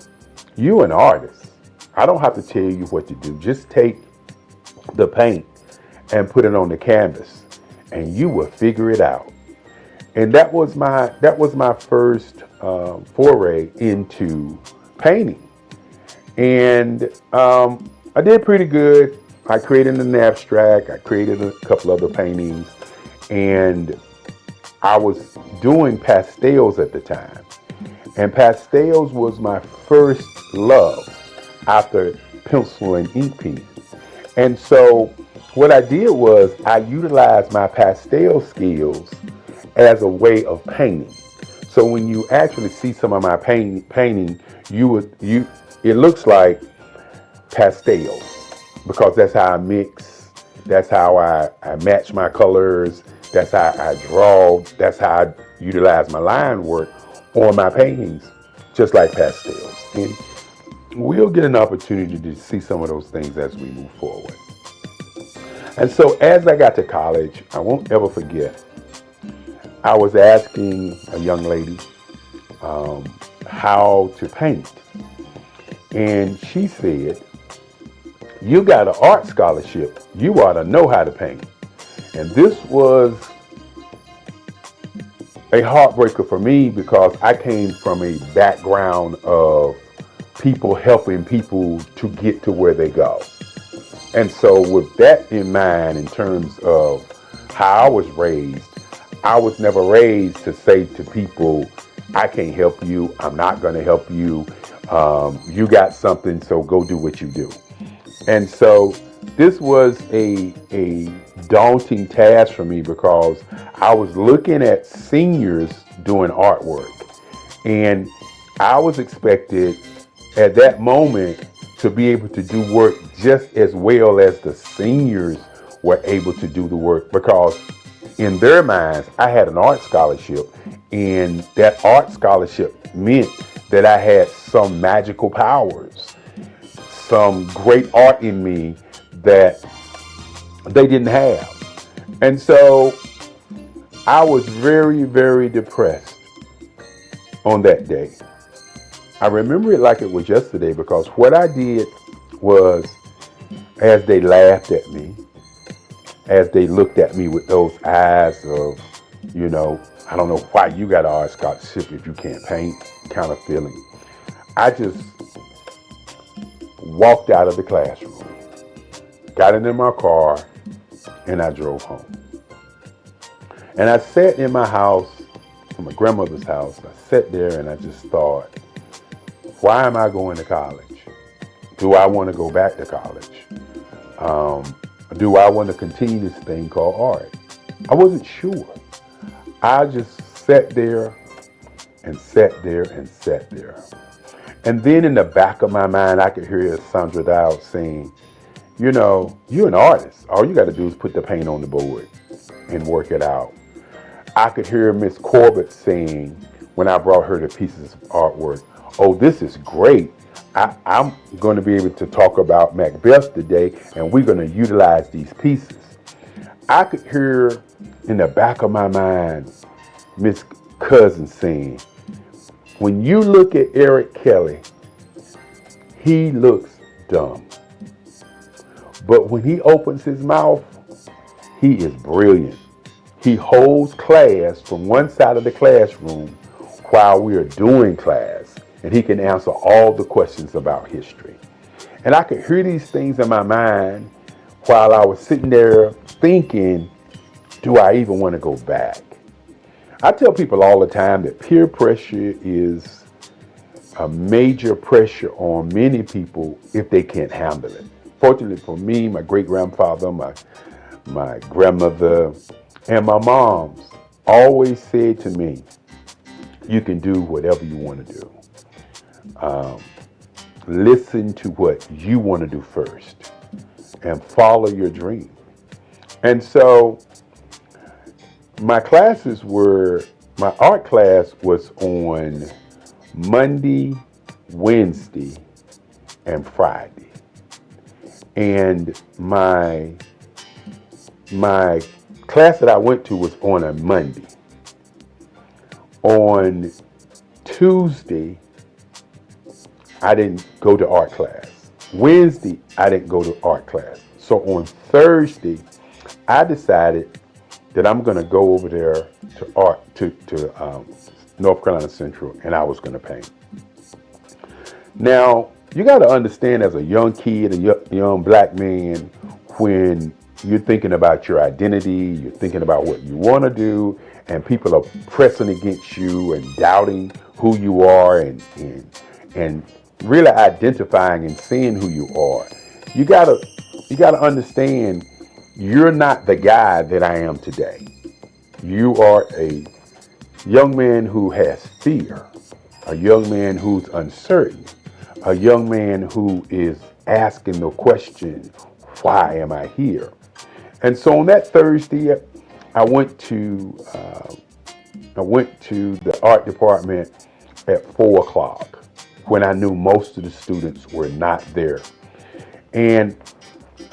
you an artist. I don't have to tell you what to do. Just take the paint and put it on the canvas and you will figure it out. And that was my first foray into painting. And I did pretty good. I created an abstract, I created a couple other paintings, and I was doing pastels at the time. And pastels was my first love after pencil and ink pen. And so what I did was I utilized my pastel skills as a way of painting. So when you actually see some of my painting, it looks like pastels, because that's how I mix, that's how I match my colors, that's how I draw, that's how I utilize my line work on my paintings, just like pastels. And we'll get an opportunity to see some of those things as we move forward. And so as I got to college, I won't ever forget, I was asking a young lady how to paint. And she said, you got an art scholarship, you ought to know how to paint. And this was a heartbreaker for me, because I came from a background of people helping people to get to where they go. And so with that in mind, in terms of how I was raised, I was never raised to say to people, I can't help you, I'm not going to help you, you got something, so go do what you do. And so this was a daunting task for me because I was looking at seniors doing artwork, and I was expected at that moment to be able to do work just as well as the seniors were able to do the work, because in their minds, I had an art scholarship, and that art scholarship meant that I had some magical powers, some great art in me that they didn't have. And so I was very, very depressed on that day. I remember it like it was yesterday, because what I did was, as they laughed at me, as they looked at me with those eyes of, I don't know why you got an art scholarship if you can't paint kind of feeling, I just walked out of the classroom, got into my car, and I drove home. And I sat in my house, in my grandmother's house. I sat there and I just thought, why am I going to college? Do I want to go back to college? Do I want to continue this thing called art? I wasn't sure. I just sat there and sat there and sat there. And then in the back of my mind, I could hear Sandra Dowd saying, you're an artist. All you got to do is put the paint on the board and work it out. I could hear Miss Corbett saying, when I brought her the pieces of artwork, oh, this is great. I'm going to be able to talk about Macbeth today, and we're going to utilize these pieces. I could hear in the back of my mind Miss Cousin saying, when you look at Eric Kelly, he looks dumb. But when he opens his mouth, he is brilliant. He holds class from one side of the classroom while we are doing class, and he can answer all the questions about history. And I could hear these things in my mind while I was sitting there thinking, do I even want to go back? I tell people all the time that peer pressure is a major pressure on many people if they can't handle it. Fortunately for me, my great-grandfather, my grandmother, and my moms always said to me, you can do whatever you want to do. Listen to what you want to do first and follow your dream. And so my art class was on Monday, Wednesday, and Friday. And my class that I went to was on a Monday. On Tuesday, I didn't go to art class. Wednesday, I didn't go to art class. So on Thursday, I decided that I'm going to go over there to North Carolina Central, and I was going to paint. Now, you got to understand, as a young kid, a young black man, when you're thinking about your identity, you're thinking about what you want to do, and people are pressing against you and doubting who you are and really identifying and seeing who you are. You gotta understand, you're not the guy that I am today. You are a young man who has fear, a young man who's uncertain, a young man who is asking the question, why am I here? And so on that Thursday, I went to the art department at 4:00 when I knew most of the students were not there. And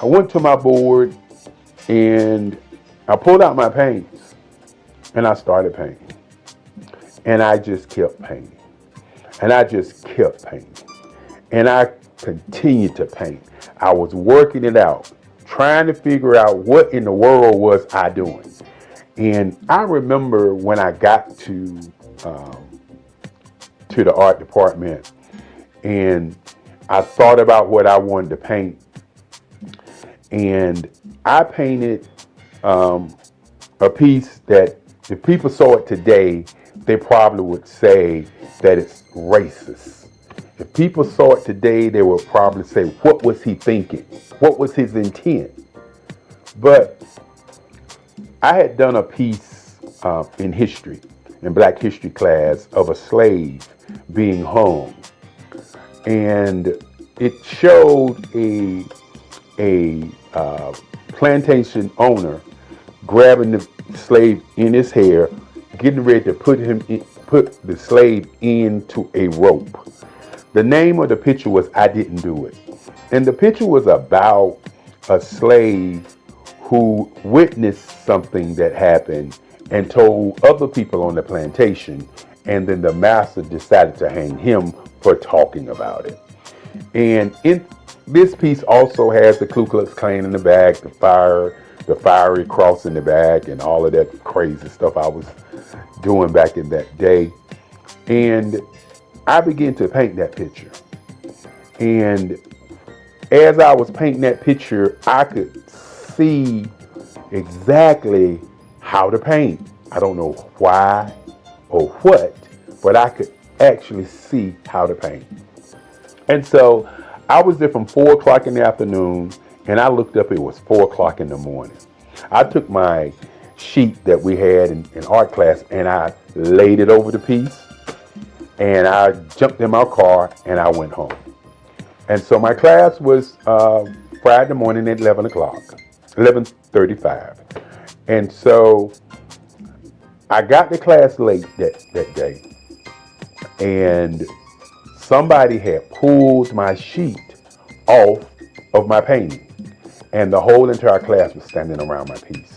I went to my board and I pulled out my paints and I started painting. And I just kept painting. And I just kept painting. And I continued to paint. I was working it out, trying to figure out what in the world was I doing. And I remember when I got to the art department and I thought about what I wanted to paint. And I painted a piece that if people saw it today, they probably would say that it's racist. If people saw it today, they would probably say, what was he thinking? What was his intent? But I had done a piece in history, in Black history class, of a slave being hung. And it showed a plantation owner grabbing the slave in his hair, getting ready to put the slave into a rope. The name of the picture was "I Didn't Do It." And the picture was about a slave who witnessed something that happened and told other people on the plantation, and then the master decided to hang him for talking about it. And in this piece also has the Ku Klux Klan in the back, the fiery cross in the back, and all of that crazy stuff I was doing back in that day. And I began to paint that picture. And as I was painting that picture, I could see exactly how to paint. I don't know why or what, but I could actually see how to paint. And so I was there from 4 o'clock in the afternoon, and I looked up, it was 4 o'clock in the morning. I took my sheet that we had in art class, and I laid it over the piece, and I jumped in my car, and I went home. And so my class was Friday morning at 11:35. And so I got to class late that day, and somebody had pulled my sheet off of my painting, and the whole entire class was standing around my piece.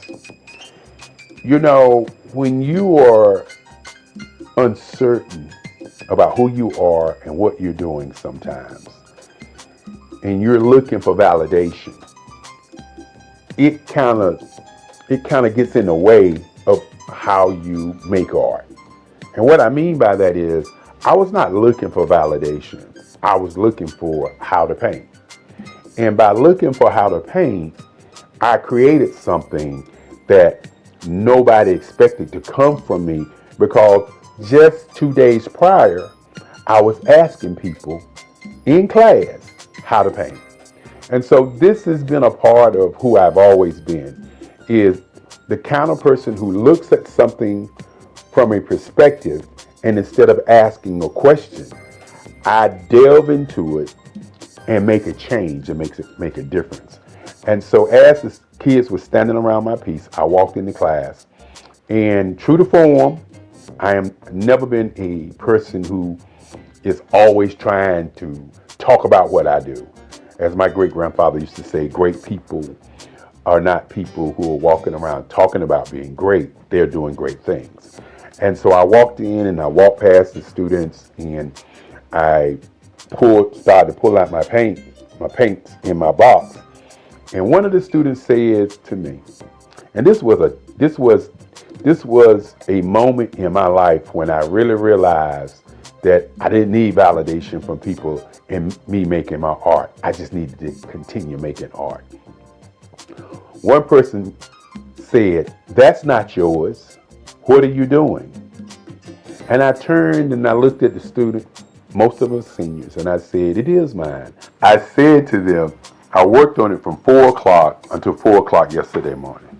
You know, when you are uncertain about who you are and what you're doing sometimes, and you're looking for validation, it kind of gets in the way of how you make art. And what I mean by that is, I was not looking for validation. I was looking for how to paint. And by looking for how to paint, I created something that nobody expected to come from me, because just 2 days prior, I was asking people in class how to paint. And so this has been a part of who I've always been, is the kind of person who looks at something from a perspective, and instead of asking a question, I delve into it and make a change and make a difference. And so as the kids were standing around my piece, I walked into class, and true to form, I am never been a person who is always trying to talk about what I do. As my great-grandfather used to say, great people are not people who are walking around talking about being great. They're doing great things. And so I walked in, and I walked past the students, and I started to pull out my paints in my box. And one of the students said to me, and this was a moment in my life when I really realized that I didn't need validation from people in me making my art. I just needed to continue making art. One person said, "That's not yours. What are you doing?" And I turned and I looked at the student, most of us seniors, and I said, "It is mine." I said to them, I worked on it from 4 o'clock until 4 o'clock yesterday morning.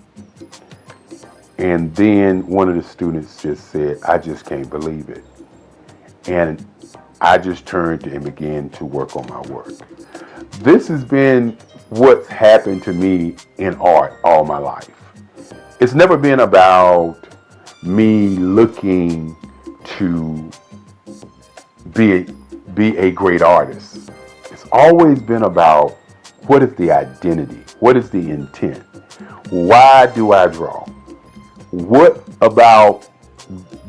And then one of the students just said, "I just can't believe it." And I just turned and began to work on my work. This has been what's happened to me in art all my life. It's never been about me looking to be a great artist. It's always been about, what is the identity? What is the intent? Why do I draw? What about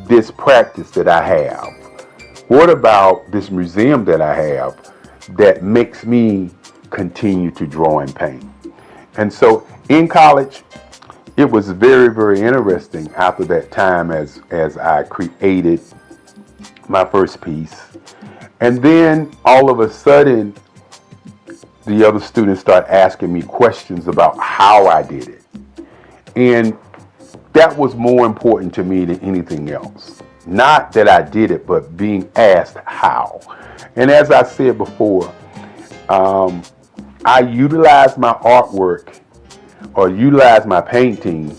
this practice that I have? What about this museum that I have that makes me continue to draw and paint? And so in college, it was very, very interesting after that time as I created my first piece. And then all of a sudden, the other students start asking me questions about how I did it. And that was more important to me than anything else. Not that I did it, but being asked how. And as I said before, I utilize my artwork or utilize my painting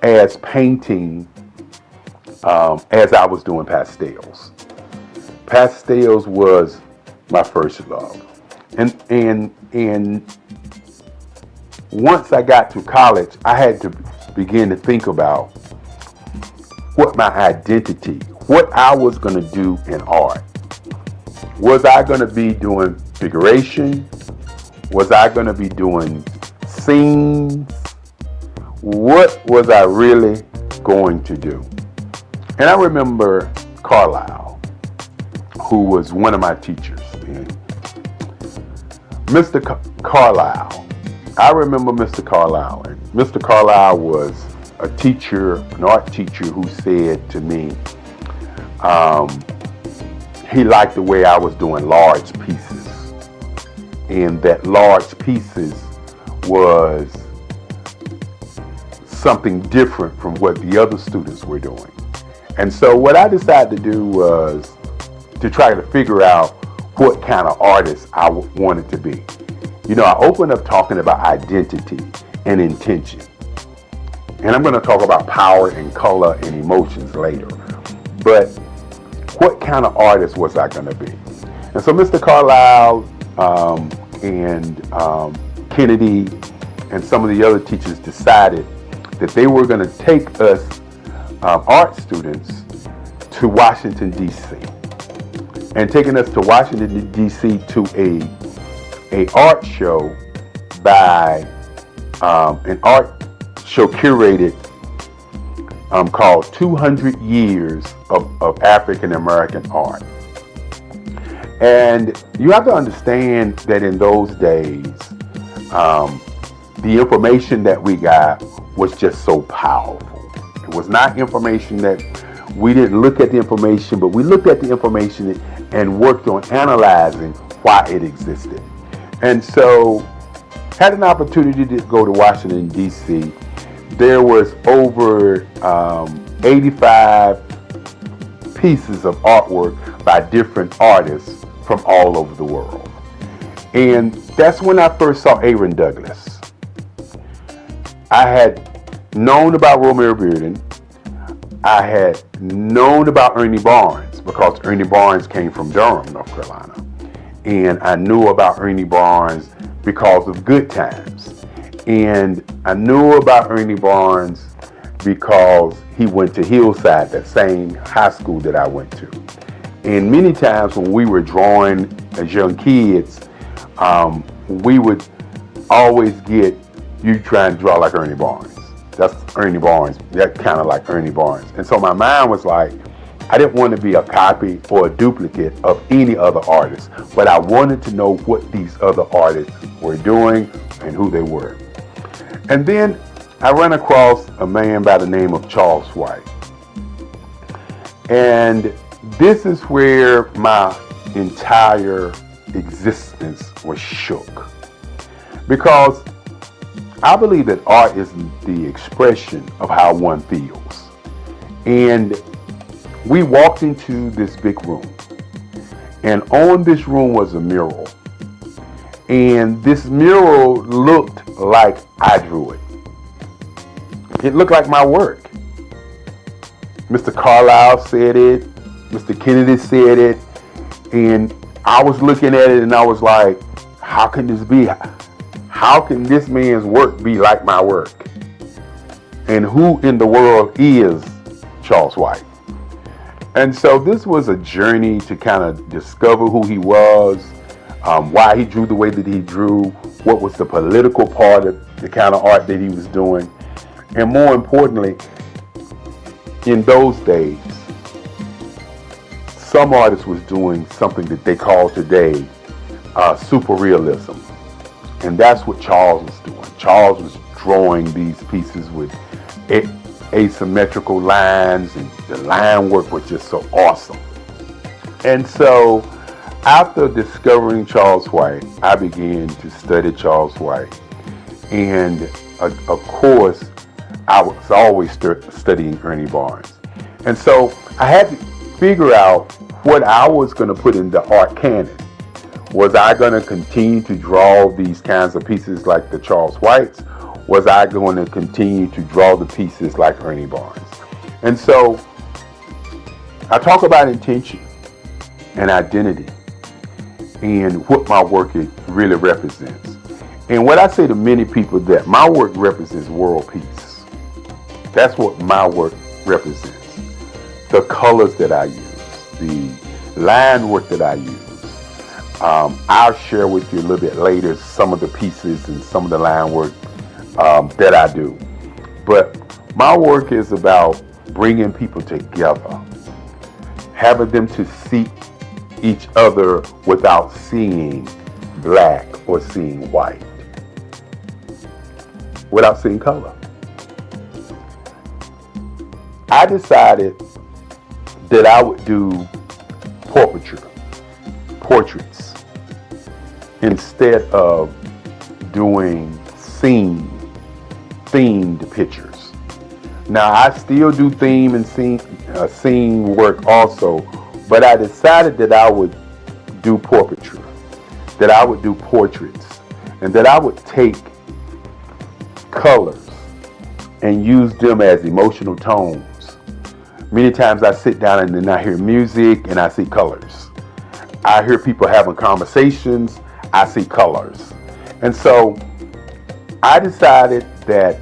as painting as I was doing pastels. Pastels was my first love. And once I got to college, I had to begin to think about what my identity, what I was going to do in art. Was I going to be doing figuration? Was I going to be doing scenes? What was I really going to do? And I remember Carlisle, who was one of my teachers. And Mr. Carlisle, I remember Mr. Carlisle. And Mr. Carlisle was a teacher, an art teacher, who said to me, he liked the way I was doing large pieces, and that large pieces was something different from what the other students were doing. And so what I decided to do was to try to figure out what kind of artist I wanted to be. You know, I opened up talking about identity and intention. And I'm going to talk about power and color and emotions later. But what kind of artist was I going to be? And so Mr. Carlisle and Kennedy and some of the other teachers decided that they were going to take us art students to Washington, D.C. And taking us to Washington, D.C. to a art show by an art show curated called 200 Years of African American Art. And you have to understand that in those days, the information that we got was just so powerful. It was not information that we didn't look at the information, but we looked at the information and worked on analyzing why it existed. And so had an opportunity to go to Washington, D.C. There was over 85 pieces of artwork by different artists from all over the world. And that's when I first saw Aaron Douglas. I had known about Romeo Bearden. I had known about Ernie Barnes because Ernie Barnes came from Durham, North Carolina. And I knew about Ernie Barnes because of Good Times. And I knew about Ernie Barnes because he went to Hillside, that same high school that I went to. And many times when we were drawing as young kids, we would always get, you trying to draw like Ernie Barnes. That's Ernie Barnes. That kind of like Ernie Barnes. And so my mind was like, I didn't want to be a copy or a duplicate of any other artist, but I wanted to know what these other artists were doing and who they were. And then I ran across a man by the name of Charles White. And this is where my entire existence was shook. Because I believe that art is the expression of how one feels. And we walked into this big room. And on this room was a mural. And this mural looked like I drew it. It looked like my work. Mr. Carlisle said it. Mr. Kennedy said it. And I was looking at it and I was like, how can this be? How can this man's work be like my work? And who in the world is Charles White? And so this was a journey to kind of discover who he was, why he drew the way that he drew, what was the political part of the kind of art that he was doing. And more importantly, in those days, some artists was doing something that they call today super realism. And that's what Charles was doing. Charles was drawing these pieces with asymmetrical lines, and the line work was just so awesome. And so after discovering Charles White, I began to study Charles White. And of course, I was always studying Ernie Barnes. And so I had to figure out what I was going to put in the art canon. Was I going to continue to draw these kinds of pieces like the Charles Whites? was I going to continue to draw the pieces like Ernie Barnes? And so I talk about intention and identity and what my work really represents. And what I say to many people, that my work represents world peace. That's what my work represents. The colors that I use, the line work that I use. I'll share with you a little bit later some of the pieces and some of the line work that I do. But my work is about bringing people together, having them to see each other without seeing black or seeing white, without seeing color. I decided that I would do portraits, instead of doing themed pictures. Now, I still do theme and scene work also, but I decided that I would do portraiture, that I would do portraits, and that I would take colors and use them as emotional tones. Many times I sit down and then I hear music and I see colors. I hear people having conversations, I see colors. And so I decided that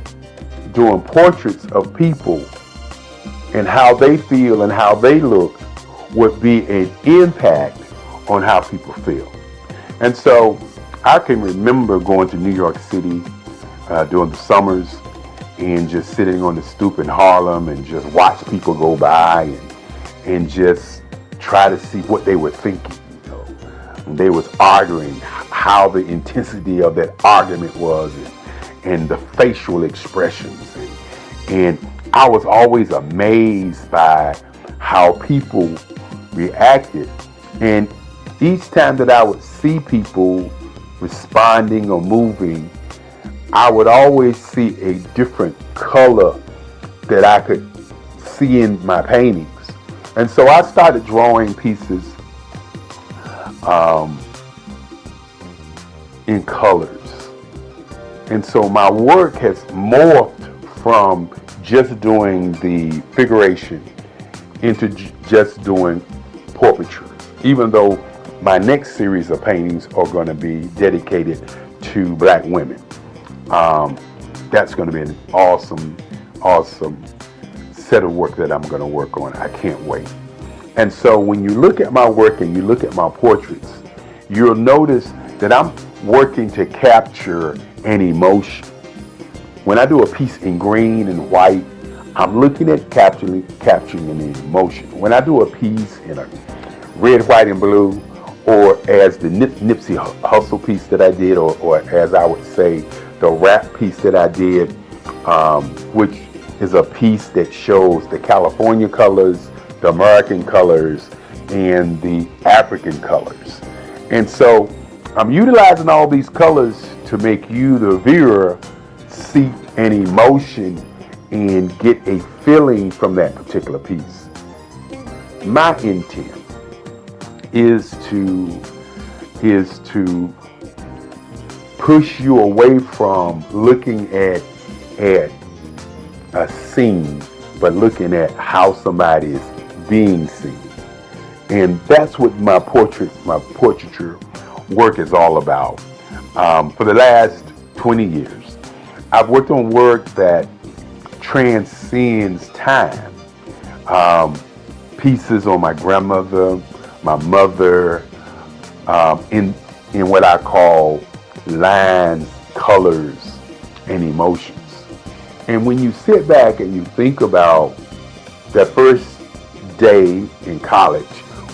doing portraits of people and how they feel and how they look would be an impact on how people feel. And so I can remember going to New York City during the summers and just sitting on the stoop in Harlem and just watch people go by and just try to see what they were thinking. And they was arguing, how the intensity of that argument was, and the facial expressions. And I was always amazed by how people reacted. And each time that I would see people responding or moving, I would always see a different color that I could see in my paintings. And so I started drawing pieces in colors. And so my work has morphed from just doing the figuration into just doing portraiture, even though my next series of paintings are going to be dedicated to black women. That's going to be an awesome set of work that I'm going to work on. I can't wait. And so when you look at my work and you look at my portraits, you'll notice that I'm working to capture an emotion. When I do a piece in green and white, I'm looking at capturing an emotion. When I do a piece in a red, white, and blue, or as the Nipsey Hussle piece that I did, or as I would say, the rap piece that I did, which is a piece that shows the California colors, the American colors, and the African colors. And so I'm utilizing all these colors to make you, the viewer, see an emotion and get a feeling from that particular piece. My intent is to push you away from looking at a scene, but looking at how somebody is being seen. And that's what my portraiture work is all about. For the last 20 years, I've worked on work that transcends time. Pieces on my grandmother, my mother, in what I call lines, colors, and emotions. And when you sit back and you think about that first day in college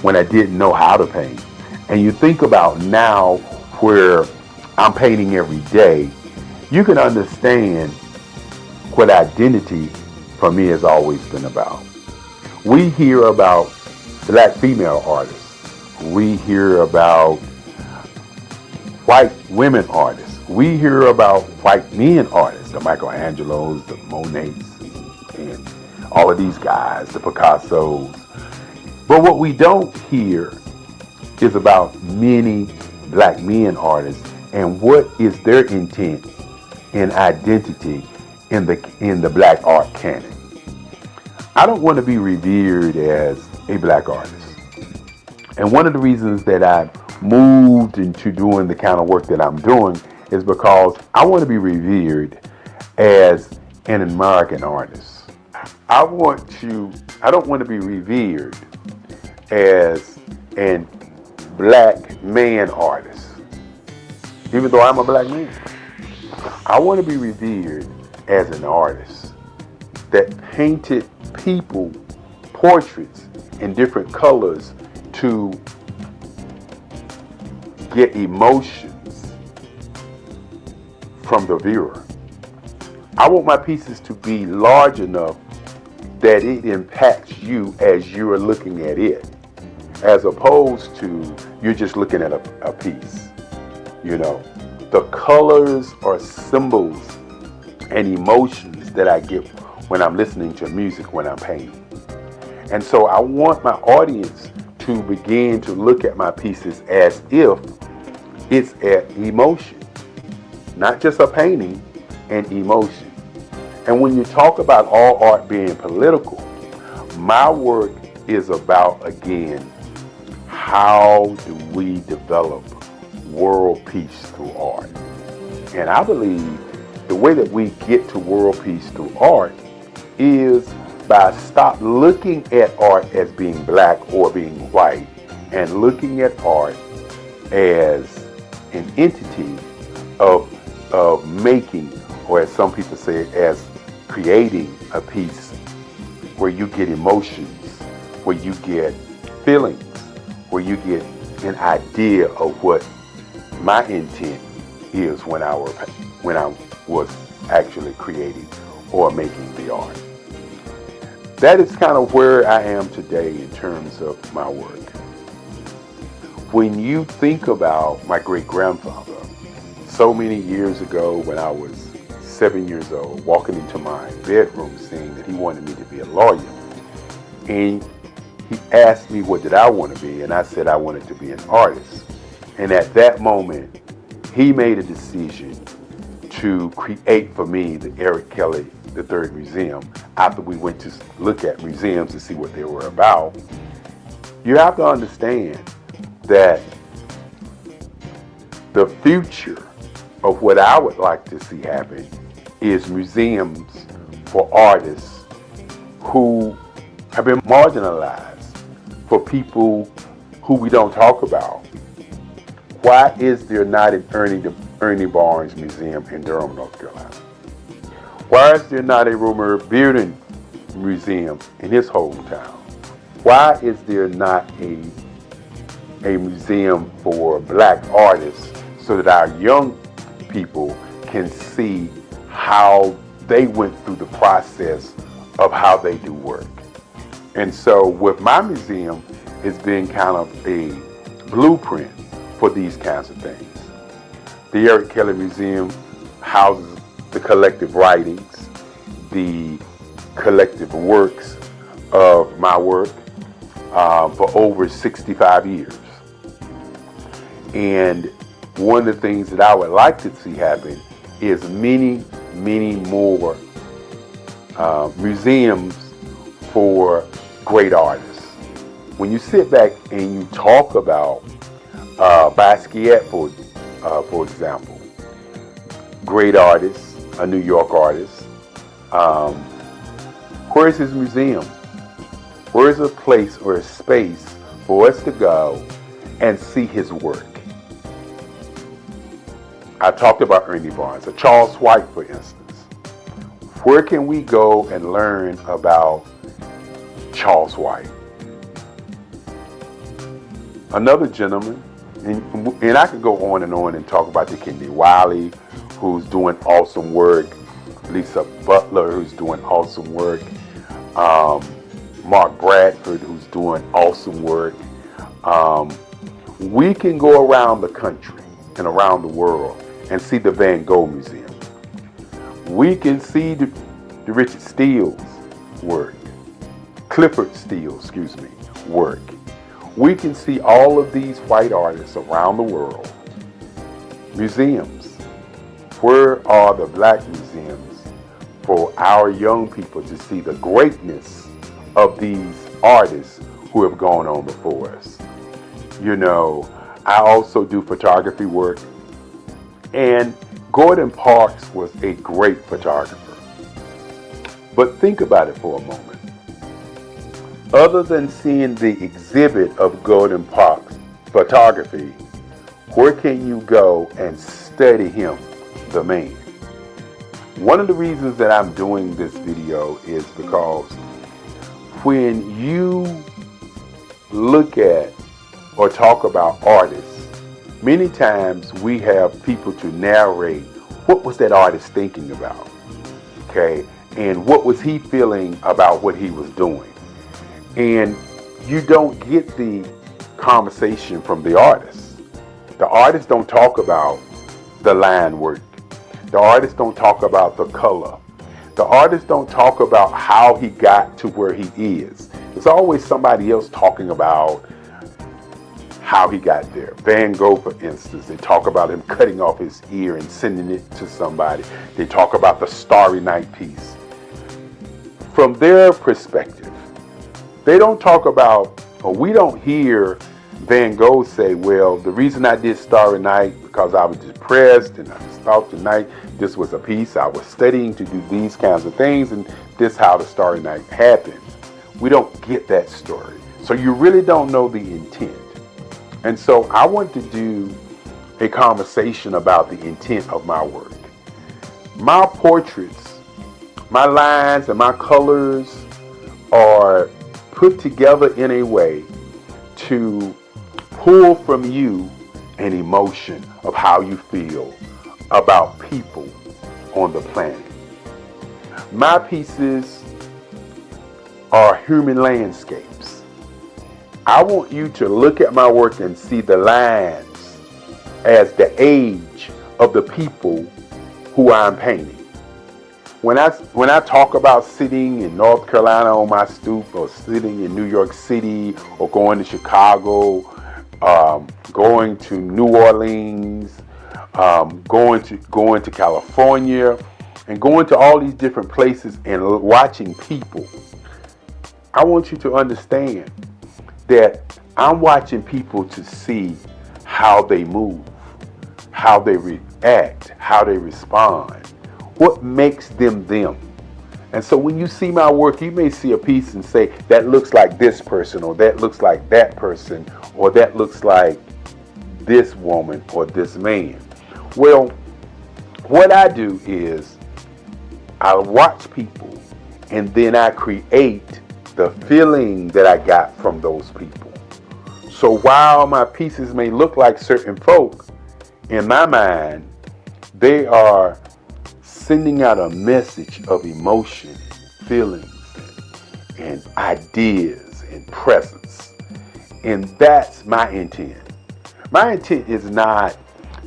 when I didn't know how to paint, and you think about now where I'm painting every day, you can understand what identity for me has always been about. We hear about black female artists. We hear about white women artists. We hear about white men artists, the Michelangelos, the Monets, and all of these guys, the Picassos. But what we don't hear is about many black men artists and what is their intent and identity in the black art canon. I don't want to be revered as a black artist. And one of the reasons that I've moved into doing the kind of work that I'm doing is because I want to be revered as an American artist. I don't want to be revered as a black man artist, even though I'm a black man. I want to be revered as an artist that painted people, portraits in different colors to get emotions from the viewer. I want my pieces to be large enough that it impacts you as you're looking at it, as opposed to you're just looking at a piece. You know, the colors are symbols and emotions that I get when I'm listening to music, when I'm painting. And so I want my audience to begin to look at my pieces as if it's an emotion, not just a painting, an emotion. And when you talk about all art being political, my work is about, again, how do we develop world peace through art? And I believe the way that we get to world peace through art is by stop looking at art as being black or being white and looking at art as an entity of making, or as some people say, as creating a piece where you get emotions, where you get feelings, where you get an idea of what my intent is when I was actually creating or making the art. That is kind of where I am today in terms of my work. When you think about my great-grandfather, so many years ago when I was 7 years old, walking into my bedroom saying that he wanted me to be a lawyer, and he asked me what did I want to be, and I said I wanted to be an artist. And at that moment, he made a decision to create for me the Eric Kelly III Museum. After we went to look at museums to see what they were about, you have to understand that the future of what I would like to see happen is museums for artists who have been marginalized, for people who we don't talk about. Why is there not an Ernie Barnes Museum in Durham, North Carolina? Why is there not a Romer Bearden Museum in his hometown? Why is there not a museum for black artists so that our young people can see how they went through the process of how they do work? And so with my museum, it's been kind of a blueprint for these kinds of things. The Eric Kelly Museum houses the collective writings, the collective works of my work for over 65 years. And one of the things that I would like to see happen is many, many more museums for great artists. When you sit back and you talk about Basquiat, for example, great artist, a New York artist, where's his museum? Where's a place or a space for us to go and see his work? I talked about Ernie Barnes, or Charles White, for instance. Where can we go and learn about Charles White? Another gentleman, and I could go on and talk about the Kennedy Wiley, who's doing awesome work, Lisa Butler, who's doing awesome work, Mark Bradford, who's doing awesome work. We can go around the country and around the world and see the Van Gogh Museum. We can see the Richard Steele's work, Clifford Steele, work. We can see all of these white artists around the world, museums. Where are the black museums for our young people to see the greatness of these artists who have gone on before us? You know, I also do photography work, and Gordon Parks was a great photographer. But think about it for a moment. Other than seeing the exhibit of Gordon Parks photography, where can you go and study him, the man? One of the reasons that I'm doing this video is because when you look at or talk about artists, many times we have people to narrate what was that artist thinking about, okay? And what was he feeling about what he was doing? And you don't get the conversation from the artist. The artists don't talk about the line work. The artists don't talk about the color. The artists don't talk about how he got to where he is. It's always somebody else talking about how he got there. Van Gogh, for instance, they talk about him cutting off his ear and sending it to somebody. They talk about the Starry Night piece. From their perspective, they don't talk about, or we don't hear Van Gogh say, well, the reason I did Starry Night because I was depressed and I thought tonight this was a piece I was studying to do these kinds of things, and this how the Starry Night happened. We don't get that story. So you really don't know the intent. And so I want to do a conversation about the intent of my work. My portraits, my lines and my colors are put together in a way to pull from you an emotion of how you feel about people on the planet. My pieces are human landscapes. I want you to look at my work and see the lines as the age of the people who I'm painting. When I talk about sitting in North Carolina on my stoop, or sitting in New York City, or going to Chicago, going to New Orleans, going to California, and going to all these different places and watching people, I want you to understand that I'm watching people to see how they move, how they react, how they respond, what makes them them. And so when you see my work, you may see a piece and say, that looks like this person, or that looks like that person, or that looks like this woman or this man. Well, what I do is I watch people and then I create the feeling that I got from those people. So while my pieces may look like certain folk, in my mind, they are sending out a message of emotion, feelings, and ideas and presence. And that's my intent. My intent is not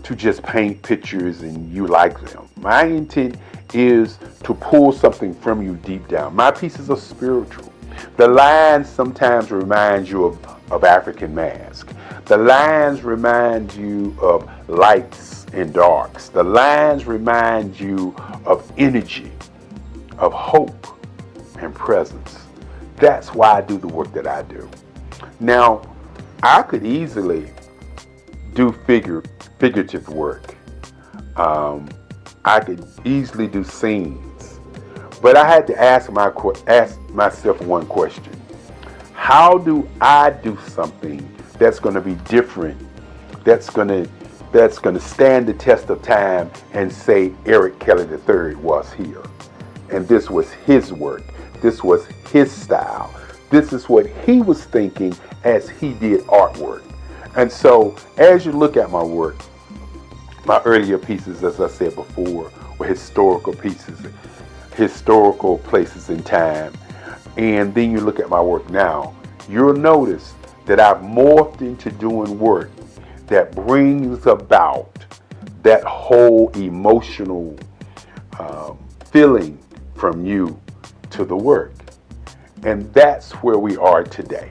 to just paint pictures and you like them. My intent is to pull something from you deep down. My pieces are spiritual. The lines sometimes remind you of African mask. The lines remind you of lights and darks. The lines remind you of energy, of hope and presence. That's why I do the work that I do. Now, I could easily do figurative work. I could easily do scenes. But I had to ask myself one question. How do I do something that's going to be different, that's going to stand the test of time and say Eric Kelly III was here? And this was his work. This was his style. This is what he was thinking as he did artwork. And so as you look at my work, my earlier pieces, as I said before, were historical pieces, historical places in time. And then you look at my work now, you'll notice that I've morphed into doing work that brings about that whole emotional feeling from you to the work. And that's where we are today.